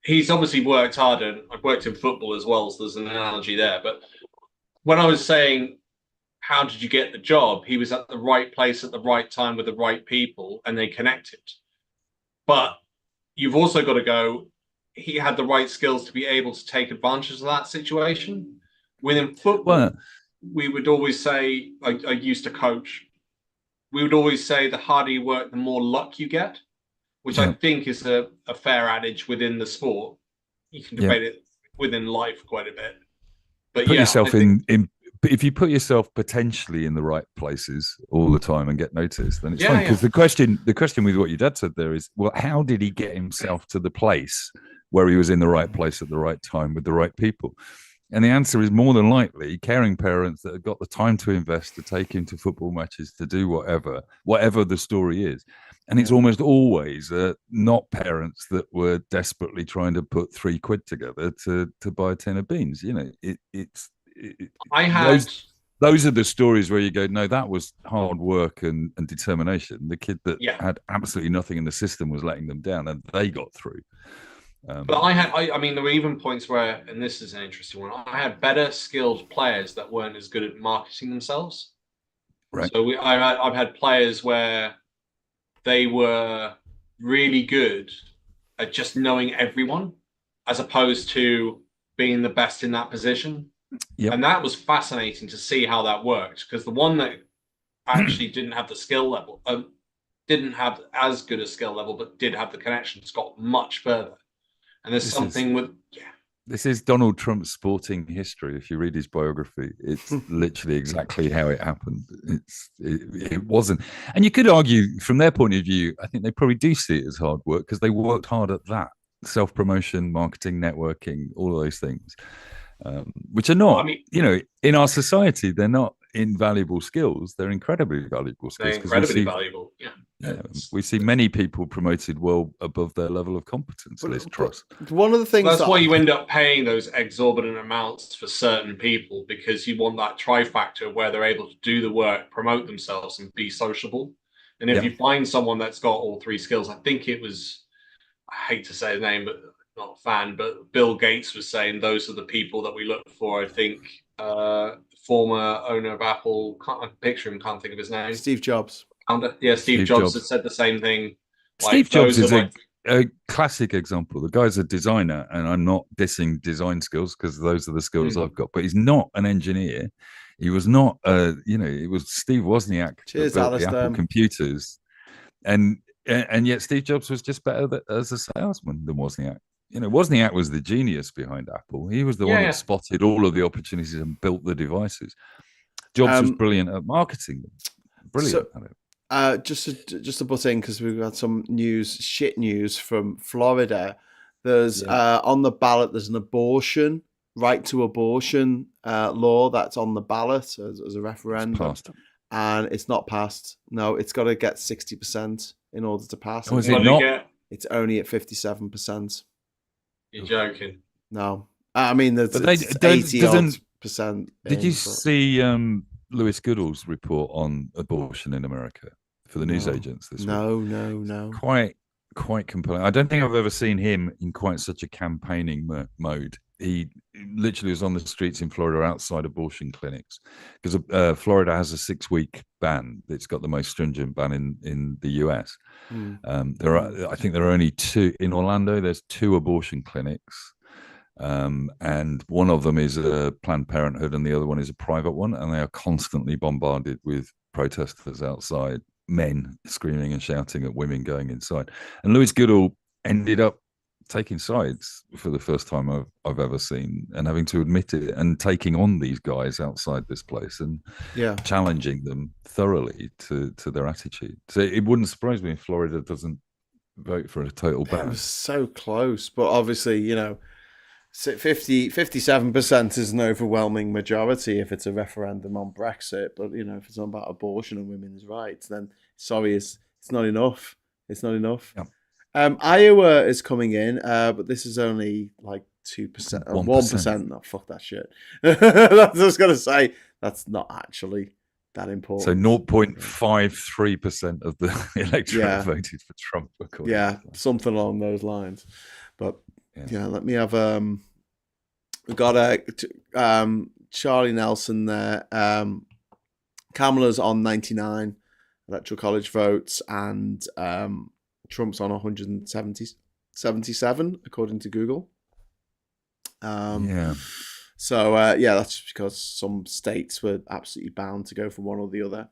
he's obviously worked hard. And I've worked in football as well, so there's an analogy there. But when I was saying, how did you get the job? He was at the right place at the right time with the right people and they connected. But you've also got to go, he had the right skills to be able to take advantage of that situation. Within football, we would always say, I used to coach, we would always say the harder you work, the more luck you get, which I think is a fair adage within the sport. You can debate it within life quite a bit. But put yourself in if you put yourself potentially in the right places all the time and get noticed, then it's fine. Because the question with what your dad said there is, well, how did he get himself to the place where he was in the right place at the right time with the right people? And the answer is more than likely caring parents that have got the time to invest, to take him to football matches, to do whatever the story is. And it's almost always not parents that were desperately trying to put £3 together to buy a tin of beans. You know, those are the stories where you go, no, that was hard work and determination. The kid that had absolutely nothing in the system was letting them down, and they got through. But I mean, there were even points where, and this is an interesting one, I had better skilled players that weren't as good at marketing themselves. Right. So I've had players where they were really good at just knowing everyone, as opposed to being the best in that position. Yep. And that was fascinating to see how that worked, because the one that actually didn't have the skill level, didn't have as good a skill level, but did have the connections, got much further. And there's This is Donald Trump's sporting history. If you read his biography, it's literally exactly how it happened. It wasn't. And you could argue from their point of view, I think they probably do see it as hard work because they worked hard at that. Self-promotion, marketing, networking, all of those things, which are not, in our society, they're not invaluable skills. They're incredibly valuable skills. They're incredibly valuable, we see many people promoted well above their level of competence. One of the things that's why you end up paying those exorbitant amounts for certain people, because you want that trifactor where they're able to do the work, promote themselves, and be sociable. And if you find someone that's got all three skills, I think it was, I hate to say his name, but not a fan, but Bill Gates was saying those are the people that we look for. I think former owner of Apple, can't picture him, can't think of his name. Steve Jobs. Yeah, Steve Jobs had said the same thing. Steve Jobs is a classic example. The guy's a designer, and I'm not dissing design skills because those are the skills I've got, but he's not an engineer. He was not, it was Steve Wozniak that built the Apple computers. And yet Steve Jobs was just better as a salesman than Wozniak. Wozniak was the genius behind Apple. He was the one that spotted all of the opportunities and built the devices. Jobs was brilliant at marketing them. Brilliant at it. Just to butt in, because we've got some shit news from Florida. There's on the ballot, there's an right to abortion law that's on the ballot as a referendum. And it's not passed. No, it's got to get 60% in order to pass. Oh, is it not? It's only at 57%. You're joking. No. I mean, it's 80%. Did you see Lewis Goodall's report on abortion in America for the newsagents this week? No. Quite compelling. I don't think I've ever seen him in quite such a campaigning mode. He literally was on the streets in Florida outside abortion clinics, because Florida has a 6-week ban. It's got the most stringent ban in the US. I think there are only 2 in Orlando. There's 2 abortion clinics. And one of them is a Planned Parenthood and the other one is a private one, and they are constantly bombarded with protesters outside, men screaming and shouting at women going inside. And Lewis Goodall ended up taking sides for the first time I've ever seen, and having to admit it, and taking on these guys outside this place and challenging them thoroughly to their attitude. So it wouldn't surprise me if Florida doesn't vote for a total ban. It was so close, but obviously, 57% is an overwhelming majority if it's a referendum on Brexit. But if it's about abortion and women's rights, then it's not enough. It's not enough. Yeah. Iowa is coming in, but this is only like 2%, 1%. No, fuck that shit. That's what I was gonna say. That's not actually that important. So 0.53% of the electorate voted for Trump. Something along those lines. But let me have we've got Charlie Nelson there. Kamala's on 99 electoral college votes, and Trump's on 177 according to Google. So that's just because some states were absolutely bound to go for one or the other.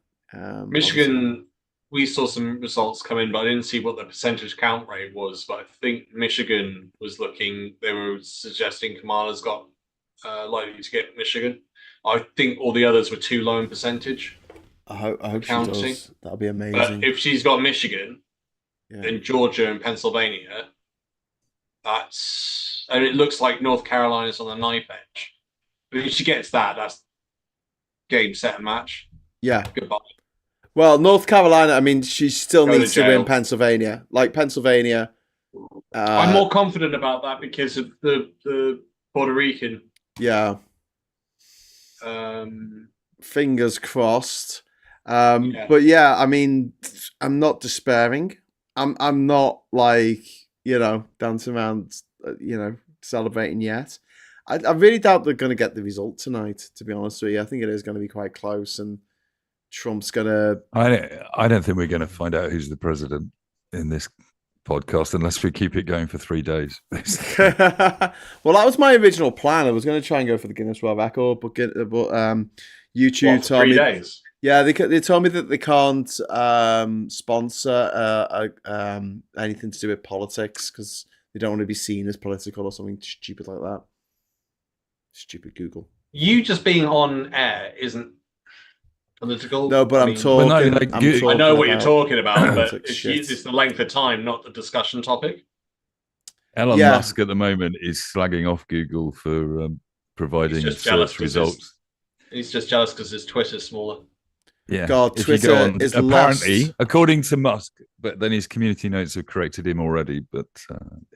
Michigan, we saw some results come in, but I didn't see what the percentage count rate was. But I think Michigan was they were suggesting Kamala's got likely to get Michigan. I think all the others were too low in percentage. I hope she does. That'll be amazing. But if she's got Michigan, then Georgia and Pennsylvania, and it looks like North Carolina's on the knife edge. But if she gets that, that's game, set, and match. Yeah. Goodbye. Well, North Carolina, I mean, she still Go to needs to win jail. Pennsylvania. Like, Pennsylvania. I'm more confident about that because of the Puerto Rican. Yeah. Fingers crossed. Yeah. But yeah, I mean, I'm not despairing. I'm not like, dancing around, celebrating yet. I really doubt they're going to get the result tonight, to be honest with you. I think it is going to be quite close, and Trump's going to... I don't think we're going to find out who's the president in this podcast unless we keep it going for 3 days. Well, that was my original plan. I was going to try and go for the Guinness World Record, but YouTube told me... 3 days? Yeah, they told me that they can't sponsor anything to do with politics because they don't want to be seen as political or something stupid like that. Stupid Google. You just being on air isn't political. No, but I'm talking. I know what you're talking about, but Shit. it's the length of time, not the discussion topic. Elon Musk at the moment is slagging off Google for providing search results. He's just jealous because his Twitter's smaller. Yeah, God, Twitter is apparently, lost. according to Musk, but then his community notes have corrected him already. But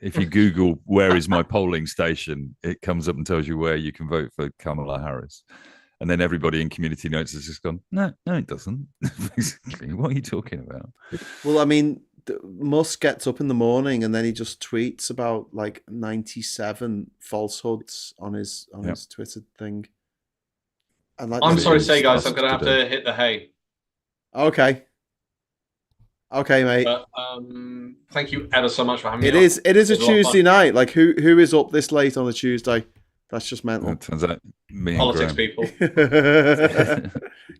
if you Google where is my polling station, it comes up and tells you where you can vote for Kamala Harris. And then everybody in community notes has just gone, no, it doesn't. Basically, what are you talking about? Well, I mean, Musk gets up in the morning and then he just tweets about like 97 falsehoods on his Twitter thing. And I'm sorry to say, guys, I'm going to have to hit the hay. Okay, mate. Thank you ever so much for having me. It is a Tuesday night. Like, who is up this late on a Tuesday? That's just mental. It turns out me and Politics Graham. people.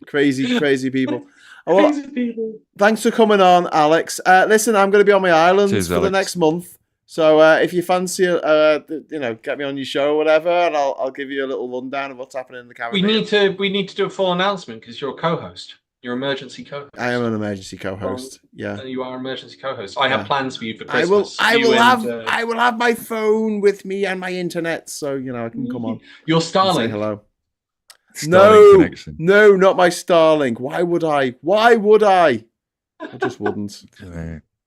crazy people. Crazy people. Thanks for coming on, Alex. Listen, I'm going to be on my island for the next month. So if you fancy, get me on your show or whatever, and I'll give you a little rundown of what's happening in the Caribbean. We need to do a full announcement because you're a co-host. You're emergency co-host. I am an emergency co-host. Yeah, you are an emergency co-host. I have plans for you for Christmas. I will have my phone with me and my internet, so I can come on. Your Starlink. Say hello. Starlink connection. No, not my Starlink. Why would I? I just wouldn't.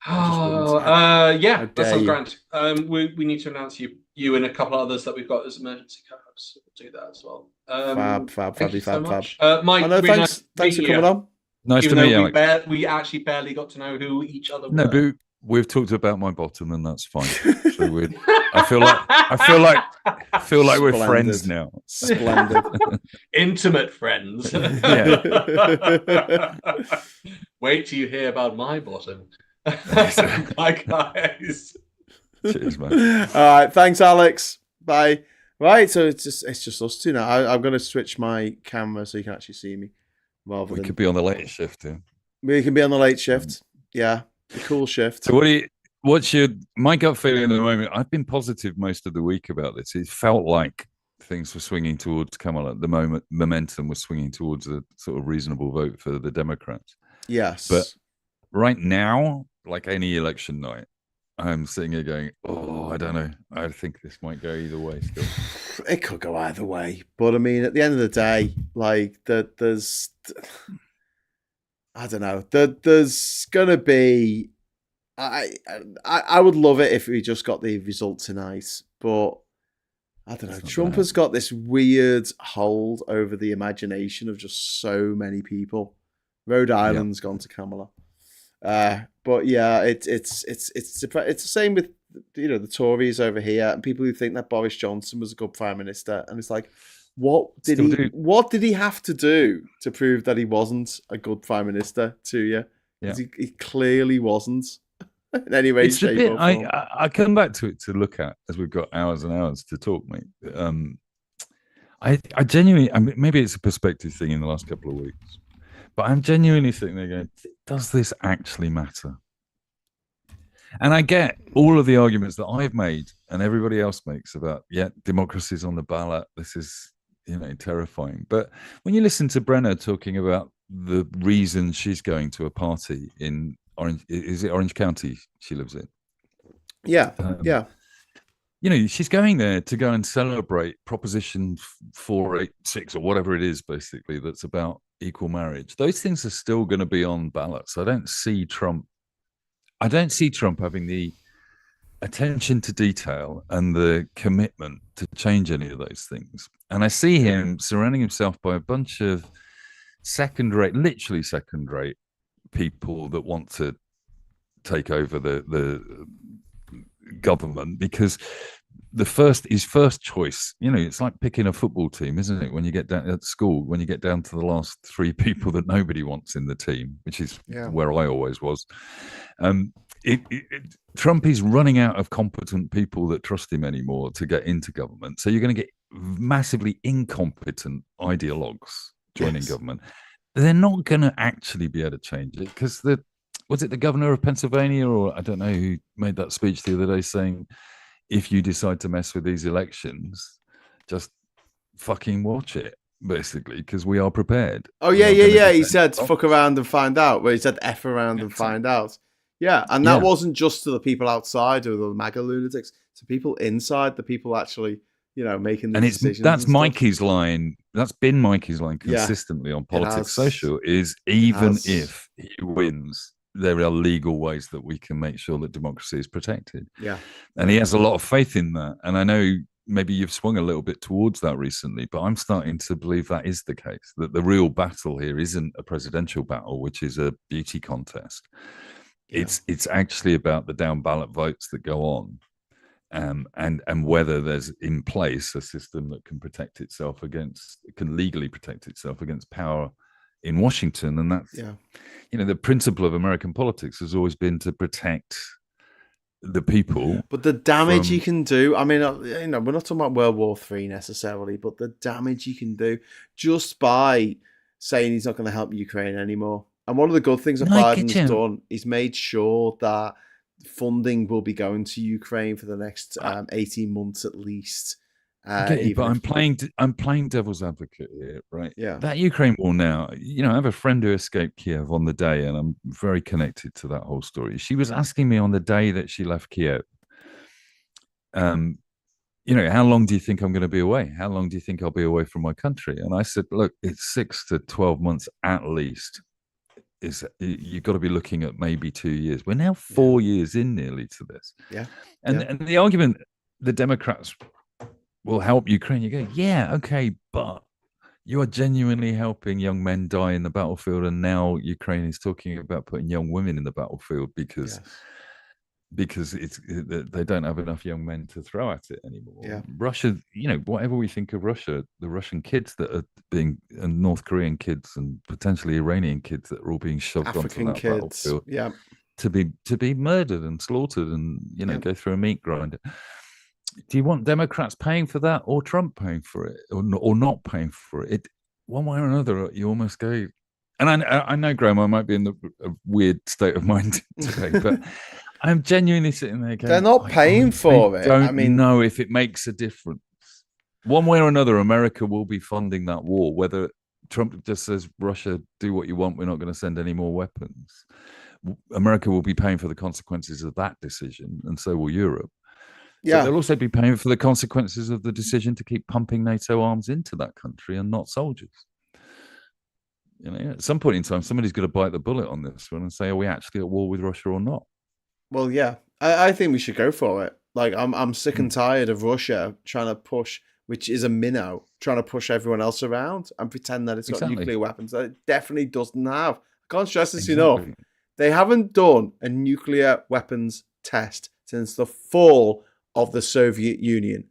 That sounds grand. We need to announce you and a couple of others that we've got as emergency co-hosts. We'll do that as well. Fab. Mike, really thanks for coming on. Nice to meet you, Alex. We actually barely got to know who each other were. No, but we've talked about my bottom, and that's fine. So I feel like we're friends now. Splendid. Intimate friends. Yeah. Wait till you hear about my bottom. Bye, guys. Cheers, man. All right, thanks, Alex. Bye. Right, so it's just us two now. I'm going to switch my camera so you can actually see me. We could be on the late shift, too. We can be on the late shift. Yeah, the cool shift. So what's my gut feeling at the moment? I've been positive most of the week about this. It felt like things were swinging towards Kamala. At the moment, momentum was swinging towards a sort of reasonable vote for the Democrats. Yes. But right now, like any election night, I'm sitting here going, I don't know. I think this might go either way still. It could go either way. But I mean, at the end of the day, like there's I don't know. There's gonna be I would love it if we just got the result tonight, but I don't know. Trump has got this weird hold over the imagination of just so many people. Rhode Island's gone to Kamala. But yeah, it's the same with the Tories over here and people who think that Boris Johnson was a good prime minister, and it's like, what did he have to do to prove that he wasn't a good prime minister to you? Yeah. He clearly wasn't in any way, shape, or form. I come back to it to look at as we've got hours and hours to talk, mate. I genuinely, maybe it's a perspective thing in the last couple of weeks, but I'm genuinely sitting there going, does this actually matter? And I get all of the arguments that I've made and everybody else makes about, democracy's on the ballot. This is, terrifying. But when you listen to Brenner talking about the reason she's going to a party in Orange County she lives in? Yeah, she's going there to go and celebrate Proposition 486 or whatever it is, basically, that's about equal marriage. Those things are still going to be on ballots. I don't see Trump having the attention to detail and the commitment to change any of those things. And I see him surrounding himself by a bunch of literally second-rate people that want to take over the government, because his first choice, it's like picking a football team, isn't it? When you get down at school, when you get down to the last three people that nobody wants in the team, which is where I always was. Trump is running out of competent people that trust him anymore to get into government. So you're going to get massively incompetent ideologues joining government. They're not going to actually be able to change it, because was it the governor of Pennsylvania, or I don't know who made that speech the other day, saying, if you decide to mess with these elections, just fucking watch it, basically, because we are prepared. Oh, yeah. He said, fuck around and find out. Well, he said, F around and find out. Yeah, and that wasn't just to the people outside or the MAGA lunatics, to people inside, the people actually, making the decisions. That's Mikey's line. That's been Mikey's line consistently on Politics Social, is even if he wins, there are legal ways that we can make sure that democracy is protected. Yeah. And he has a lot of faith in that. And I know maybe you've swung a little bit towards that recently, but I'm starting to believe that is the case, that the real battle here isn't a presidential battle, which is a beauty contest. Yeah. It's actually about the down ballot votes that go on, and whether there's in place a system that can legally protect itself against power in Washington. And that's the principle of American politics has always been to protect the people. But the damage you can do, I mean, we're not talking about World War III necessarily, but the damage you can do just by saying he's not going to help Ukraine anymore. And one of the good things that Biden's done is made sure that funding will be going to Ukraine for the next 18 months at least. But I'm playing devil's advocate here, right? Yeah. That Ukraine war now, I have a friend who escaped Kiev on the day, and I'm very connected to that whole story. She was asking me on the day that she left Kiev, how long do you think I'm going to be away? How long do you think I'll be away from my country? And I said, look, it's 6 to 12 months at least. You've got to be looking at maybe 2 years. We're now 4 years in nearly to this. Yeah. And the argument the Democrats will help Ukraine, you go, yeah, okay, but you are genuinely helping young men die in the battlefield, and now Ukraine is talking about putting young women in the battlefield because they don't have enough young men to throw at it anymore. Yeah. Russia, whatever we think of Russia, the Russian kids that are being, and North Korean kids and potentially Iranian kids that are all being shoved African onto that battlefield, to be murdered and slaughtered and go through a meat grinder. Do you want Democrats paying for that, or Trump paying for it, or not paying for it? One way or another, you almost go. And I know, Graham, I might be in a weird state of mind today, but I'm genuinely sitting there going, they're not paying for it. I mean, know if it makes a difference. One way or another, America will be funding that war. Whether Trump just says, Russia, do what you want, we're not going to send any more weapons. America will be paying for the consequences of that decision, and so will Europe. Yeah. So they'll also be paying for the consequences of the decision to keep pumping NATO arms into that country and not soldiers. At some point in time, somebody's got to bite the bullet on this one and say, are we actually at war with Russia or not? Well, yeah, I think we should go for it. Like, I'm sick and tired of Russia trying to push, which is a minnow, trying to push everyone else around and pretend that it's got nuclear weapons that it definitely doesn't have. I can't stress this enough. They haven't done a nuclear weapons test since the fall of the Soviet Union.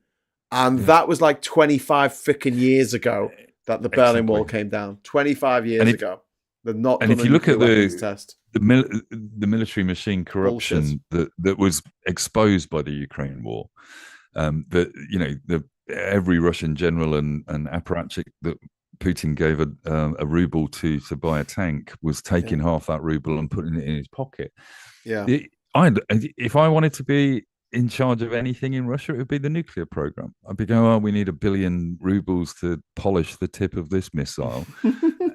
And that was like 25 freaking years ago that the Berlin Wall came down. 25 years ago. They're not. And if you look at test. the military machine corruption that was exposed by the Ukraine war, that every Russian general and apparatchik that Putin gave a ruble to buy a tank was taking half that ruble and putting it in his pocket. Yeah. If I wanted to be in charge of anything in Russia, it would be the nuclear program. I'd be going, oh, we need 1 billion rubles to polish the tip of this missile.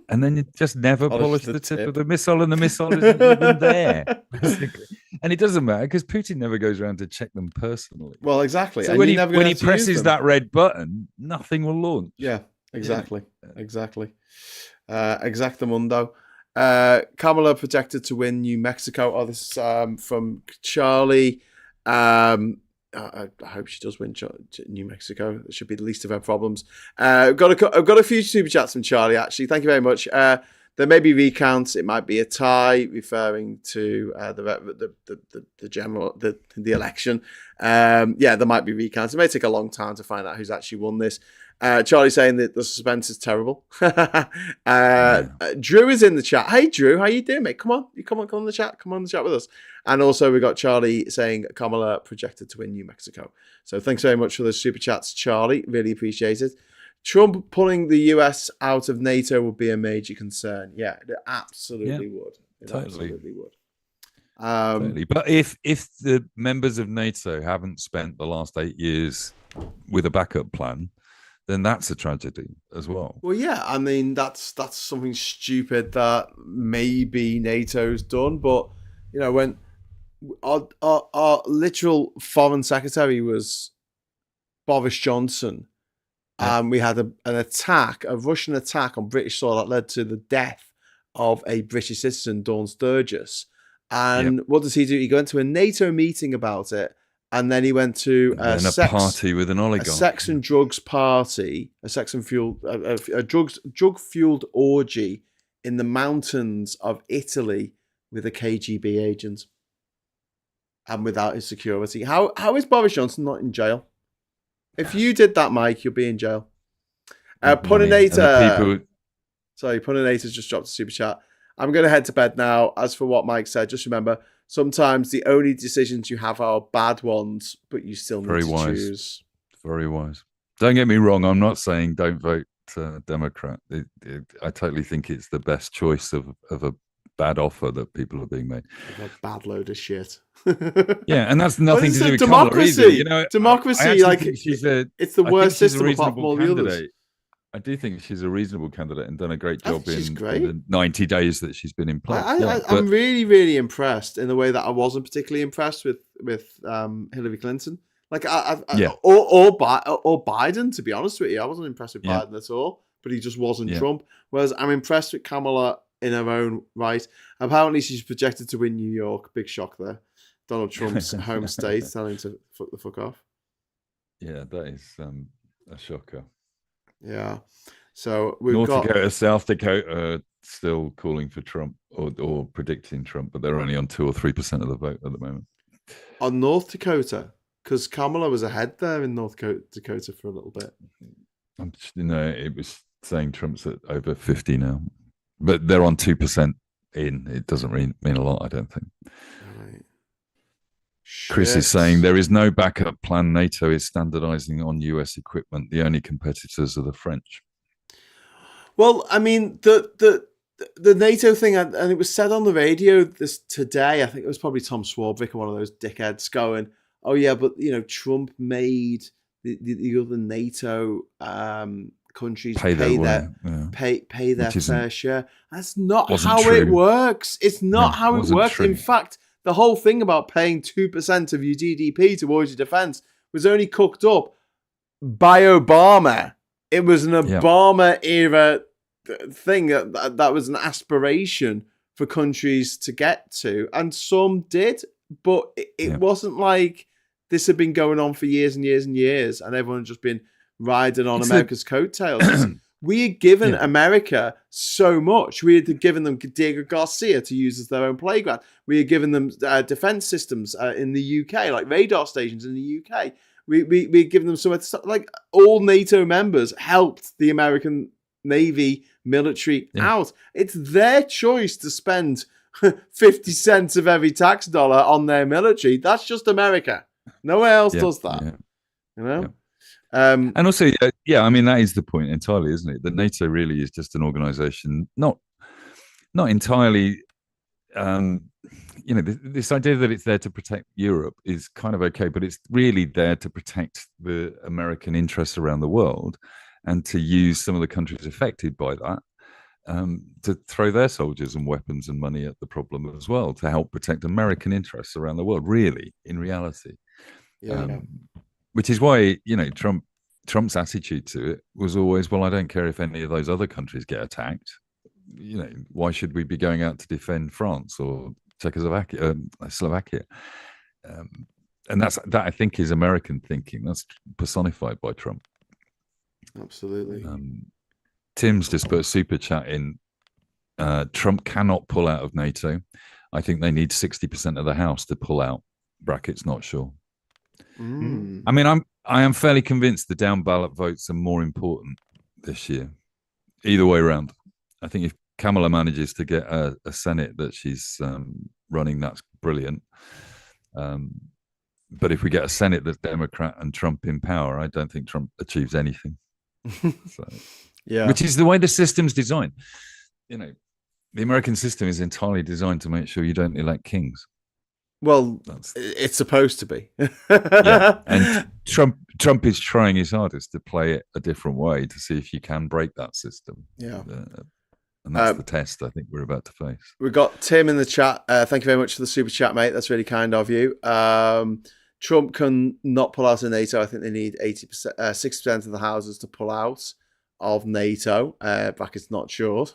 And then you just never polish the tip of the missile, and the missile isn't even there, basically. And it doesn't matter because Putin never goes around to check them personally. Well, exactly. So when he presses that red button, nothing will launch. Yeah, exactly. Exactly. Exactamundo. Kamala projected to win New Mexico. Oh, this is from Charlie. I hope she does win New Mexico. It should be the least of her problems. I've got a few super chats from Charlie, actually. Thank you very much. There may be recounts. It might be a tie, referring to the general the election. Yeah, there might be recounts. It may take a long time to find out who's actually won this. Charlie saying that the suspense is terrible. Drew is in the chat. Hey, Drew, how you doing, mate? Come on in the chat. Come on in the chat with us. And also we got Charlie saying Kamala projected to win New Mexico. So thanks very much for the super chats, Charlie. Really appreciate it. Trump pulling the US out of NATO would be a major concern. Yeah, it absolutely would. It absolutely would. Totally. But if the members of NATO haven't spent the last 8 years with a backup plan, then that's a tragedy as well. Well, yeah, I mean that's something stupid that maybe NATO's done, but you know, when our literal foreign secretary was Boris Johnson, we had a Russian attack on British soil that led to the death of a British citizen, Dawn Sturgis. And what does he do? He went to a NATO meeting about it, and then he went to a party with an oligarch, a sex and drugs party, a drug-fueled orgy in the mountains of Italy with a KGB agent, and without his security. How is Boris Johnson not in jail? If you did that, Mike, you'll be in jail. Puninator. Sorry, Puninator's just dropped a super chat. I'm going to head to bed now. As for what Mike said, just remember, sometimes the only decisions you have are bad ones, but you still need to choose. Very wise. Don't get me wrong. I'm not saying don't vote Democrat. I totally think it's the best choice of a bad offer that people are being made. A bad load of shit. Yeah, and that's nothing to do with democracy. Either. You know, democracy, like it's the worst system apart from all the others. I do think she's a reasonable candidate and done a great job in the 90 days that she's been in place. I'm really, really impressed in a way that I wasn't particularly impressed with Hillary Clinton. Like, or Biden, to be honest with you. I wasn't impressed with Biden at all, but he just wasn't Trump. Whereas I'm impressed with Kamala in her own right. Apparently, she's projected to win New York. Big shock there. Donald Trump's home state, telling him to fuck the fuck off. Yeah, that is a shocker. Yeah. So we've North Dakota, South Dakota still calling for Trump or predicting Trump, but they're only on 2 or 3% of the vote at the moment. On North Dakota, because Kamala was ahead there in North Dakota for a little bit. It was saying Trump's at over 50 now, but they're on 2% in. It doesn't really mean a lot, I don't think. Right. Chris is saying there is no backup plan. NATO is standardizing on US equipment. The only competitors are the French. Well, I mean, the NATO thing, and it was said on the radio today. I think it was probably Tom Swarbrick or one of those dickheads going, "Oh yeah, but you know, Trump made the other NATO countries pay their fair share." That's not how it works. It's not how it works. In fact, the whole thing about paying 2% of your GDP towards your defense was only cooked up by Obama. It was an Obama era thing that was an aspiration for countries to get to, and some did, but it wasn't like this had been going on for years and years and years, and everyone had just been riding on America's coattails. We had given America so much. We had given them Diego Garcia to use as their own playground. We had given them defense systems in the UK, like radar stations in the UK. We had given them some stuff. Like, all NATO members helped the American Navy military out. It's their choice to spend 50 cents of every tax dollar on their military. That's just America. Nowhere else does that. You know? And also, I mean, that is the point entirely, isn't it? That NATO really is just an organization, not entirely, this idea that it's there to protect Europe is kind of okay, but it's really there to protect the American interests around the world and to use some of the countries affected by that to throw their soldiers and weapons and money at the problem as well, to help protect American interests around the world, really, in reality. Which is why, Trump's attitude to it was always, well, I don't care if any of those other countries get attacked. why should we be going out to defend France or Czechoslovakia, Slovakia? And that I think is American thinking. That's personified by Trump. Absolutely. Tim's just put a super chat in. Trump cannot pull out of NATO. I think they need 60% of the House to pull out. Brackets not sure. I mean, I am fairly convinced the down ballot votes are more important this year. Either way around. I think if Kamala manages to get a Senate that she's running, that's brilliant. But if we get a Senate that's Democrat and Trump in power, I don't think Trump achieves anything. So, yeah, which is the way the system's designed. The American system is entirely designed to make sure you don't elect kings. Well, it's supposed to be. Yeah, and Trump is trying his hardest to play it a different way to see if you can break that system. Yeah. And that's the test I think we're about to face. We've got Tim in the chat. Thank you very much for the super chat, mate. That's really kind of you. Trump can not pull out of NATO. I think they need 60% of the houses to pull out of NATO. Brackets not sure.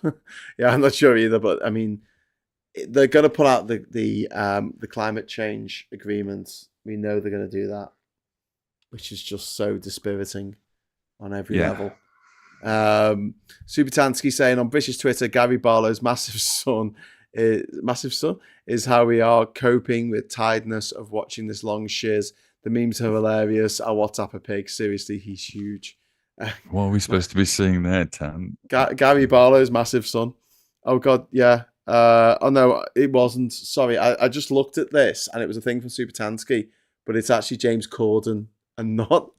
Yeah, I'm not sure either. But I mean, they're going to pull out the climate change agreements. We know they're going to do that, which is just so dispiriting on every level. Supertansky saying on British Twitter, Gary Barlow's massive son is how we are coping with tiredness of watching this long shiz. The memes are hilarious. I'll WhatsApp a pig. Seriously, he's huge. What are we supposed to be seeing there, Tan? Gary Barlow's massive son. Oh God, yeah. Oh no, it wasn't. Sorry, I just looked at this and it was a thing from Supertansky, but it's actually James Corden and not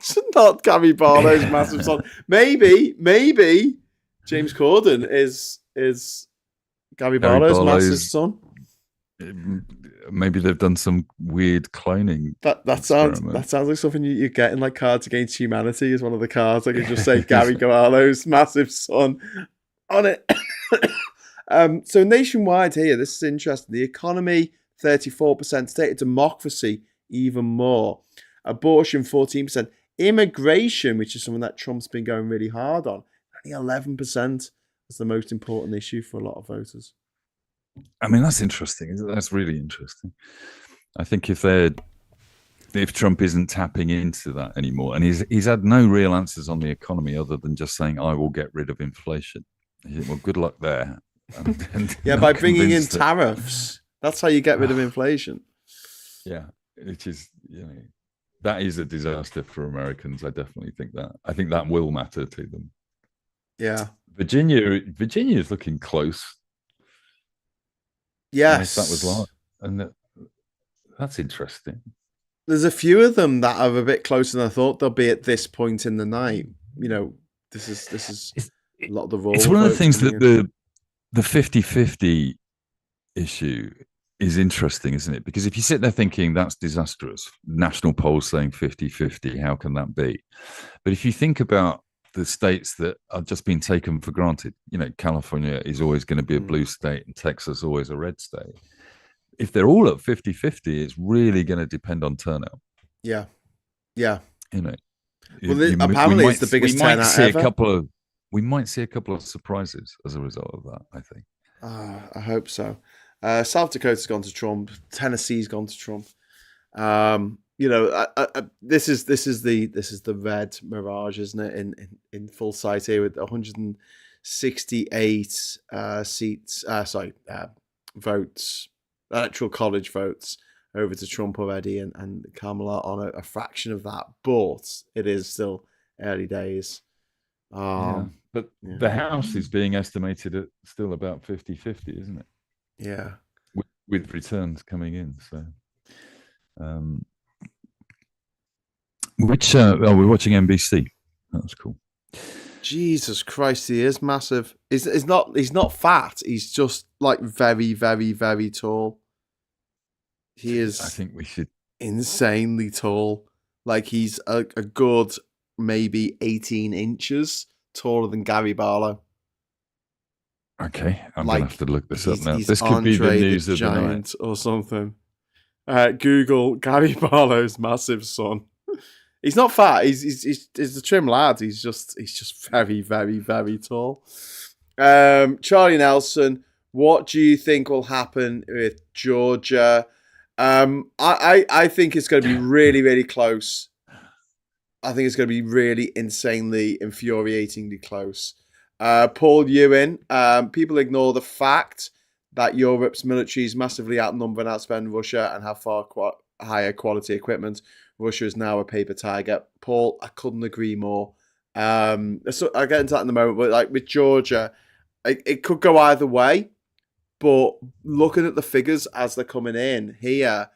Gary Barlow's massive son. Maybe James Corden is Gary Barlow's massive son. Maybe they've done some weird cloning. That sounds like something you get in like Cards Against Humanity. Is one of the cards. I could just say Gary Barlow's massive son on it. So nationwide here, this is interesting. The economy 34%, state of democracy even more, abortion 14%, immigration, which is something that Trump's been going really hard on, only 11% is the most important issue for a lot of voters. I mean, that's interesting. That's really interesting. I think if Trump isn't tapping into that anymore, and he's had no real answers on the economy other than just saying, I will get rid of inflation. Well, good luck there. By bringing in tariffs. That's how you get rid of inflation. Yeah, which is, that is a disaster for Americans. I definitely think that. I think that will matter to them. Yeah. Virginia is looking close. Yes. That was like, and that's interesting. There's a few of them that are a bit closer than I thought they'll be at this point in the night. This is a lot of the rules. It's one of the things that the 50-50 issue is interesting, isn't it? Because if you sit there thinking that's disastrous, national polls saying 50-50, how can that be? But if you think about the states that are just being taken for granted, California is always going to be a blue state and Texas always a red state. If they're all at 50-50, it's really going to depend on turnout. Yeah. Apparently it's the biggest turnout ever. We might see a couple of surprises as a result of that, I think. I hope so. South Dakota's gone to Trump. Tennessee's gone to Trump. This is the red mirage, isn't it? In full sight here with 168 votes, electoral college votes over to Trump already, and Kamala on a fraction of that. But it is still early days. But the House is being estimated at still about 50-50, isn't it? Yeah. With returns coming in. So, we're watching NBC. That's cool. Jesus Christ, he is massive. He's not fat. He's just like very, very, very tall. He is. I think we should insanely tall. Like he's a good maybe 18 inches taller than Gary Barlow. Okay, I'm gonna have to look this up now. This could be the news of the night or something. Google Gary Barlow's massive son. He's not fat. He's a trim lad. He's just very, very, very tall. Charlie Nelson, what do you think will happen with Georgia? I think it's going to be really, really close. I think it's going to be really insanely, infuriatingly close. Paul Ewan, people ignore the fact that Europe's militaries massively outnumber and outspend Russia and have far higher quality equipment. Russia is now a paper tiger. Paul, I couldn't agree more. So I'll get into that in a moment, but like with Georgia, it could go either way. But looking at the figures as they're coming in here,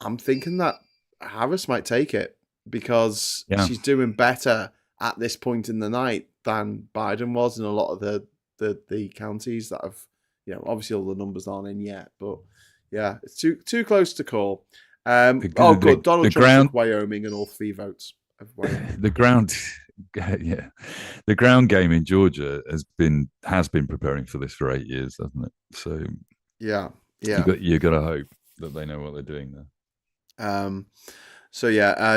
I'm thinking that Harris might take it because she's doing better at this point in the night than Biden was in a lot of the counties that have, obviously all the numbers aren't in yet, but yeah, it's too close to call. Good. Donald Trump took Wyoming and all 3 votes. The ground game in Georgia has been preparing for this for 8 years, hasn't it? So you got to hope that they know what they're doing there.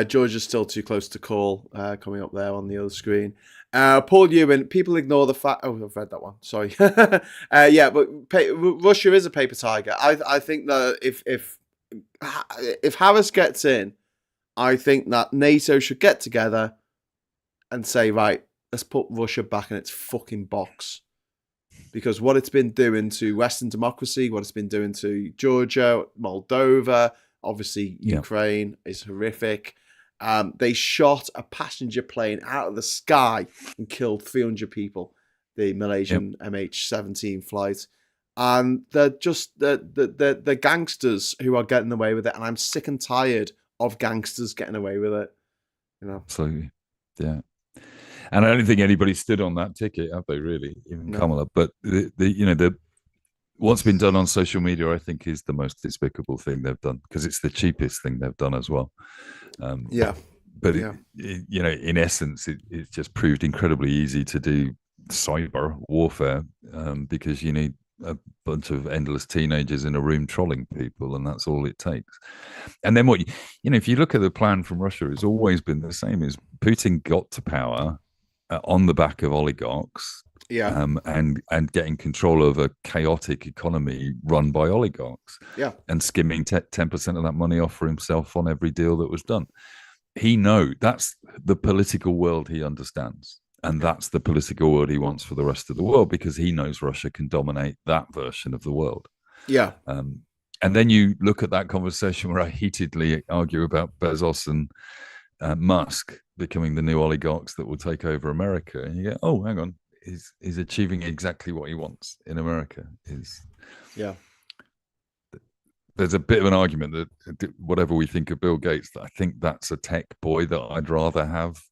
Georgia's still too close to call. Coming up there on the other screen. Paul Ewan, people ignore the fact. Oh, I've read that one. Sorry. But Russia is a paper tiger. I think that if Harris gets in, I think that NATO should get together and say, right, let's put Russia back in its fucking box. Because what it's been doing to Western democracy, what it's been doing to Georgia, Moldova, obviously Ukraine is horrific. They shot a passenger plane out of the sky and killed 300 people, the Malaysian MH17 flight. And they're just the gangsters who are getting away with it. And I'm sick and tired of gangsters getting away with it. Absolutely. Yeah. And I don't think anybody stood on that ticket, have they, really? Even Kamala. But what's been done on social media, I think, is the most despicable thing they've done because it's the cheapest thing they've done as well. But in essence, it's just proved incredibly easy to do cyber warfare because you need a bunch of endless teenagers in a room trolling people, and that's all it takes. And then if you look at the plan from Russia, it's always been the same: is Putin got to power on the back of oligarchs. And getting control of a chaotic economy run by oligarchs, and skimming 10% of that money off for himself on every deal that was done. That's the political world he understands, and that's the political world he wants for the rest of the world because he knows Russia can dominate that version of the world. And then you look at that conversation where I heatedly argue about Bezos and Musk becoming the new oligarchs that will take over America, and you go, oh, hang on. Is achieving exactly what he wants in America. There's a bit of an argument that whatever we think of Bill Gates, I think that's a tech boy that I'd rather have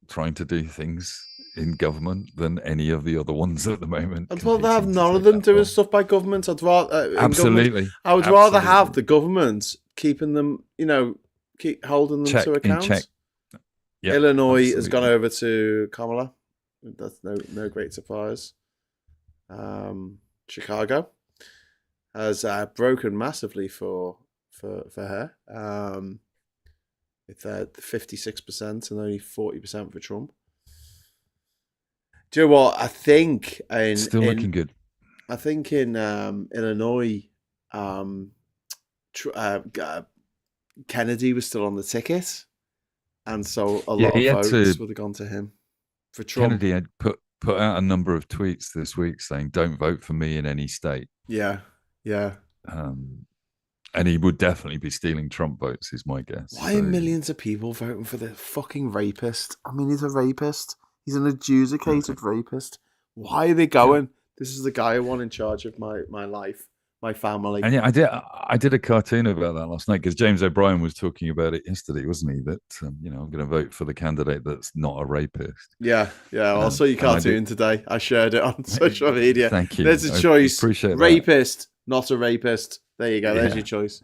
trying to do things in government than any of the other ones at the moment. I'd rather have none of them doing stuff by government. I'd rather absolutely. I would rather have the government keeping them, keep holding them to account. Illinois has gone over to Kamala. That's no great surprise. Chicago has broken massively for her, with 56% and only 40% for Trump. Do you know what? I think still looking good. I think in Illinois, Kennedy was still on the ticket, and so a lot of votes would have gone to him. For Trump. Kennedy had put out a number of tweets this week saying, "Don't vote for me in any state." And he would definitely be stealing Trump votes, is my guess. Why are millions of people voting for the fucking rapist? I mean, he's a rapist. He's an adjudicated rapist. Why are they going? This is the guy I want in charge of my life, my family. And I did a cartoon about that last night because James O'Brien was talking about it yesterday, wasn't he? That I'm going to vote for the candidate that's not a rapist. Yeah. Well, I saw your cartoon today. I shared it on social media. Thank you. There's a choice. Appreciate rapist, that. Not a rapist. There you go. There's your choice.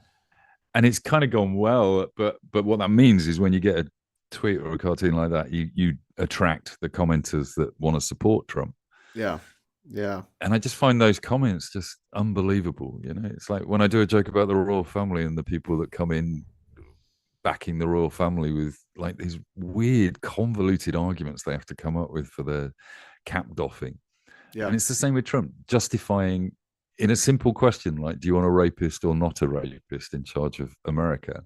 And it's kind of gone well, but what that means is when you get a tweet or a cartoon like that, you attract the commenters that want to support Trump. Yeah. And I just find those comments just unbelievable. It's like when I do a joke about the royal family and the people that come in backing the royal family with like these weird convoluted arguments they have to come up with for their cap doffing. Yeah. And it's the same with Trump, justifying in a simple question like, do you want a rapist or not a rapist in charge of America?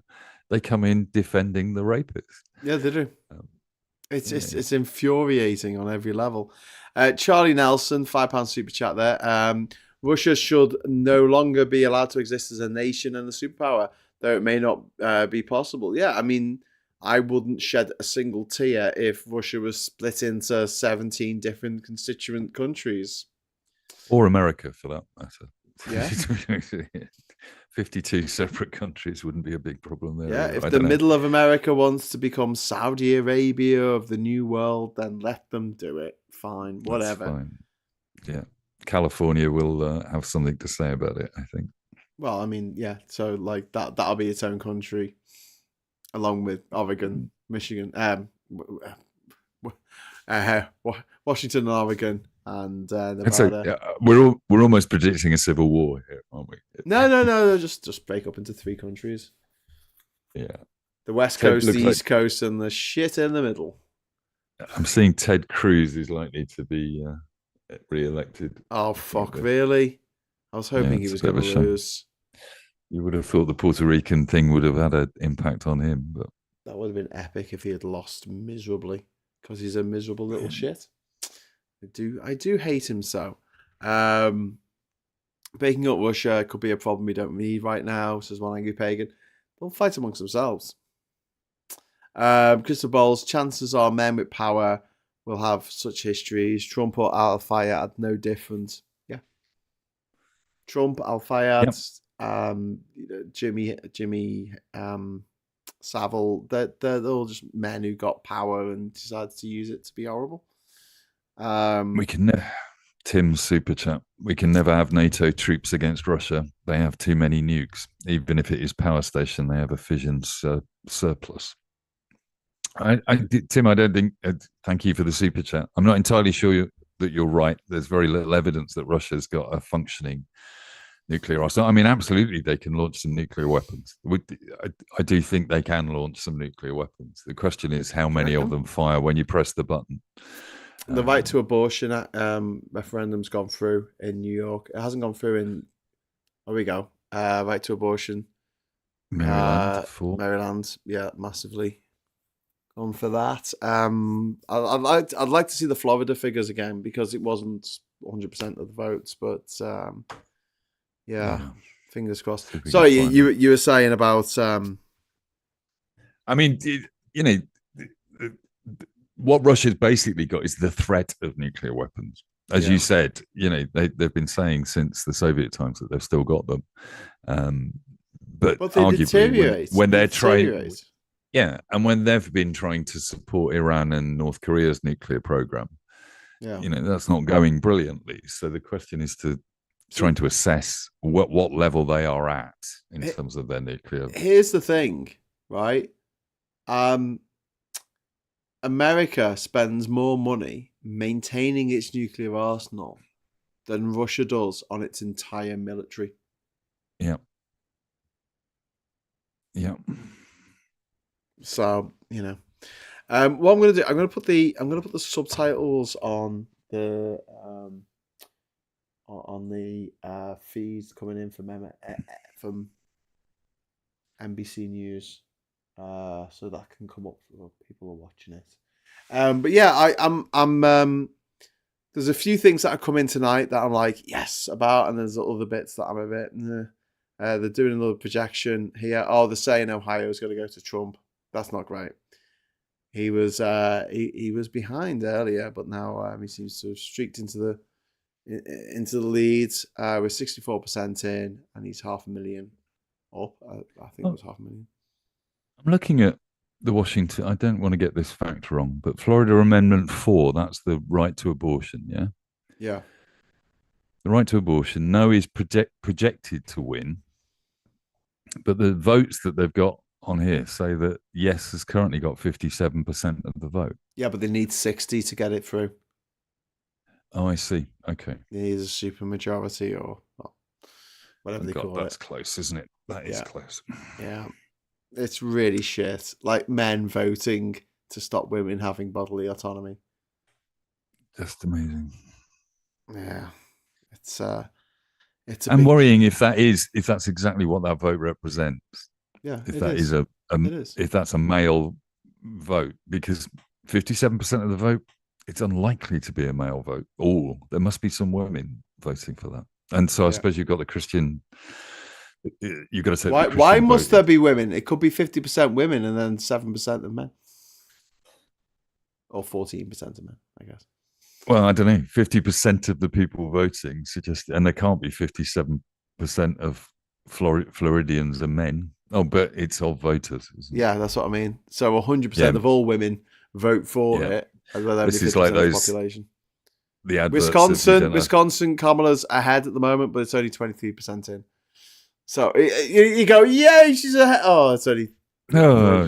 They come in defending the rapist. Yeah, they do. It's infuriating on every level. Charlie Nelson, £5 super chat there. Russia should no longer be allowed to exist as a nation and a superpower, though it may not be possible. Yeah, I mean, I wouldn't shed a single tear if Russia was split into 17 different constituent countries. Or America, for that matter. Yeah. 52 separate countries wouldn't be a big problem there. Yeah, if the middle of America wants to become Saudi Arabia of the New World, then let them do it. Fine, whatever. That's fine. Yeah. California will have something to say about it, I think. Well, I mean, yeah, so like that'll be its own country, along with Oregon, Michigan, Washington and Oregon, and Nevada. So, we're almost predicting a civil war here, aren't we? No, just break up into 3 countries. Yeah. The West Coast, the East Coast, and the shit in the middle. I'm seeing Ted Cruz is likely to be re-elected. Oh, fuck, really? I was hoping he was going to lose. You would have thought the Puerto Rican thing would have had an impact on him, but that would have been epic if he had lost miserably, because he's a miserable little shit. I do hate him so. Breaking up Russia could be a problem we don't need right now, says one angry pagan. They'll fight amongst themselves. Crystal Balls, chances are men with power will have such histories. Trump or Al-Fayed, no different. Yeah. Trump, Al-Fayed, Jimmy Savile, they're all just men who got power and decided to use it to be horrible. We can Tim's super chat. We can never have NATO troops against Russia. They have too many nukes. Even if it is power station, they have a fission surplus. Tim, I don't think. Thank you for the super chat. I'm not entirely sure that you're right. There's very little evidence that Russia's got a functioning nuclear arsenal. I mean, absolutely, they can launch some nuclear weapons. I do think they can launch some nuclear weapons. The question is how many of them fire when you press the button. The right to abortion referendum's gone through in New York. It hasn't gone through in. There we go. Right to abortion. Maryland, yeah, massively gone for that. I'd like to see the Florida figures again because it wasn't 100% of the votes, but yeah, fingers crossed. Sorry, you were saying about. I mean, what Russia's basically got is the threat of nuclear weapons. As you said, they've been saying since the Soviet times that they've still got them. But they arguably, when they're trying, and when they've been trying to support Iran and North Korea's nuclear program, that's not going brilliantly. So the question is trying to assess what level they are at in terms of their nuclear. Here's the thing, right? America spends more money maintaining its nuclear arsenal than Russia does on its entire military. Yeah. So what I'm going to do, I'm going to put the subtitles on the feeds coming in from NBC News. So that can come up for people who are watching it. But yeah, I'm there's a few things that have come in tonight that I'm like, yes, about, and there's other bits that I'm a bit, they're doing another projection here. Oh, they're saying Ohio's going to go to Trump. That's not great. He was he was behind earlier, but now he seems to have streaked into the lead with 64% in, and he's 500,000 up. I think it was 500,000. I'm looking at the Washington. I don't want to get this fact wrong, but Florida Amendment 4, that's the right to abortion, yeah? Yeah. The right to abortion, no is projected to win, but the votes that they've got on here say that yes has currently got 57% of the vote. Yeah, but they need 60 to get it through. Oh, I see. Okay. They need a supermajority or whatever they call it. That's close, isn't it? That is close. Yeah. It's really shit. Like men voting to stop women having bodily autonomy. Just amazing. Yeah, it's I'm worrying if that's exactly what that vote represents. Yeah, if that is if that's a male vote, because 57% of the vote, it's unlikely to be a male vote. There must be some women voting for that, and so I suppose you've got the Christian. You've got to say why must there be women? It could be 50% women and then 7% of men, or 14% of men, I guess. Well, I don't know. 50% of the people voting suggest, and there can't be 57% of Floridians are men. Oh, but it's all voters. Yeah, that's what I mean. So 100% of all women vote for it. This is like those population. The Wisconsin, Kamala's ahead at the moment, but it's only 23% in. So you go, yay, she's ahead. Oh, it's only. Oh,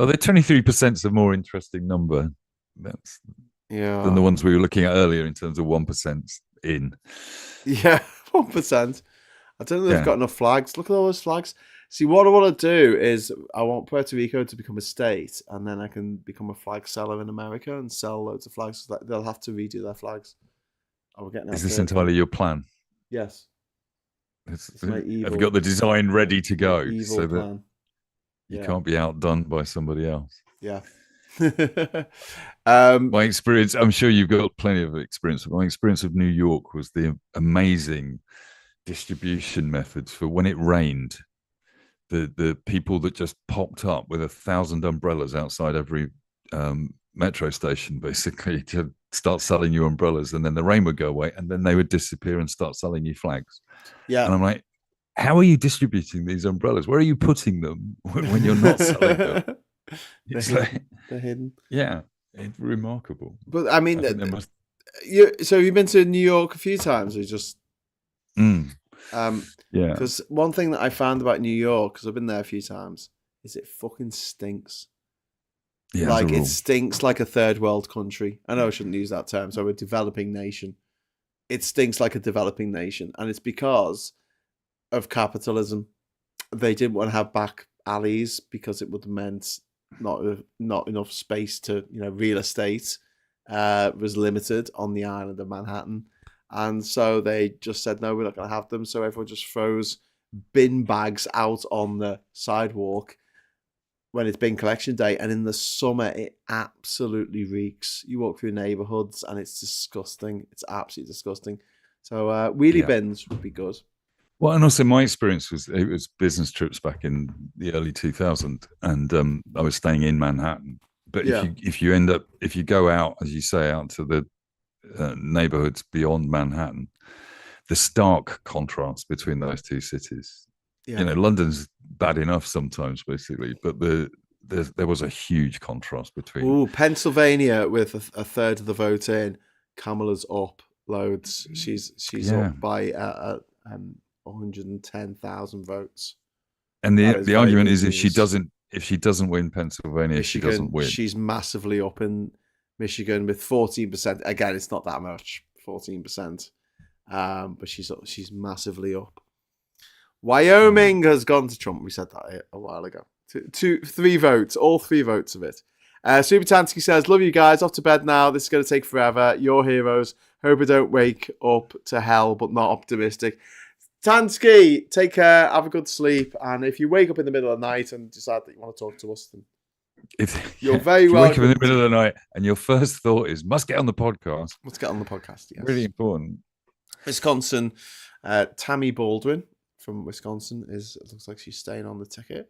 the 23% is a more interesting number. That's than the ones we were looking at earlier in terms of 1% in. Yeah, 1%. I don't know if they've got enough flags. Look at all those flags. See, what I want to do is I want Puerto Rico to become a state, and then I can become a flag seller in America and sell loads of flags. So they'll have to redo their flags. Is this entirely your plan? Yes. It's have you got the design ready to go so that you can't be outdone by somebody else? Yeah. My experience, I'm sure you've got plenty of experience. My experience of New York was the amazing distribution methods for when it rained. The people that just popped up with 1,000 umbrellas outside every metro station, basically, to start selling you umbrellas, and then the rain would go away, and then they would disappear and start selling you flags. Yeah, and I'm like, how are you distributing these umbrellas? Where are you putting them when you're not selling them? They're hidden. Yeah, it's remarkable. But I mean, so you've been to New York a few times, or just? Yeah. Because one thing that I found about New York, because I've been there a few times, is it fucking stinks. Yeah, like it stinks like a third world country. I know I shouldn't use that term. So a developing nation. It stinks like a developing nation, and it's because of capitalism. They didn't want to have back alleys because it would have meant not enough space to, real estate was limited on the island of Manhattan. And so they just said, no, we're not going to have them. So everyone just throws bin bags out on the sidewalk when it's bin collection day. And in the summer, it absolutely reeks. You walk through neighborhoods and it's disgusting. It's absolutely disgusting. So wheelie bins would be good. Well, and also my experience was business trips back in the early 2000s, and I was staying in Manhattan. But if you go out, as you say, out to the neighborhoods beyond Manhattan, the stark contrast between those two cities. London's bad enough sometimes, basically, but there was a huge contrast between. Pennsylvania with a third of the vote in, Kamala's up loads. She's up by 110,000 votes. And the argument is if she doesn't win Pennsylvania, Michigan, she doesn't win. She's massively up in Michigan with 14%. Again, it's not that much, 14%, but she's massively up. Wyoming has gone to Trump. We said that a while ago. 3 votes, all 3 votes of it. Super Tansky says, love you guys, off to bed now. This is going to take forever. You're heroes. Hope I don't wake up to hell, but not optimistic. Tansky, take care, have a good sleep, and if you wake up in the middle of the night and decide that you want to talk to us, then you're very welcome. Wake up in the middle of the night and your first thought is, must get on the podcast. Let's get on the podcast, yes. Really important. Wisconsin, Tammy Baldwin from Wisconsin looks like she's staying on the ticket,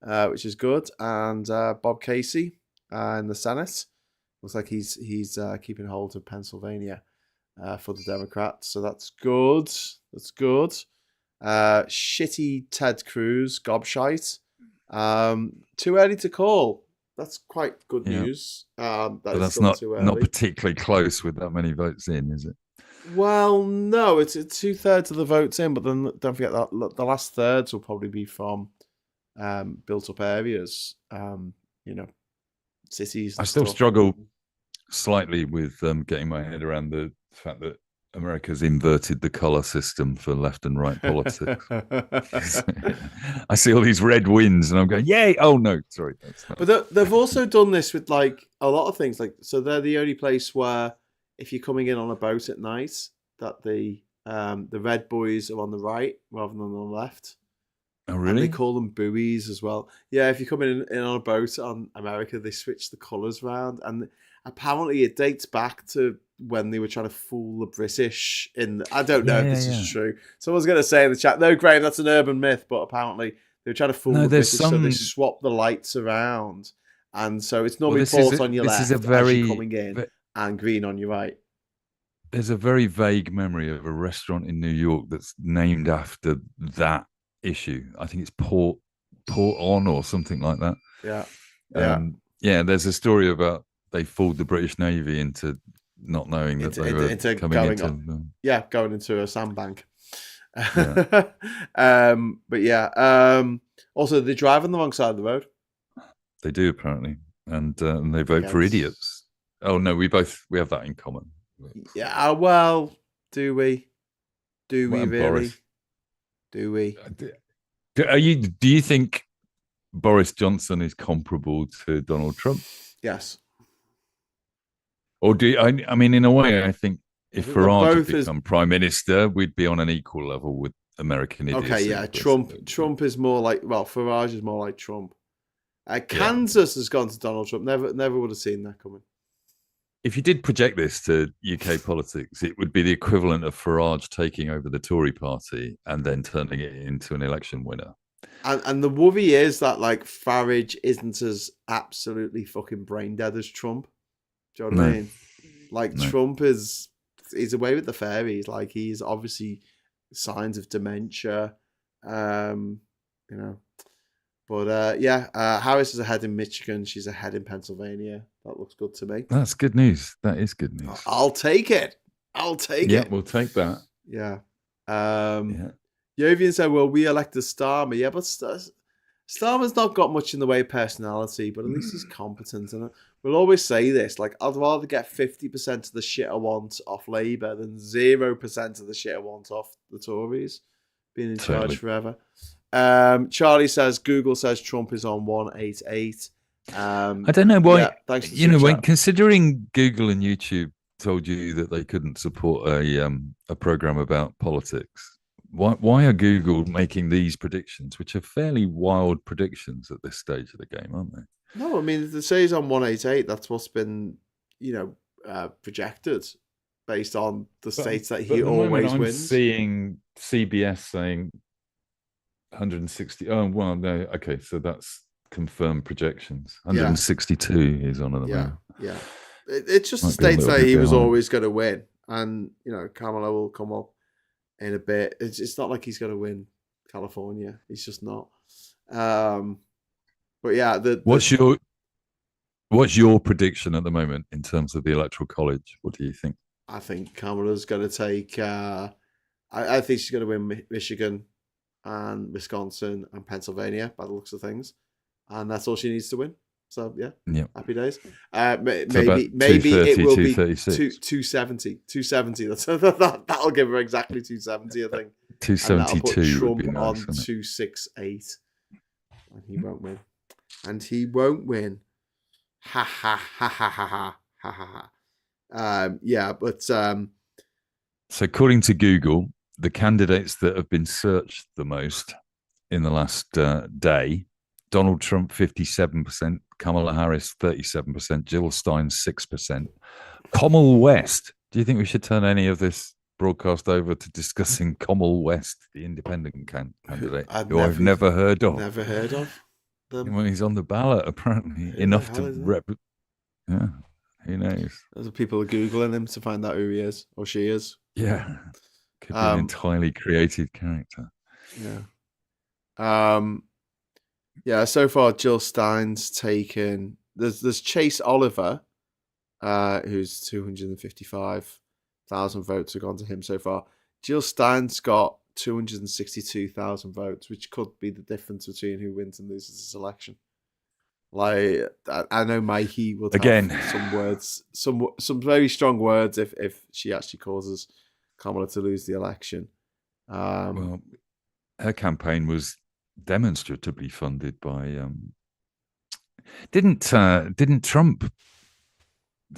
which is good, and Bob Casey in the Senate looks like he's keeping hold of Pennsylvania for the Democrats, so that's good. That's good. Shitty Ted Cruz, gobshite. Too early to call. That's quite good news. But that's not particularly close with that many votes in, is it? Well, no, it's 2/3 of the votes in, but then don't forget that the last thirds will probably be from built-up areas, cities. I still struggle slightly with getting my head around the fact that America's inverted the color system for left and right politics. I see all these red wins, and I'm going, "Yay!" Oh no, sorry, that's not. But they've also done this with like a lot of things. Like, so they're the only place where, if you're coming in on a boat at night, that the red buoys are on the right rather than on the left. Oh, really? And they call them buoys as well. Yeah, if you're coming in on a boat on America, they switch the colours around, and apparently it dates back to when they were trying to fool the British. I don't know if this is true. Someone's going to say in the chat, "No, Graham, that's an urban myth," but apparently they were trying to fool the British, so they swap the lights around, and so it's normally port on your left as you're coming in, and green on your right. There's a very vague memory of a restaurant in New York that's named after that issue. I think it's Port On or something like that. Yeah. There's a story about they fooled the British Navy into not knowing that they were going into a sandbank. Yeah. But yeah. Also, they drive on the wrong side of the road. They do, apparently, and they vote for idiots. Oh no, we have that in common. Yeah. Well, do we? Do we really? Boris. Do we? Do you think Boris Johnson is comparable to Donald Trump? Yes. Or I mean, in a way, I think if Farage had become prime minister, we'd be on an equal level with American idiocy. Okay, yeah. Trump is more like, Farage is more like Trump. Kansas has gone to Donald Trump. Never would have seen that coming. If you did project this to UK politics, it would be the equivalent of Farage taking over the Tory party and then turning it into an election winner. And the worry is that like Farage isn't as absolutely fucking brain dead as Trump. Do you know what I mean? Like Trump he's away with the fairies. Like he's obviously signs of dementia. But Harris is ahead in Michigan. She's ahead in Pennsylvania. That looks good to me. That's good news. That is good news. I'll take it. Yeah, we'll take that. Yeah. Yovian said, "Well, we elected Starmer." Yeah, but Starmer's not got much in the way of personality, but at least he's competent. And we'll always say this: like, I'd rather get 50% of the shit I want off Labour than 0% of the shit I want off the Tories being in charge forever. Charlie says Google says Trump is on 188. I don't know why. Yeah, thanks. When considering Google and YouTube told you that they couldn't support a program about politics, why are Google making these predictions, which are fairly wild predictions at this stage of the game, aren't they? No, I mean, if they say he's on 188, that's what's been, projected based on the states that he always wins. I'm seeing CBS saying 160. Oh, well, no. Okay, so that's confirmed projections. 162 he's on at the moment. Yeah. It just states that he was always going to win. And, Kamala will come up in a bit. It's not like he's going to win California. He's just not. But yeah. What's your prediction at the moment in terms of the Electoral College? What do you think? I think Kamala's going to take... I think she's going to win Michigan and Wisconsin and Pennsylvania by the looks of things, and that's all she needs to win. So yeah. Happy days. Maybe it will be 270. 270. That'll give her exactly 270. I think 272. Trump nice, on 268, and he won't win. Ha ha ha ha ha ha ha ha. Yeah, but so according to Google, the candidates that have been searched the most in the last day: Donald Trump 57%, Kamala Harris 37%, Jill Stein 6%, Kamala West. Do you think we should turn any of this broadcast over to discussing Kamala West, the independent candidate, who I've never heard of? Never heard of them. Well, he's on the ballot apparently. Enough to Yeah, who knows? There's people are googling him to find out who he is or she is. Yeah. Could be an entirely created character. Yeah. So far, Jill Stein's taken. There's Chase Oliver, who's 255,000 votes have gone to him so far. Jill Stein's got 262,000 votes, which could be the difference between who wins and loses this election. Like, I know Mikey will have some words, some very strong words if she actually causes Kamala to lose the election. Well, her campaign was demonstrably funded by. Didn't Trump,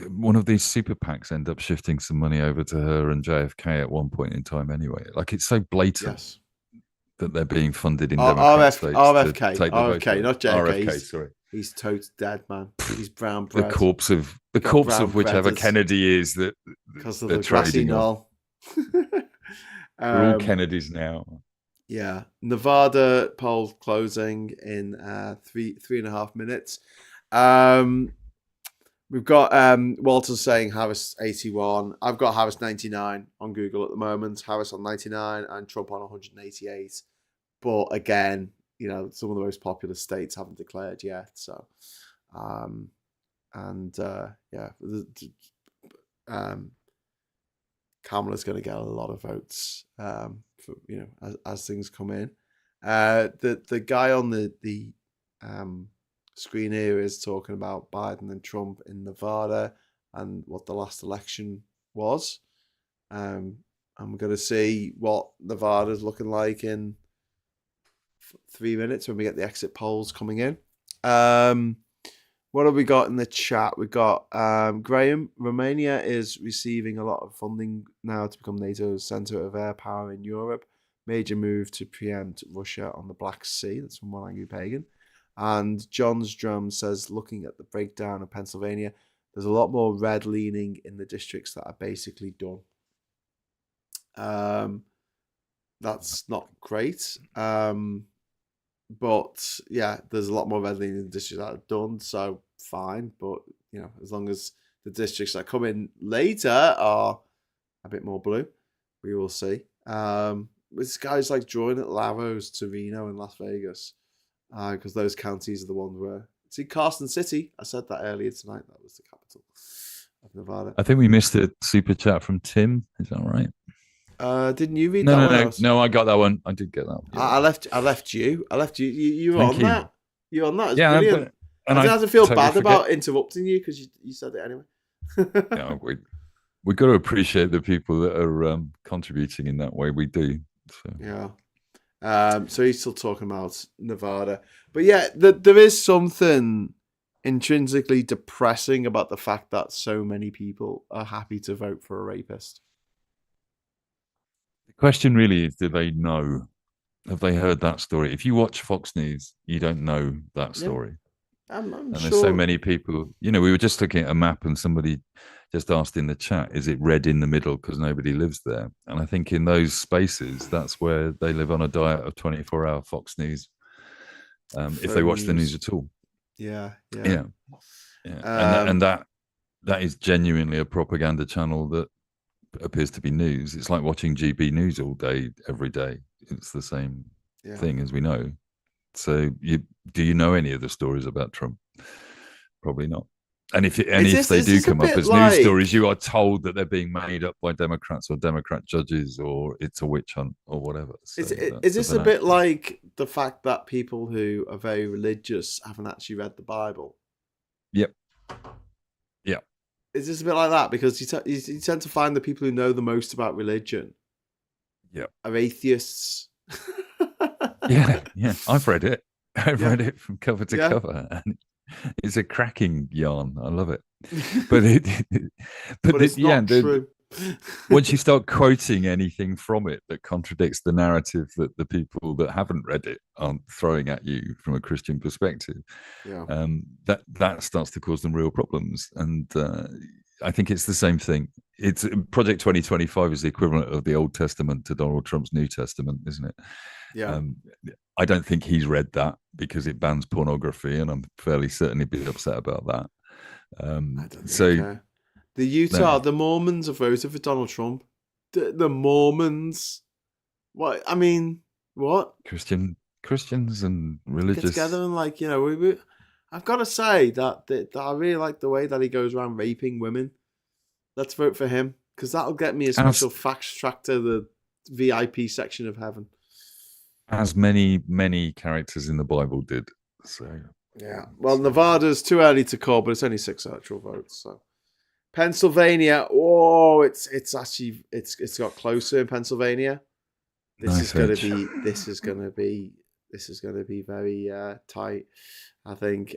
one of these super PACs, end up shifting some money over to her and JFK at one point in time? Anyway, like it's so blatant that they're being funded in Democrat states. RFK, to take the vote RFK, not JFK. RFK, sorry. He's totes dead, man. He's brown bread. The corpse of whichever Kennedy is that because of they're the grassy trading on. knoll. We're all Kennedys now. Yeah, Nevada poll closing in 3.5 minutes. We've got Walter saying Harris 81. I've got Harris 99 on Google at the moment. Harris on 99 and Trump on 188. But again, you know, some of the most populous states haven't declared yet. So, Kamala's going to get a lot of votes, for, you know, as things come in. The guy on the screen here is talking about Biden and Trump in Nevada and what the last election was. And we're going to see what Nevada's looking like in 3 minutes when we get the exit polls coming in. What have we got in the chat? We've got Graham. Romania is receiving a lot of funding now to become NATO's centre of air power in Europe. Major move to preempt Russia on the Black Sea. That's from One Angry Pagan. And John's Drum says, looking at the breakdown of Pennsylvania, there's a lot more red leaning in the districts that are basically done. That's not great. But yeah, there's a lot more red leaning in the districts that are done, so fine. But you know, as long as the districts that come in later are a bit more blue, we will see. This guy's like drawing at Lavos to Reno and Las Vegas, because those counties are the ones where. See, Carson City. I said that earlier tonight. That was the capital of Nevada. I think we missed a super chat from Tim. Is that right? Didn't you read that one? No, I got that one. I did get that one. Yeah. I left you. You were on that. You were on that. It's brilliant. And I have to feel totally bad about interrupting you because you said it anyway. Yeah, we got to appreciate the people that are contributing in that way. We do. So. Yeah. So he's still talking about Nevada. But yeah, there is something intrinsically depressing about the fact that so many people are happy to vote for a rapist. The question really is, do they know? Have they heard that story? If you watch Fox News, you don't know that story. Yeah. I'm and sure. There's so many people. You know, we were just looking at a map and somebody just asked in the chat, is it red in the middle because nobody lives there? And I think in those spaces, that's where they live on a diet of 24-hour Fox News, if they watch the news at all. Yeah. And that is genuinely a propaganda channel that appears to be news. It's like watching GB News all day, every day. It's the same thing, as we know. So do you know any of the stories about Trump? Probably not. And if they do come up as news stories, you are told that they're being made up by Democrats or Democrat judges, or it's a witch hunt or whatever. So is this a bit like the fact that people who are very religious haven't actually read the Bible? Yep. Yeah. Is this a bit like that? Because you tend to find the people who know the most about religion are atheists. Yeah. I've read it. I've read it from cover to cover. And it's a cracking yarn. I love it. But it's not true. Once you start quoting anything from it that contradicts the narrative that the people that haven't read it aren't throwing at you from a Christian perspective, that starts to cause them real problems. And I think it's the same thing. It's Project 2025 is the equivalent of the Old Testament to Donald Trump's New Testament, isn't it? Yeah. I don't think he's read that because it bans pornography, and I'm fairly certain he'd be upset about that. The Mormons have voted for Donald Trump. The Mormons. What? I mean, what? Christians and religious. Get together and I've got to say that I really like the way that he goes around raping women. Let's vote for him because that'll get me a special fact track to the VIP section of heaven. As many characters in the Bible did. So yeah. Well, Nevada's too early to call, but it's only 6 electoral votes. So Pennsylvania. Oh, it's got closer in Pennsylvania. This is going to be very tight. I think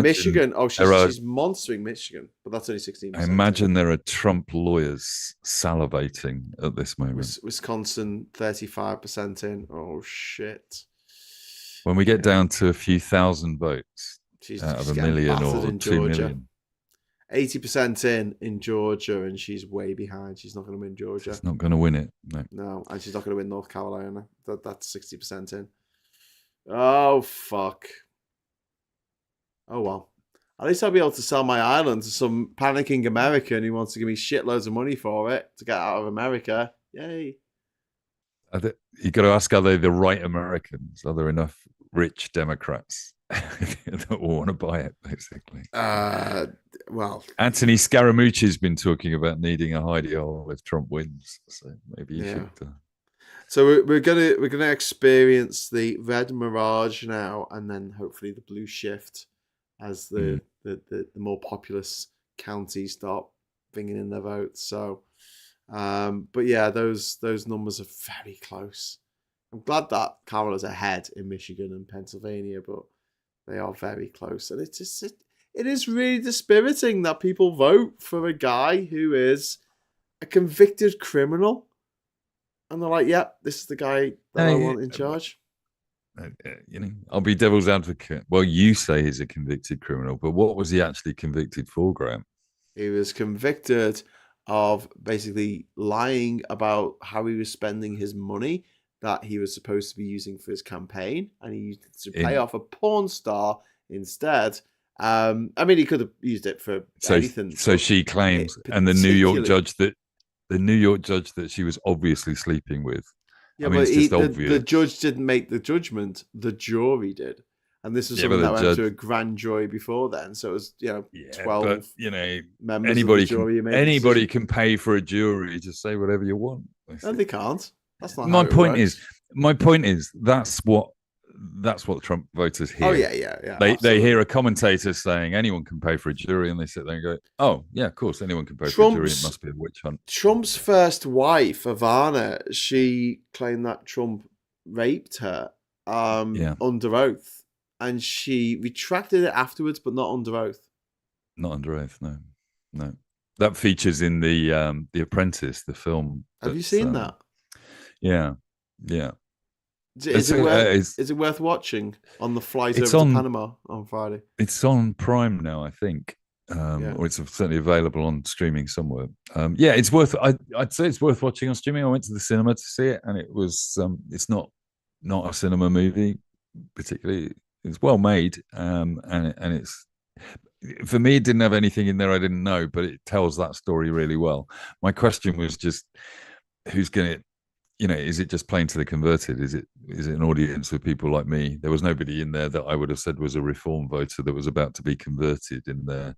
Michigan. Oh, she's monstering Michigan, but that's only 16%. I imagine there are Trump lawyers salivating at this moment. Wisconsin 35% in. Oh shit! When we get down to a few thousand votes out of a million or 2 million, 80% in Georgia, and she's way behind. She's not going to win Georgia. She's not going to win it. No, and she's not going to win North Carolina. That's 60% in. Oh fuck. Oh well. At least I'll be able to sell my island to some panicking American who wants to give me shitloads of money for it to get out of America. Yay. You got to ask, are they the right Americans? Are there enough rich Democrats that will want to buy it, basically? Well, Anthony Scaramucci's been talking about needing a hidey hole if Trump wins, so maybe you should. So we're gonna experience the red mirage now, and then hopefully the blue shift as the more populous counties start bringing in their votes. So, but yeah, those numbers are very close. I'm glad that Kamala's ahead in Michigan and Pennsylvania, but they are very close, and it is really dispiriting that people vote for a guy who is a convicted criminal, and they're like, "Yeah, this is the guy that I want in charge." I'll be devil's advocate. Well, you say he's a convicted criminal, but what was he actually convicted for, Graham? He was convicted of basically lying about how he was spending his money that he was supposed to be using for his campaign, and he used it to pay off a porn star instead. I mean, he could have used it for anything. So she claims, and the New York judge that she was obviously sleeping with. Yeah, but the judge didn't make the judgment; the jury did, and this was something that went to a grand jury before then. So it was 12. But, members anybody of the jury anybody can pay for a jury. Just say whatever you want. No, they can't. That's not my point. My point is that's what Trump voters hear. Oh yeah. They hear a commentator saying anyone can pay for a jury, and they sit there and go, "Oh yeah, of course anyone can pay for a jury. It must be a witch hunt." Trump's first wife, Ivana, she claimed that Trump raped her under oath, and she retracted it afterwards, but not under oath. Not under oath, no. That features in the Apprentice, the film. Have you seen that? Yeah. Is it worth watching on the flight over to Panama on Friday? It's on Prime now, I think, or it's certainly available on streaming somewhere. It's worth. I'd say it's worth watching on streaming. I went to the cinema to see it, and it was. It's not a cinema movie particularly. It's well made, and it's. For me, it didn't have anything in there I didn't know, but it tells that story really well. My question was just, who's going to. Is it just plain to the converted? Is it an audience of people like me? There was nobody in there that I would have said was a reform voter that was about to be converted in their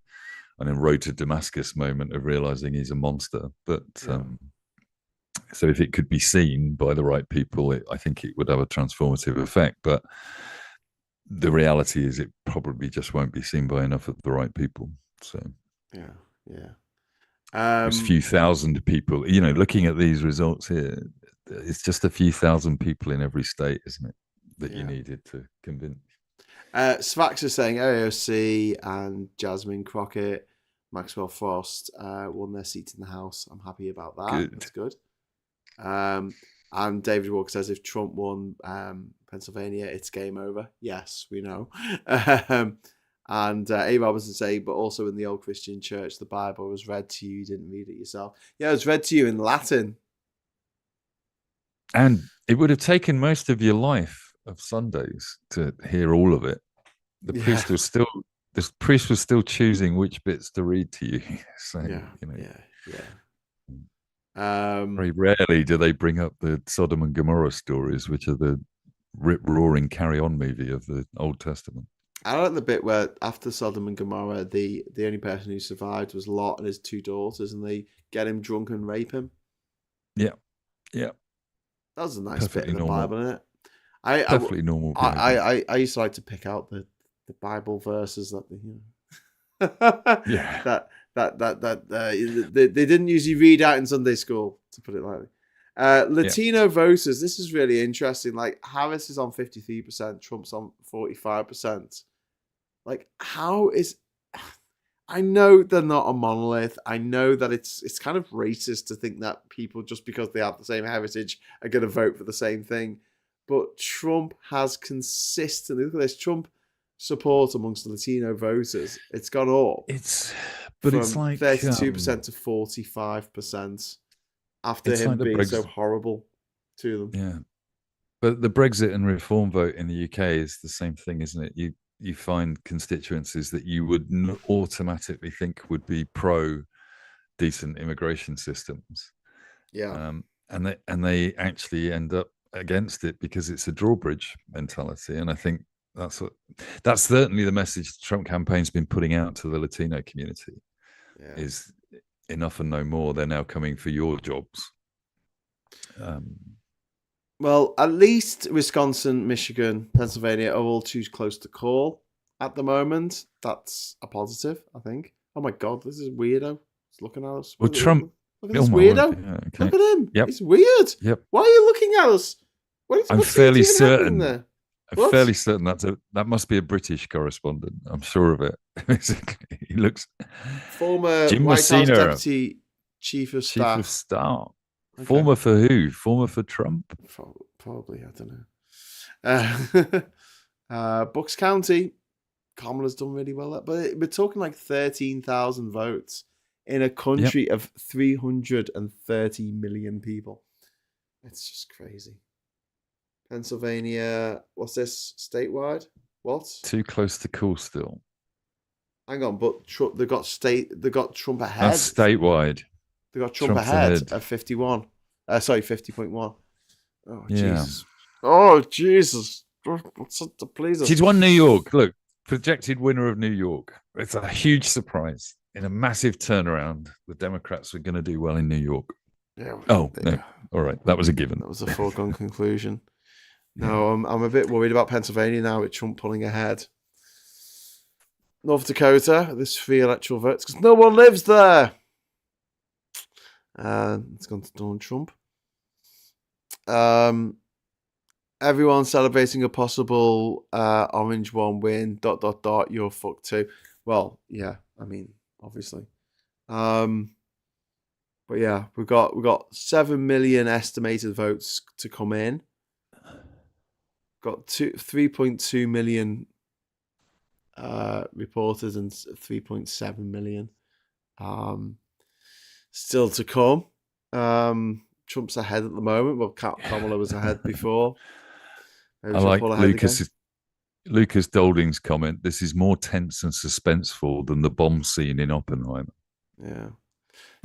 road to Damascus moment of realizing he's a monster. But so if it could be seen by the right people, I think it would have a transformative effect. But the reality is it probably just won't be seen by enough of the right people. So there's a few thousand people. Looking at these results here, it's just a few thousand people in every state, isn't it, that you needed to convince? Svax is saying AOC and Jasmine Crockett, Maxwell Frost won their seats in the House. I'm happy about that. Good. That's good. And David Walker says if Trump won Pennsylvania, it's game over. Yes, we know. And A. Robinson saying, but also in the old Christian church, the Bible was read to you. You didn't read it yourself. Yeah, it was read to you in Latin. And it would have taken most of your life of Sundays to hear all of it. The priest was still choosing which bits to read to you. So, very rarely do they bring up the Sodom and Gomorrah stories, which are the rip-roaring carry-on movie of the Old Testament. I like the bit where after Sodom and Gomorrah, the only person who survived was Lot and his two daughters, and they get him drunk and rape him. Yeah. That was a nice Perfectly bit in the normal. Bible, isn't it? Perfectly normal. I used to like to pick out the Bible verses that they didn't usually read out in Sunday school, to put it lightly. Latino voters, this is really interesting. Like, Harris is on 53%, Trump's on 45%. Like, how is... I know they're not a monolith. I know that it's kind of racist to think that people, just because they have the same heritage, are going to vote for the same thing. But Trump has consistently... Look at this. Trump support amongst Latino voters, it's gone up. It's 32% like to 45%. After him like being so horrible to them. Yeah. But the Brexit and reform vote in the UK is the same thing, isn't it? You find constituencies that you would automatically think would be pro decent immigration systems. Yeah. And they actually end up against it because it's a drawbridge mentality. And I think that's certainly the message the Trump campaign's been putting out to the Latino community. Yeah. Is enough and no more. They're now coming for your jobs. Well, at least Wisconsin, Michigan, Pennsylvania are all too close to call at the moment. That's a positive, I think. Oh my God, this is weirdo. He's looking at us. Well, Trump. Look at this weirdo. Yeah, okay. Look at him. Yep. It's weird. Yep. Why are you looking at us? I'm fairly certain. There? I'm fairly certain that must be a British correspondent. I'm sure of it. He looks former Jim White Messina, House Deputy Chief of Staff. Chief of Staff. Okay. Former for who? Former for Trump? Probably, I don't know. Bucks County, Kamala's done really well. But we're talking like 13,000 votes in a country of 330 million people. It's just crazy. Pennsylvania, what's this? Statewide? What? Too close to call still. Hang on, but Trump, they got Trump ahead. That's statewide. They got Trump ahead at 51. 50.1. Oh, yeah. Jesus. Oh, Jesus. What's up to please us? She's won New York. Look, projected winner of New York. It's a huge surprise. In a massive turnaround, the Democrats are going to do well in New York. Yeah. Oh, no. All right. That was a given. That was a foregone conclusion. No, I'm a bit worried about Pennsylvania now with Trump pulling ahead. North Dakota, this free electoral votes, because no one lives there. It's gone to Donald Trump. Everyone's celebrating a possible Orange one win. ... You're fucked too. Well, yeah. I mean, obviously. But yeah, we've got 7 million estimated votes to come in. Got 3.2 million reporters and 3.7 million still to come. Trump's ahead at the moment. Well, Kamala was ahead before. I like Lucas Dolding's comment. This is more tense and suspenseful than the bomb scene in Oppenheimer. Yeah.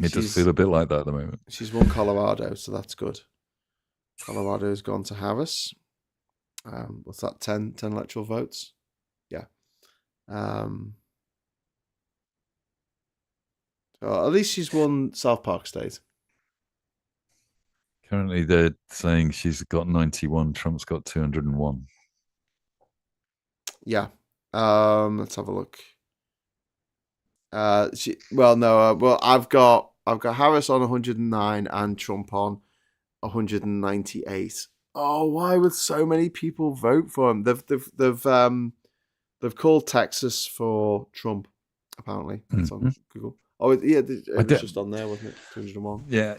It does feel a bit like that at the moment. She's won Colorado, so that's good. Colorado's gone to Harris. What's that? 10 electoral votes? Yeah. So at least she's won South Park State. Currently, they're saying she's got 91. Trump's got 201. Yeah. Let's have a look. I've got Harris on 109 and Trump on 198. Oh, why would so many people vote for him? They've called Texas for Trump. Apparently, that's on Google. Oh, yeah, it was just on there, wasn't it? 201. Yeah,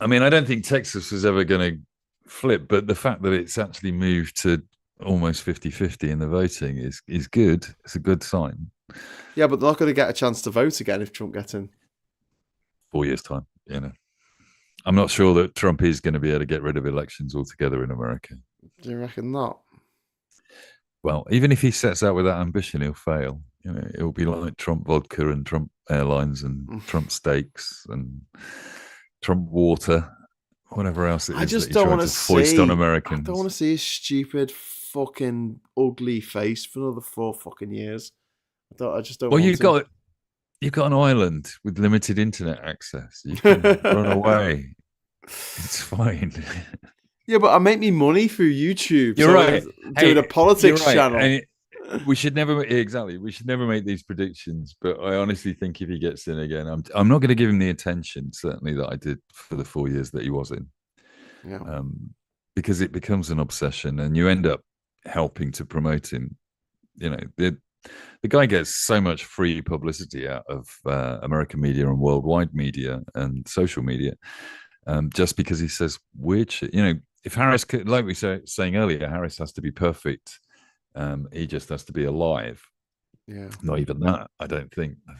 I mean, I don't think Texas was ever going to flip, but the fact that it's actually moved to almost 50-50 in the voting is good. It's a good sign. Yeah, but they're not going to get a chance to vote again if Trump gets in 4 years' time. You know, I'm not sure that Trump is going to be able to get rid of elections altogether in America. Do you reckon not? Well, even if he sets out with that ambition, he'll fail. You know, it'll be like Trump vodka and Trump airlines and Trump steaks and Trump water, whatever else it is. I just that don't want to foist on Americans. I don't want to see his stupid, fucking, ugly face for another 4 fucking years. I just don't. Well, want you've got an island with limited internet access. You can run away. It's fine. Yeah, but I make me money through YouTube. You're right. Doing a politics channel. we should never we should never make these predictions. But I honestly think if he gets in again, I'm not going to give him the attention certainly that I did for the 4 years that he was in. Yeah. Because it becomes an obsession, and you end up helping to promote him. You know, the guy gets so much free publicity out of American media and worldwide media and social media, just because he says weird shit. You know, if Harris, like we were saying earlier, Harris has to be perfect. He just has to be alive. Yeah. Not even that, I don't think. I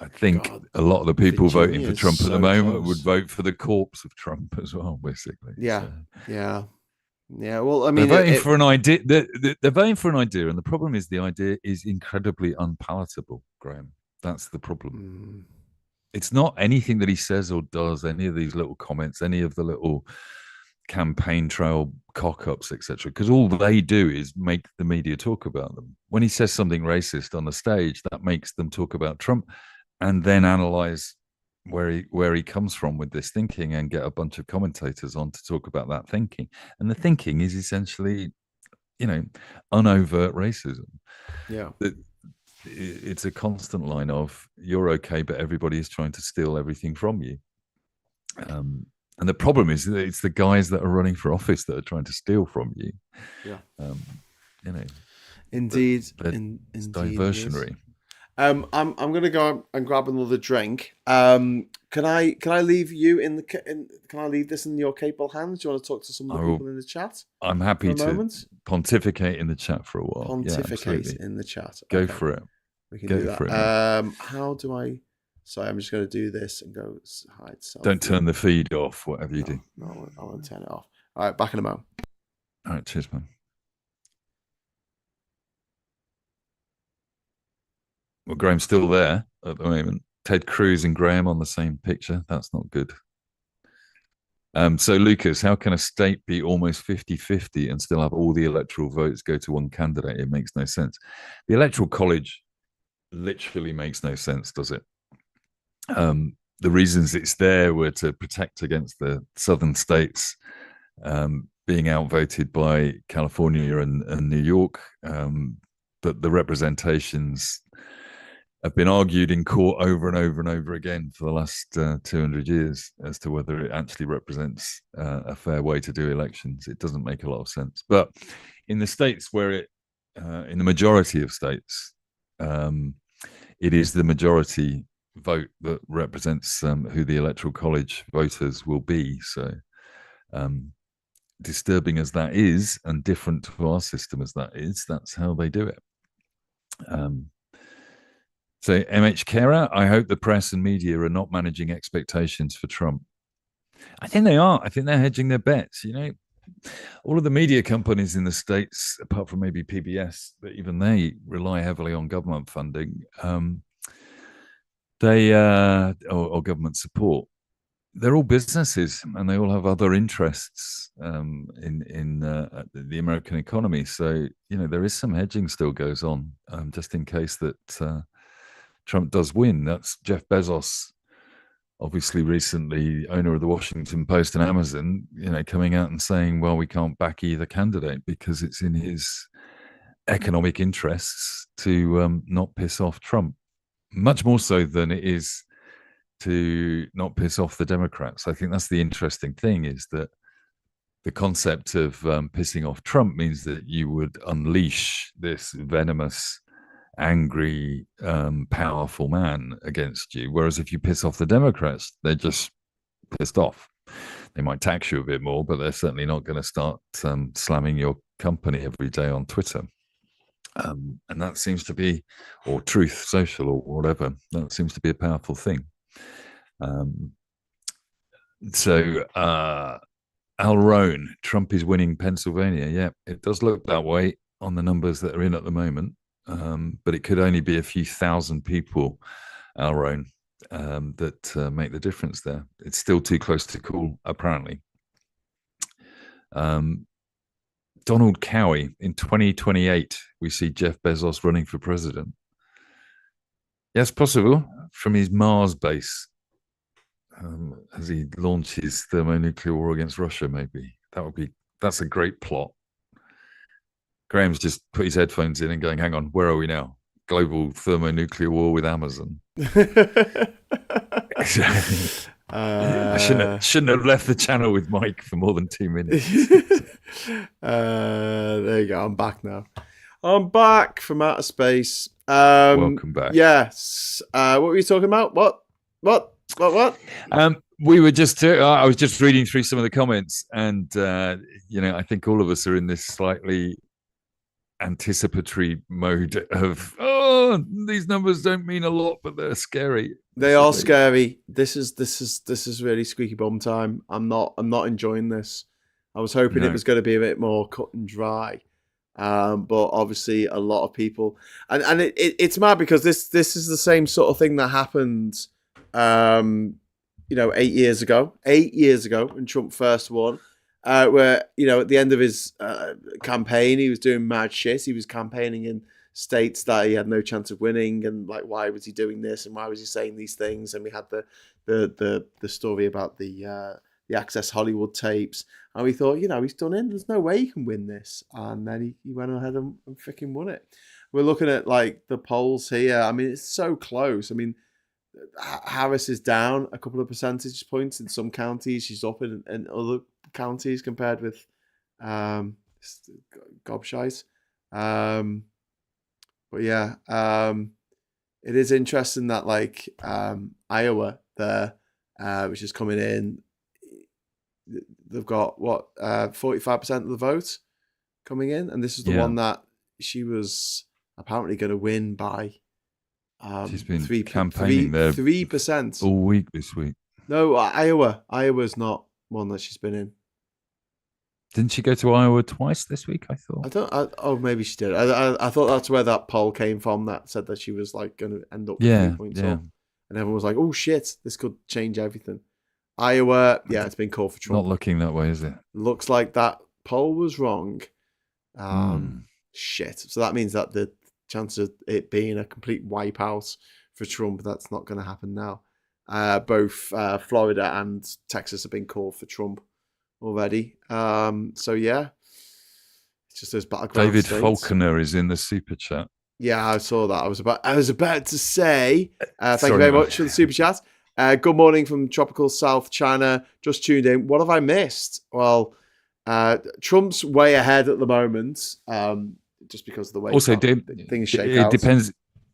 think God, a lot of the people voting for Trump at the moment would vote for the corpse of Trump as well, basically. Yeah. So. Yeah. Yeah, well, I mean, they're voting for an idea. They're voting for an idea, and the problem is the idea is incredibly unpalatable, Graham. That's the problem. It's not anything that he says or does, any of these little comments, any of the little campaign trail cock-ups, etc. Because all they do is make the media talk about them. When he says something racist on the stage, that makes them talk about Trump, and then analyze where he comes from with this thinking and get a bunch of commentators on to talk about that thinking. And the thinking is essentially, you know, unovert racism. Yeah. It's a constant line of you're okay, but everybody is trying to steal everything from you. And the problem is that it's the guys that are running for office that are trying to steal from you. Yeah. You know. Indeed. It's diversionary. I'm gonna go and grab another drink. Can I leave you can I leave this in your capable hands? Do you want to talk to some of the people in the chat? I'm happy to pontificate in the chat for a while. Pontificate in the chat. Go for it. We can do that. How do I? Sorry, I'm just going to do this and go hide. Don't turn the feed off. Whatever you do. No, I won't turn it off. All right, back in a moment. All right, cheers, man. Well, Graham's still there at the moment. Ted Cruz and Graham on the same picture. That's not good. So, Lucas, how can a state be almost 50-50 and still have all the electoral votes go to one candidate? It makes no sense. The Electoral College literally makes no sense, does it? The reasons it's there were to protect against the southern states being outvoted by California and New York. But the representations have been argued in court over and over and over again for the last 200 years as to whether it actually represents a fair way to do elections. It doesn't make a lot of sense. But in the states where in the majority of states, it is the majority vote that represents who the Electoral College voters will be. So disturbing as that is, and different to our system as that is, that's how they do it. So MH Kera, I hope the press and media are not managing expectations for Trump. I think they are. I think they're hedging their bets. You know, all of the media companies in the States, apart from maybe PBS, but even they rely heavily on government funding. Or government support. They're all businesses, and they all have other interests in the American economy. So, you know, there is some hedging still goes on, just in case that Trump does win. That's Jeff Bezos, obviously recently owner of the Washington Post and Amazon, you know, coming out and saying, well, we can't back either candidate because it's in his economic interests to not piss off Trump, much more so than it is to not piss off the Democrats. I think that's the interesting thing, is that the concept of pissing off Trump means that you would unleash this venomous, angry, powerful man against you. Whereas if you piss off the Democrats, they're just pissed off. They might tax you a bit more, but they're certainly not going to start slamming your company every day on Twitter. And that seems to be, or Truth Social or whatever, that seems to be a powerful thing. Al Rohn, Trump is winning Pennsylvania. Yeah, it does look that way on the numbers that are in at the moment. But it could only be a few thousand people, Al Rohn, that make the difference there. It's still too close to call, apparently. Donald Cowie, in 2028, we see Jeff Bezos running for president. Yes, possible, from his Mars base, as he launches thermonuclear war against Russia, maybe. That's a great plot. Graham's just put his headphones in and going, hang on, where are we now? Global thermonuclear war with Amazon. I shouldn't have left the channel with Mike for more than 2 minutes. There you go. I'm back now. I'm back from outer space. Welcome back. Yes. What were you talking about? What? We were just. I was just reading through some of the comments, and I think all of us are in this slightly anticipatory mode of, these numbers don't mean a lot, but they're scary. They are scary. This is really squeaky bum time. I'm not enjoying this. I was hoping it was going to be a bit more cut and dry, but obviously a lot of people, and it's mad because this is the same sort of thing that happened, 8 years ago. 8 years ago when Trump first won. Where, at the end of his campaign, he was doing mad shit. He was campaigning in states that he had no chance of winning, and like, why was he doing this, and why was he saying these things? And we had the story about the Access Hollywood tapes, and we thought, he's done it. There's no way he can win this, and then he went ahead and freaking won it. We're looking at like the polls here. I mean, it's so close. I mean, Harris is down a couple of percentage points in some counties. She's up in other counties compared with gobshite. But yeah, it is interesting that like Iowa there, which is coming in, they've got 45% of the vote coming in, and this is the one that she was apparently going to win by. She's been campaigning there 3% all week this week. No, Iowa's not one that she's been in. Didn't she go to Iowa twice this week? I thought. Maybe she did. I thought that's where that poll came from that said that she was like going to end up 3 points up, and everyone was like, "Oh shit, this could change everything." Iowa, it's been called for Trump. Not looking that way, is it? Looks like that poll was wrong. Shit. So that means that the chance of it being a complete wipeout for Trump, that's not going to happen now. Both Florida and Texas have been called for Trump already. So yeah, it's just those battleground David states. Falconer is in the super chat. Yeah, I saw that. I was about to say thank you very much for the super chat. Good morning from tropical South China. Just tuned in. What have I missed? Well, Trump's way ahead at the moment. Just because of the way things shake out. It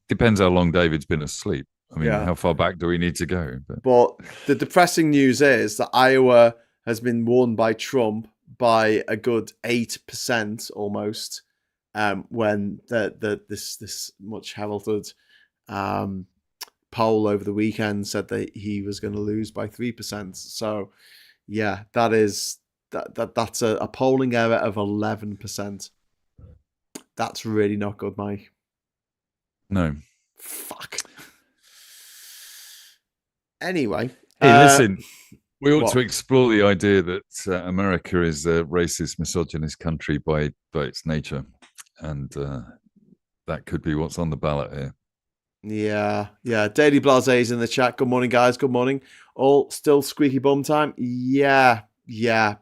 depends how long David's been asleep. I mean, how far back do we need to go? But the depressing news is that Iowa has been won by Trump by a good 8% almost, when this much heralded poll over the weekend said that he was going to lose by 3%. So yeah, that's a polling error of 11%. That's really not good, Mike. No. Fuck. Anyway. Hey, listen. We ought to explore the idea that America is a racist, misogynist country by its nature. And that could be what's on the ballot here. Yeah. Daily Blasé's in the chat. Good morning, guys. Good morning. All still squeaky bum time? Yeah,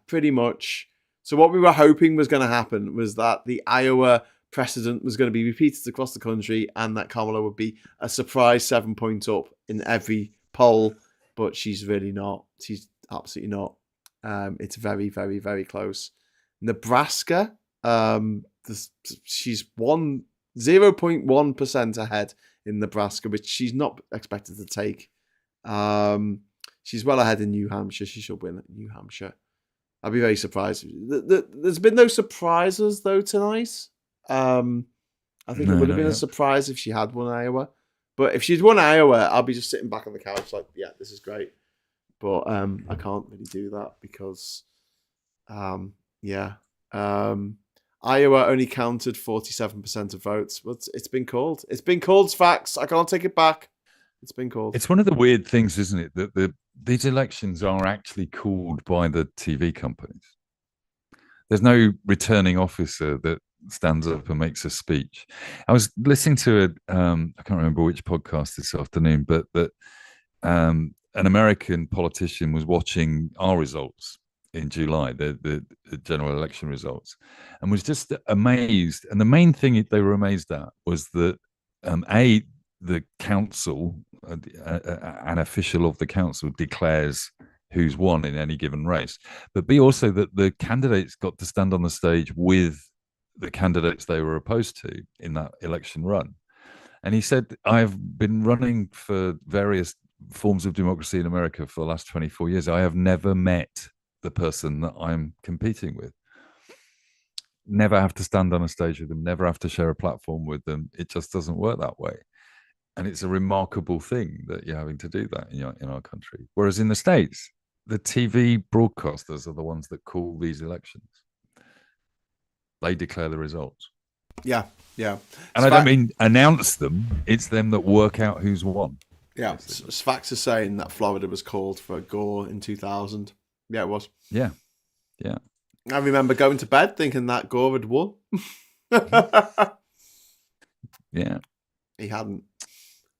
pretty much. So what we were hoping was going to happen was that the Iowa precedent was going to be repeated across the country and that Kamala would be a surprise 7 points up in every poll, but she's really not. She's absolutely not. It's very, very, very close. Nebraska, she's 0.1% ahead in Nebraska, which she's not expected to take. She's well ahead in New Hampshire. She should win at New Hampshire. I'd be very surprised. There's been no surprises though tonight. I think it would have been a surprise if she had won Iowa. But if she'd won Iowa, I'll be just sitting back on the couch like, yeah, this is great. But I can't really do that because, Iowa only counted 47% of votes. But it's been called. It's been called facts. I can't take it back. It's been called. It's one of the weird things, isn't it, that these elections are actually called by the TV companies. There's no returning officer that stands up and makes a speech. I was listening to I can't remember which podcast this afternoon, but that an American politician was watching our results in July, the general election results, and was just amazed. And the main thing they were amazed at was that the council, an official of the council, declares who's won in any given race, but B, also that the candidates got to stand on the stage with the candidates they were opposed to in that election run. And he said, I've been running for various forms of democracy in America for the last 24 years. I have never met the person that I'm competing with. Never have to stand on a stage with them, never have to share a platform with them. It just doesn't work that way. And it's a remarkable thing that you're having to do that in our country. Whereas in the States, the TV broadcasters are the ones that call these elections. They declare the results. Yeah, yeah. And I don't mean announce them. It's them that work out who's won. Yeah, facts are saying that Florida was called for Gore in 2000. Yeah, it was. Yeah, yeah. I remember going to bed thinking that Gore had won. Yeah. He hadn't.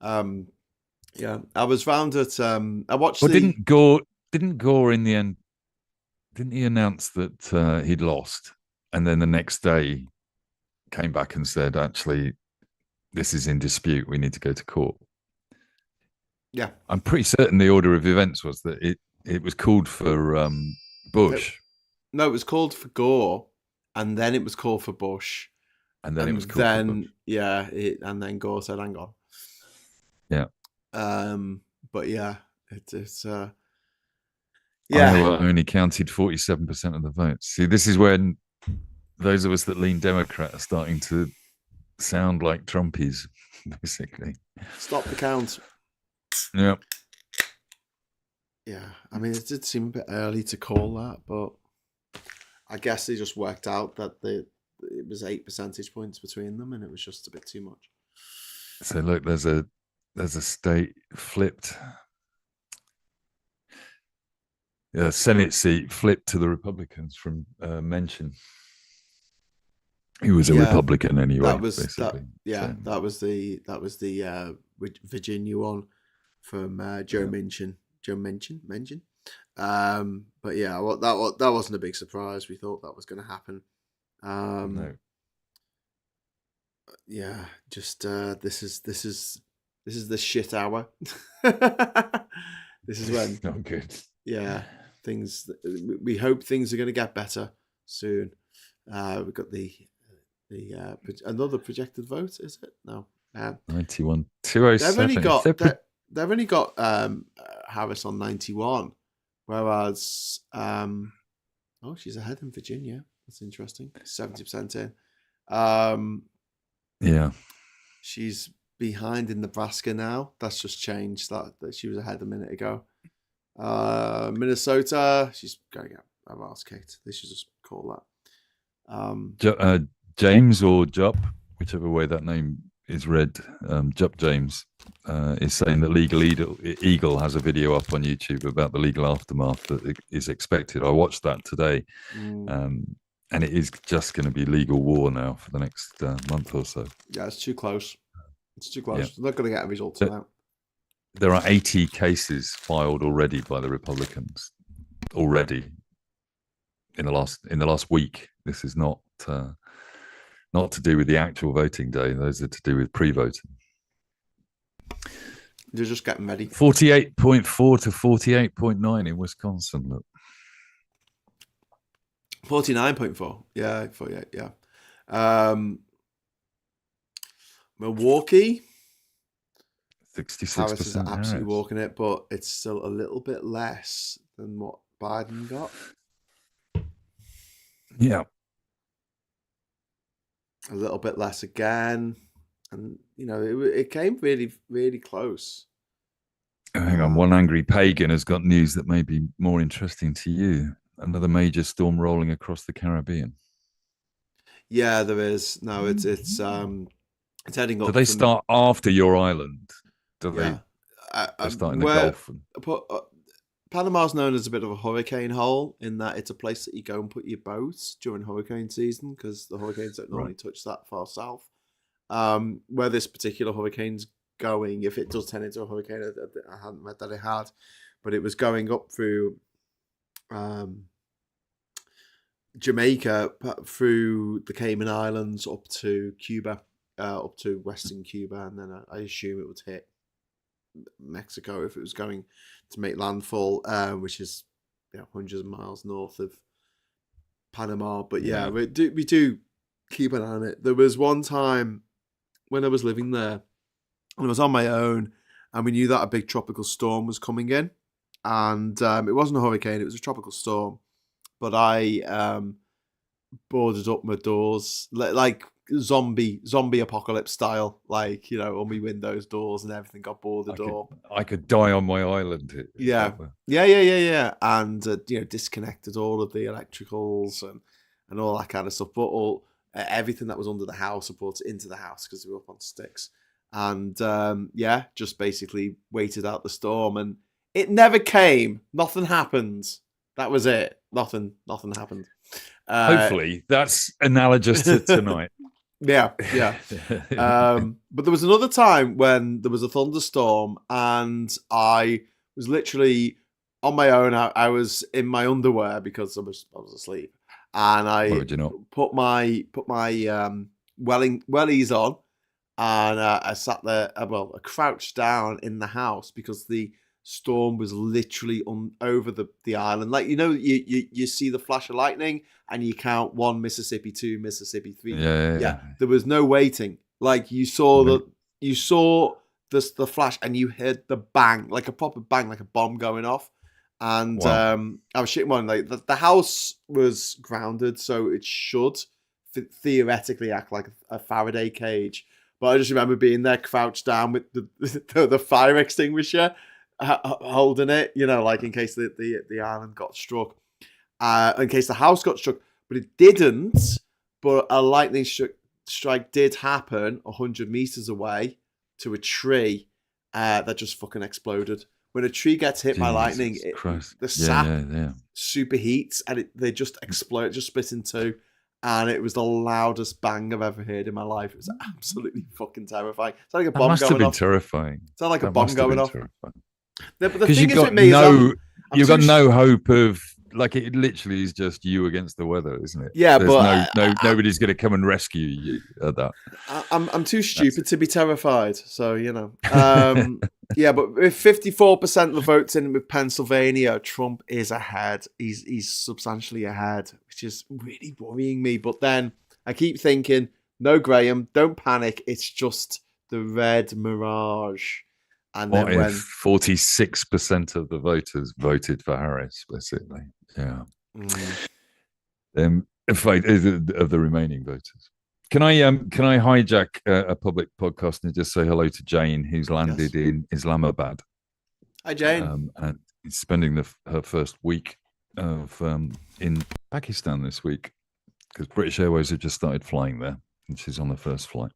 Yeah, I was round at. I watched. Well, didn't Gore in the end? Didn't he announce that he'd lost, and then the next day came back and said, "Actually, this is in dispute. We need to go to court." Yeah, I'm pretty certain the order of events was that it was called for Bush. No, it was called for Gore, and then it was called for Bush, and then it was called for Bush. Yeah, and then Gore said, "Hang on." Yeah. But yeah, it's Iowa only counted 47% of the votes. See, this is when those of us that lean Democrat are starting to sound like Trumpies, basically. Stop the count. Yeah. Yeah, I mean, it did seem a bit early to call that, but I guess they just worked out that it was 8 percentage points between them, and it was just a bit too much. So look, there's a state flipped. Yeah, Senate seat flipped to the Republicans from Manchin. He was a Republican anyway. That was basically. That was the Virginia one from Joe Manchin. But yeah, that wasn't a big surprise. We thought that was going to happen. No. Yeah, just this is the shit hour. This is when not good. Yeah, we hope things are going to get better soon. We've got the another projected vote, is it? No. 91 207. They've only got Harris on 91, whereas she's ahead in Virginia. That's interesting. 70% in. Yeah. She's behind in Nebraska now. That's just changed. That she was ahead a minute ago. Minnesota, she's going to get a ass kicked. They should just call that. James or Jupp, whichever way that name is read, Jupp James is saying that Legal Eagle has a video up on YouTube about the legal aftermath that is expected. I watched that today, and it is just going to be legal war now for the next month or so. Yeah, it's too close. It's too close. Yeah. They're not going to get a result tonight. There are 80 cases filed already by the Republicans already in the last week. This is not to do with the actual voting day. Those are to do with pre-voting. They're just getting ready. 48.4 to 48.9 in Wisconsin. Look. 49.4. Yeah, 48. Yeah. Milwaukee. 66%. Harris is absolutely walking it, but it's still a little bit less than what Biden got. Yeah. A little bit less again. And, it came really, really close. Hang on. One angry pagan has got news that may be more interesting to you. Another major storm rolling across the Caribbean. Yeah, there is. No, it's heading up. Do they start after your island? They're starting the Gulf. Panama's known as a bit of a hurricane hole in that it's a place that you go and put your boat during hurricane season because the hurricanes don't normally touch that far south. Where this particular hurricane's going, if it does turn into a hurricane, I hadn't read that it had, but it was going up through Jamaica through the Cayman Islands up to Cuba, up to Western Cuba, and then I assume it would hit Mexico if it was going to make landfall, which is hundreds of miles north of Panama. But yeah, we do keep an eye on it. There was one time when I was living there, and I was on my own, and we knew that a big tropical storm was coming in, and it wasn't a hurricane; it was a tropical storm. But I boarded up my doors like zombie apocalypse style, like all my windows, doors, and everything got boarded up. I could die on my island. Yeah, and disconnected all of the electricals and all that kind of stuff. But everything that was under the house, I brought it into the house because we were up on sticks, and just basically waited out the storm, and it never came. Nothing happened. That was it. Nothing happened. Hopefully, that's analogous to tonight. Yeah. But there was another time when there was a thunderstorm, and I was literally on my own. I was in my underwear because I was asleep, and I put my wellies on, and I sat there. I crouched down in the house because the storm was literally over the island. Like you see the flash of lightning and you count 1 Mississippi, 2 Mississippi, 3. Yeah. There was no waiting. Like you saw the flash and you heard the bang, like a proper bang, like a bomb going off. And I was shitting one. Like the house was grounded, so it should theoretically act like a Faraday cage. But I just remember being there crouched down with the fire extinguisher, holding it, like in case the island got struck, in case the house got struck, but it didn't. But a lightning strike did happen 100 meters away to a tree that just fucking exploded. When a tree gets hit by lightning, the sap superheats and they just explode, just split in two. And it was the loudest bang I've ever heard in my life. It was absolutely fucking terrifying. It's like a bomb going off. Must have been terrifying. It's like a bomb going off. But the thing is with me, you've got no hope of, like, it literally is just you against the weather, isn't it? Yeah, but nobody's going to come and rescue you at that. I'm too stupid to be terrified, so yeah. But with 54% of the votes in with Pennsylvania, Trump is ahead. He's substantially ahead, which is really worrying me. But then I keep thinking, no, Graham, don't panic. It's just the red mirage. And what then if 46% of the voters voted for Harris, basically? Yeah. Of the remaining voters. Can I hijack a public podcast and just say hello to Jane, who's landed in Islamabad? Hi, Jane. And is spending her first week of in Pakistan this week, because British Airways have just started flying there, and she's on the first flight.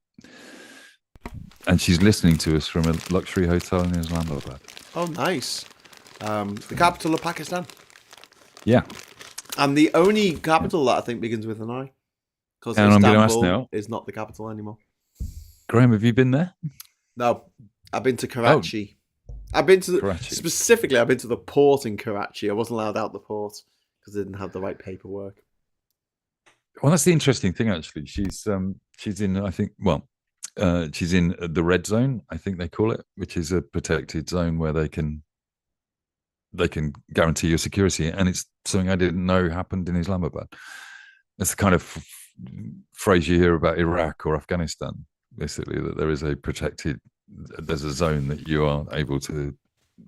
And she's listening to us from a luxury hotel in Islamabad. Oh, nice. The capital of Pakistan. Yeah. And the only capital that I think begins with an I. Because Istanbul is not the capital anymore. Graham, have you been there? No. I've been to Karachi. I've been to the port in Karachi. I wasn't allowed out the port because they didn't have the right paperwork. Well, that's the interesting thing, actually. She's in, I think, she's in the red zone, I think they call it, which is a protected zone where they can guarantee your security. And it's something I didn't know happened in Islamabad. It's the kind of phrase you hear about Iraq or Afghanistan, basically, that there's a zone that you are able to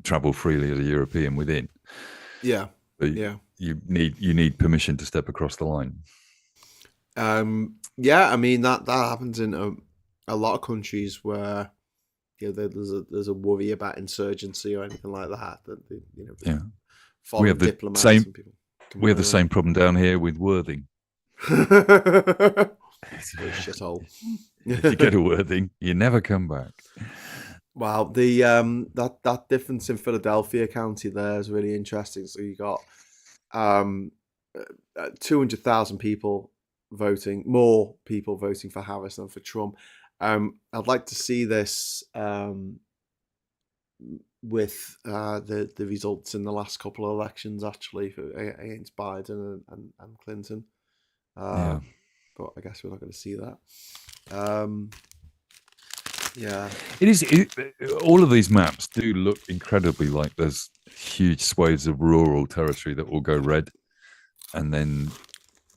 travel freely as a European within. Yeah. But you need permission to step across the line. Yeah, I mean that happens in a lot of countries where there's a worry about insurgency or anything like that. We have the same problem down here with Worthing. It's a shithole. If you go to Worthing, you never come back. Wow, the that difference in Philadelphia County there is really interesting. So you got 200,000 people voting, more people voting for Harris than for Trump. I'd like to see this with the results in the last couple of elections, actually, against Biden and Clinton. But I guess we're not going to see that. Yeah, it is. All of these maps do look incredibly like there's huge swathes of rural territory that will go red, and then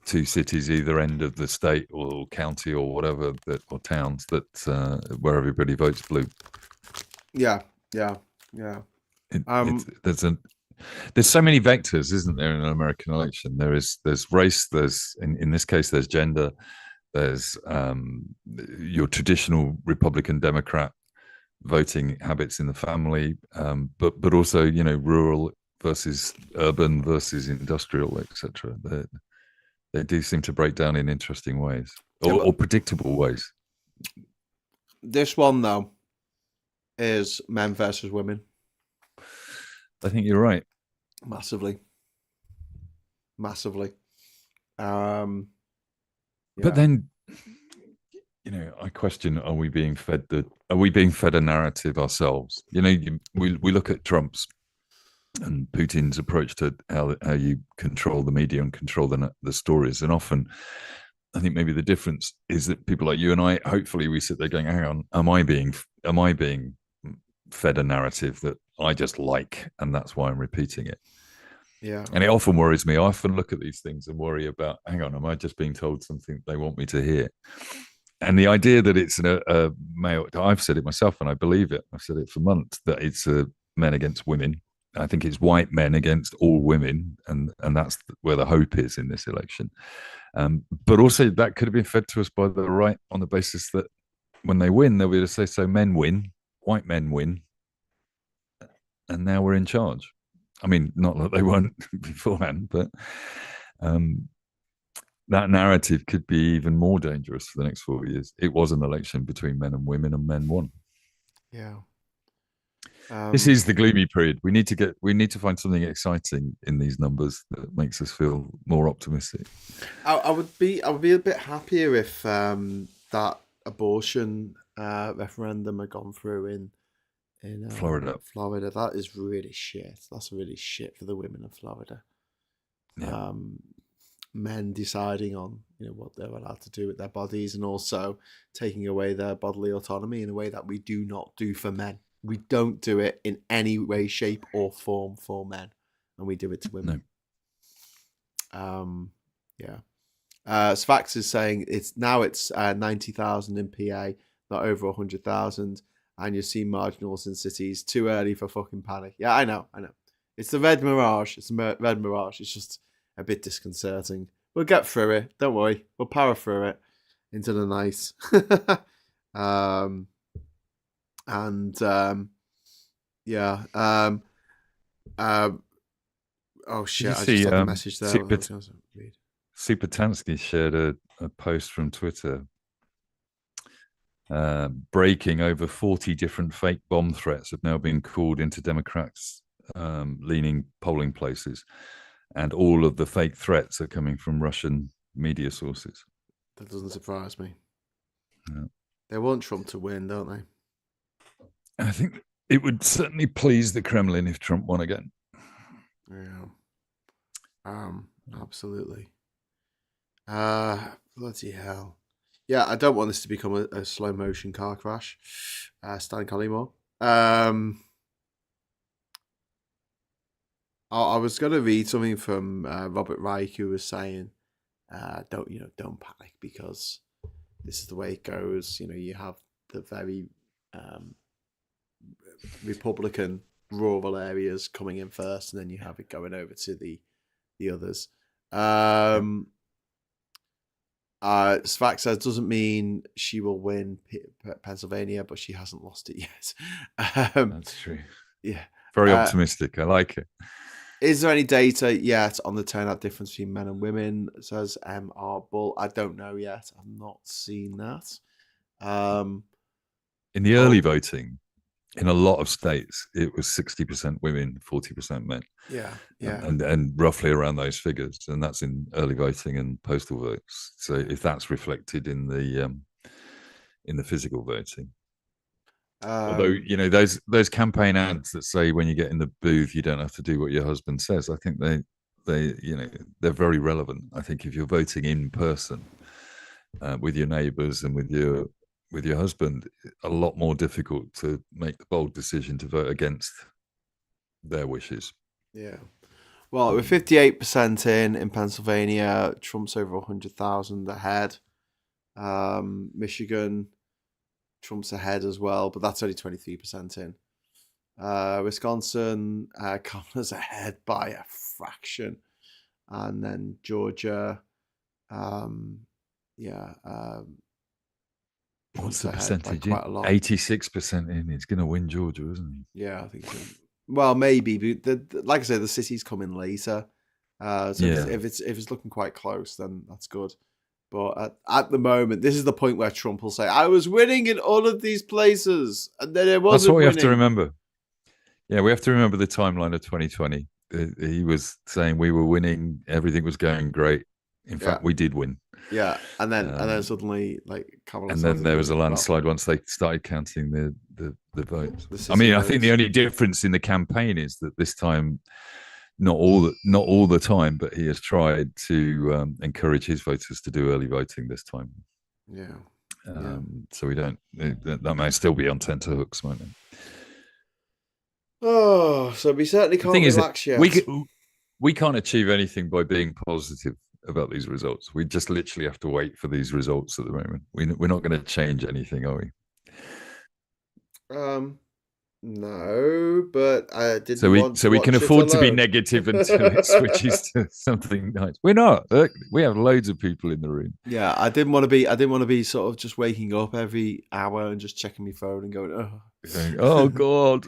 2 cities either end of the state or county or whatever or towns that where everybody votes blue. Yeah. There's so many vectors, isn't there, in an American election? There's race, there's in this case there's gender, there's your traditional Republican Democrat voting habits in the family, but also rural versus urban versus industrial, etc. They do seem to break down in interesting ways or predictable ways. This one though is men versus women. I think you're right. Massively. But then, I question: Are we being fed a narrative ourselves? We look at Trump's and Putin's approach to how you control the media and control the stories, and often, I think maybe the difference is that people like you and I, hopefully, we sit there going, "Hang on, am I being fed a narrative that I just like, and that's why I'm repeating it?" Yeah. And it often worries me. I often look at these things and worry about, hang on, am I just being told something they want me to hear? And the idea that it's a male, I've said it myself and I believe it. I've said it for months, that it's men against women. I think it's white men against all women. And that's where the hope is in this election. But also that could have been fed to us by the right on the basis that when they win, they'll be able to say, so men win, white men win. And now we're in charge. I mean, not that they weren't beforehand, but that narrative could be even more dangerous for the next 4 years. It was an election between men and women, and men won. Yeah. This is the gloomy period. We need to find something exciting in these numbers that makes us feel more optimistic. I would be a bit happier if that abortion referendum had gone through in Florida. That is really shit. That's really shit for the women of Florida. Yeah. Men deciding on what they're allowed to do with their bodies, and also taking away their bodily autonomy in a way that we do not do for men. We don't do it in any way, shape, or form for men, and we do it to women. No. Sfax is saying it's 90,000 in PA, not over 100,000. And you see marginals in cities. Too early for fucking panic. Yeah, I know. It's the red mirage. It's a red mirage. It's just a bit disconcerting. We'll get through it. Don't worry. We'll power through it into the night. Oh shit! I just got a message there. Supertansky shared a post from Twitter. Breaking, over 40 different fake bomb threats have now been called into Democrats' leaning polling places, and all of the fake threats are coming from Russian media sources. That doesn't surprise me. No. They want Trump to win, don't they? I think it would certainly please the Kremlin if Trump won again. Yeah. Absolutely. Bloody hell. Yeah, I don't want this to become a slow motion car crash. Stan Collymore. I was going to read something from Robert Reich, who was saying, don't panic, because this is the way it goes. You have the very Republican rural areas coming in first, and then you have it going over to the others. Sfax says doesn't mean she will win Pennsylvania, but she hasn't lost it yet. That's true. Yeah, very optimistic. I like it. Is there any data yet on the turnout difference between men and women? Says M.R. Bull. I don't know yet. I've not seen that. In the early voting, in a lot of states, it was 60% women, 40% men. Yeah. And roughly around those figures, and that's in early voting and postal votes. So if that's reflected in the physical voting, although those campaign ads that say when you get in the booth you don't have to do what your husband says, I think they're very relevant. I think if you're voting in person with your neighbours and with your husband, a lot more difficult to make the bold decision to vote against their wishes. Yeah. Well, we're 58% in Pennsylvania. Trump's over 100,000 ahead. Michigan, Trump's ahead as well, but that's only 23% in. Wisconsin, Kamala's ahead by a fraction. And then Georgia, what's the percentage? 86% in. He's going to win Georgia, isn't he? Yeah, I think so. Well, maybe. But like I say, the cities come in later. So if it's looking quite close, then that's good. But at the moment, this is the point where Trump will say, "I was winning in all of these places," and then it wasn't. That's what we winning. have to remember. Yeah, we have to remember the timeline of 2020. He was saying we were winning, everything was going great. In fact, we did win. Yeah, and then suddenly, like, Kamala, and then there was a landslide once they started counting the votes. I mean, I think the only difference in the campaign is that this time, not all the time, but he has tried to encourage his voters to do early voting this time. Yeah. So we don't. That may still be on tenterhooks, won't it? Oh, so we certainly can't relax yet. We can't achieve anything by being positive about these results. We just literally have to wait for these results at the moment. We're not going to change anything, are we? No, but I didn't. So we can afford to be negative until it switches to something nice. We're not. Look, we have loads of people in the room. Yeah, I didn't want to be sort of just waking up every hour and just checking my phone and going, oh God.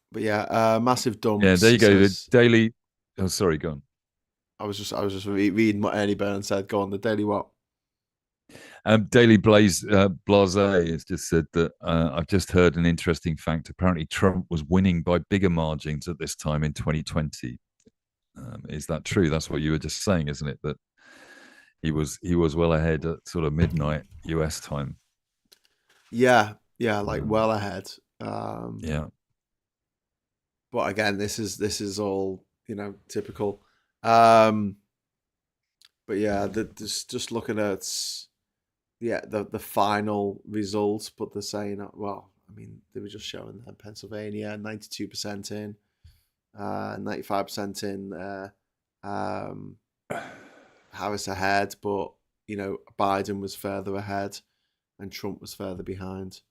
But yeah, massive dumps. Yeah, there you go. The daily. Oh, sorry, go on. I was just reading what Ernie Byrne said. Go on, the daily what? Daily Blase has just said that I've just heard an interesting fact. Apparently, Trump was winning by bigger margins at this time in 2020. Is that true? That's what you were just saying, isn't it? That he was well ahead at sort of midnight US time. Yeah, like well ahead. Yeah. But again, this is all typical. But yeah, just looking at the final results, but they're saying, well, I mean, they were just showing that Pennsylvania 92% in, 95% in. Harris ahead, but Biden was further ahead, and Trump was further behind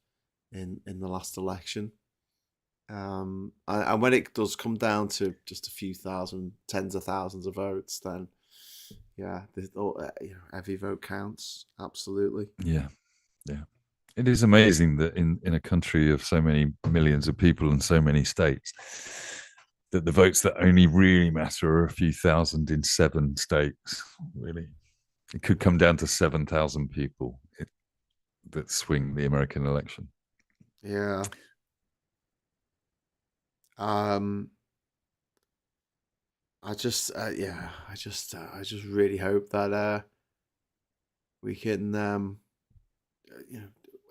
in the last election. And when it does come down to just a few thousand, tens of thousands of votes, then every vote counts. Absolutely. Yeah. It is amazing that in a country of so many millions of people and so many states, that the votes that only really matter are a few thousand in 7 states. Really, it could come down to 7,000 people that swing the American election. Yeah. I just really hope that we can,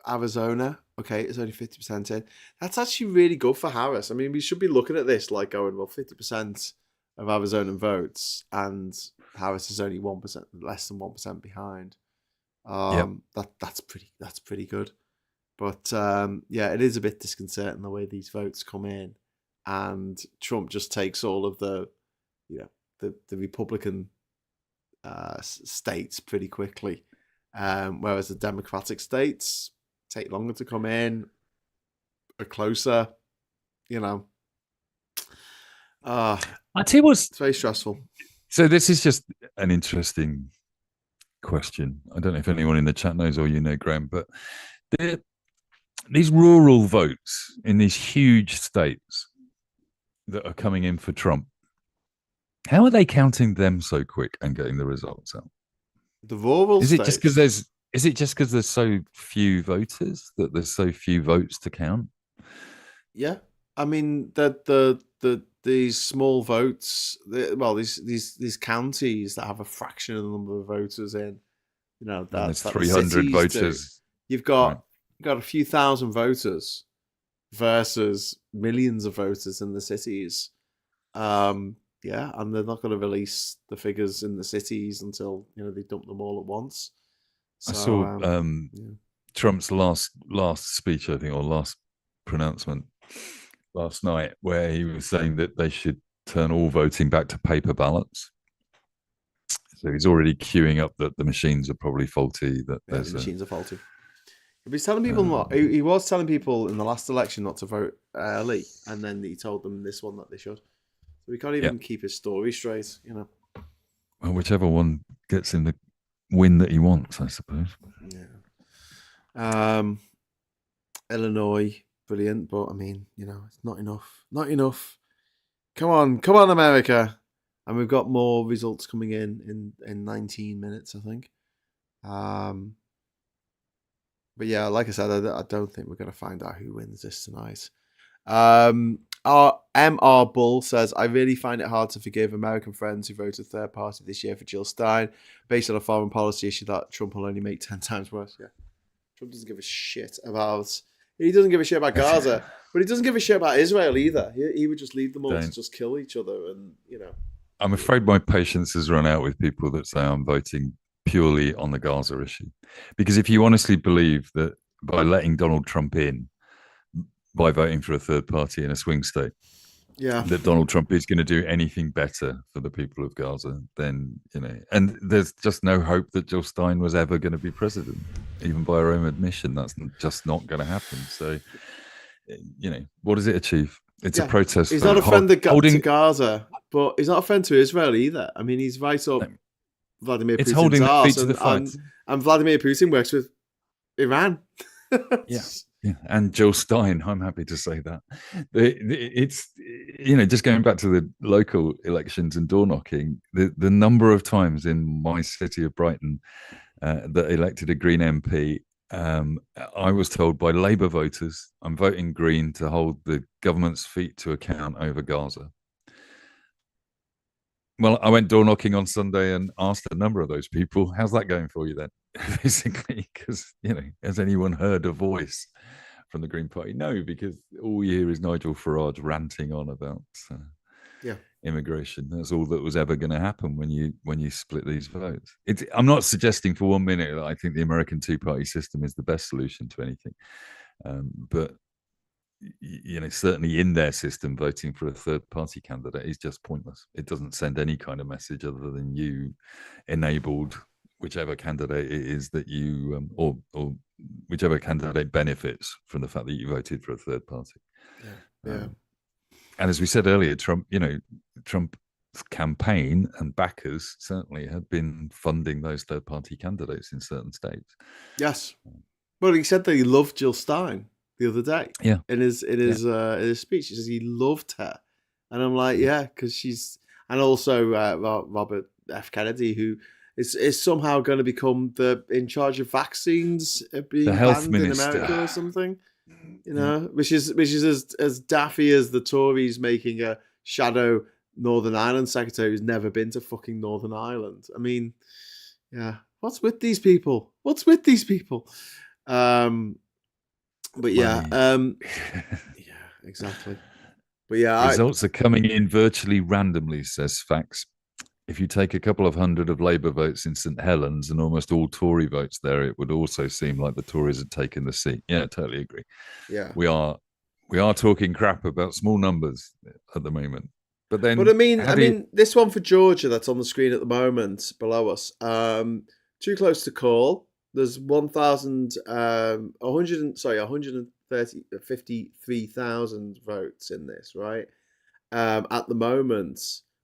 Arizona. Okay, it's only 50% in. That's actually really good for Harris. I mean, we should be looking at this like going, well, 50% of Arizona votes, and Harris is only 1%, less than 1% behind. That's pretty good. But it is a bit disconcerting the way these votes come in, and Trump just takes all of the Republican states pretty quickly, whereas the Democratic states take longer to come in, are closer. I tell you what's it's very stressful. So this is just an interesting question. I don't know if anyone in the chat knows or Graham, but these rural votes in these huge states that are coming in for Trump, how are they counting them so quick and getting the results out? The rural states? Is it just because there's so few voters that there's so few votes to count? Yeah, I mean these small votes. These counties that have a fraction of the number of voters in. There's 300 voters. You've got a few thousand voters versus millions of voters in the cities. Yeah, and they're not going to release the figures in the cities until they dump them all at once. So, I saw Trump's last speech, I think, or last pronouncement last night, where he was saying that they should turn all voting back to paper ballots. So he's already queuing up that the machines are probably faulty. That the machines are faulty. He's telling people he was telling people in the last election not to vote early, and then he told them this one that they should. So he can't even keep his story straight, Well, whichever one gets him the win that he wants, I suppose. Yeah. Illinois, brilliant, but I mean, it's not enough. Not enough. Come on, America. And we've got more results coming in 19 minutes, I think. But yeah, like I said, I don't think we're going to find out who wins this tonight. Our MR Bull says, I really find it hard to forgive American friends who voted third party this year for Jill Stein based on a foreign policy issue that Trump will only make 10 times worse. Yeah, Trump doesn't give a shit about... He doesn't give a shit about Gaza, but he doesn't give a shit about Israel either. He would just leave them all to just kill each other and, I'm afraid my patience has run out with people that say I'm voting purely on the Gaza issue. Because if you honestly believe that by letting Donald Trump in, by voting for a third party in a swing state, that Donald Trump is going to do anything better for the people of Gaza, then, and there's just no hope that Jill Stein was ever going to be president, even by her own admission. That's just not going to happen. So, what does it achieve? It's a protest. He's not a friend to Gaza, but he's not a friend to Israel either. I mean, he's right up Vladimir Putin's holding the feet to the fight. fight. And Vladimir Putin works with Iran. Yeah, and Jill Stein, I'm happy to say that. It's, just going back to the local elections and door knocking, the number of times in my city of Brighton that elected a Green MP, I was told by Labour voters, I'm voting Green to hold the government's feet to account over Gaza. Well, I went door knocking on Sunday and asked a number of those people, how's that going for you then? Basically, because, has anyone heard a voice from the Green Party? No, because all you hear is Nigel Farage ranting on about immigration. That's all that was ever going to happen when you split these votes. I'm not suggesting for 1 minute that I think the American two-party system is the best solution to anything. But certainly in their system, voting for a third-party candidate is just pointless. It doesn't send any kind of message other than you enabled whichever candidate it is that you, or whichever candidate benefits from the fact that you voted for a third party. And as we said earlier, Trump's campaign and backers certainly had been funding those third-party candidates in certain states. Yes, well, he said that he loved Jill Stein the other day. Yeah, in his speech, he says he loved her, and I'm like, because she's, and also Robert F. Kennedy, who is somehow going to become in charge of vaccines being banned in America or something. Which is as daffy as the Tories making a shadow Northern Ireland secretary who's never been to fucking Northern Ireland. I mean, what's with these people? But exactly. But results are coming in virtually randomly, says Fax. If you take a couple of hundred of Labour votes in St Helens and almost all Tory votes there, it would also seem like the Tories had taken the seat. Yeah, I totally agree. Yeah, we are talking crap about small numbers at the moment. But then, I mean, this one for Georgia that's on the screen at the moment below us, too close to call. There's 153,000 votes in this, right? At the moment,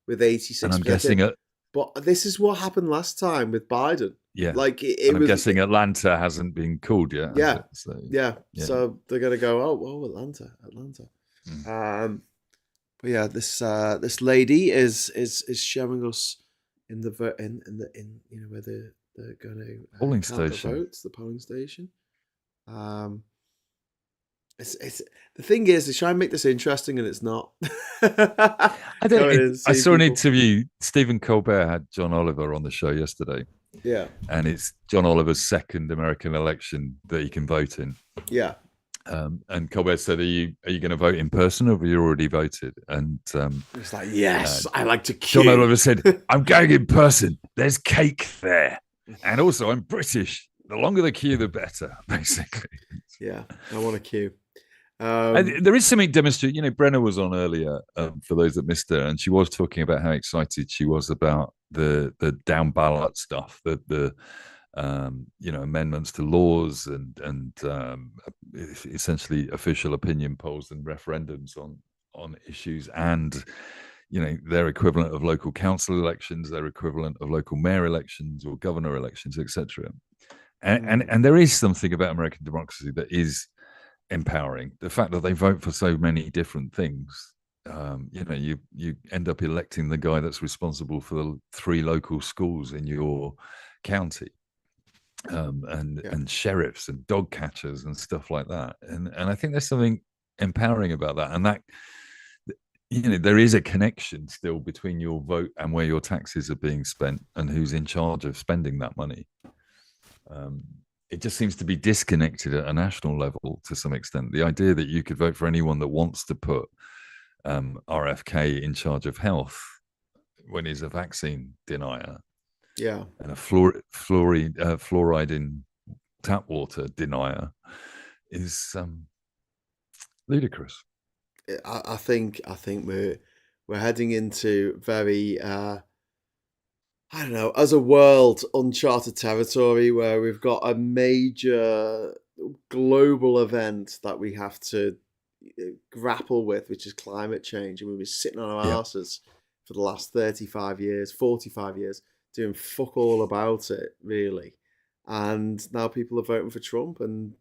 with 86. And I'm guessing but this is what happened last time with Biden. Yeah, like I'm guessing Atlanta hasn't been called yet. Yeah, so they're gonna go. Oh, Atlanta. But yeah, this lady is showing us in the where they're going to polling station. The polling station. It's the thing is, they try and make this interesting, and it's not. I saw an interview. Stephen Colbert had John Oliver on the show yesterday. Yeah, and it's John Oliver's second American election that he can vote in. Yeah, And Colbert said, "Are you going to vote in person, or have you already voted?" And it's like, yes, I like to queue. John Oliver said, "I'm going in person. There's cake there, and also I'm British. The longer the queue, the better." Basically, yeah, I want to queue. And there is something demonstrated. You know, Brenner was on earlier, for those that missed her, and she was talking about how excited she was about the down ballot stuff, the amendments to laws and essentially official opinion polls and referendums on issues, and their equivalent of local council elections, their equivalent of local mayor elections or governor elections, etc. And there is something about American democracy that is empowering. The fact that they vote for so many different things. You end up electing the guy that's responsible for the 3 local schools in your county. And sheriffs and dog catchers and stuff like that, and I think there's something empowering about that, and that there is a connection still between your vote and where your taxes are being spent and who's in charge of spending that money. It just seems to be disconnected at a national level to some extent. The idea that you could vote for anyone that wants to put RFK in charge of health when he's a vaccine denier. Yeah, and a fluoride in tap water denier is ludicrous. I think we're heading into very I don't know, as a world, uncharted territory where we've got a major global event that we have to grapple with, which is climate change, and we've been sitting on our asses for the last 35 years, 45 years. Doing fuck all about it, really, and now people are voting for Trump, and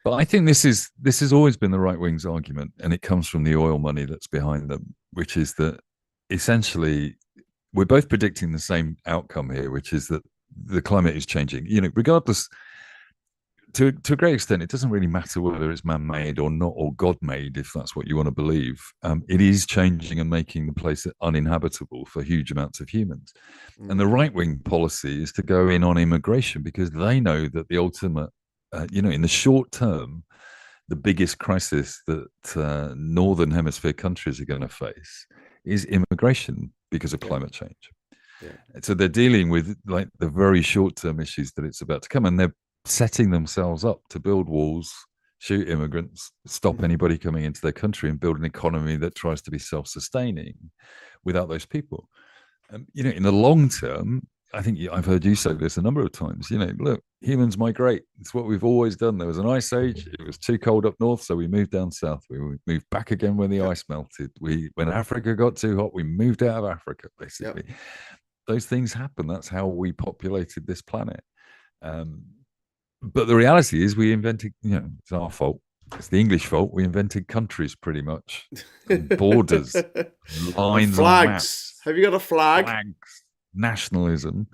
But I think this has always been the right wing's argument, and it comes from the oil money that's behind them, which is that essentially we're both predicting the same outcome here, which is that the climate is changing. Regardless, to a great extent, it doesn't really matter whether it's man-made or not, or God-made, if that's what you want to believe. It is changing and making the place uninhabitable for huge amounts of humans. And the right-wing policy is to go in on immigration because they know that the ultimate, in the short term, the biggest crisis that Northern Hemisphere countries are going to face is immigration because of climate change. Yeah. So they're dealing with like the very short-term issues that it's about to come, and they're setting themselves up to build walls, shoot immigrants, stop anybody coming into their country, and build an economy that tries to be self-sustaining without those people. In the long term, I think I've heard you say this a number of times. Look, humans migrate. It's what we've always done. There was an ice age. It was too cold up north, so we moved down south. We moved back again when the ice melted. When Africa got too hot, we moved out of Africa, basically. Yep. Those things happen. That's how we populated this planet. But the reality is we invented, it's our fault. It's the English fault. We invented countries pretty much. Borders, lines, flags. On maps, have you got a flag? Flags, nationalism.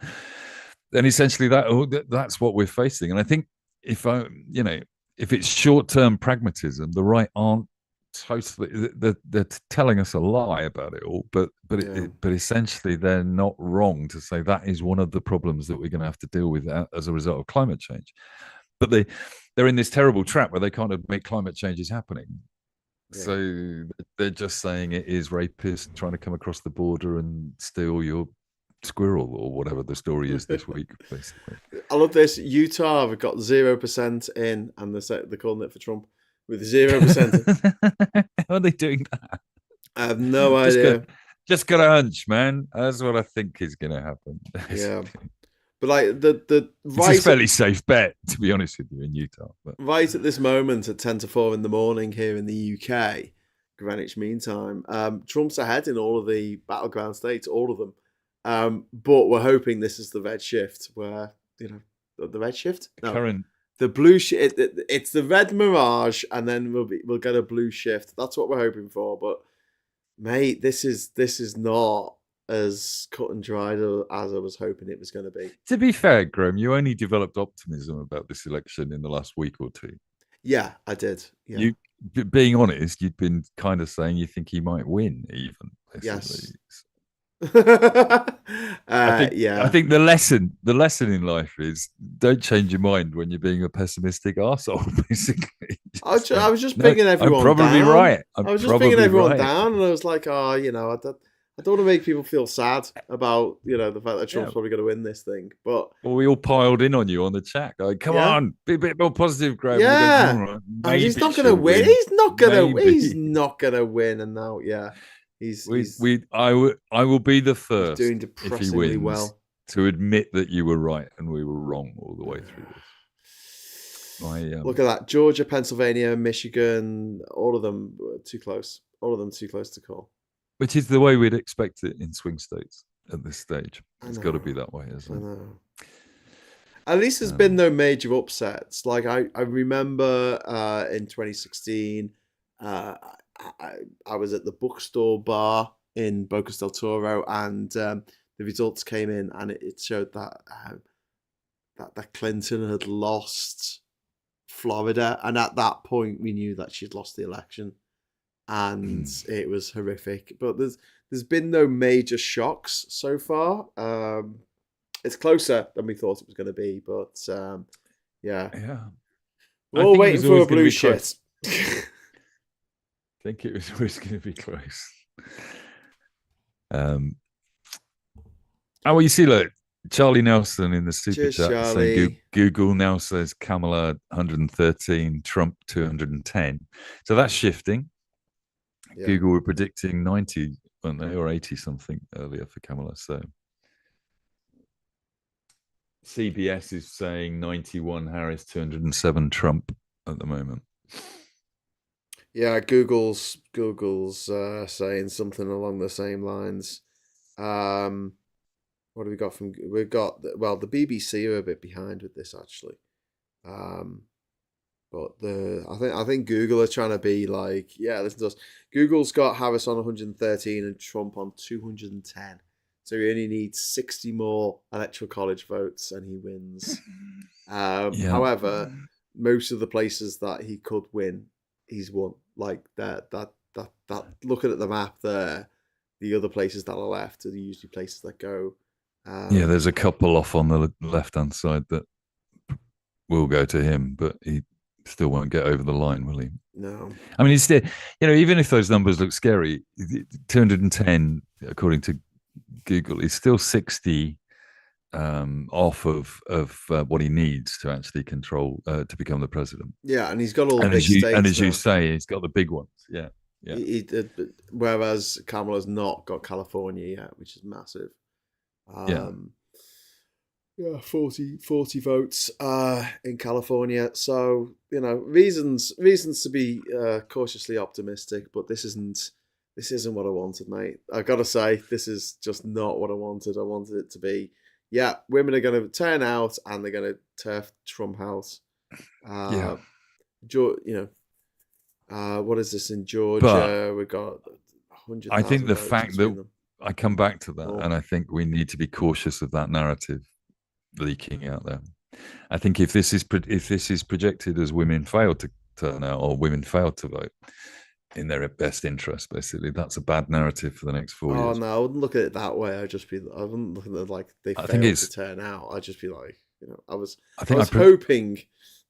And essentially that's what we're facing. And I think if it's short-term pragmatism, the right aren't totally, they're telling us a lie about it all, but essentially they're not wrong to say that is one of the problems that we're going to have to deal with as a result of climate change. But they're in this terrible trap where they can't admit climate change is happening. Yeah. So they're just saying it is rapists trying to come across the border and steal your squirrel or whatever the story is this week, basically. I love this. Utah have got 0% in, and they're calling it for Trump. With 0%. How are they doing that? I have no idea. Just got a hunch, man. That's what I think is going to happen. Yeah. But like the right, it's a fairly safe bet, to be honest with you, in Utah. But right at this moment, at 10 to 4 in the morning here in the UK, Greenwich Mean Time, Trump's ahead in all of the battleground states, all of them. But we're hoping this is the red shift, where the red shift. No. Current. The blue shift, it's the red mirage, and then we'll get a blue shift. That's what we're hoping for. But mate, this is not as cut and dried as I was hoping it was going to be. To be fair, Graham, you only developed optimism about this election in the last week or two. Yeah, I did. Yeah. Being honest, you'd been kind of saying you think he might win, even. Yes. I think the lesson in life is don't change your mind when you're being a pessimistic arsehole, basically. I was just bringing everyone I'm probably down. right. I was just bringing everyone down, and I was like, oh, I don't want to make people feel sad about, the fact that Trump's probably going to win this thing. But we all piled in on you on the chat. Like, come on, be a bit more positive, Graham. Yeah, he's not going to win. He's not going to. He's not going to win. And now, I will be the first doing if he wins to admit that you were right and we were wrong all the way through this. Look at that. Georgia, Pennsylvania, Michigan, all of them were too close. All of them too close to call. Which is the way we'd expect it in swing states at this stage. It's got to be that way, isn't it? I know. At least there's been no major upsets. Like I remember in 2016, I was at the bookstore bar in Bocas del Toro, and the results came in, and it showed that that Clinton had lost Florida, and at that point we knew that she'd lost the election, and it was horrific. But there's been no major shocks so far. It's closer than we thought it was going to be, but yeah. We're all waiting for a blue shit. I think it was always going to be close. Well, you see, look, Charlie Nelson in the super chat saying Google now says Kamala 113, Trump 210. So that's shifting. Yeah. Google were predicting 90, weren't they, or 80 something earlier for Kamala. So CBS is saying 91 Harris, 207 Trump at the moment. Yeah, Google's saying something along the same lines. What do we got from? We've got the BBC are a bit behind with this actually, but I think Google are trying to be like, yeah, listen to us. Google's got Harris on 113 and Trump on 210, so he only needs 60 more electoral college votes and he wins. However, most of the places that he could win, he's won. Like that looking at the map there, the other places that are left are usually places that go. There's a couple off on the left-hand side that will go to him, but he still won't get over the line, will he? No. I mean, he's still, even if those numbers look scary, 210 according to Google is still 60 off of what he needs to actually control to become the president. Yeah, and he's got all the big states. And as you say, he's got the big ones. Yeah. Whereas Kamala's not got California yet, which is massive. 40 votes in California. So reasons to be cautiously optimistic, but this isn't what I wanted, mate. I gotta say, this is just not what I wanted. I wanted it to be, women are going to turn out and they're going to turf Trump House. What is this in Georgia? We've got 100,000. I think the fact that I come back to that, and I think we need to be cautious of that narrative leaking out there. I think if this is projected as women fail to turn out or women fail to vote in their best interest, basically, that's a bad narrative for the next 4 years. Oh no, I wouldn't look at it that way. I wouldn't look at it like they failed to turn out. I'd just be like, I was hoping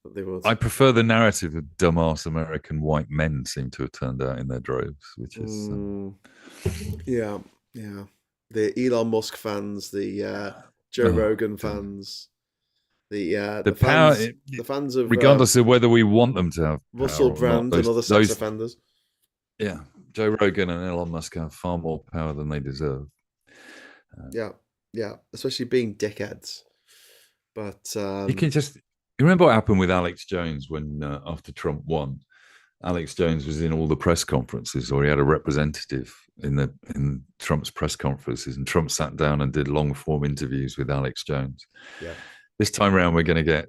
that they would. I prefer the narrative of dumbass American white men seem to have turned out in their droves, which is yeah. The Elon Musk fans, the Joe Rogan fans, the power, the fans of regardless of whether we want them to have Russell Brand and other sex offenders. Yeah, Joe Rogan and Elon Musk have far more power than they deserve. Especially being dickheads. But you remember what happened with Alex Jones when after Trump won? Alex Jones was in all the press conferences, or he had a representative in Trump's press conferences, and Trump sat down and did long form interviews with Alex Jones. Yeah. This time around, we're going to get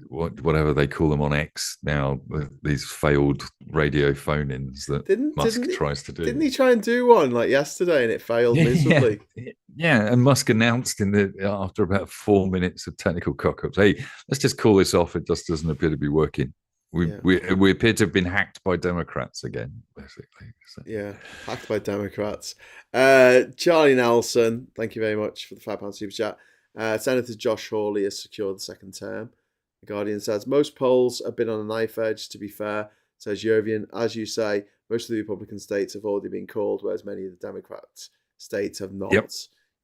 whatever they call them on X now, these failed radio phone-ins that Musk tries to do. Didn't he try and do one like yesterday, and it failed miserably? Yeah, and Musk announced after about 4 minutes of technical cock-ups, hey, let's just call this off. It just doesn't appear to be working. We appear to have been hacked by Democrats again, basically. So. Yeah, hacked by Democrats. Charlie Nelson, thank you very much for the £5 super chat. Senator Josh Hawley has secured the second term. The Guardian says most polls have been on a knife edge, to be fair, says Jovian. As you say, most of the Republican states have already been called, whereas many of the Democrat states have not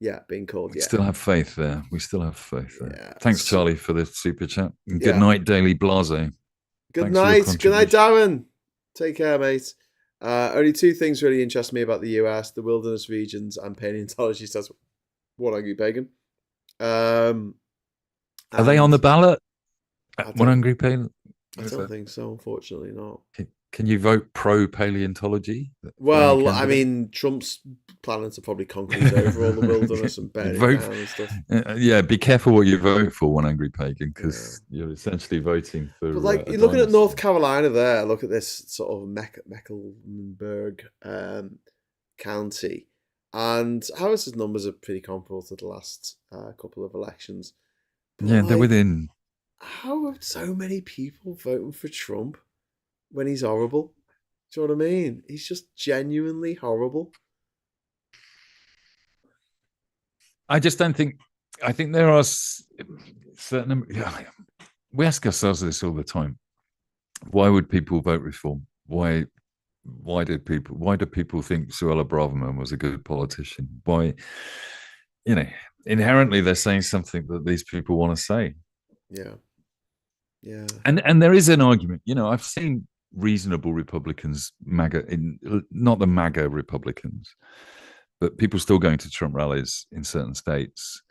yet been called yet. We still have faith there. Yeah, Thanks, Charlie, for the super chat. Good night, Daily Blase. Good night, Darren. Take care, mate. Only two things really interest me about the US: the wilderness regions and paleontology. Says One Angry Pagan. Are they on the ballot? One Angry Pagan? I don't think so. Unfortunately, not. Can you vote pro paleontology? Well, I mean, Trump's planning to probably concrete over all the wilderness and bury it down and stuff. Yeah, be careful what you vote for, One Angry Pagan, because you're essentially voting for. But like, you're looking at North Carolina there. Look at this sort of Mecklenburg County, and Harris's numbers are pretty comparable to the last couple of elections. But yeah, they're within. How are so many people voting for Trump when he's horrible? Do you know what I mean? He's just genuinely horrible. I just don't think. I think there are certain. We ask ourselves this all the time. Why would people vote reform? Why do people think Suella Braverman was a good politician? Why? Inherently they're saying something that these people want to say. Yeah. And there is an argument. I've seen reasonable Republicans, not the MAGA Republicans, but people still going to Trump rallies in certain states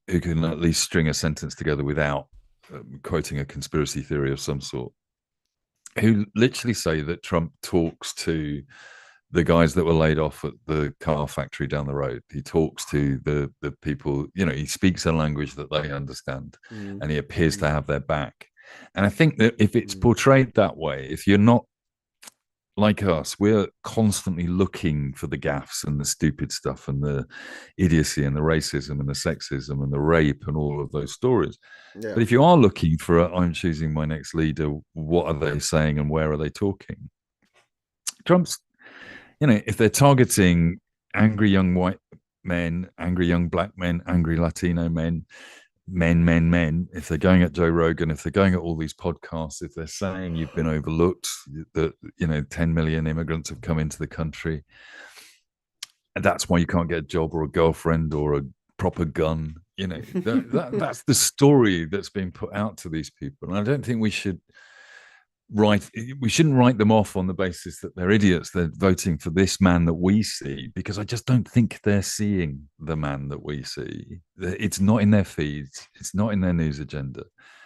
who can at least string a sentence together without quoting a conspiracy theory of some sort, who literally say that Trump talks to the guys that were laid off at the car factory down the road. He talks to the people, he speaks a language that they understand, and he appears to have their back. And I think that if it's portrayed that way, if you're not like us, we're constantly looking for the gaffes and the stupid stuff and the idiocy and the racism and the sexism and the rape and all of those stories. Yeah. But if you are looking for I'm choosing my next leader, what are they saying and where are they talking? Trump's, if they're targeting angry young white men, angry young black men, angry Latino men, if they're going at Joe Rogan, if they're going at all these podcasts, if they're saying you've been overlooked, that 10 million immigrants have come into the country, and that's why you can't get a job or a girlfriend or a proper gun, that's the story that's being put out to these people. And I don't think we shouldn't write them off on the basis that they're idiots. They're voting for this man that we see, because I just don't think they're seeing the man that we see. It's not in their feeds. It's not in their news agenda.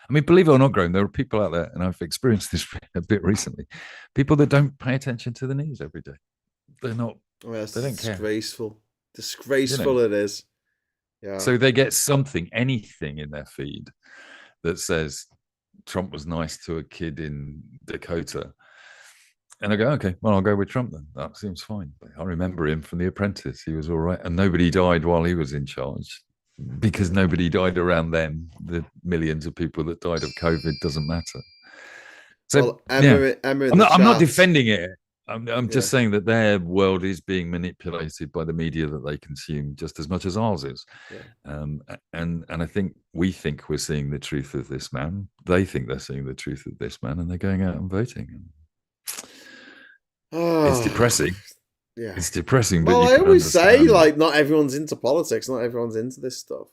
I mean, believe it or not, Graham, there are people out there, and I've experienced this a bit recently, people that don't pay attention to the news every day. They're not. They don't disgraceful. Care. Disgraceful it is. Yeah. So they get anything in their feed that says Trump was nice to a kid in Dakota, and I go, okay, well, I'll go with Trump then. That seems fine. I remember him from The Apprentice. He was all right, and nobody died while he was in charge, because nobody died around them. The millions of people that died of COVID doesn't matter. So I'm not defending it. I'm just saying that their world is being manipulated by the media that they consume just as much as ours is. Yeah. And I think we think we're seeing the truth of this man. They think they're seeing the truth of this man, and they're going out and voting. It's depressing. Yeah, it's depressing. Well, I always say, not everyone's into politics. Not everyone's into this stuff.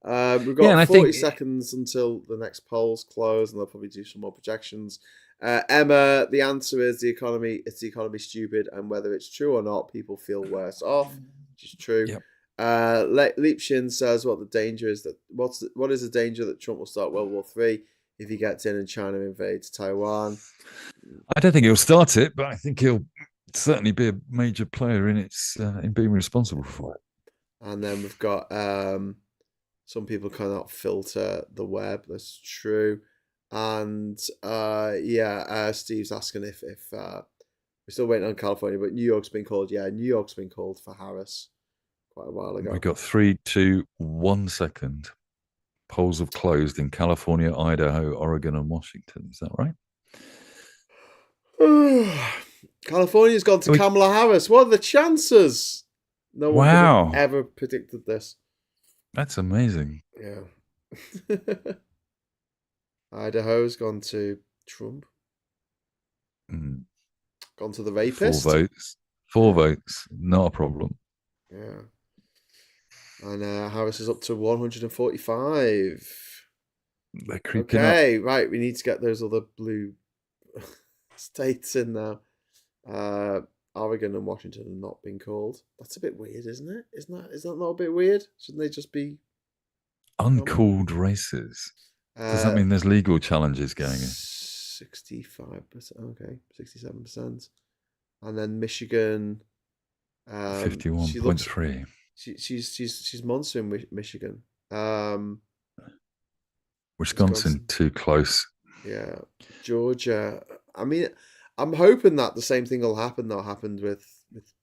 We've got 40 seconds until the next polls close, and they'll probably do some more projections. Emma, the answer is the economy. It's the economy stupid, and whether it's true or not, people feel worse off, which is true. Yep. Leapshin says what the danger is what is the danger that Trump will start World War III if he gets in and China invades Taiwan? I don't think he'll start it, but I think he'll certainly be a major player in in being responsible for it. And then we've got some people cannot filter the web. That's true. And Steve's asking if we're still waiting on California, but New York's been called. Yeah, New York's been called for Harris quite a while ago. We got 3, 2, 1 second. Polls have closed in California, Idaho, Oregon, and Washington. Is that right? California's gone to Kamala Harris. What are the chances? No one could have ever predicted this. That's amazing. Yeah. Idaho's gone to Trump. Gone to the rapist. 4 votes. 4 votes. Not a problem. Yeah. And Harris is up to 145. They're creeping okay, up. Right. We need to get those other blue states in now. Oregon and Washington have not been called. That's a bit weird, isn't it? Is that not a bit weird? Shouldn't they just be uncalled races? Does that mean there's legal challenges going in? 65%. Okay, 67%. And then Michigan. 51.3. She's monstering Michigan. Wisconsin too close. Yeah, Georgia. I mean, I'm hoping that the same thing will happen that happened with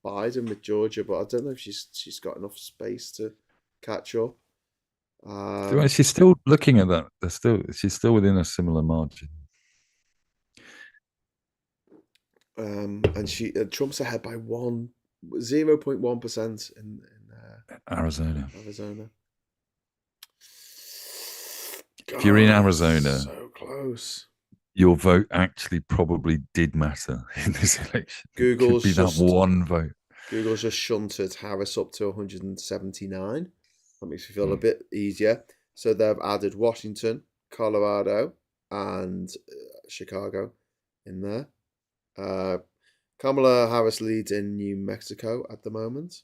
Biden with Georgia, but I don't know if she's got enough space to catch up. She's still looking at that. She's still within a similar margin. And Trump's ahead by 0.1% in Arizona. God, if you're in Arizona, so close. Your vote actually probably did matter in this election. Google's could be that one vote. Google's just shunted Harris up to 179. That makes me feel a bit easier. So they've added Washington, Colorado, and Chicago in there. Kamala Harris leads in New Mexico at the moment.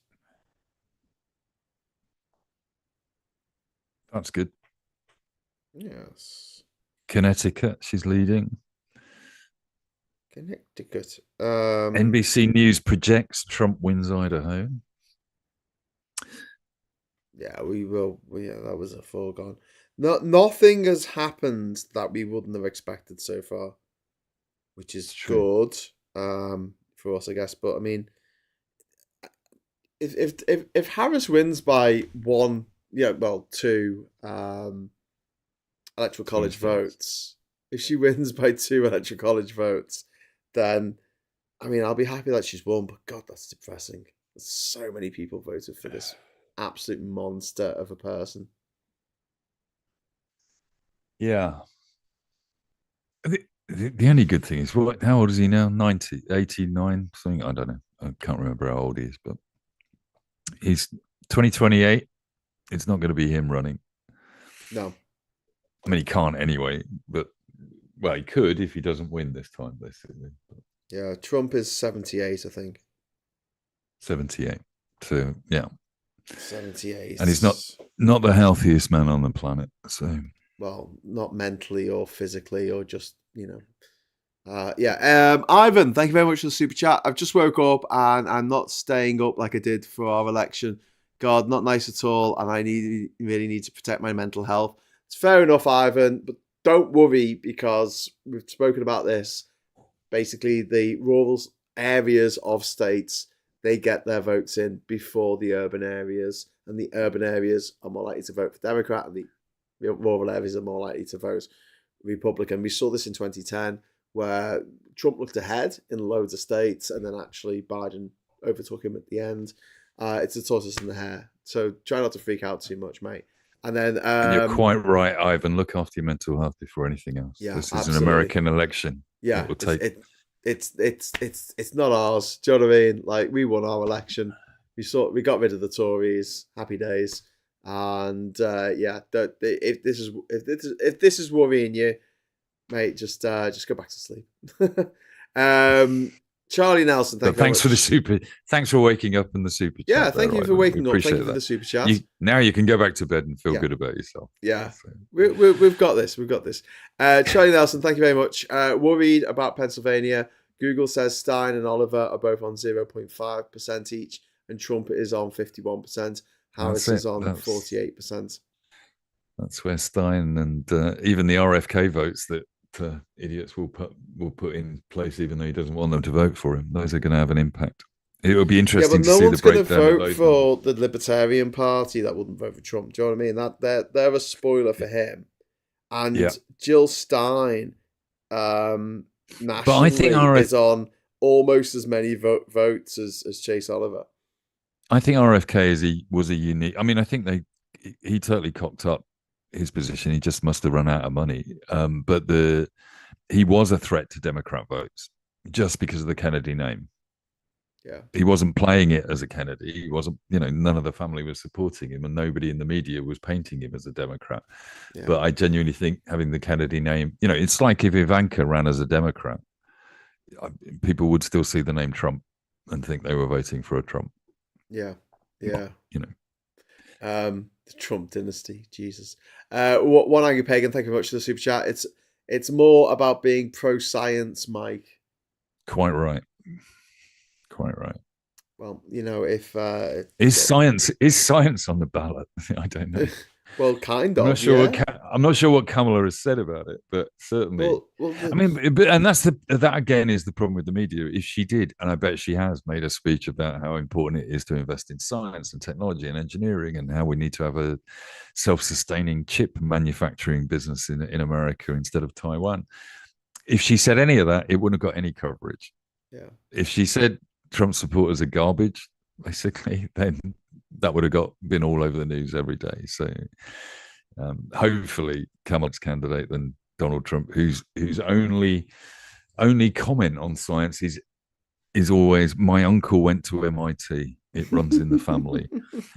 That's good. Yes. Connecticut, she's leading. Connecticut. NBC News projects Trump wins Idaho. Yeah, we will. Yeah, that was a foregone. Nothing has happened that we wouldn't have expected so far, which is good for us, I guess. But I mean, if Harris wins by 2 electoral college votes, if she wins by 2 electoral college votes, then I mean I'll be happy that she's won. But God, that's depressing. There's so many people voted for this absolute monster of a person. Yeah. The only good thing is, how old is he now? 90, 89, something? I don't know. I can't remember how old he is, but he's 2028. It's not going to be him running. No. I mean, he can't anyway, but, well, he could if he doesn't win this time, basically. Yeah, Trump is 78, I think. 78. So, yeah. 78. And he's not the healthiest man on the planet, so... Well, not mentally or physically or just, Ivan, thank you very much for the super chat. I've just woke up and I'm not staying up like I did for our election. God, not nice at all. And I really need to protect my mental health. It's fair enough, Ivan, but don't worry because we've spoken about this. Basically, the rural areas of states, they get their votes in before the urban areas. And the urban areas are more likely to vote for Democrat and the rural areas are more likely to vote Republican. We saw this in 2010 where Trump looked ahead in loads of states and then actually Biden overtook him at the end. It's a tortoise in the hare. So try not to freak out too much, mate. And then and you're quite right, Ivan. Look after your mental health before anything else. Yeah, this is absolutely. an American election. Yeah, it's not ours. Do you know what I mean? Like we won our election. We got rid of the Tories. Happy days. And if this is worrying you, mate, just go back to sleep. Charlie Nelson, thanks for the super. Thanks for waking up in the super chat. Yeah, thank you for waking up. Thank you for the super chat. Now you can go back to bed and feel good about yourself. Yeah, we've got this. We've got this. Charlie Nelson, thank you very much. Worried about Pennsylvania. Google says Stein and Oliver are both on 0.5% each, and Trump is on 51%. Harris is on 48%. That's where Stein and even the RFK votes that idiots will put in place, even though he doesn't want them to vote for him. Those are going to have an impact. It will be interesting to see the breakdown. Yeah, but no one's going to vote for the Libertarian Party that wouldn't vote for Trump. Do you know what I mean? That they're a spoiler for him. And Jill Stein nationally is on almost as many votes as Chase Oliver. I think RFK was a unique. I mean, I think he totally cocked up his position. He just must have run out of money. But he was a threat to Democrat votes just because of the Kennedy name. Yeah, he wasn't playing it as a Kennedy. He wasn't, none of the family was supporting him, and nobody in the media was painting him as a Democrat. Yeah. But I genuinely think having the Kennedy name, it's like if Ivanka ran as a Democrat, people would still see the name Trump and think they were voting for a Trump. Yeah, yeah. The Trump dynasty, Jesus. One Angry Pagan, thank you very much for the super chat. It's more about being pro-science, Mike. Quite right. Quite right. Well, if is science on the ballot? I don't know. Well, kind of. I'm not sure what Kamala has said about it, but certainly. I mean, and that again is the problem with the media. If she did, and I bet she has made a speech about how important it is to invest in science and technology and engineering, and how we need to have a self-sustaining chip manufacturing business in America instead of Taiwan. If she said any of that, it wouldn't have got any coverage. Yeah. If she said Trump supporters are garbage, basically, then that would have been all over the news every day. So hopefully Kamala's candidate than Donald Trump, whose only comment on science is always, my uncle went to MIT. It runs in the family.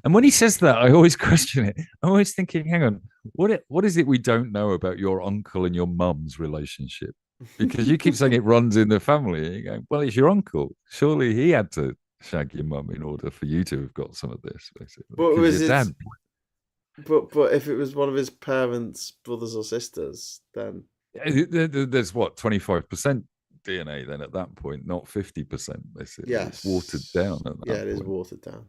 And when he says that, I always question it. I'm always thinking, hang on, what is it we don't know about your uncle and your mum's relationship? Because you keep saying it runs in the family. And you go, well, it's your uncle. Surely he had to shag your mum in order for you to have got some of this, basically. But was it? Dad... But if it was one of his parents' brothers or sisters, then there's what 25% DNA. Then at that point, not 50%. Basically, yes, it's watered down. At that it is watered down.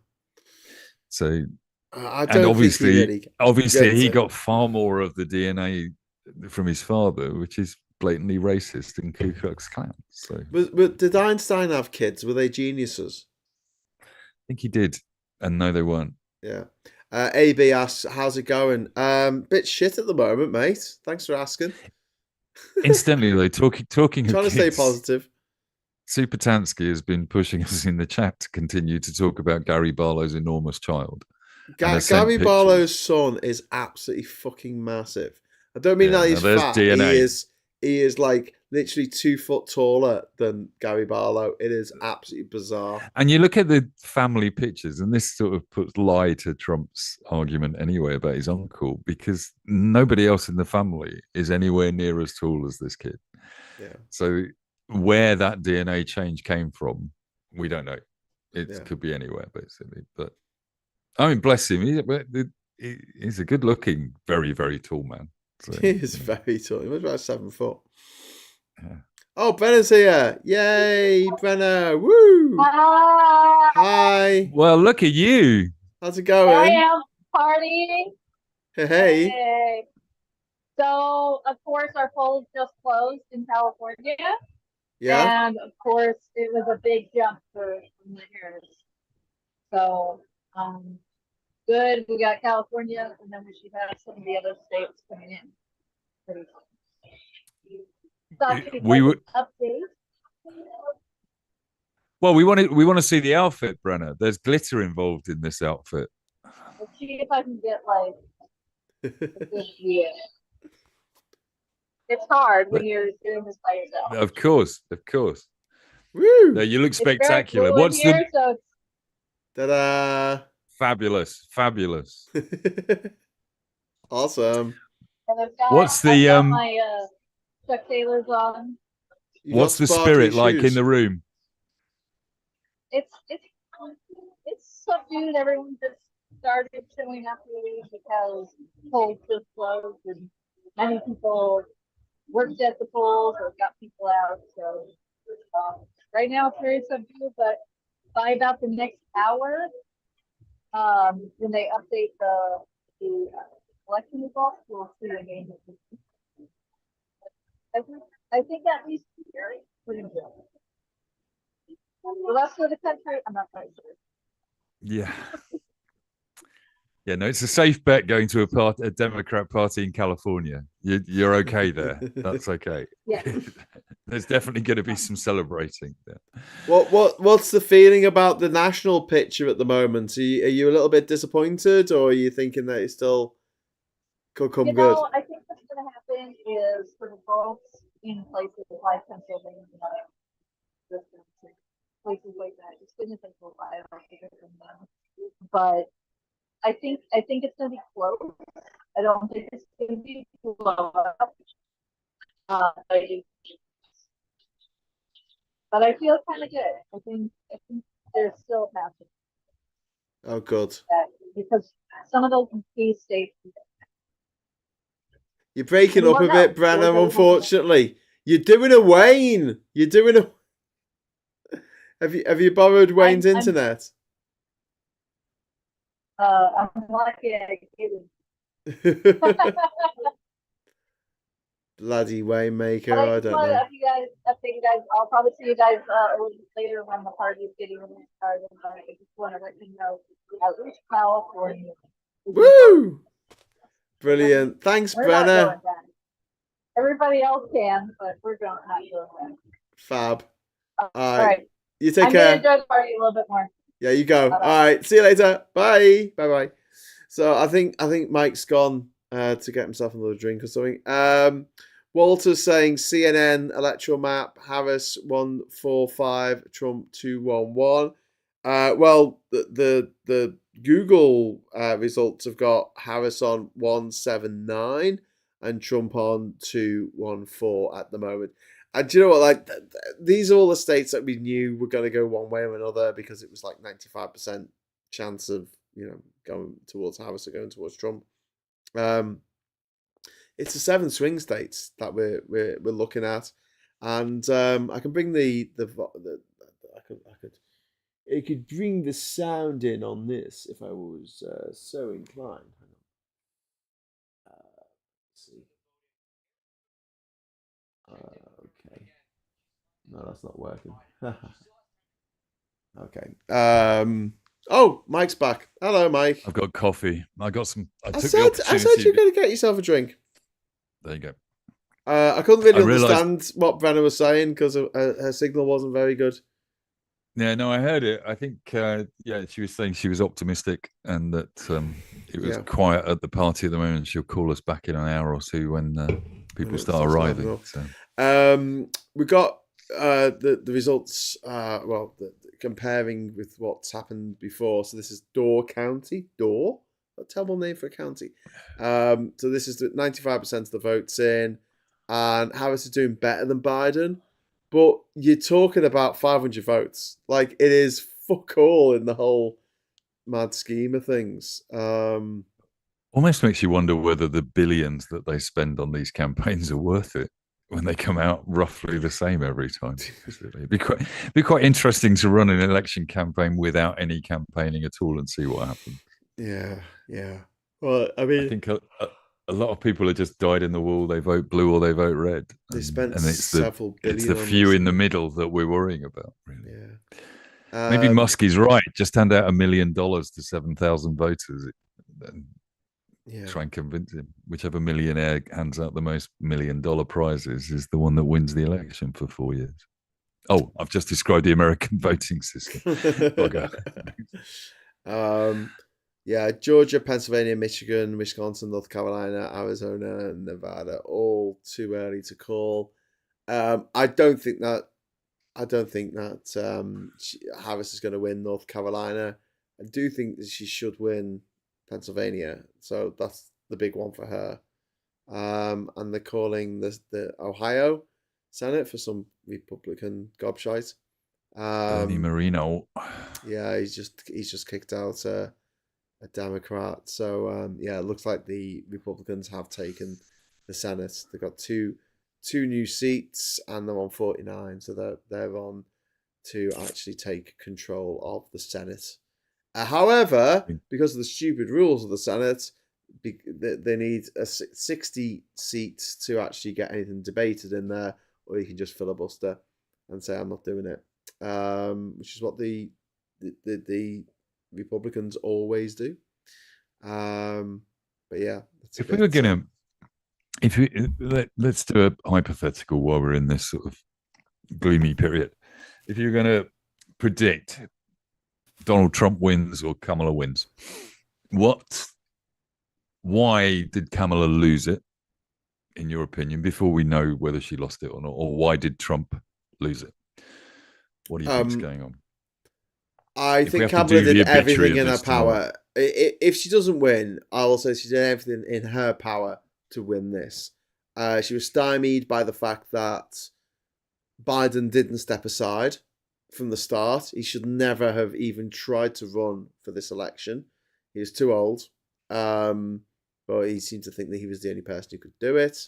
So, I don't obviously, he got far more of the DNA from his father, which is blatantly racist and Ku Klux Klan. So, but did Einstein have kids? Were they geniuses? I think he did, and no, they weren't. Yeah. AB asks, "How's it going?" Bit shit at the moment, mate. Thanks for asking. Instantly, though, talking. Trying to stay positive. Super Tansky has been pushing us in the chat to continue to talk about Gary Barlow's enormous child. Gary Barlow's son is absolutely fucking massive. I don't mean that he's fat. DNA. He is like literally 2 foot taller than Gary Barlow. It is absolutely bizarre. And you look at the family pictures, and this sort of puts lie to Trump's argument anyway about his uncle, because nobody else in the family is anywhere near as tall as this kid. Yeah. So where that DNA change came from, we don't know. It could be anywhere, basically. But I mean, bless him. He's a good-looking, very, very tall man. So, he is very tall. He was about 7 foot. Yeah. Oh, Brenna's here. Yay, Brenna. Woo. Hi. Hi. Well, look at you. How's it going? I am partying. Hey. So, of course, our polls just closed in California. Yeah. And, of course, it was a big jump for the Harris. So, good. We got California, and then we should have some of the other states coming in pretty soon. We would update. Well, we want to see the outfit, Brenna. There's glitter involved in this outfit. Let's see if I can get like yeah. It's hard when you're doing this by yourself. Of course. Woo! No, you look spectacular. Cool What's here, the? Ta-da! Fabulous. Awesome. What's my Chuck Taylors on? What's the spirit shoes. like in the room? It's subdued. Everyone just started showing up really because polls just closed and many people worked at the polls or got people out. So right now it's very subdued, but by about the next hour, when they update the election results, we'll see again. I think at least pretty good. The rest of the country, I'm not quite sure. Yeah. Yeah, no, it's a safe bet going to a Democrat party in California. You're okay there. That's okay. Yeah. There's definitely going to be some celebrating there. What's the feeling about the national picture at the moment? Are you a little bit disappointed, or are you thinking that it still could come good? I think what's going to happen is for the votes in places like Pennsylvania, places like that, it's going to take a while to get them done. But I think it's going to be close. I don't think it's going to be blow up. But I feel kind of good. I think there's still a path. Oh, good. Because some of those key states. You're breaking up a bit, Brenna. Unfortunately, you're doing a Wayne. You're doing a. Have you borrowed Wayne's internet? I'm lucky I didn't. Bloody Waymaker, I don't know. I think you guys, I'll probably see you guys a little bit later when the party is getting started. But I just want to let you know, at least California. Woo! Brilliant. Thanks, Brenna. Everybody else can, but we're not doing that. Fab. All right. You take care. I'm gonna enjoy the party a little bit more. Yeah, you go. Bye-bye. All right. See you later. Bye. Bye. So I think Mike's gone to get himself another drink or something. Walter's saying CNN electoral map, Harris 145, Trump 211. Well, the Google results have got Harris on 179 and Trump on 214 at the moment. And do you know what? Like, these are all the states that we knew were going to go one way or another because it was like 95% chance of, going towards Harris or going towards Trump. It's the 7 swing states that we're looking at, and I can bring I could bring the sound in on this if I was so inclined. Let's see. Okay. No, that's not working. Okay. Oh, Mike's back. Hello, Mike. I've got coffee. I said you're going to get yourself a drink. There you go. I couldn't really understand what Brenna was saying because her signal wasn't very good. Yeah, no, I heard it. I think, she was saying she was optimistic and that it was quiet at the party at the moment. She'll call us back in an hour or two when people start arriving. So. We got the results, comparing with what's happened before. So this is Door County. Door? A terrible name for a county. So this is 95% of the votes in, and Harris is doing better than Biden. But you're talking about 500 votes. Like, it is fuck all in the whole mad scheme of things. Almost makes you wonder whether the billions that they spend on these campaigns are worth it when they come out roughly the same every time. It'd be quite interesting to run an election campaign without any campaigning at all and see what happens. Yeah. Well, I mean, I think a lot of people are just dyed in the wool. They vote blue or they vote red. They spent several billion. It's the few in the middle that we're worrying about. Really. Yeah. Maybe Muskie's right. Just hand out $1 million to 7,000 voters. Try and convince him. Whichever millionaire hands out the most $1 million prizes is the one that wins the election for 4 years. Oh, I've just described the American voting system. Georgia, Pennsylvania, Michigan, Wisconsin, North Carolina, Arizona, and Nevada, all too early to call. I don't think that Harris is going to win North Carolina. I do think that she should win Pennsylvania, so that's the big one for her. And they're calling the Ohio Senate for some Republican gobshite. Bernie Marino. Yeah, he's just kicked out a Democrat. So it looks like the Republicans have taken the Senate. They've got two new seats and they're on 49, so they're on to actually take control of the Senate. However, because of the stupid rules of the Senate, they need 60 seats to actually get anything debated in there, or you can just filibuster and say I'm not doing it, which is what the Republicans always do. But yeah, if we were gonna, let's do a hypothetical while we're in this sort of gloomy period. If you're going to predict Donald Trump wins or Kamala wins, why did Kamala lose it, in your opinion, before we know whether she lost it or not? Or why did Trump lose it? What do you think's going on? I think Kamala did everything in her power. If she doesn't win, I will say she did everything in her power to win this. She was stymied by the fact that Biden didn't step aside from the start. He should never have even tried to run for this election. He was too old. But he seemed to think that he was the only person who could do it,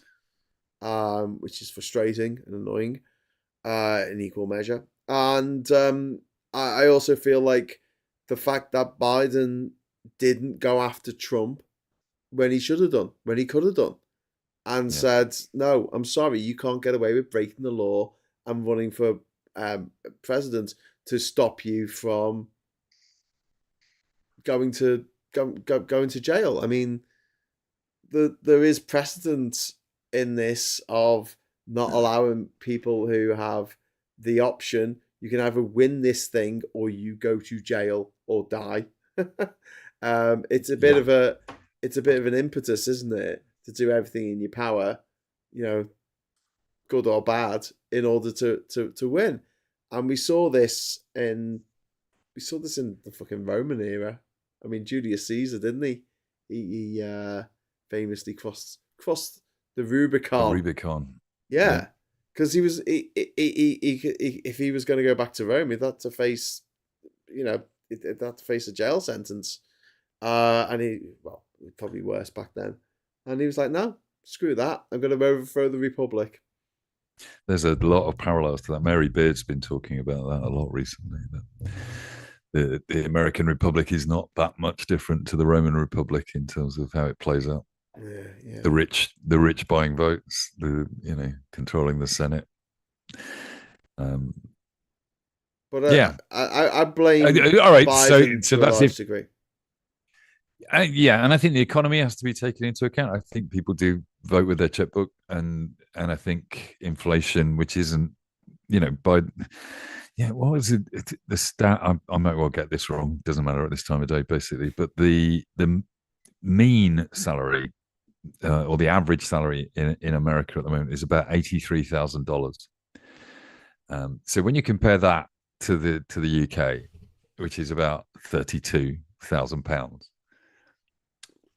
which is frustrating and annoying in equal measure. And I also feel like the fact that Biden didn't go after Trump when he should have done, when he could have done, and said, no, I'm sorry, you can't get away with breaking the law and running for president to stop you from going to jail. I mean, there is precedent in this of not allowing people who have the option. You can either win this thing or you go to jail or die. It's a bit of an impetus, isn't it, to do everything in your power, good or bad, in order to win. And we saw this in the fucking Roman era. I mean, Julius Caesar, didn't he? He famously crossed the Rubicon. The Rubicon. Yeah. Because if he was going to go back to Rome, he'd have to face, he'd have to face a jail sentence. And probably worse back then. And he was like, no, screw that. I'm going to overthrow the Republic. There's a lot of parallels to that. Mary Beard's been talking about that a lot recently. That the American Republic is not that much different to the Roman Republic in terms of how it plays out. Yeah. The rich buying votes, controlling the Senate. But I blame. All right, Biden so to that's a large it. degree. And I think the economy has to be taken into account. I think people do vote with their checkbook, and I think inflation, which isn't, what was it? The stat? I might well get this wrong. Doesn't matter at this time of day, basically. But the mean salary or the average salary in America at the moment is about $83,000. So when you compare that to the UK, which is about £32,000.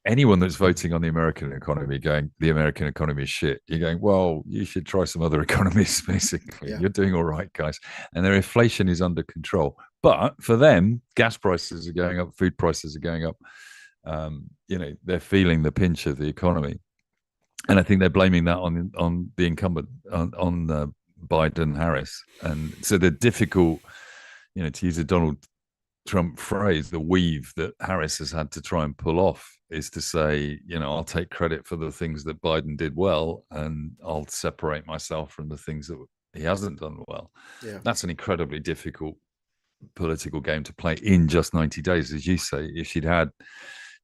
Anyone that's voting on the American economy going, the American economy is shit, you're going, well, you should try some other economies, basically. Yeah. You're doing all right, guys. And their inflation is under control. But for them, gas prices are going up, food prices are going up. They're feeling the pinch of the economy. And I think they're blaming that on the incumbent, on Biden Harris. And so the difficult, to use a Donald Trump phrase, the weave that Harris has had to try and pull off is to say, I'll take credit for the things that Biden did well, and I'll separate myself from the things that he hasn't done well. Yeah. That's an incredibly difficult political game to play in just 90 days, as you say. If she'd had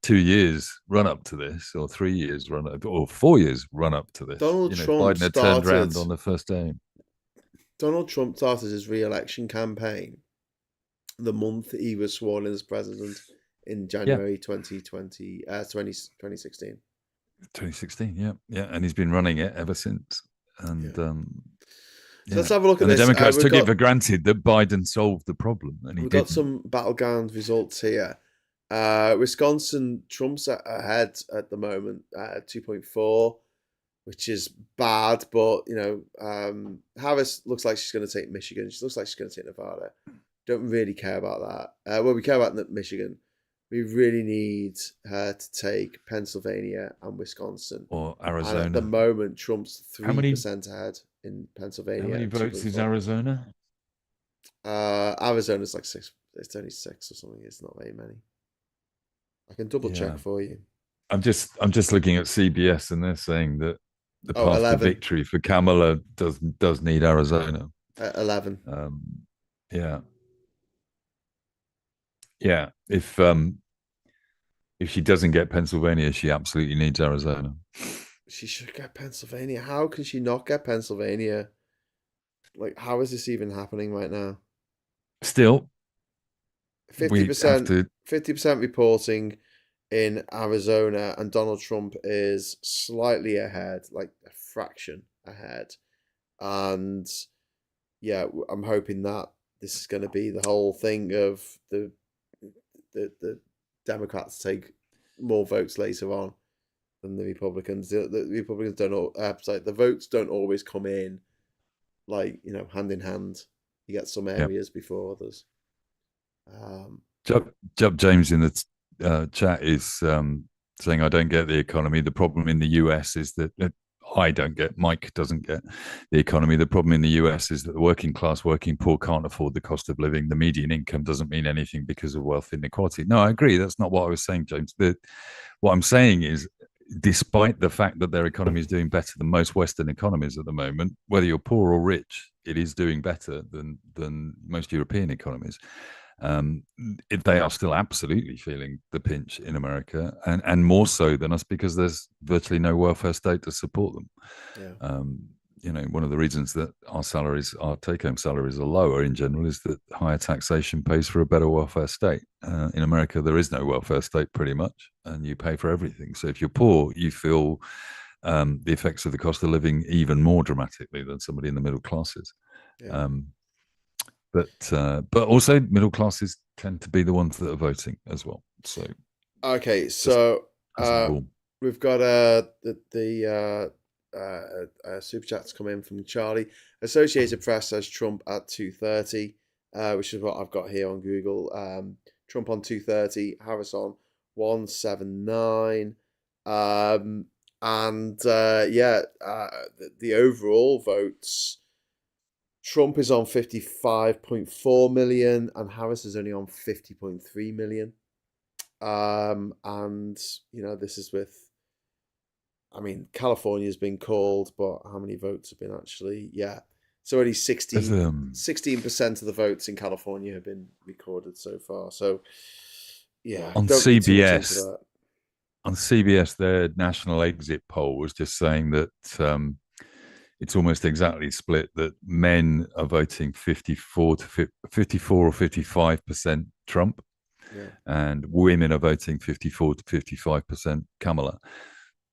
2 years run up to this, or 3 years run up, or 4 years run up to this, Donald Trump Biden had turned around on the first day. Donald Trump started his re-election campaign the month he was sworn in as president in January 2016. 2016, yeah, and he's been running it ever since. And so let's have a look at this. The Democrats took it for granted that Biden solved the problem, and we've got some battleground results here. Wisconsin, Trump's ahead at the moment, 2.4, which is bad. But Harris looks like she's going to take Michigan. She looks like she's going to take Nevada. Don't really care about that. Well, we care about Michigan. We really need her to take Pennsylvania and Wisconsin. Or Arizona. And at the moment, Trump's 3% ahead in Pennsylvania. How many votes is Arizona? Arizona's like 6. It's only 6 or something. It's not very many. I can double check for you. I'm just looking at CBS, and they're saying that the path 11. to victory for Kamala does need Arizona. 11. Yeah, if she doesn't get Pennsylvania, she absolutely needs Arizona. She should get Pennsylvania. How can she not get Pennsylvania? Like, how is this even happening right now? Still, 50%, 50% reporting in Arizona, and Donald Trump is slightly ahead, like a fraction ahead. And yeah, I'm hoping that this is going to be the whole thing of the Democrats take more votes later on than the Republicans. The Republicans don't. The votes don't always come in like, you know, hand in hand. You get some areas before others. Jub James in the chat is saying, I don't get the economy. The problem in the US is that Mike doesn't get the economy. The problem in the US is that the working class, working poor can't afford the cost of living. The median income doesn't mean anything because of wealth inequality. No, I agree. That's not what I was saying, James. What I'm saying is, despite the fact that their economy is doing better than most Western economies at the moment, whether you're poor or rich, it is doing better than most European economies. They are still absolutely feeling the pinch in America, and more so than us, because there's virtually no welfare state to support them. Yeah. You know, one of the reasons that our take-home salaries are lower in general is that higher taxation pays for a better welfare state. In America, there is no welfare state pretty much, and you pay for everything. So if you're poor, you feel the effects of the cost of living even more dramatically than somebody in the middle classes. Yeah. But also middle classes tend to be the ones that are voting as well. So okay, so we've got the super chats come in from Charlie. Associated Press says Trump at 2:30, which is what I've got here on Google. Trump on 2:30, Harris on 179, the overall votes. Trump is on 55.4 million and Harris is only on 50.3 million. And, you know, this is with, I mean, California's been called, but how many votes have been actually? Yeah. So only 16% of the votes in California have been recorded so far. So, yeah. On CBS, their national exit poll was just saying that it's almost exactly split, that men are voting 54 or 55% Trump, and women are voting 54 to 55% Kamala.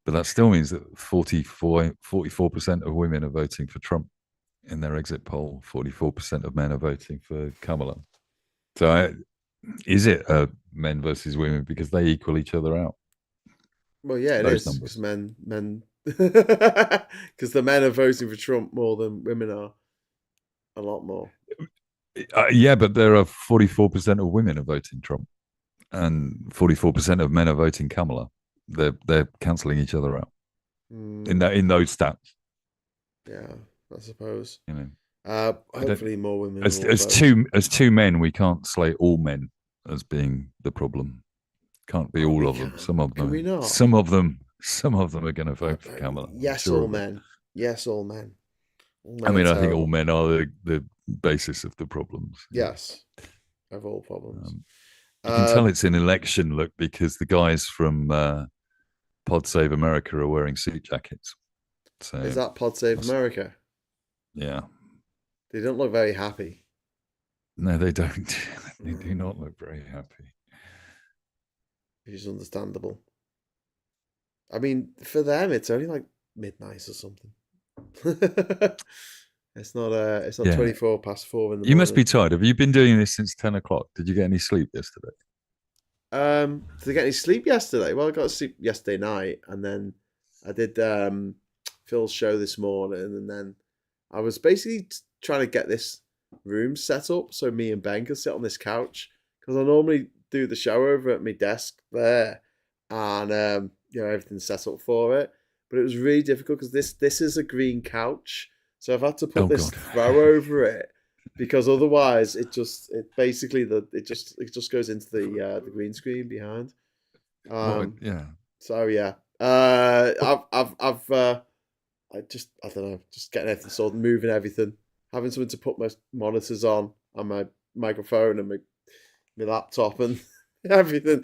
But that still means that 44% of women are voting for Trump in their exit poll. 44% of men are voting for Kamala. So is it men versus women because they equal each other out? Well, yeah, it is, because men because the men are voting for Trump more than women are, a lot more. Yeah, but there are 44% of women are voting Trump, and 44% of men are voting Kamala. They're cancelling each other out in those stats. Yeah, I suppose. You know, hopefully more women. As two men, we can't slate all men as being the problem. Can't be all of them. Some of them. Can we not? Some of them are going to vote for Kamala. Yes, all men. Yes, all men. I mean, I think all men are the basis of the problems. Yes, of all problems. You can tell it's an election look because the guys from Pod Save America are wearing suit jackets. So is that Pod Save America? Yeah. They don't look very happy. No, they don't. They do not look very happy. Which is understandable. I mean, for them, it's only like midnight or something. It's not 24 past 4 in the morning. You must be tired. Have you been doing this since 10 o'clock? Did you get any sleep yesterday? Did I get any sleep yesterday? Well, I got sleep yesterday night, and then I did Phil's show this morning, and then I was basically trying to get this room set up so me and Ben could sit on this couch, because I normally do the show over at my desk there, and everything's set up for it. But it was really difficult because this is a green couch, so I've had to put this throw over it, because otherwise it just goes into the green screen behind. Yeah. So yeah, I don't know, just getting everything sorted, moving everything, having something to put my monitors on and my microphone and my laptop and everything.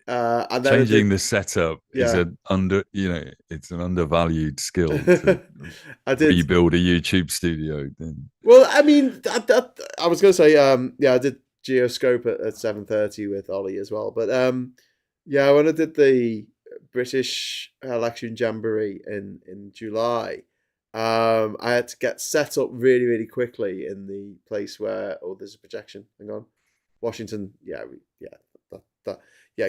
And then changing the setup is an it's an undervalued skill to rebuild a YouTube studio. Well, I mean, I was going to say, I did Geoscope at 7:30 with Ollie as well. But when I did the British election Jamboree in July, I had to get set up really, really quickly in the place where there's a projection. Hang on, Washington.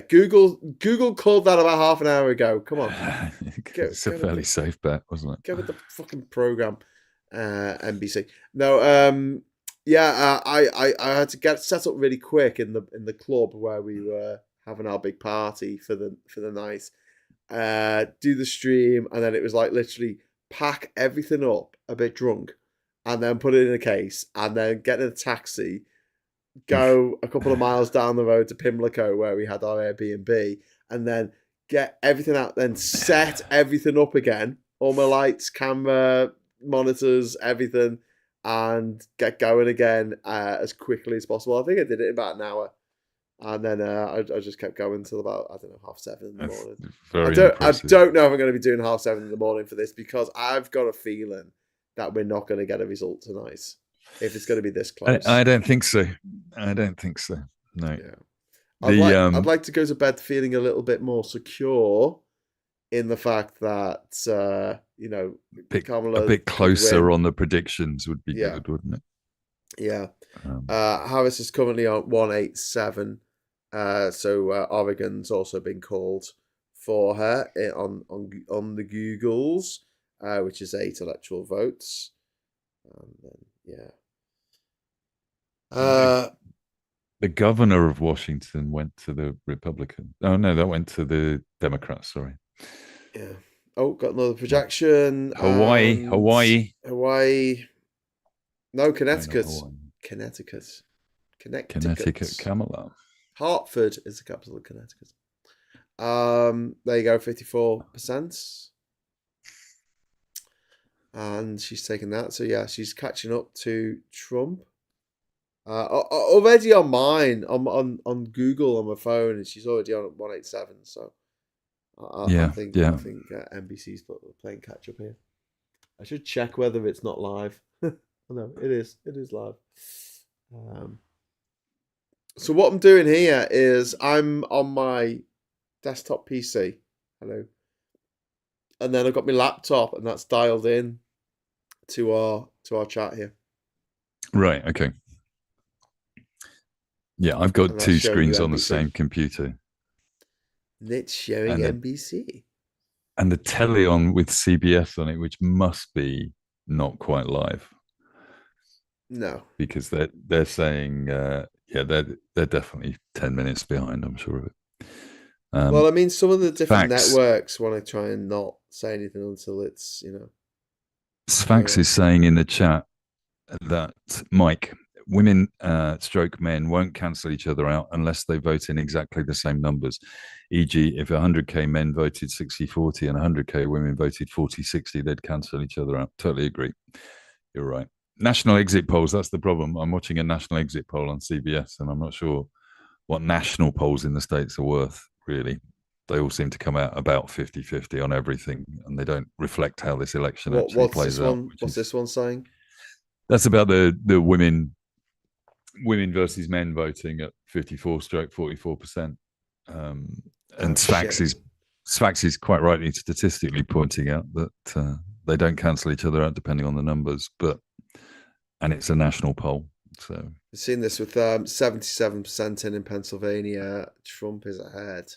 Google called that about half an hour ago. Come on, it's a fairly safe bet, wasn't it? Go with the fucking program, NBC. No, I had to get set up really quick in the club where we were having our big party for the night. Do the stream, and then it was like literally pack everything up a bit drunk, and then put it in a case, and then get in a taxi, go a couple of miles down the road to Pimlico where we had our Airbnb, and then get everything out, then set everything up again, all my lights, camera, monitors, everything, and get going again as quickly as possible. I think I did it in about an hour, and then I just kept going until about 7:30 in the morning. I don't know if I'm going to be doing 7:30 in the morning for this, because I've got a feeling that we're not going to get a result tonight. If it's going to be this close, I don't think so. No. Yeah. I'd like to go to bed feeling a little bit more secure in the fact that Kamala a bit closer on the predictions would be good, wouldn't it? Yeah. Harris is currently on 187. So Oregon's also been called for her on the Googles, which is 8 electoral votes. The governor of Washington went to the Republican. Oh no, that went to the Democrats. Sorry. Yeah. Oh, got another projection. Hawaii. No, Connecticut. Connecticut. Kamala. Hartford is the capital of Connecticut. There you go, 54%. And she's taking that. So yeah, she's catching up to Trump. Already on mine, on Google on my phone, and she's already on 187. So I think NBC's playing catch up here. I should check whether it's not live. No, it is. It is live. So what I'm doing here is I'm on my desktop PC. Hello. And then I've got my laptop, and that's dialed in to our chat here. Right. Okay. Yeah, I've got 2 screens on the same computer. And it's showing NBC. And the telly on with CBS on it, which must be not quite live. No. Because they're saying, they're definitely 10 minutes behind, I'm sure of it. Well, I mean, some of the different networks want to try and not say anything until it's, Sfax is saying in the chat that, Mike, women stroke men won't cancel each other out unless they vote in exactly the same numbers. E.g., if 100k men voted 60-40 and 100k women voted 40-60, they'd cancel each other out. Totally agree. You're right. National exit polls, that's the problem. I'm watching a national exit poll on CBS, and I'm not sure what national polls in the States are worth, really. They all seem to come out about 50-50 on everything, and they don't reflect how this election actually plays out. What's this one saying? That's about the women versus men voting at 54-44%. And Sfax is quite rightly statistically pointing out that they don't cancel each other out depending on the numbers, and it's a national poll. So we've seen this with 77% in Pennsylvania. Trump is ahead.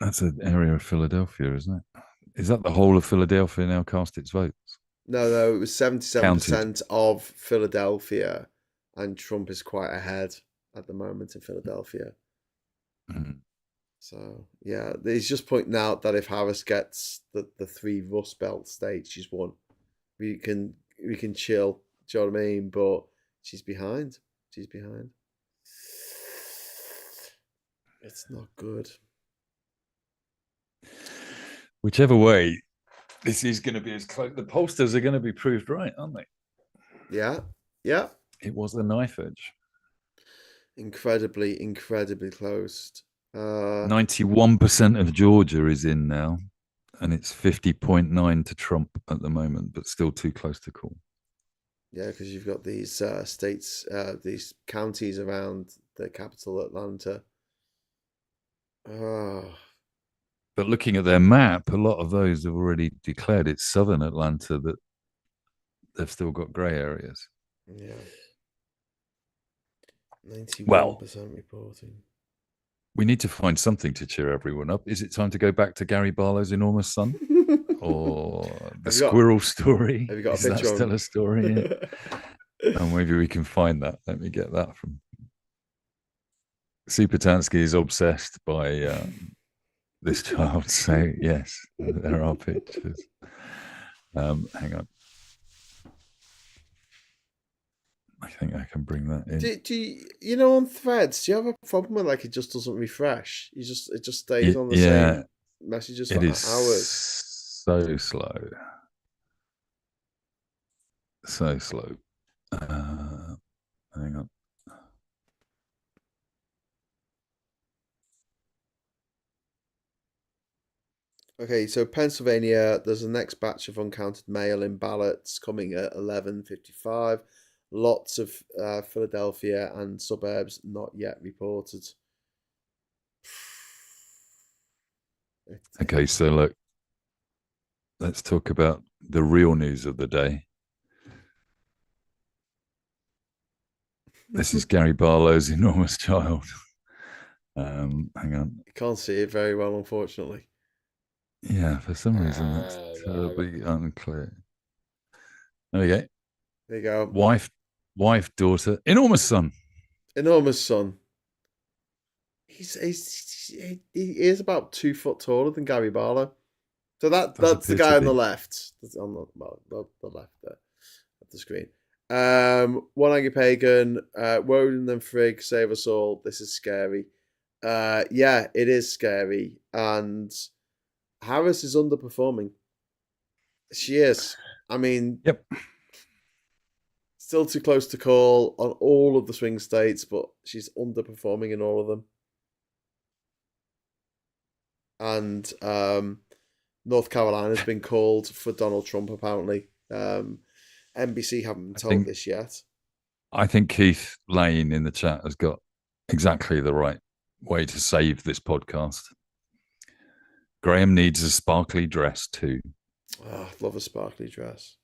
That's an area of Philadelphia, isn't it? Is that the whole of Philadelphia now cast its votes? No, it was 77% of Philadelphia, and Trump is quite ahead at the moment in Philadelphia. Mm-hmm. So yeah, he's just pointing out that if Harris gets the 3 Rust Belt states, she's won. We can chill. Do you know what I mean? But she's behind. It's not good. Whichever way, this is going to be as close. The pollsters are going to be proved right, aren't they? Yeah. It was the knife edge. Incredibly close. 91% of Georgia is in now, and it's 50.9 to Trump at the moment, but still too close to call. Yeah, because you've got these states, these counties around the capital, Atlanta. But looking at their map, a lot of those have already declared it's southern Atlanta that they've still got grey areas. Yeah. 91% reporting. We need to find something to cheer everyone up. Is it time to go back to Gary Barlow's enormous son? Or the squirrel story? Have you got Is a that picture still a story? Oh, maybe we can find that. Let me get that from Supertansky is obsessed by this child. So yes, there are pictures. Hang on. I think I can bring that in. Do you know, on Threads, do you have a problem with like it just doesn't refresh? It just stays on the same messages for hours. So slow. So slow. Hang on. Okay, so Pennsylvania, there's a next batch of uncounted mail-in ballots coming at 11:55. Lots of Philadelphia and suburbs not yet reported. Okay, so look, let's talk about the real news of the day. This is Gary Barlow's enormous child. Hang on. You can't see it very well, unfortunately. Yeah, for some reason that's terribly unclear. There we go. There you go. Wife, daughter, enormous son. Enormous son. He is about 2 foot taller than Gary Barlow. So that's the guy on the left. That's on the left there of the screen. One-Angry Pagan, Woden and Frigg save us all. This is scary. Yeah, it is scary. And Harris is underperforming. She is. I mean, yep. Still too close to call on all of the swing states, but she's underperforming in all of them. And North Carolina's been called for Donald Trump, apparently. NBC haven't been told this yet. I think Keith Lane in the chat has got exactly the right way to save this podcast. Graham needs a sparkly dress too. Oh, I love a sparkly dress.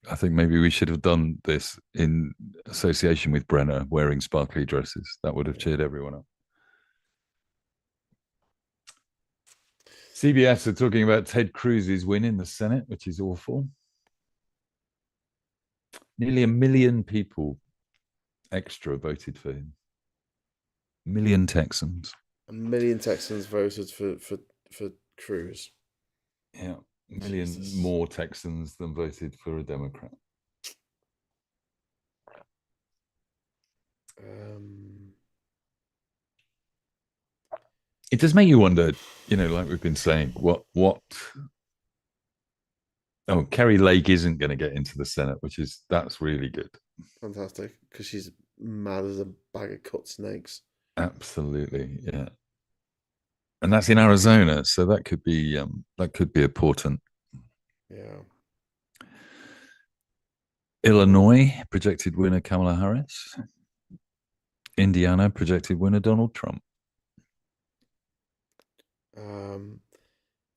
I think maybe we should have done this in association with Brenner wearing sparkly dresses. That would have cheered everyone up. CBS are talking about Ted Cruz's win in the Senate, which is awful. Nearly 1 million people extra voted for him. 1 million Texans. 1 million Texans voted for Cruz. Yeah, 1 million more Texans than voted for a Democrat. It does make you wonder, like we've been saying, what Oh, Kerry Lake isn't going to get into the Senate, that's really good. Fantastic, because she's mad as a bag of cut snakes. Absolutely, yeah. And that's in Arizona, so that could be important. Yeah. Illinois projected winner Kamala Harris. Indiana projected winner Donald Trump.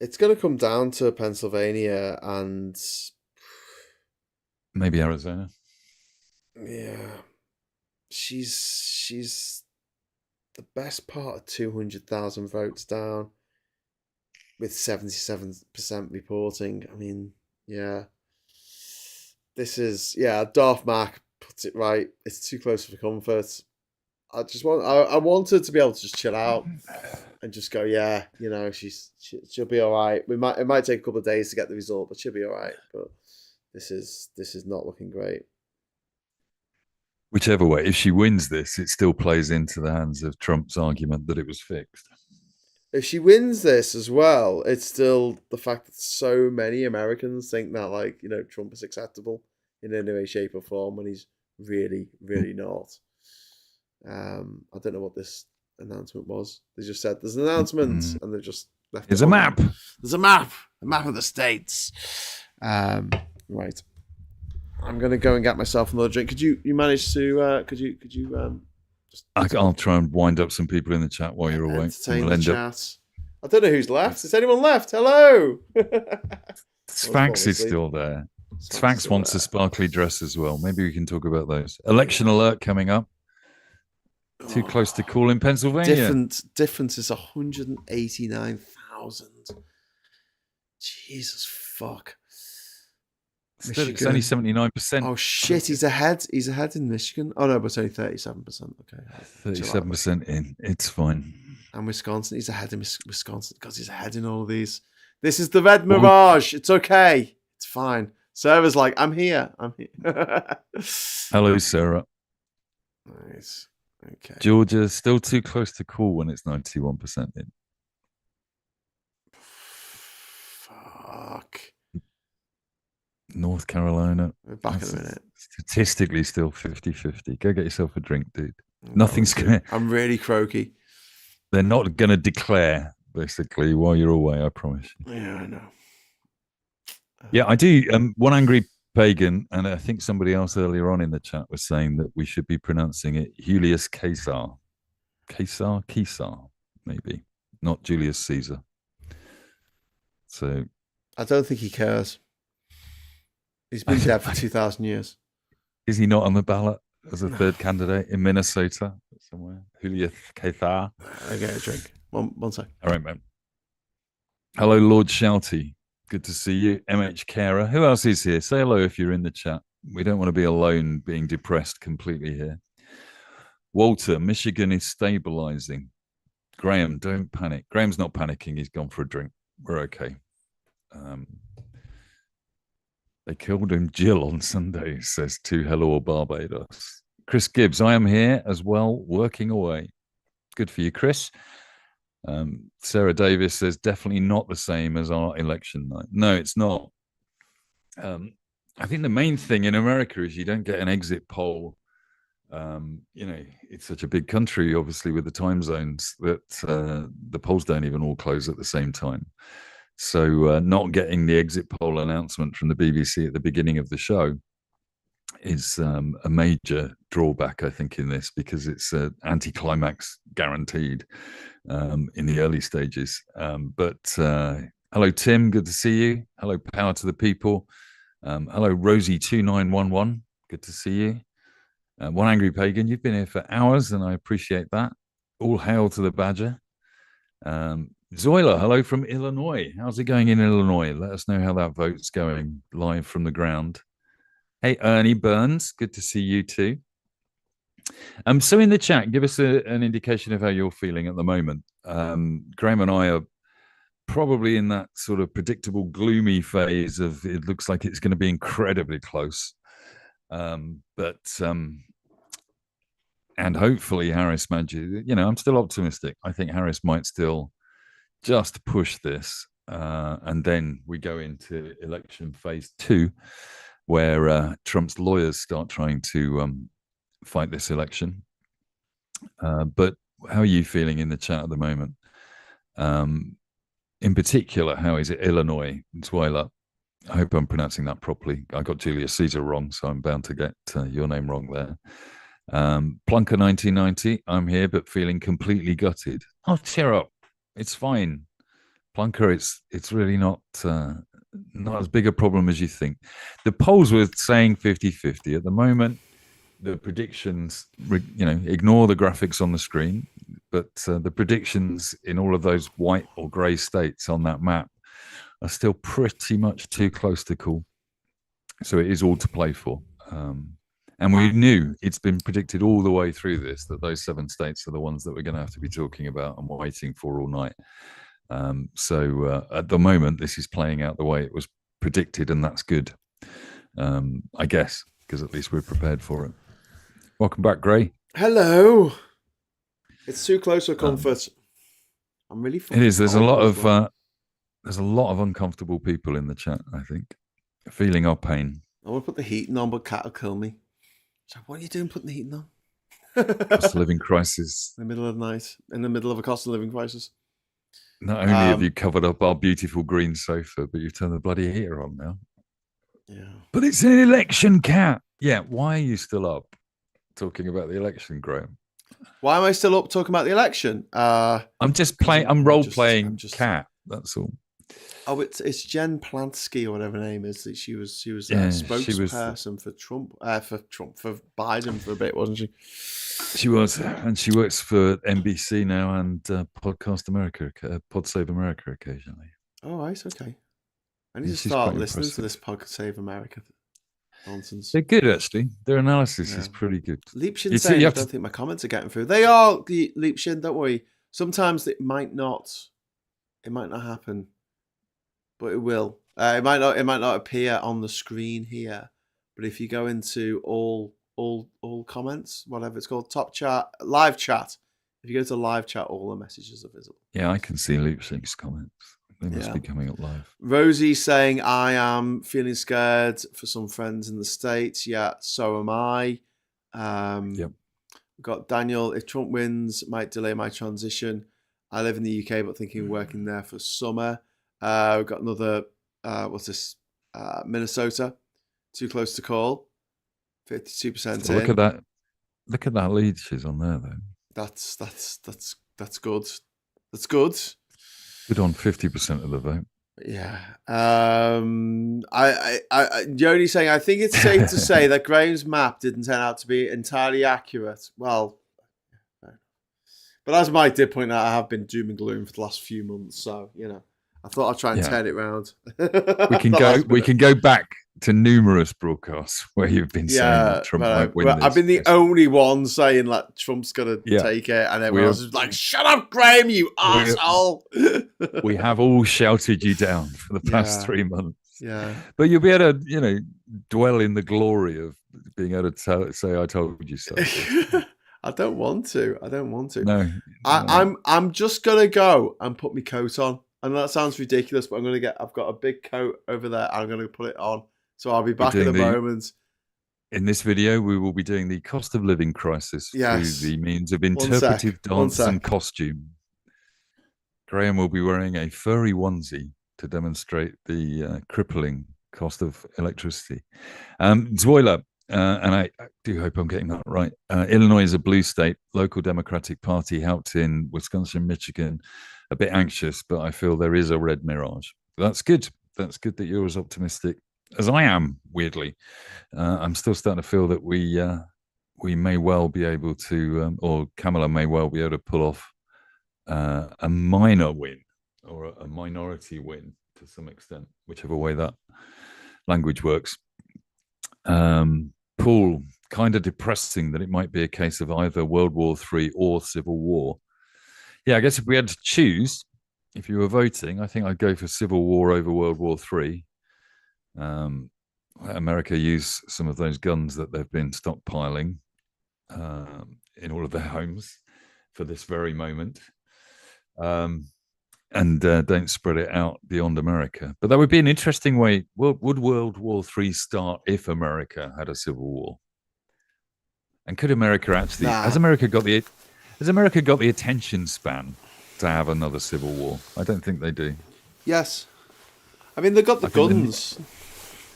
It's going to come down to Pennsylvania and maybe Arizona. Yeah, she's the best part of 200,000 votes down, with 77% reporting. I mean, yeah, this is Darth Mac puts it right. It's too close for comfort. I want her to be able to just chill out and just go, she'll be all right. It might take a couple of days to get the result, but she'll be all right. But this is not looking great. Whichever way, if she wins this, it still plays into the hands of Trump's argument that it was fixed. If she wins this as well, it's still the fact that so many Americans think that Trump is acceptable in any way, shape, or form when he's Really, really not. I don't know what this announcement was. They just said there's an announcement, and they just left. There's a map. There's a map of the states. Right. I'm gonna go and get myself another drink. Could you manage to? Could you? I'll try and wind up some people in the chat while you're away. Entertain the chat. I don't know who's left. Is anyone left? Hello. Sfax is still there. Sfax wants a sparkly dress as well. Maybe we can talk about those. Election alert coming up. Too close to call in Pennsylvania. Difference is 189,000. Jesus fuck. Still, it's only 79%. Oh shit, he's ahead. He's ahead in Michigan. Oh no, but it's only 37%. Okay. 37% in. It's fine. And Wisconsin, he's ahead in Wisconsin because he's ahead in all of these. This is the red mirage. It's okay. It's fine. Sarah's like, I'm here. Hello, Sarah. Nice. Okay. Georgia, still too close to call when it's 91% in. Fuck. North Carolina. We're back in a minute. Statistically still 50-50. Go get yourself a drink, dude. Nothing's going to... I'm really croaky. They're not going to declare, basically, while you're away, I promise you. Yeah, I know. Yeah, I do. One angry pagan, and I think somebody else earlier on in the chat was saying that we should be pronouncing it Julius Caesar. Caesar, maybe. Not Julius Caesar. So... I don't think he cares. He's been dead for 2,000 years. Is he not on the ballot as a third candidate in Minnesota somewhere? Julius Caesar. I get a drink. One sec. All right, man. Hello, Lord Shouty. Good to see you. MH Carer. Who else is here? Say hello if you're in the chat. We don't want to be alone being depressed completely here. Walter, Michigan is stabilizing. Graham, don't panic. Graham's not panicking. He's gone for a drink. We're okay. They killed him Jill on Sunday, says to Hello Barbados. Chris Gibbs, I am here as well, working away. Good for you, Chris. Sarah Davis says, definitely not the same as our election night. No, it's not. I think the main thing in America is you don't get an exit poll. It's such a big country, obviously, with the time zones that the polls don't even all close at the same time. So not getting the exit poll announcement from the BBC at the beginning of the show is a major drawback, I think, in this, because it's an anticlimax guaranteed in the early stages. But hello, Tim. Good to see you. Hello, Power to the People. Hello, Rosie2911. Good to see you. One Angry Pagan, you've been here for hours, and I appreciate that. All hail to the Badger. Zoila, hello from Illinois. How's it going in Illinois? Let us know how that vote's going live from the ground. Hey, Ernie Burns, good to see you too. So in the chat, give us an indication of how you're feeling at the moment. Graham and I are probably in that sort of predictable, gloomy phase of it looks like it's going to be incredibly close. And hopefully Harris manages, I'm still optimistic. I think Harris might still just push this, and then we go into election phase 2, where Trump's lawyers start trying to fight this election. But how are you feeling in the chat at the moment? In particular, how is it Illinois? Zoila, I hope I'm pronouncing that properly. I got Julius Caesar wrong, so I'm bound to get your name wrong there. Plunker 1990, I'm here, but feeling completely gutted. Oh, cheer up. It's fine. Plunker, it's really not as big a problem as you think. The polls were saying 50-50. At the moment, the predictions, ignore the graphics on the screen, but the predictions in all of those white or grey states on that map are still pretty much too close to call. So it is all to play for. And we knew, it's been predicted all the way through this, that those 7 states are the ones that we're going to have to be talking about and waiting for all night. So at the moment, this is playing out the way it was predicted, and that's good, I guess, because at least we're prepared for it. Welcome back, Gray. Hello. It's too close for comfort. I'm really. It is. There's a lot of uncomfortable people in the chat, I think, feeling our pain. I want to put the heating on, but Cat will kill me. So what are you doing putting the heating on? Cost of living crisis. In the middle of the night, in the middle of a cost of living crisis. Not only have you covered up our beautiful green sofa, but you've turned the bloody heater on now. Yeah. But it's an election, Cat. Yeah, why are you still up talking about the election, Graham? Why am I still up talking about the election? I'm just playing. I'm role playing Cat. That's all. Oh, it's Jen Plansky or whatever her name is. That she was a spokesperson for Trump, for Biden for a bit, wasn't she? She was, and she works for NBC now and Podcast America, Pod Save America occasionally. Oh, right, okay. I need to start listening to this Pod Save America nonsense. They're good, actually. Their analysis is pretty good. Leapshin saying, I don't think my comments are getting through. They are, Leapshin, don't worry. Sometimes it might not happen, but it will. It might not appear on the screen here, but if you go into all comments, whatever it's called, top chat, live chat. If you go to live chat, all the messages are visible. Yeah, I can see Leapshink's comments. They must be coming up live. Rosie saying, I am feeling scared for some friends in the States. Yeah, so am I. Yep. We've got Daniel, if Trump wins, might delay my transition. I live in the UK, but thinking of working there for summer. We've got another, Minnesota, too close to call. 52% So look at that. Look at that lead she's on there, though. That's good. That's good. Good on 50% of the vote. Yeah. Joni's saying, I think it's safe to say that Graham's map didn't turn out to be entirely accurate. Well, but as Mike did point out, I have been doom and gloom for the last few months, so I thought I'd try and turn it around. We can go back to numerous broadcasts where you've been saying that Trump might win this. I've been the only one saying like Trump's gonna take it, and everyone else is like, "Shut up, Graham, you asshole!" We have all shouted you down for the past 3 months. Yeah, but you'll be able to, dwell in the glory of being able to say, "I told you so." I don't want to. No, I'm just gonna go and put my coat on. I know that sounds ridiculous, but I've got a big coat over there. I'm gonna put it on, so I'll be back in a moment. In this video, we will be doing the cost of living crisis through the means of interpretive dance and costume. Graham will be wearing a furry onesie to demonstrate the crippling cost of electricity. Zoila, and I do hope I'm getting that right. Illinois is a blue state. Local Democratic Party helped in Wisconsin, Michigan. A bit anxious, but I feel there is a red mirage. That's good. That's good that you're as optimistic as I am, weirdly. I'm still starting to feel that we may well be able to, or Kamala may well be able to pull off a minor win or a minority win to some extent, whichever way that language works. Paul, kind of depressing that it might be a case of either World War III or Civil War. Yeah, I guess if we had to choose, if you were voting, I think I'd go for Civil War over World War III. Let America use some of those guns that they've been stockpiling in all of their homes for this very moment. And don't spread it out beyond America. But that would be an interesting way. Would World War III start if America had a civil war? And could America actually... Has America got the attention span to have another civil war? I don't think they do. Yes. I mean, they've got the guns.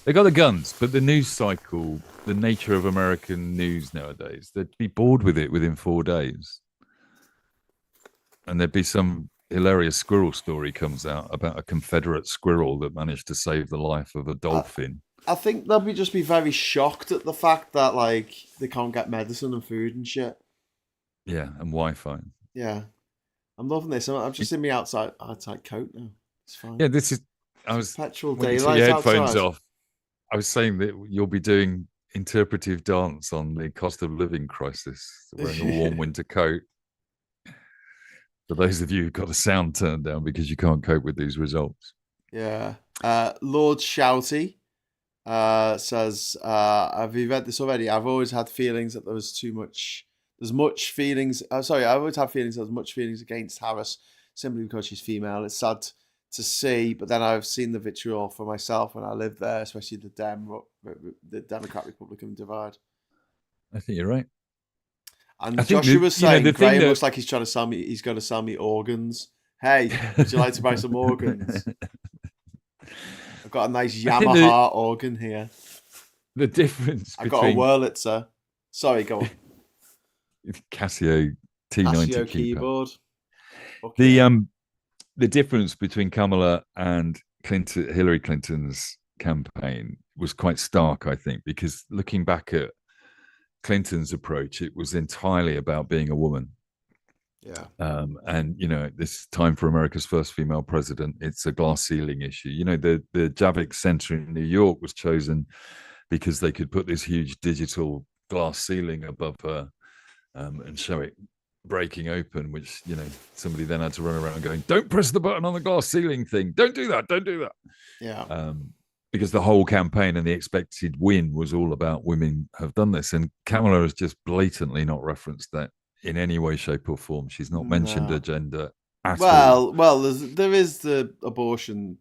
They got the guns, but the news cycle, the nature of American news nowadays, they'd be bored with it within 4 days. And there'd be some hilarious squirrel story comes out about a Confederate squirrel that managed to save the life of a dolphin. I think they'll just be very shocked at the fact that they can't get medicine and food and shit. Yeah, and Wi-Fi. Yeah, I'm loving this. I'm just in my outside coat now. It's fine. Yeah, this is. I was petrol daylight. Your headphones outside. Off. I was saying that you'll be doing interpretive dance on the cost of living crisis, wearing a warm winter coat. For those of you who've got the sound turned down because you can't cope with these results. Yeah. Lord Shouty says, have you read this already? I've always had feelings that there's much feelings. I've always had feelings there's much feelings against Harris simply because she's female. It's sad to see, but then I've seen the vitriol for myself when I lived there, especially the Democrat Republican divide. I think you're right. And Joshua was saying, Graham looks like he's trying to sell me. He's going to sell me organs. Hey, would you like to buy some organs? I've got a nice Yamaha organ here. The difference I've got a Wurlitzer. Sorry, go on. Casio T90 keyboard. Okay. The difference between Kamala and Hillary Clinton's campaign was quite stark, I think, because looking back at Clinton's approach, it was entirely about being a woman. Yeah. And this time for America's first female president, it's a glass ceiling issue. The Javits Center in New York was chosen because they could put this huge digital glass ceiling above her and show it breaking open, which somebody then had to run around going, "Don't press the button on the glass ceiling thing. Don't do that. Don't do that." Yeah. Because the whole campaign and the expected win was all about women have done this, and Kamala has just blatantly not referenced that in any way, shape, or form. She's not mentioned her gender at all. Well, there is the abortion.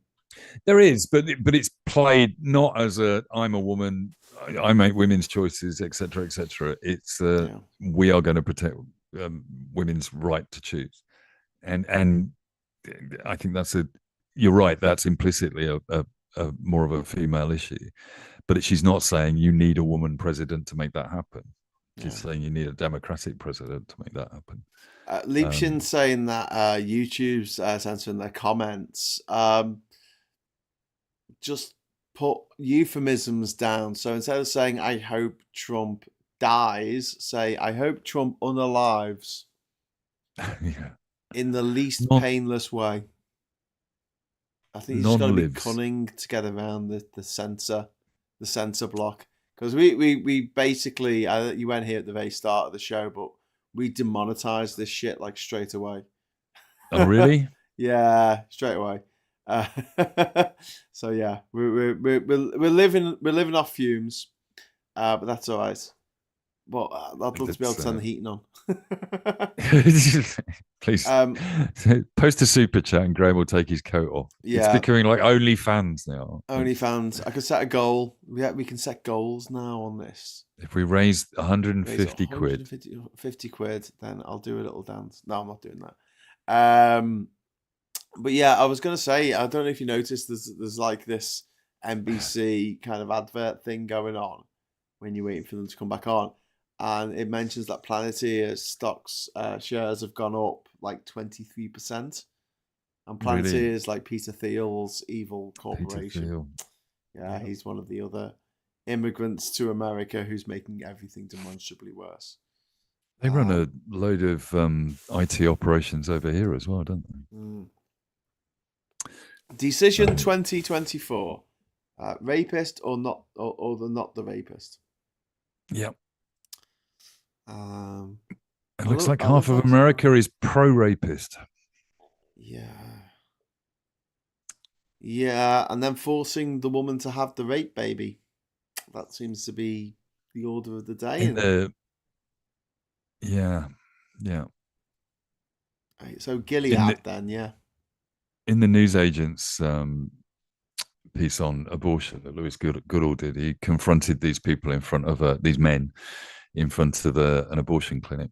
There is, but it's played not as I'm a woman, I make women's choices, etc., etc. It's we are going to protect women's right to choose, and I think you're right. That's implicitly a more of a female issue, but she's not saying you need a woman president to make that happen. She's saying you need a Democratic president to make that happen. Liebshin saying that YouTube's censoring their comments. Just put euphemisms down. So instead of saying "I hope Trump dies," say "I hope Trump unalives." In the least painless way. I think he's just got to be cunning to get around the censor block. Because we basically, you went here at the very start of the show, but we demonetized this shit like straight away. Oh, really? Yeah, straight away. So yeah, we're living off fumes, but that's all right. But I'd love to be able to turn the heating on. Please post a super chat and Graham will take his coat off. Yeah. It's becoming like OnlyFans now. OnlyFans. I could set a goal. We can set goals now on this. If we raise 150 quid, 50 quid, then I'll do a little dance. No, I'm not doing that. But yeah, I was gonna say, I don't know if you noticed, there's like this NBC kind of advert thing going on when you're waiting for them to come back on. And it mentions that Planeteer's stocks shares have gone up like 23%. And Planeteer is like Peter Thiel's evil corporation. Yeah, he's one of the other immigrants to America who's making everything demonstrably worse. They run a load of IT operations over here as well, don't they? Decision 2024. Rapist or not, or not the rapist? Yep. It looks like half of America is pro-rapist. Yeah, and then forcing the woman to have the rape baby. That seems to be the order of the day. Yeah. So Gilead then, yeah. In the newsagent's piece on abortion that Lewis Goodall did, he confronted these people in front of these men in front of an abortion clinic.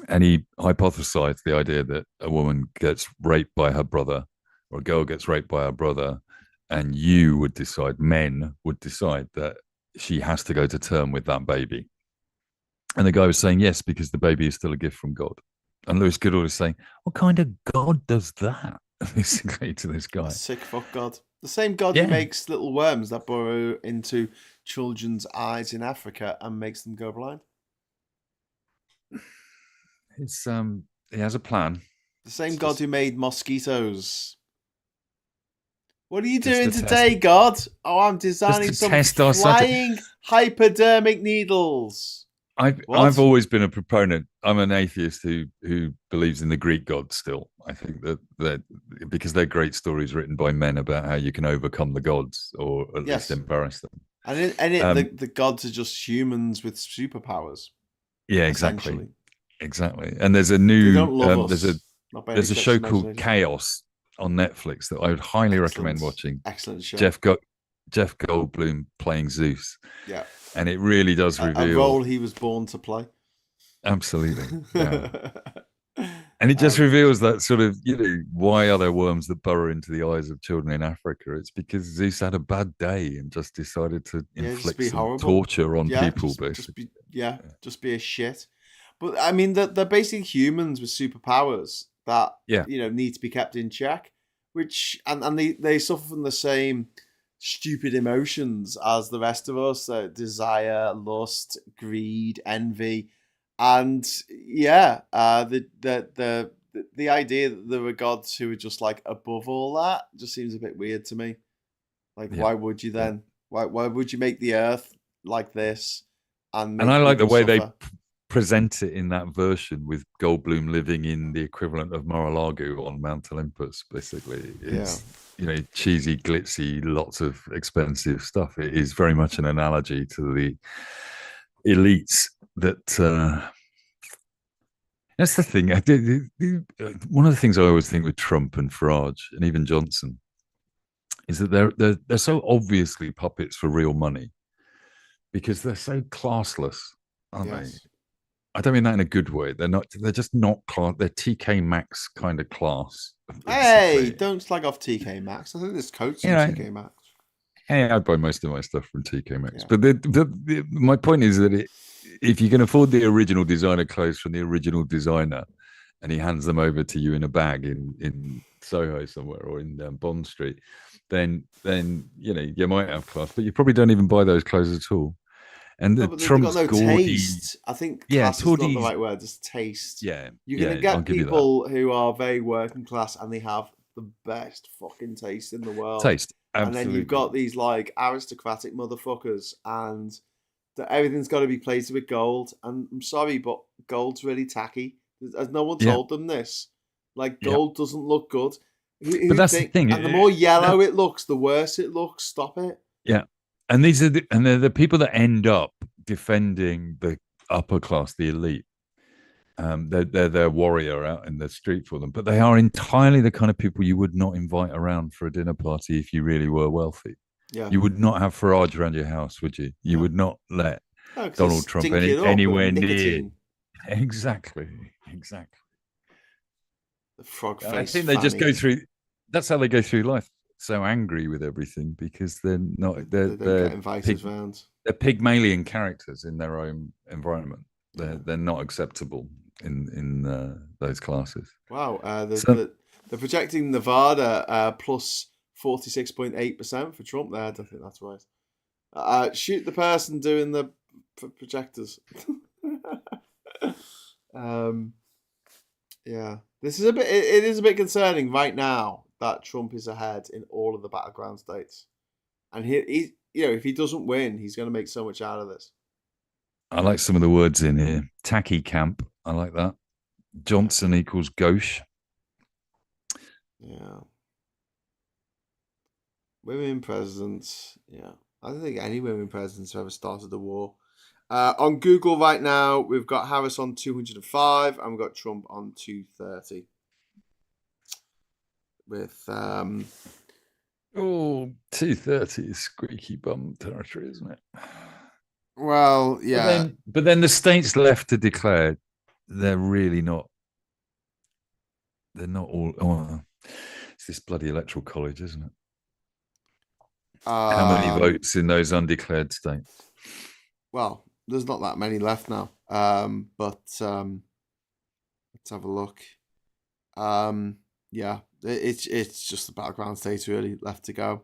And he hypothesized the idea that a woman gets raped by her brother or a girl gets raped by her brother, and men would decide that she has to go to term with that baby. And the guy was saying, yes, because the baby is still a gift from God. And Lewis Goodall was saying, what kind of God does that? Basically, to this guy. Sick fuck God. The same God who makes little worms that burrow into children's eyes in Africa and makes them go blind. It's he has a plan. The same God who made mosquitoes. What are you doing today, God? Oh, I'm designing some flying hypodermic needles. I've always been a proponent. I'm an atheist who believes in the Greek gods still. I think that because they're great stories written by men about how you can overcome the gods or at least embarrass them. And the gods are just humans with superpowers. Yeah, exactly. And there's a new there's a show called Chaos on Netflix that I would highly recommend watching. Excellent show. Jeff Goldblum playing Zeus. Yeah. and it really does reveal a role he was born to play. Absolutely, yeah. And it just reveals that sort of, why are there worms that burrow into the eyes of children in Africa? It's because Zeus had a bad day and just decided to inflict some torture on people, basically. Just be a shit. But I mean, they're basically humans with superpowers that need to be kept in check, which and they suffer from the same stupid emotions as the rest of us: desire, lust, greed, envy. And the idea that there were gods who were just like above all that just seems a bit weird to me. Like, why would you then? Why would you make the earth like this? And I like the way suffer? they present it in that version, with Goldblum living in the equivalent of Mar-a-Lago on Mount Olympus. Basically, it's cheesy, glitzy, lots of expensive stuff. It is very much an analogy to the elites. That's the thing. One of the things I always think with Trump and Farage and even Johnson is that they're so obviously puppets for real money, because they're so classless, aren't they? I don't mean that in a good way. They're just not class. They're TK Maxx kind of class. Basically. Hey, don't slag off TK Maxx. I think this coat's from TK Maxx. Hey, I buy most of my stuff from TK Maxx. But my point is that if you can afford the original designer clothes from the original designer, and he hands them over to you in a bag in Soho somewhere or in Bond Street, then you might have class, but you probably don't even buy those clothes at all. And Trump's got no gaudy taste. I think class is not the right word. Just taste. Yeah, you're gonna get people who are very working class and they have the best fucking taste in the world. Taste. Absolutely. And then you've got these like aristocratic motherfuckers, and everything's got to be plated with gold. And I'm sorry, but gold's really tacky. Has no one told them this? Like, gold doesn't look good. But that's the thing. And the more yellow it looks, the worse it looks. Stop it. Yeah. And they're the people that end up defending the upper class, the elite. They're their warrior out in the street for them, but they are entirely the kind of people you would not invite around for a dinner party if you really were wealthy. Yeah. You would not have Farage around your house, would you? You would not let Donald Trump anywhere near. Exactly. The frog face. I think they just go through. That's how they go through life. So angry with everything because they're not. They're get invited round. They're Pygmalion characters in their own environment. They're not acceptable in those classes. Wow, they're projecting Nevada plus 46.8% for Trump there. I don't think that's right. Shoot the person doing the projectors. This is it is a bit concerning right now that Trump is ahead in all of the battleground states, and he if he doesn't win, he's going to make so much out of this. I like some of the words in here. Tacky camp. I like that. Johnson equals gauche. Yeah. Women presidents. Yeah. I don't think any women presidents have ever started a war. On Google right now, we've got Harris on 205 and we've got Trump on 230. With 230 is squeaky bum territory, isn't it? Well, yeah. But then the states left to declare they're really not. They're not all. Oh, it's this bloody electoral college, isn't it? How many votes in those undeclared states? Well, there's not that many left now. But let's have a look. Yeah, it's just the battleground states really left to go.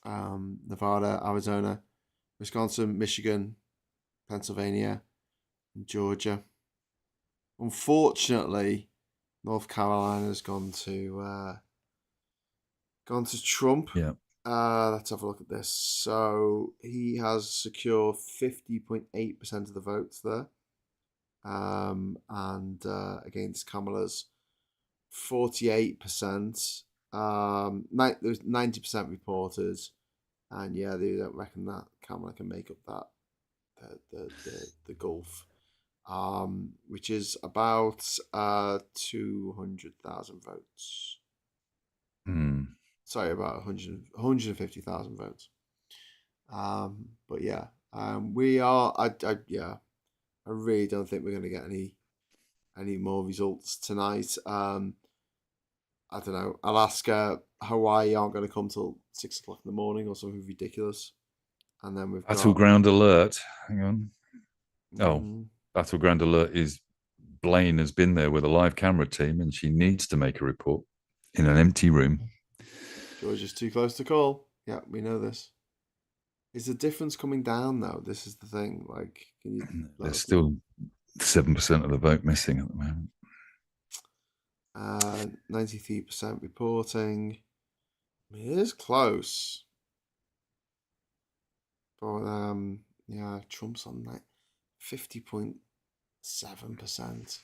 Nevada, Arizona, Wisconsin, Michigan, Pennsylvania, and Georgia. Unfortunately, North Carolina's gone to Trump. Yeah. Let's have a look at this. So he has secured 50.8% of the votes there. And against Kamala's 48%. There's 90% reported. And yeah, they don't reckon that Kamala can make up that the gulf, which is about 200,000 votes. Sorry, about 150,000 votes. But yeah, we are. I really don't think we're going to get any more results tonight. I don't know. Alaska, Hawaii aren't going to come till 6 o'clock in the morning or something ridiculous. And then we've Battleground alert. Hang on. Oh, Battleground alert is Blaine has been there with a live camera team, and she needs to make a report in an empty room. Georgia's too close to call. Yeah, we know this. Is the difference coming down though? This is the thing. Like, can you? There's still 7% of the vote missing at the moment. 93% reporting. I mean, it is close. But yeah, Trump's on that 50.7%.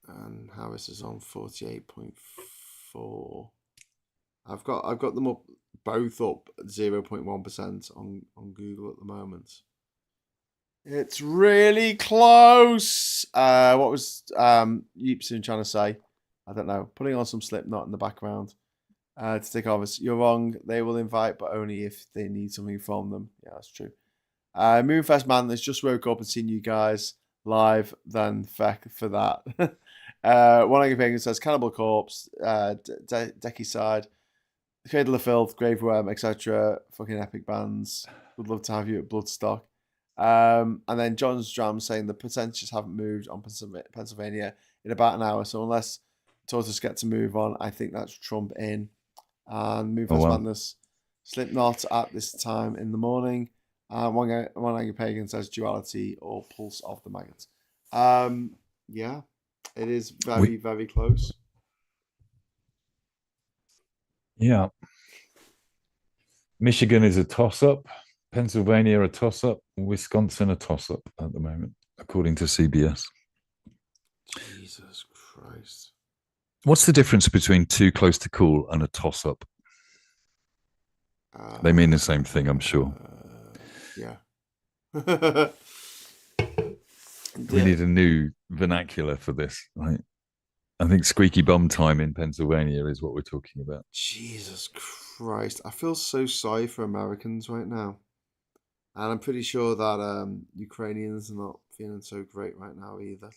And Harris is on 48.4. I've got them up both up 0.1% on Google at the moment. It's really close. What was Yeepson trying to say? I don't know. Putting on some Slipknot in the background to take off. You're wrong. They will invite, but only if they need something from them. Yeah, that's true. Moonfest Madness just woke up and seen you guys live. Then feck for that. One Angry Pagan says Cannibal Corpse, Decky Side, Cradle of Filth, Graveworm, etc. Fucking epic bands. Would love to have you at Bloodstock. And then John's Dram saying the percentages haven't moved on Pennsylvania in about an hour. So unless Tortoise get to move on, I think that's Trump in. And Moonfest Madness, Slipknot at this time in the morning. One Angry Pagan says Duality or Pulse of the Maggots. Yeah, it is very, very close. Yeah. Michigan is a toss-up. Pennsylvania a toss-up. Wisconsin a toss-up at the moment, according to CBS. Jesus Christ. What's the difference between too close to cool and a toss-up? They mean the same thing, I'm sure. Yeah. We need a new vernacular for this, right? I think squeaky bum time in Pennsylvania is what we're talking about. Jesus Christ. I feel so sorry for Americans right now. And I'm pretty sure that Ukrainians are not feeling so great right now either.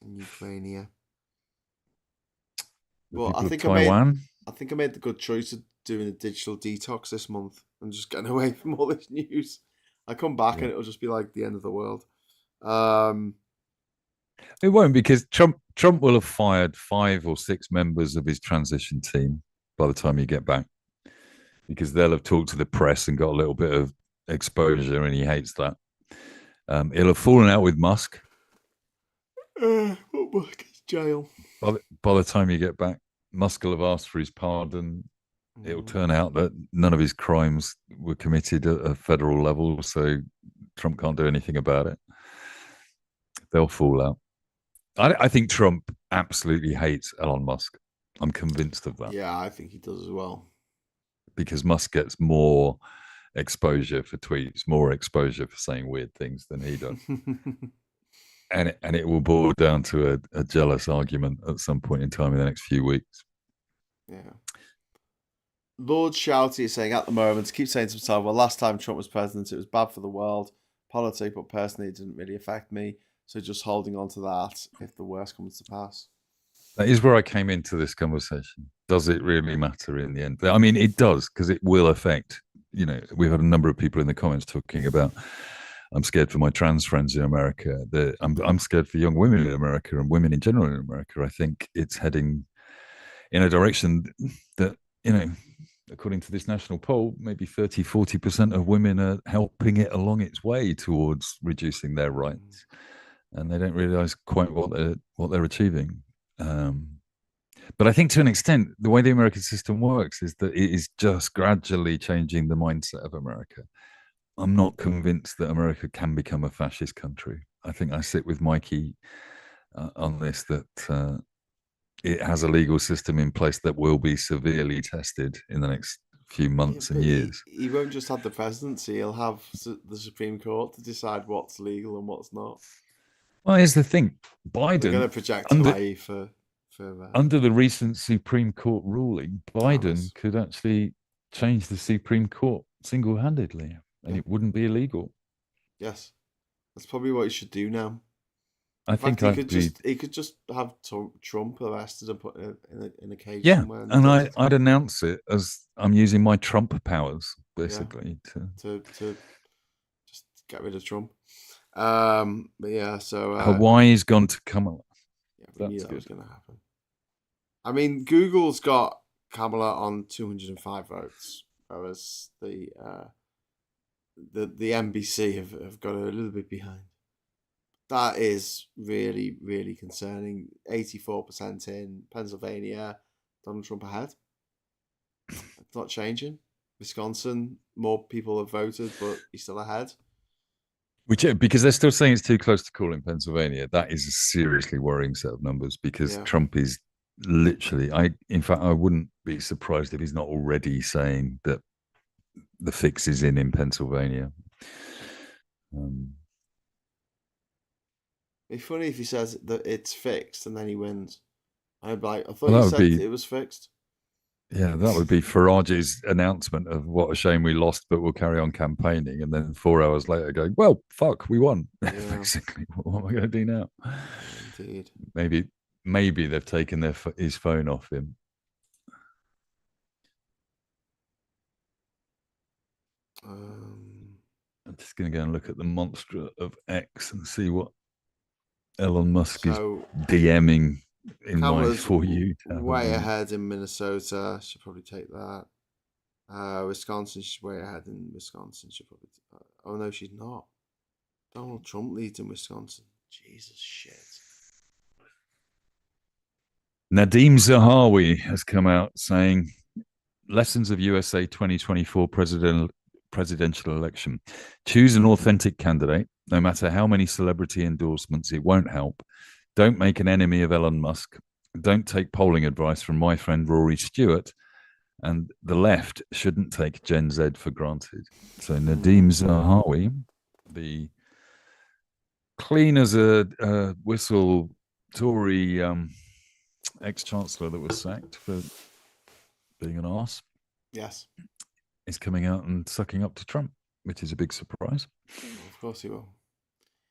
In Ukraine. Well, I think I made the good choice of doing a digital detox this month and just getting away from all this news. I come back and it'll just be like the end of the world. It won't, because Trump will have fired 5 or 6 members of his transition team by the time you get back, because they'll have talked to the press and got a little bit of exposure, and he hates that. He'll have fallen out with Musk. Jail. By the time you get back, Musk will have asked for his pardon. It'll turn out that none of his crimes were committed at a federal level, so Trump can't do anything about it. They'll fall out. I think Trump absolutely hates Elon Musk. I'm convinced of that. Yeah, I think he does as well. Because Musk gets more exposure for tweets, more exposure for saying weird things than he does. and it will boil down to a jealous argument at some point in time in the next few weeks. Yeah. Lord Shouty is saying at the moment, keep saying to himself, well, last time Trump was president, it was bad for the world, politics, but personally, it didn't really affect me. So just holding on to that if the worst comes to pass. That is where I came into this conversation. Does it really matter in the end? I mean, it does, because it will affect, we've had a number of people in the comments talking about, I'm scared for my trans friends in America. I'm scared for young women in America and women in general in America. I think it's heading in a direction that, according to this national poll, maybe 30-40% of women are helping it along its way towards reducing their rights. And they don't realize quite what they're achieving. But I think to an extent, the way the American system works is that it is just gradually changing the mindset of America. I'm not convinced that America can become a fascist country. I think I sit with Mikey on this, that it has a legal system in place that will be severely tested in the next few months and years. He won't just have the presidency, he'll have the Supreme Court to decide what's legal and what's not. Well, here's the thing. Biden... They're going to project Hawaii for under the recent Supreme Court ruling, Biden could actually change the Supreme Court single-handedly, and it wouldn't be illegal. Yes, that's probably what he should do now. I think he could just have Trump arrested and put in a cage somewhere. And I'd announce it as I'm using my Trump powers, basically, to just get rid of Trump. But yeah, so Hawaii's gone to Kamala. Yeah, we knew that was going to happen. I mean, Google's got Kamala on 205 votes, whereas the NBC have got her a little bit behind. That is really, really concerning. 84% in Pennsylvania, Donald Trump ahead. It's not changing. Wisconsin, more people have voted, but he's still ahead. Because they're still saying it's too close to call in Pennsylvania. That is a seriously worrying set of numbers because Trump is literally, in fact, I wouldn't be surprised if he's not already saying that the fix is in Pennsylvania. It'd be funny if he says that it's fixed and then he wins. I'd be like, I thought you said it was fixed. Yeah, that would be Farage's announcement of what a shame we lost, but we'll carry on campaigning. And then 4 hours later going, well, fuck, we won. Yeah. Basically, what am I going to do now? Indeed. Maybe they've taken his phone off him. I'm just going to go and look at the monster of X and see what Elon Musk is DMing in my For You tab. Way ahead in Minnesota. Should probably take that. Wisconsin, she's way ahead in Wisconsin. Should probably. Oh no, she's not. Donald Trump leads in Wisconsin. Jesus shit. Nadeem Zahawi has come out saying, "Lessons of USA 2024 presidential election: choose an authentic candidate. No matter how many celebrity endorsements, it won't help. Don't make an enemy of Elon Musk. Don't take polling advice from my friend Rory Stewart. And the left shouldn't take Gen Z for granted." So Nadeem Zahawi, the clean as a whistle Tory ex-chancellor that was sacked for being an arse, yes, is coming out and sucking up to Trump, which is a big surprise. Of course he will.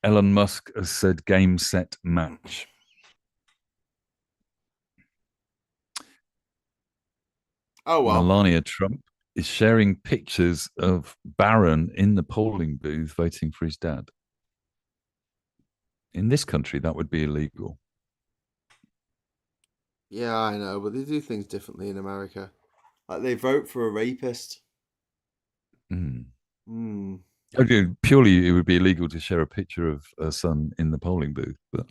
Elon Musk has said game, set, match. Oh, well. Melania Trump is sharing pictures of Barron in the polling booth voting for his dad. In this country, that would be illegal. Yeah, I know, but they do things differently in America. Like they vote for a rapist. Okay, purely, it would be illegal to share a picture of a son in the polling booth. But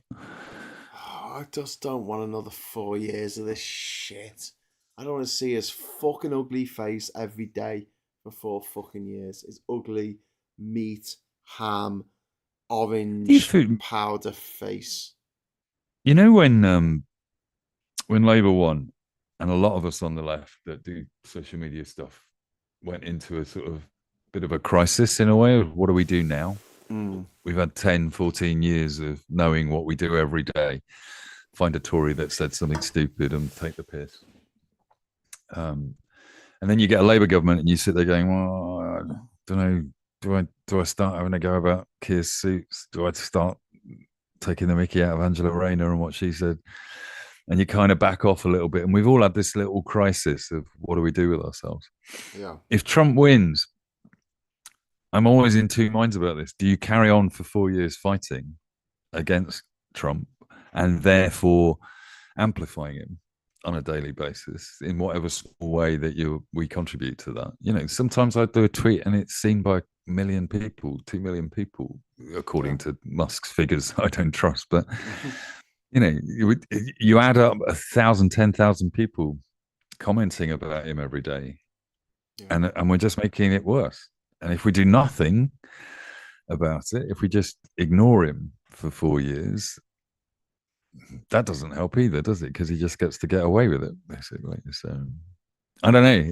I just don't want another 4 years of this shit. I don't want to see his fucking ugly face every day for 4 fucking years. His ugly meat, ham, orange powder face. You know when Labour won, and a lot of us on the left that do social media stuff went into a sort of bit of a crisis in a way of what do we do now? We've had 10, 14 years of knowing what we do every day. Find a Tory that said something stupid and take the piss. And then you get a Labour government and you sit there going, well, I don't know, do I start having a go about Keir's suits? Do I start taking the mickey out of Angela Rayner and what she said? And you kind of back off a little bit. And we've all had this little crisis of what do we do with ourselves? Yeah. If Trump wins, I'm always in two minds about this. Do you carry on for 4 years fighting against Trump and therefore amplifying him on a daily basis in whatever small way that we contribute to that? You know, sometimes I do a tweet and it's seen by 1 million people, 2 million people, according to Musk's figures I don't trust. But, you know, you add up 1,000, 10,000 people commenting about him every day. Yeah. And we're just making it worse. And if we do nothing about it, if we just ignore him for 4 years, that doesn't help either, does it? Because he just gets to get away with it, basically. So, I don't know.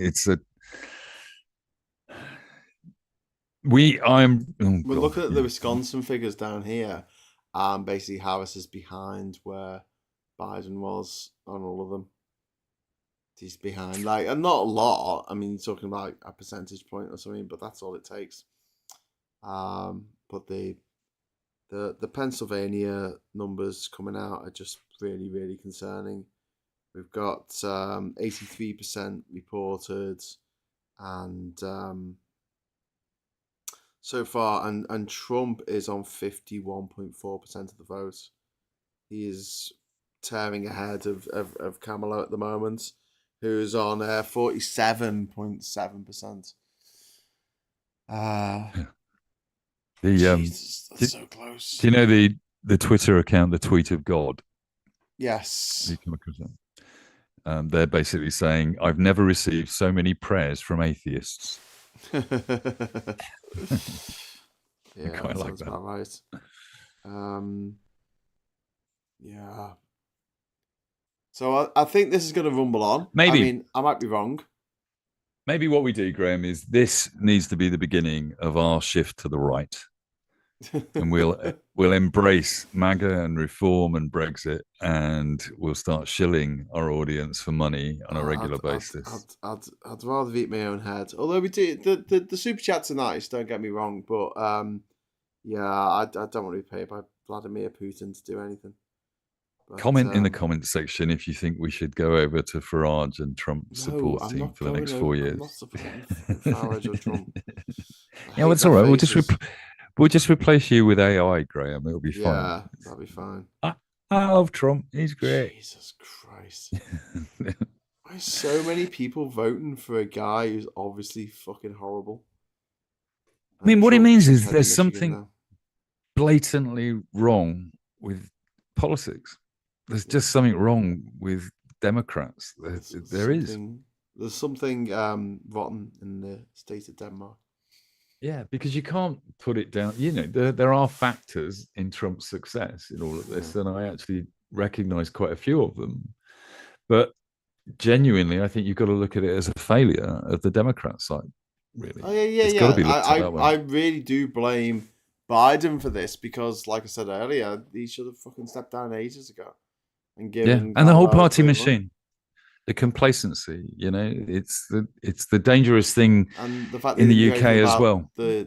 We're looking at the Wisconsin figures down here. Basically, Harris is behind where Biden was on all of them. He's behind, like, and not a lot. I mean, you're talking about a percentage point or something, but that's all it takes. But the Pennsylvania numbers coming out are just really, really concerning. We've got 83% reported, and so far, and Trump is on 51.4% of the vote. He is tearing ahead of Kamala at the moment, who's on 47.7%. Jesus, that's so close. Do you know the Twitter account, the Tweet of God? Yes. Have you come across that? They're basically saying, "I've never received so many prayers from atheists." Yeah, I quite like that. About right. Yeah. So I think this is going to rumble on. Maybe. I mean, I might be wrong. Maybe what we do, Graham, is this needs to be the beginning of our shift to the right. And we'll embrace MAGA and reform and Brexit, and we'll start shilling our audience for money on a regular basis. I'd rather eat my own head. Although we do the super chats are nice, don't get me wrong, but yeah, I don't want to be paid by Vladimir Putin to do anything. But, comment in the comments section if you think we should go over to Farage and Trump support team for the next 4 years. I'm not supporting Farage or Trump. Yeah, it's all right. We'll just replace you with AI, Graham. It'll be fine. Yeah, that'll be fine. I love Trump. He's great. Jesus Christ. Why are so many people voting for a guy who's obviously fucking horrible? I mean, what it means is there's something blatantly wrong with politics. There's just something wrong with Democrats. There is. There's something rotten in the state of Denmark. Yeah, because you can't put it down. You know, there are factors in Trump's success in all of this, and I actually recognize quite a few of them. But genuinely, I think you've got to look at it as a failure of the Democrat side, really. Oh, yeah. Got to be looked at that way. I really do blame Biden for this because, like I said earlier, he should have fucking stepped down ages ago and given. And the whole party machine. The complacency, you know, it's the dangerous thing and the fact in the UK as well. You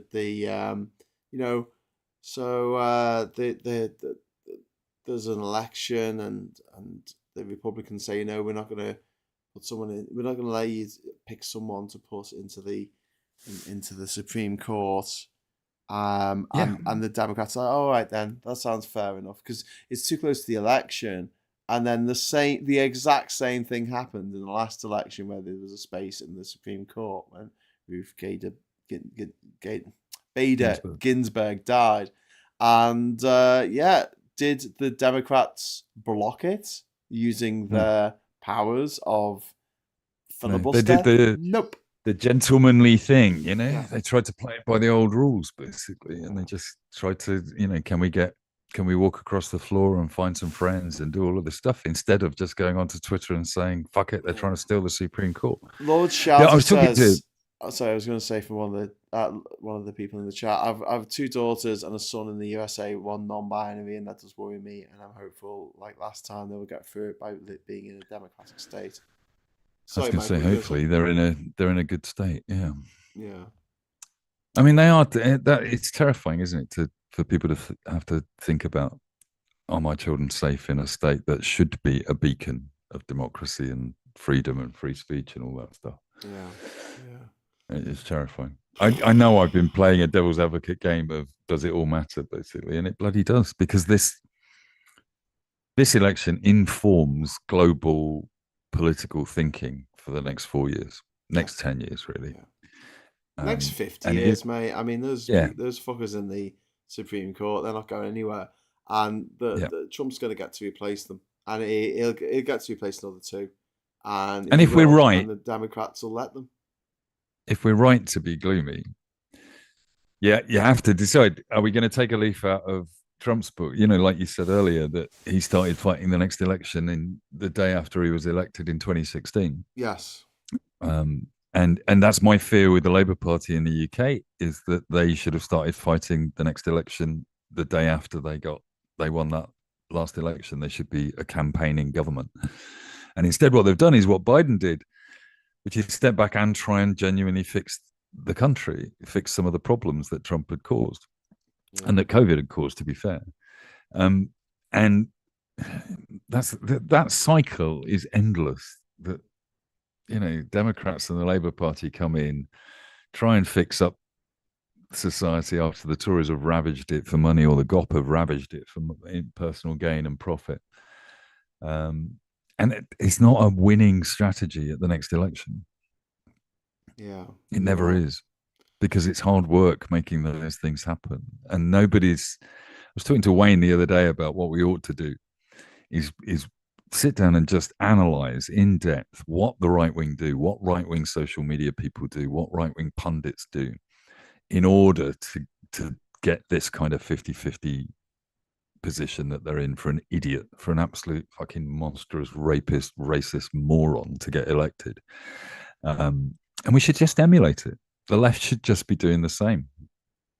know, so there's an election and the Republicans say, no, we're not going to put someone in. We're not going to let you pick someone to put into the Supreme Court. And the Democrats are all right then. That sounds fair enough because it's too close to the election. And then the exact same thing happened in the last election where there was a space in the Supreme Court when Ruth Bader Ginsburg died. And did the Democrats block it using their powers of filibuster? They did nope. The gentlemanly thing, you know. Yeah. They tried to play it by the old rules, basically, and they just tried to, you know, can we walk across the floor and find some friends and do all of this stuff instead of just going onto Twitter and saying, fuck it, they're trying to steal the Supreme Court. Lord Shelter says, sorry, I was going to say from one of the people in the chat, I have two daughters and a son in the USA, one non-binary, and that does worry me, and I'm hopeful, like last time, they will get through it by being in a democratic state. Sorry, I was going to say, hopefully they're in a good state. Yeah. Yeah. I mean, they are. It's terrifying, isn't it, for people to have to think about, are my children safe in a state that should be a beacon of democracy and freedom and free speech and all that stuff? Yeah. It's terrifying. I know I've been playing a devil's advocate game of does it all matter, basically, and it bloody does, because this election informs global political thinking for the next 4 years, next 10 years, really. Yeah. Next 50 years, mate. I mean, those fuckers in the Supreme Court, they're not going anywhere, and the Trump's going to get to replace them, and he'll get to replace another two, and if we're right, and the Democrats will let them. If we're right to be gloomy, you have to decide: are we going to take a leaf out of Trump's book? You know, like you said earlier, that he started fighting the next election in the day after he was elected in 2016. Yes. And that's my fear with the Labour Party in the UK, is that they should have started fighting the next election the day after they won that last election. They should be a campaigning government. And instead, what they've done is what Biden did, which is step back and try and genuinely fix the country, fix some of the problems that Trump had caused and that COVID had caused, to be fair. And that cycle is endless. That, you know, Democrats and the Labour Party come in, try and fix up society after the Tories have ravaged it for money, or the GOP have ravaged it for personal gain and profit. And it's not a winning strategy at the next election. Yeah. It never is, because it's hard work making those things happen. And I was talking to Wayne the other day about what we ought to do is sit down and just analyze in depth what the right wing do, what right wing social media people do, what right wing pundits do, in order to get this kind of 50-50 position that they're in for an idiot, for an absolute fucking monstrous rapist, racist moron to get elected. And we should just emulate it. The left should just be doing the same.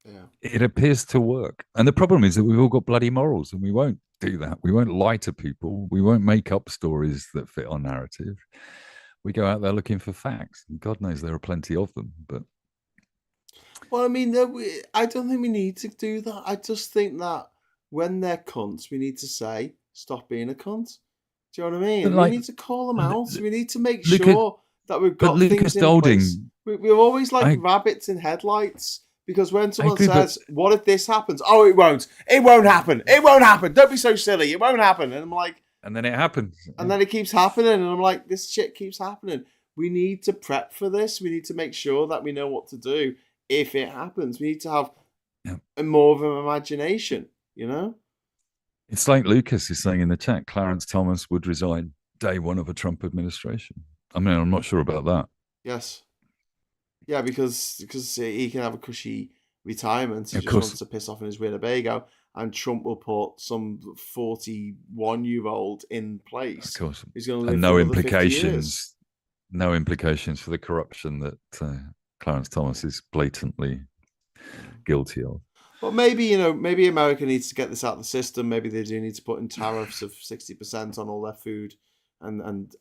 Yeah. It appears to work. And the problem is that we've all got bloody morals, and we won't do that. We won't lie to people. We won't make up stories that fit our narrative. We go out there looking for facts. And God knows there are plenty of them. But well, I mean, I don't think we need to do that. I just think that when they're cunts, we need to say, stop being a cunt. Do you know what I mean? We need to call them out. We need to make sure that we've got things in place. We're always like rabbits in headlights, because when someone says, what if this happens? Oh, it won't. It won't happen. It won't happen. Don't be so silly. It won't happen. And I'm like... And then it happens. And then it keeps happening. And I'm like, this shit keeps happening. We need to prep for this. We need to make sure that we know what to do if it happens. We need to have more of an imagination, you know? It's like Lucas is saying in the chat, Clarence Thomas would resign day one of a Trump administration. I mean, I'm not sure about that. Yes. Yeah, because he can have a cushy retirement. He just wants to piss off in his Winnebago, and Trump will put some 41-year-old in place. Of course. He's going to live and no implications. No implications for the corruption that Clarence Thomas is blatantly guilty of. But maybe America needs to get this out of the system. Maybe they do need to put in tariffs of 60% on all their food and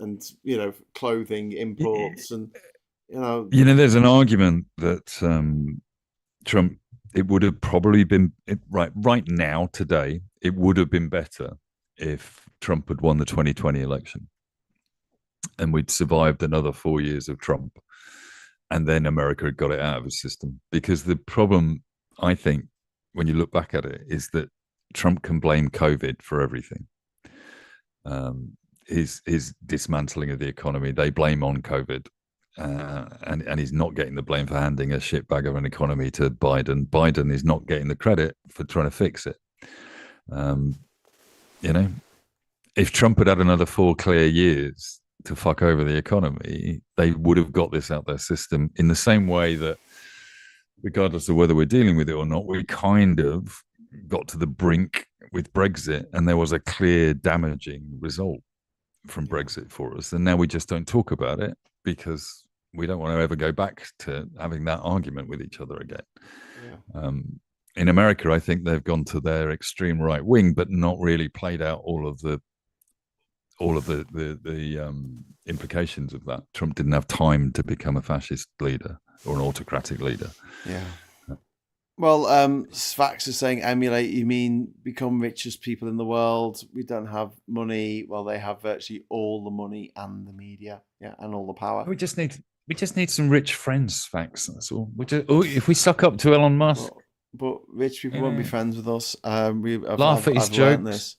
clothing imports and there's an argument that Trump, it would have probably been right now today, it would have been better if Trump had won the 2020 election and we'd survived another 4 years of Trump, and then America had got it out of the system. Because the problem, I think, when you look back at it, is that Trump can blame COVID for everything. His dismantling of the economy, they blame on COVID. And he's not getting the blame for handing a shitbag of an economy to Biden. Biden is not getting the credit for trying to fix it. If Trump had had another 4 clear years to fuck over the economy, they would have got this out their system in the same way that, regardless of whether we're dealing with it or not, we kind of got to the brink with Brexit, and there was a clear damaging result from Brexit for us. And now we just don't talk about it, because we don't want to ever go back to having that argument with each other again. Yeah. In America, I think they've gone to their extreme right wing, but not really played out all of the implications of that. Trump didn't have time to become a fascist leader or an autocratic leader. Yeah. Well, Svax is saying, emulate, you mean become richest people in the world. We don't have money. Well, they have virtually all the money and the media, and all the power. We just need some rich friends, Svax. That's all. If we suck up to Elon Musk. But rich people won't be friends with us. Laugh at his jokes.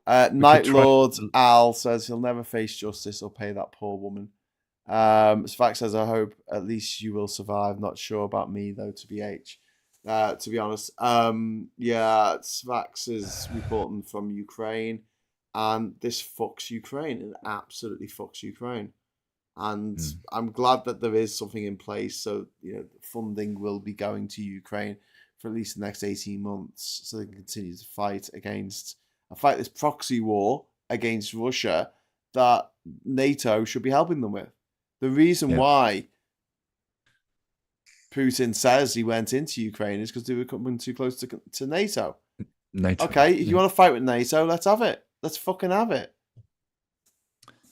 Night Lord Al says he'll never face justice or pay that poor woman. Svax says, I hope at least you will survive. Not sure about me, though, to be honest. Svax is reporting from Ukraine, and this fucks Ukraine. It absolutely fucks Ukraine. And I'm glad that there is something in place. So, funding will be going to Ukraine for at least the next 18 months, so they can continue to fight this proxy war against Russia that NATO should be helping them with. The reason why Putin says he went into Ukraine is because they were coming too close to NATO. NATO. Okay, if you want to fight with NATO, let's have it. Let's fucking have it.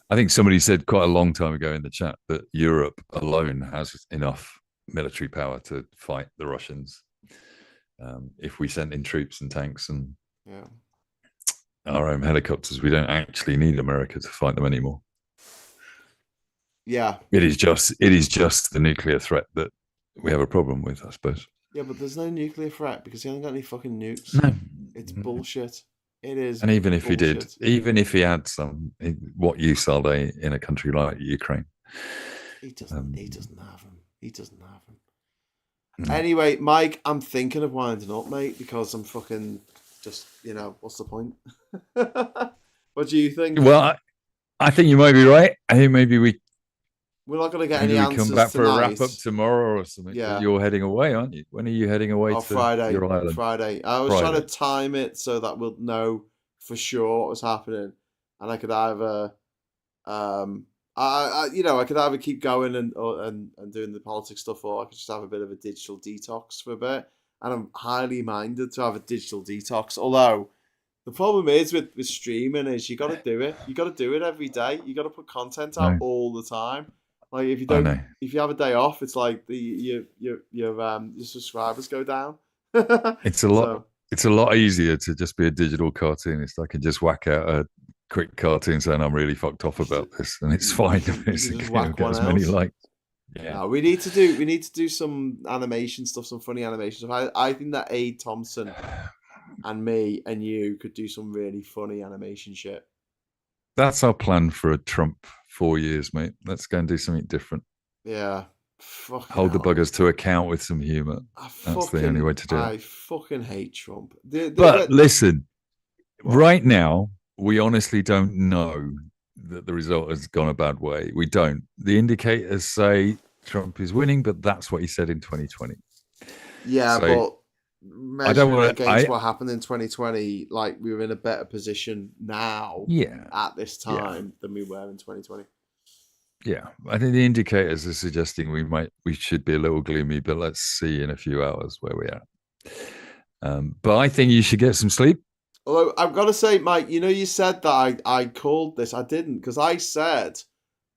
I think somebody said quite a long time ago in the chat that Europe alone has enough military power to fight the Russians. If we sent in troops and tanks and our own helicopters, we don't actually need America to fight them anymore. Yeah. It is just the nuclear threat that we have a problem with, I suppose. Yeah, but there's no nuclear threat because he hasn't got any fucking nukes. No. It's bullshit. It is. And even if bullshit. he did, even if he had some, what use are they in a country like Ukraine? He doesn't have them. He doesn't have them. No. Anyway, Mike, I'm thinking of winding up, mate, because I'm fucking just, what's the point? What do you think? Well, I think you might be right. I think maybe we're not going to get any answers come back tonight. for a wrap up tomorrow or something. Yeah. You're heading away, aren't you? When are you heading away to Friday, your island? Friday. I was trying to time it so that we'll know for sure what was happening, and I could either, I could either keep going and doing the politics stuff, or I could just have a bit of a digital detox for a bit. And I'm highly minded to have a digital detox. Although the problem is with streaming is you got to do it. You got to do it every day. You got to put content out all the time. Like if you don't, if you have a day off, it's like your subscribers go down. It's a lot. It's a lot easier to just be a digital cartoonist. I can just whack out a quick cartoon saying I'm really fucked off about this, and it's fine. Basically, get as many likes. Yeah, no, we need to do some animation stuff, some funny animation stuff. I think that Aid Thompson and me and you could do some really funny animation shit. That's our plan for a Trump 4 years, mate. Let's go and do something different. Yeah. Hold the buggers to account with some humour. That's the only way to do it. I fucking hate Trump. But listen, right now, we honestly don't know that the result has gone a bad way. We don't. The indicators say Trump is winning, but that's what he said in 2020. Yeah, so, but measuring against what happened in 2020, like we were in a better position now at this time than we were in 2020. Yeah, I think the indicators are suggesting we should be a little gloomy, but let's see in a few hours where we are. But I think you should get some sleep. Although I've got to say, Mike, you said that I called this. I didn't, because I said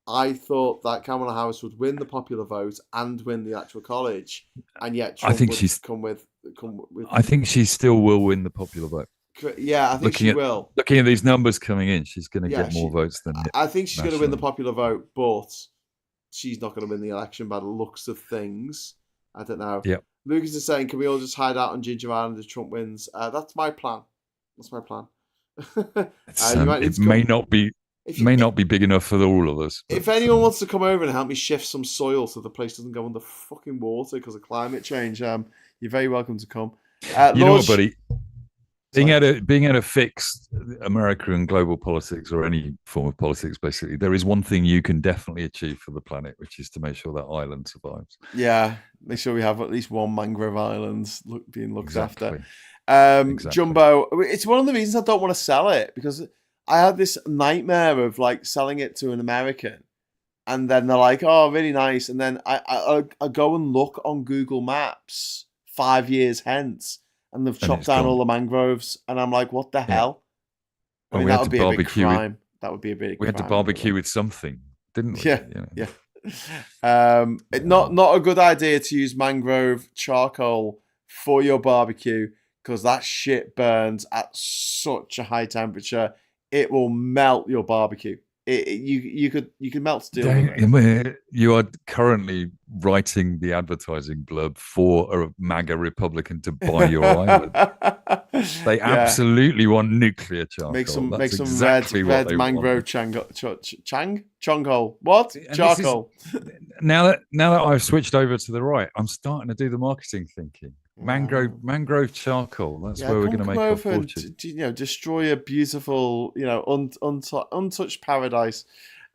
I thought that Kamala Harris would win the popular vote and win the actual college, and yet Trump would come with. I think she still will win the popular vote. Yeah, I think she will. Looking at these numbers coming in, she's going to get more votes than. I think she's going to win the popular vote, but she's not going to win the election by the looks of things. I don't know. Yeah. Lucas is saying, "Can we all just hide out on Ginger Island if Trump wins?" That's my plan. That's my plan. It may not be big enough for all of us. If anyone wants to come over and help me shift some soil so the place doesn't go under fucking water because of climate change, you're very welcome to come. You know what, buddy? Being able to fix America and global politics, or any form of politics, basically, there is one thing you can definitely achieve for the planet, which is to make sure that island survives. Yeah, make sure we have at least one mangrove island being looked after. Exactly. Jumbo, it's one of the reasons I don't want to sell it, because I had this nightmare of like selling it to an American, and then they're like, "Oh, really nice," and then I go and look on Google Maps 5 years hence, and they've chopped down all the mangroves, and I'm like, "What the hell?" I mean, that would be a big crime. That would be a big. We had to barbecue with something, didn't we? Yeah, yeah. Not a good idea to use mangrove charcoal for your barbecue, because that shit burns at such a high temperature. It will melt your barbecue. You could melt steel. You are currently writing the advertising blurb for a MAGA Republican to buy your island. They absolutely want nuclear charcoal. Make some exactly red mangrove charcoal. What? Charcoal. Now that I've switched over to the right, I'm starting to do the marketing thinking. Mangrove charcoal. That's where we're going to make our fortune. Destroy a beautiful, untouched paradise.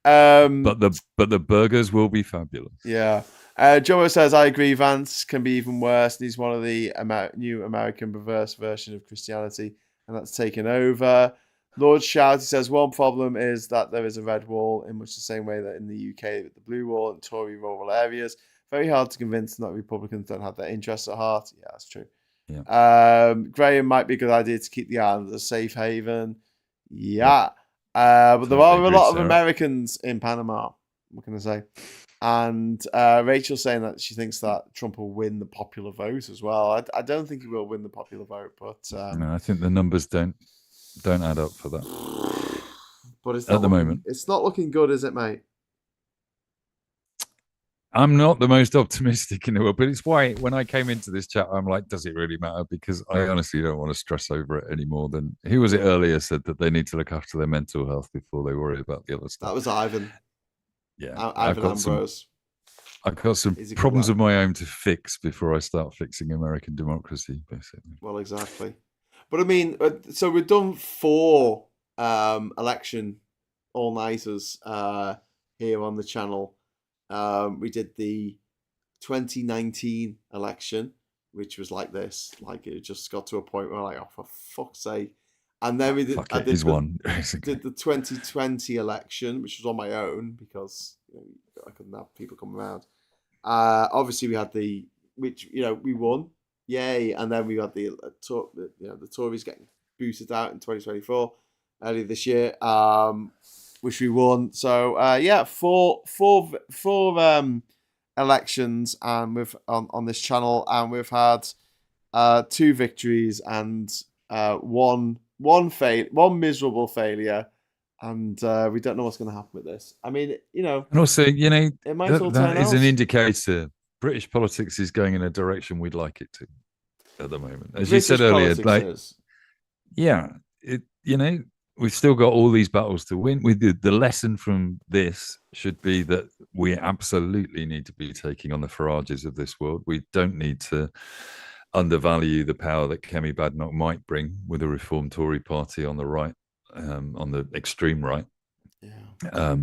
But the burgers will be fabulous. Yeah. Jomo says, I agree, Vance can be even worse. He's one of the new American perverse version of Christianity, and that's taken over. Lord Shout, he says, one problem is that there is a red wall in much the same way that in the UK with the blue wall and Tory rural areas. Very hard to convince them that Republicans don't have their interests at heart. Yeah, that's true. Yeah. Graham might be a good idea to keep the island a safe haven. Yeah. But there are a lot of Americans in Panama, what can I say? And Rachel's saying that she thinks that Trump will win the popular vote as well. I don't think he will win the popular vote, but no, I think the numbers don't add up for that. But it's at the moment, it's not looking good, is it, mate? I'm not the most optimistic in the world, but it's why when I came into this chat, I'm like, does it really matter? Because I honestly don't want to stress over it any more than who was it earlier said that they need to look after their mental health before they worry about the other stuff. That was Ivan. Yeah, Ivan Ambrose. I've got some problems of my own to fix before I start fixing American democracy, basically. Well, exactly. But I mean, so we've done 4 election all-nighters here on the channel. We did the 2019 election, which was like this. Like, it just got to a point where like, oh, for fuck's sake. And then we did, I did the 2020 election, which was on my own because I couldn't have people come around. Obviously, we had which we won, yay! And then we had the Tories getting booted out in 2024 earlier this year, which we won. So four elections, and we've on this channel, and we've had 2 victories and one miserable failure, and we don't know what's going to happen with this. I mean, and also, it might all turn that is out. an indicator. British politics is going in a direction we'd like it to at the moment, as you said earlier. Like, we've still got all these battles to win. The lesson from this should be that we absolutely need to be taking on the Farages of this world. We don't need to undervalue the power that Kemi Badenoch might bring with a Reform Tory party on the right, on the extreme right. Yeah.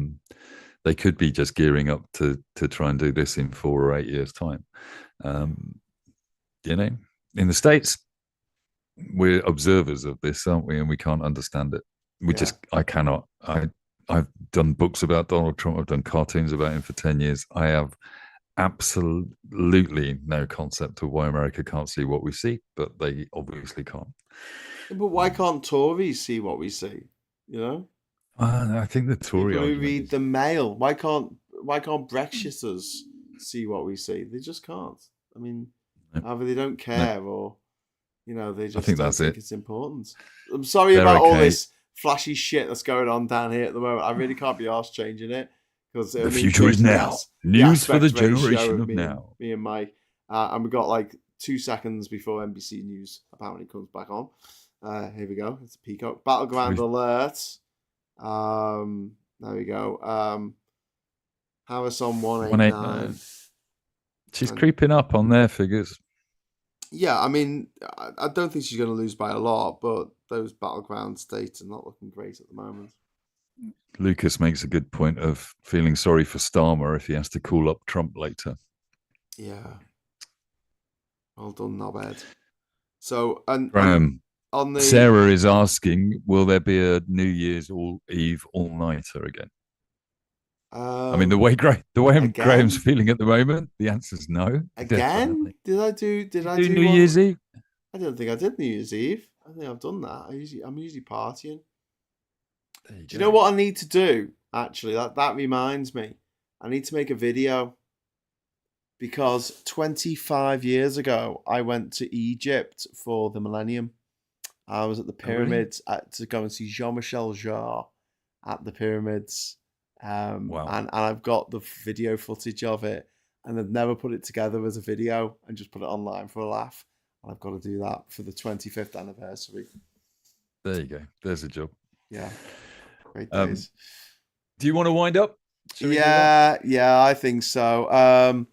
They could be just gearing up to try and do this in 4 or 8 years' time. In the States, we're observers of this, aren't we? And we can't understand it. I cannot. I've done books about Donald Trump. I've done cartoons about him for 10 years. I have absolutely no concept of why America can't see what we see, but they obviously can't. But why can't Tories see what we see? I think the Tory people who argument read the Mail. Why can't Brexiters see what we see? They just can't. I mean, either they don't care or they just don't think it's important. I'm sorry about all this flashy shit that's going on down here at the moment. I really can't be arsed changing it because the future is now. News for the generation of now. Me and Mike, and we got like 2 seconds before NBC News apparently comes back on. Here we go. It's a peacock battleground alert. There we go. Harris on 189. She's creeping up on their figures. Yeah, I mean, I don't think she's going to lose by a lot, but those battleground states are not looking great at the moment. Lucas makes a good point of feeling sorry for Starmer if he has to call up Trump later. Yeah. Well done, knobhead. So, and on the Sarah is asking, will there be a New Year's Eve all-nighter again? I mean, the way Graham's feeling at the moment, the answer is no. Again? Definitely. Did I do New Year's Eve? I don't think I did New Year's Eve. I think I've done that. I'm usually partying. Do you know what I need to do? Actually, that reminds me. I need to make a video because 25 years ago I went to Egypt for the Millennium. I was at the pyramids to go and see Jean-Michel Jarre at the pyramids. Wow. And I've got the video footage of it, and I've never put it together as a video and just put it online for a laugh. And I've got to do that for the 25th anniversary. There you go. There's a job. Yeah. Great days. Do you want to wind up? Yeah, I think so.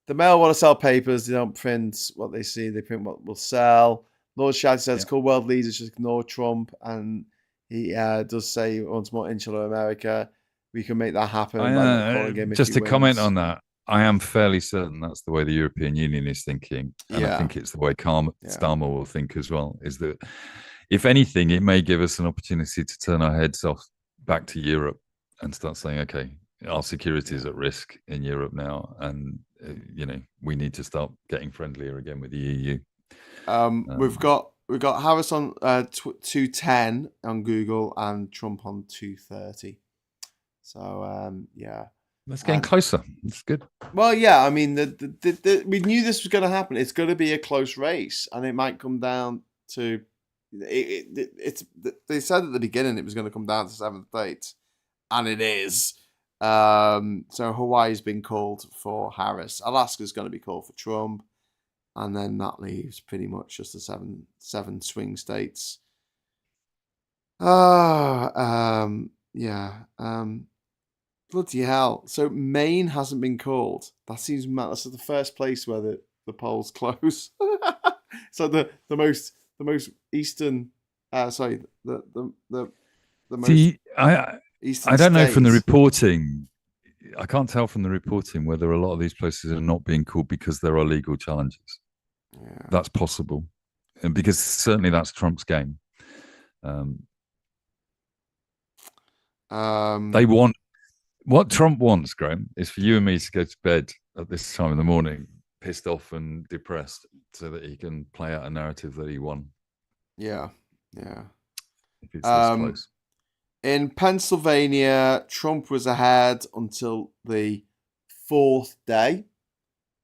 The Mail want to sell papers. They don't print what they see. They print what will sell. Lord Shad says, cool world leaders just ignore Trump. And he does say he wants more insular America. We can make that happen. Just to comment on that, I am fairly certain that's the way the European Union is thinking. And I think it's the way Starmer will think as well, is that if anything, it may give us an opportunity to turn our heads off back to Europe and start saying, okay, our security is at risk in Europe now. And, we need to start getting friendlier again with the EU. We've got Harris on 210 on Google and Trump on 230. So yeah, that's getting closer. It's good. Well, yeah, I mean, we knew this was going to happen. It's going to be a close race, and it might come down to it's. They said at the beginning it was going to come down to 7 states, and it is. So Hawaii's been called for Harris. Alaska's going to be called for Trump, and then that leaves pretty much just the seven swing states. Yeah. Bloody hell. So Maine hasn't been called. That seems mad. That's the first place where the polls close. So the most eastern the most eastern I don't know from the states. reporting. I can't tell from the reporting whether a lot of these places are not being called because there are legal challenges. Yeah. That's possible. And because certainly that's Trump's game. They want what Trump wants, Graham, is for you and me to go to bed at this time in the morning, pissed off and depressed, so that he can play out a narrative that he won. Yeah, yeah. If it's this close. In Pennsylvania, Trump was ahead until the 4th day,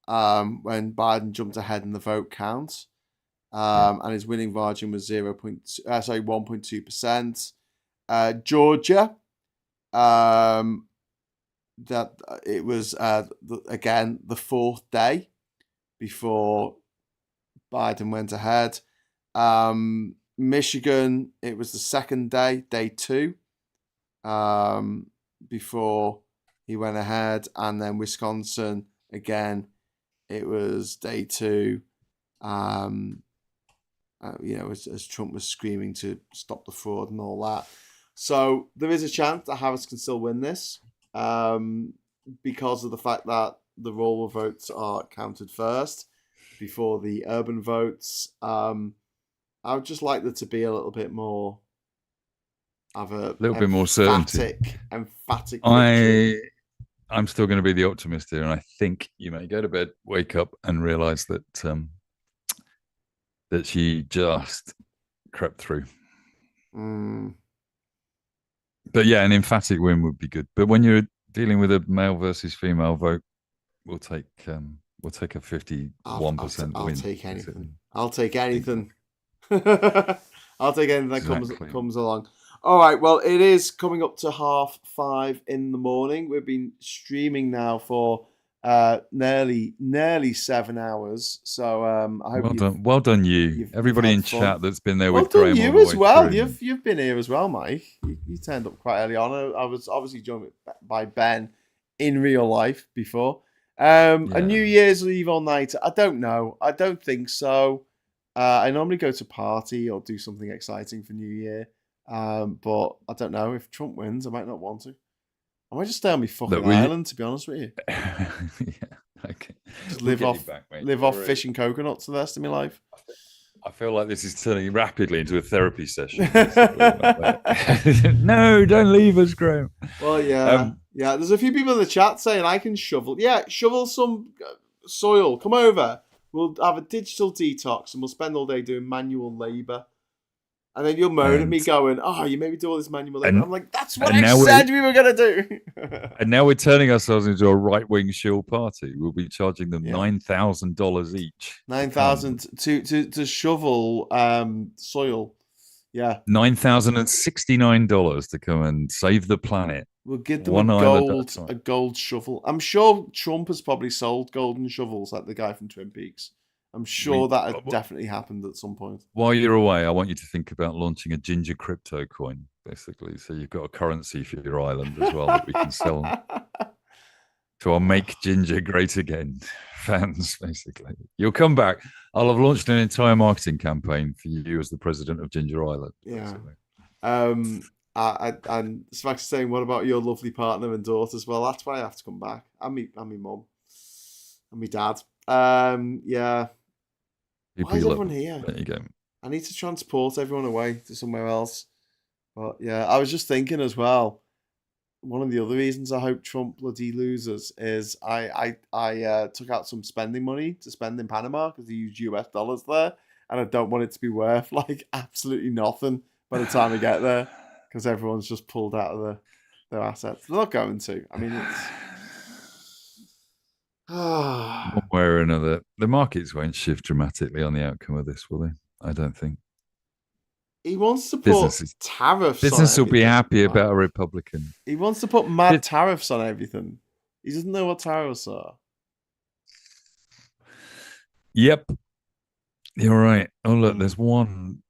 when Biden jumped ahead in the vote count, and his winning margin was 1.2%. Georgia, that it was again the 4th day before Biden went ahead. Michigan, it was the 2nd day, day 2, before he went ahead, and then Wisconsin again, it was day 2. As Trump was screaming to stop the fraud and all that. So there is a chance that Harris can still win this, because of the fact that the rural votes are counted first before the urban votes. I would just like there to be a little bit more of a bit more certainty. Emphatic victory. I'm still going to be the optimist here, and I think you may go to bed, wake up, and realise that that she just crept through. But yeah, an emphatic win would be good. But when you're dealing with a male versus female vote, we'll take a 51% win. I'll take anything. I'll take anything. I'll take anything that comes along. All right. Well, it is coming up to 5:30 in the morning. We've been streaming now for nearly 7 hours. So I hope well done you. Everybody in fun. chat that's been there Well with Graham. done you as well. You've been here as well, Mike. You turned up quite early on. I was obviously joined by Ben in real life before. A New Year's Eve all night. I don't know. I don't think so. I normally go to party or do something exciting for New Year. But I don't know. If Trump wins, I might not want to. I might just stay on my fucking island, to be honest with you. Okay. Just live off fish and coconuts for the rest of my life. I feel like this is turning rapidly into a therapy session. No, don't leave us, Graham. Well, yeah. There's a few people in the chat saying I can shovel. Yeah, shovel some soil. Come over. We'll have a digital detox and we'll spend all day doing manual labour. And then you'll moan at me going, you made me do all this manual labor. I'm like, that's what I said we were going to do. And now we're turning ourselves into a right-wing shill party. We'll be charging them $9,000 each. $9,000 to shovel soil. Yeah. $9,069 to come and save the planet. We'll give them a gold shovel. I'm sure Trump has probably sold golden shovels like the guy from Twin Peaks. I'm sure that had definitely happened at some point. While you're away, I want you to think about launching a ginger crypto coin, basically. So you've got a currency for your island as well that we can sell to our Make Ginger Great Again fans, basically. You'll come back. I'll have launched an entire marketing campaign for you as the president of Ginger Island. Yeah. And Smack's saying, what about your lovely partner and daughters? Well, that's why I have to come back. And me mum. And me dad. Yeah. Why is everyone here? There you go. I need to transport everyone away to somewhere else. But yeah, I was just thinking as well. One of the other reasons I hope Trump bloody loses is I took out some spending money to spend in Panama because they use US dollars there, and I don't want it to be worth like absolutely nothing by the time we get there, because everyone's just pulled out of their assets. They're not going to. I mean, it's one way or another. The markets won't shift dramatically on the outcome of this, will they? I don't think. He wants to put tariffs. Business will be happy about a Republican. He wants to put mad tariffs on everything. He doesn't know what tariffs are. Yep. You're right. Oh, look, there's one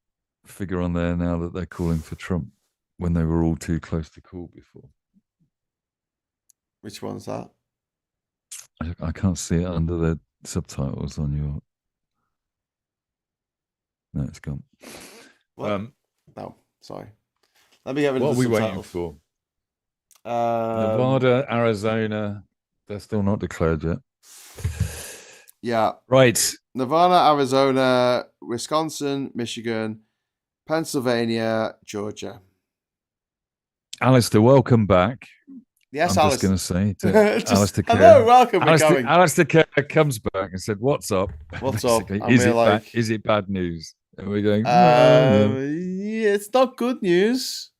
figure on there now that they're calling for Trump when they were all too close to call before. Which one's that? I can't see it under the subtitles on your... No, it's gone. No, sorry. Let me get rid of the subtitles. What are we waiting for? Nevada, Arizona, they're still not declared yet. Yeah. Right. Nevada, Arizona, Wisconsin, Michigan, Pennsylvania, Georgia. Alistair, welcome back. Yes, I'm Alistair. just going to say to Alistair Kerr. Hello, welcome. Alistair Kerr comes back and said, "What's up? What's up?" Is it bad news? And we're going, yeah, it's not good news.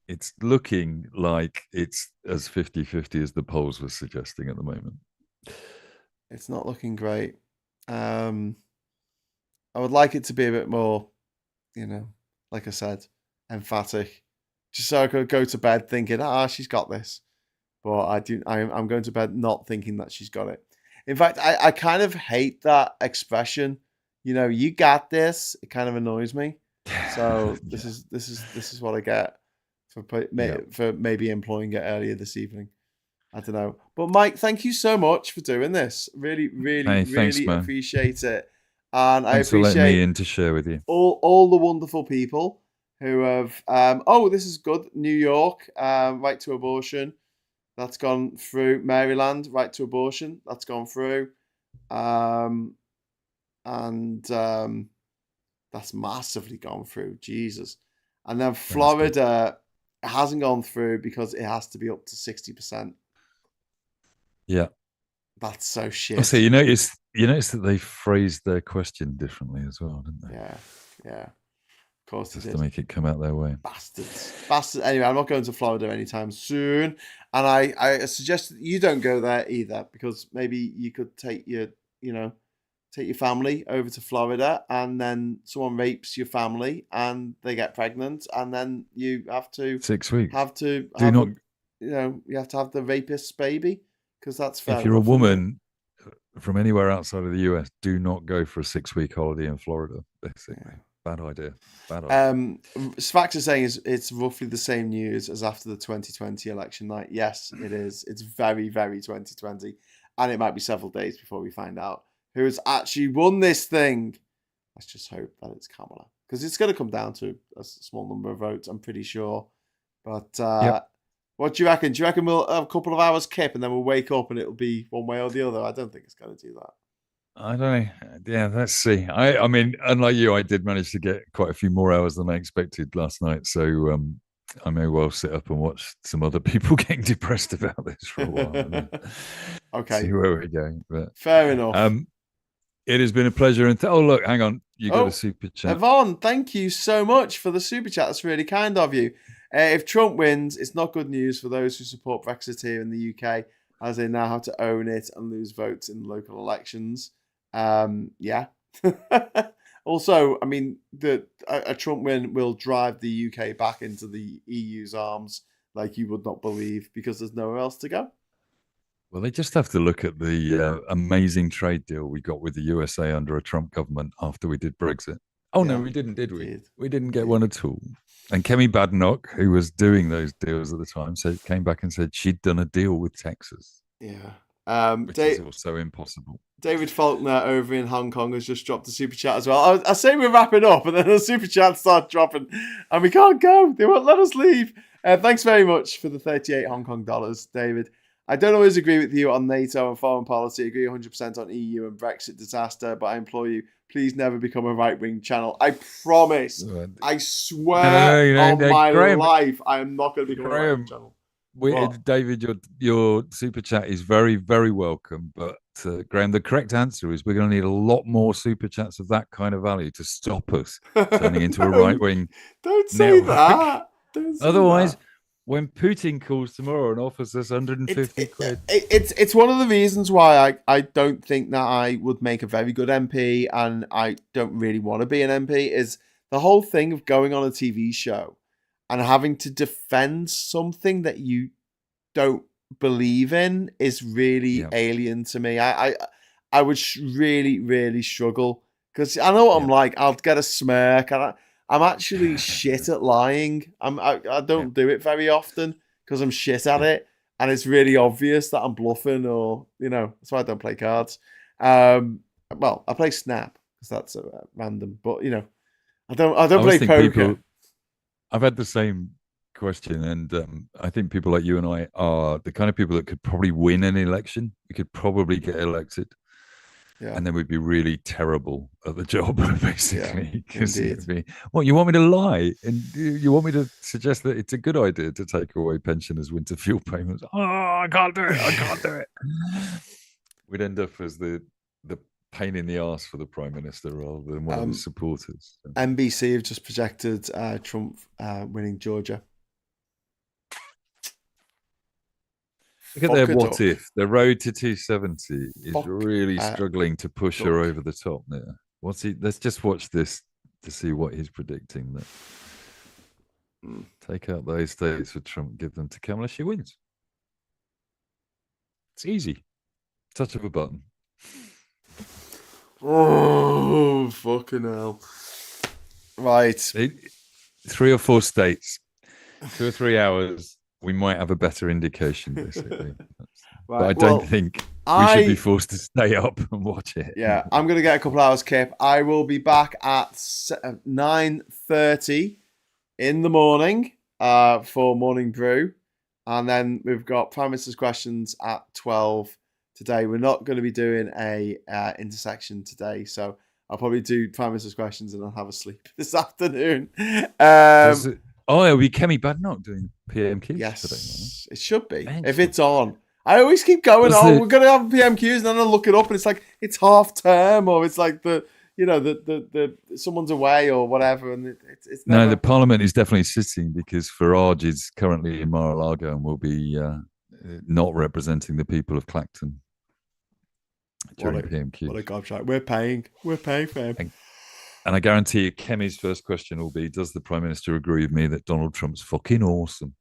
It's looking like it's as 50-50 as the polls were suggesting at the moment. It's not looking great. I would like it to be a bit more, like I said, emphatic. Just so I could go to bed thinking, she's got this. But I'm going to bed not thinking that she's got it. In fact, I kind of hate that expression. You got this. It kind of annoys me. So this is what I get for maybe employing it earlier this evening. I don't know. But Mike, thank you so much for doing this. Really, really, thanks, really man. appreciate it. And Thanks I appreciate for letting me in to share with you. all the wonderful people who have this is good. New York, right to abortion. That's gone through. Maryland, right to abortion. That's gone through. That's massively gone through. Jesus. And then Florida hasn't gone through because it has to be up to 60%. Yeah. That's so shit. Also, you notice that they phrased their question differently as well, didn't they? Yeah. Of course, just to make it come out their way. Bastards. Anyway, I'm not going to Florida anytime soon, and I suggest that you don't go there either, because maybe you could take your family over to Florida, and then someone rapes your family, and they get pregnant, and then you have to 6 weeks. you have to have the rapist's baby, because that's fair. If you're a woman from anywhere outside of the US, do not go for a 6-week holiday in Florida. Basically. Yeah. Bad idea. Sfax is saying it's roughly the same news as after the 2020 election night. Yes, it is. It's very, very 2020. And it might be several days before we find out who has actually won this thing. Let's just hope that it's Kamala. Because it's going to come down to a small number of votes, I'm pretty sure. But what do you reckon? Do you reckon we'll have a couple of hours kip and then we'll wake up and it'll be one way or the other? I don't think it's going to do that. I don't know. Yeah, let's see. I mean, unlike you, I did manage to get quite a few more hours than I expected last night. So I may well sit up and watch some other people getting depressed about this for a while. Okay. See where we're going. But fair enough. It has been a pleasure. And look, hang on. You got a super chat. Yvonne, thank you so much for the super chat. That's really kind of you. If Trump wins, it's not good news for those who support Brexit here in the UK, as they now have to own it and lose votes in local elections. Yeah. Also, I mean, a Trump win will drive the UK back into the EU's arms like you would not believe, because there's nowhere else to go. Well, they just have to look at the amazing trade deal we got with the USA under a Trump government after we did Brexit. Oh, no, we didn't, did we? We didn't get one at all. And Kemi Badenoch, who was doing those deals at the time, came back and said she'd done a deal with Texas. Yeah. Which is also impossible. David Faulkner over in Hong Kong has just dropped a super chat as well. I say we're wrapping up, and then the super chat starts dropping, and we can't go. They won't let us leave. Thanks very much for the 38 Hong Kong dollars, David. I don't always agree with you on NATO and foreign policy. I agree 100% on EU and Brexit disaster, but I implore you, please never become a right-wing channel. I promise. I swear on my life, I am not going to become a right-wing channel. David, your super chat is very, very welcome. But Graham, the correct answer is we're going to need a lot more super chats of that kind of value to stop us turning into a right wing. Don't say network. that. Don't say Otherwise, that. when Putin calls tomorrow and offers us 150 quid, it's one of the reasons why I don't think that I would make a very good MP, and I don't really want to be an MP. Is the whole thing of going on a TV show and having to defend something that you don't believe in is really alien to me. I would really, really struggle, because I know what I'm like. I'll get a smirk, and I'm actually shit at lying. I don't do it very often because I'm shit at it, and it's really obvious that I'm bluffing, or that's why I don't play cards. Well, I play Snap because that's random, but I don't play poker. I've had the same question, and I think people like you and I are the kind of people that could probably win an election. We could probably get elected, and then we'd be really terrible at the job, basically. Because it'd be, what, you want me to lie, and you want me to suggest that it's a good idea to take away pensioners' winter fuel payments? Oh, I can't do it. I can't do it. We'd end up as the pain in the arse for the Prime Minister rather than one of his supporters. NBC have just projected Trump winning Georgia. Look at their what if. The road to 270 is really struggling to push her over the top there. Let's just watch this to see what he's predicting. That take out those states for Trump, give them to Kamala, she wins. It's easy. Touch of a button. Oh, fucking hell. Right. 3 or 4 states, 2 or 3 hours, we might have a better indication, basically. But I don't think we should be forced to stay up and watch it. Yeah, I'm going to get a couple hours, Kip. I will be back at 9:30 in the morning for Morning Brew. And then we've got Prime Minister's Questions at 12 today. We're not going to be doing a intersection today, so I'll probably do Prime Minister's Questions and I'll have a sleep this afternoon. It'll be Kemi Badenoch doing PMQs today. Yes, it should be. If it's on. I always keep going, we're going to have PMQs, and then I look it up and it's like, it's half term, or it's like the someone's away or whatever. And it's never... No, the Parliament is definitely sitting because Farage is currently in Mar-a-Lago and will be not representing the people of Clacton during PMQ. What a gobshite. We're paying for him. And I guarantee you, Kemi's first question will be, does the Prime Minister agree with me that Donald Trump's fucking awesome?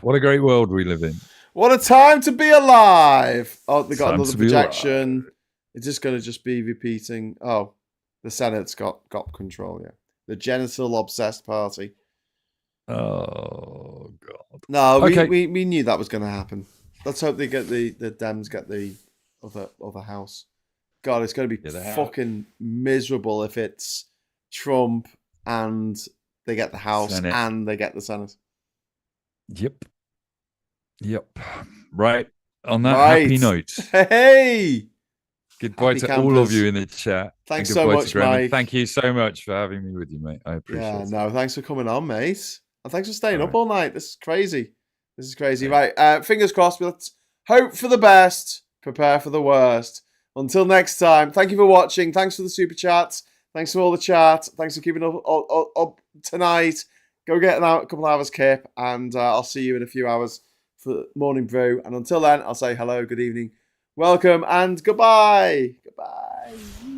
What a great world we live in. What a time to be alive. Oh, they got another projection. It's just going to be repeating. Oh, the Senate's got control, yeah. The genital obsessed party. Oh, God. No, okay. we knew that was going to happen. Let's hope they get the Dems get the other house. God, it's going to be fucking miserable if it's Trump and they get the House Senate. And they get the Senate. Yep. Right. On that happy note. Hey! Goodbye happy to campers. All of you in the chat. Thanks so much, Mike. Thank you so much for having me with you, mate. I appreciate it. No, thanks for coming on, mate. And thanks for staying up all night. This is crazy. Right. Fingers crossed. Let's hope for the best. Prepare for the worst. Until next time, thank you for watching. Thanks for the super chats. Thanks for all the chat. Thanks for keeping up tonight. Go get a couple hours, Kip, and I'll see you in a few hours for Morning Brew. And until then, I'll say hello, good evening, welcome, and goodbye. Goodbye.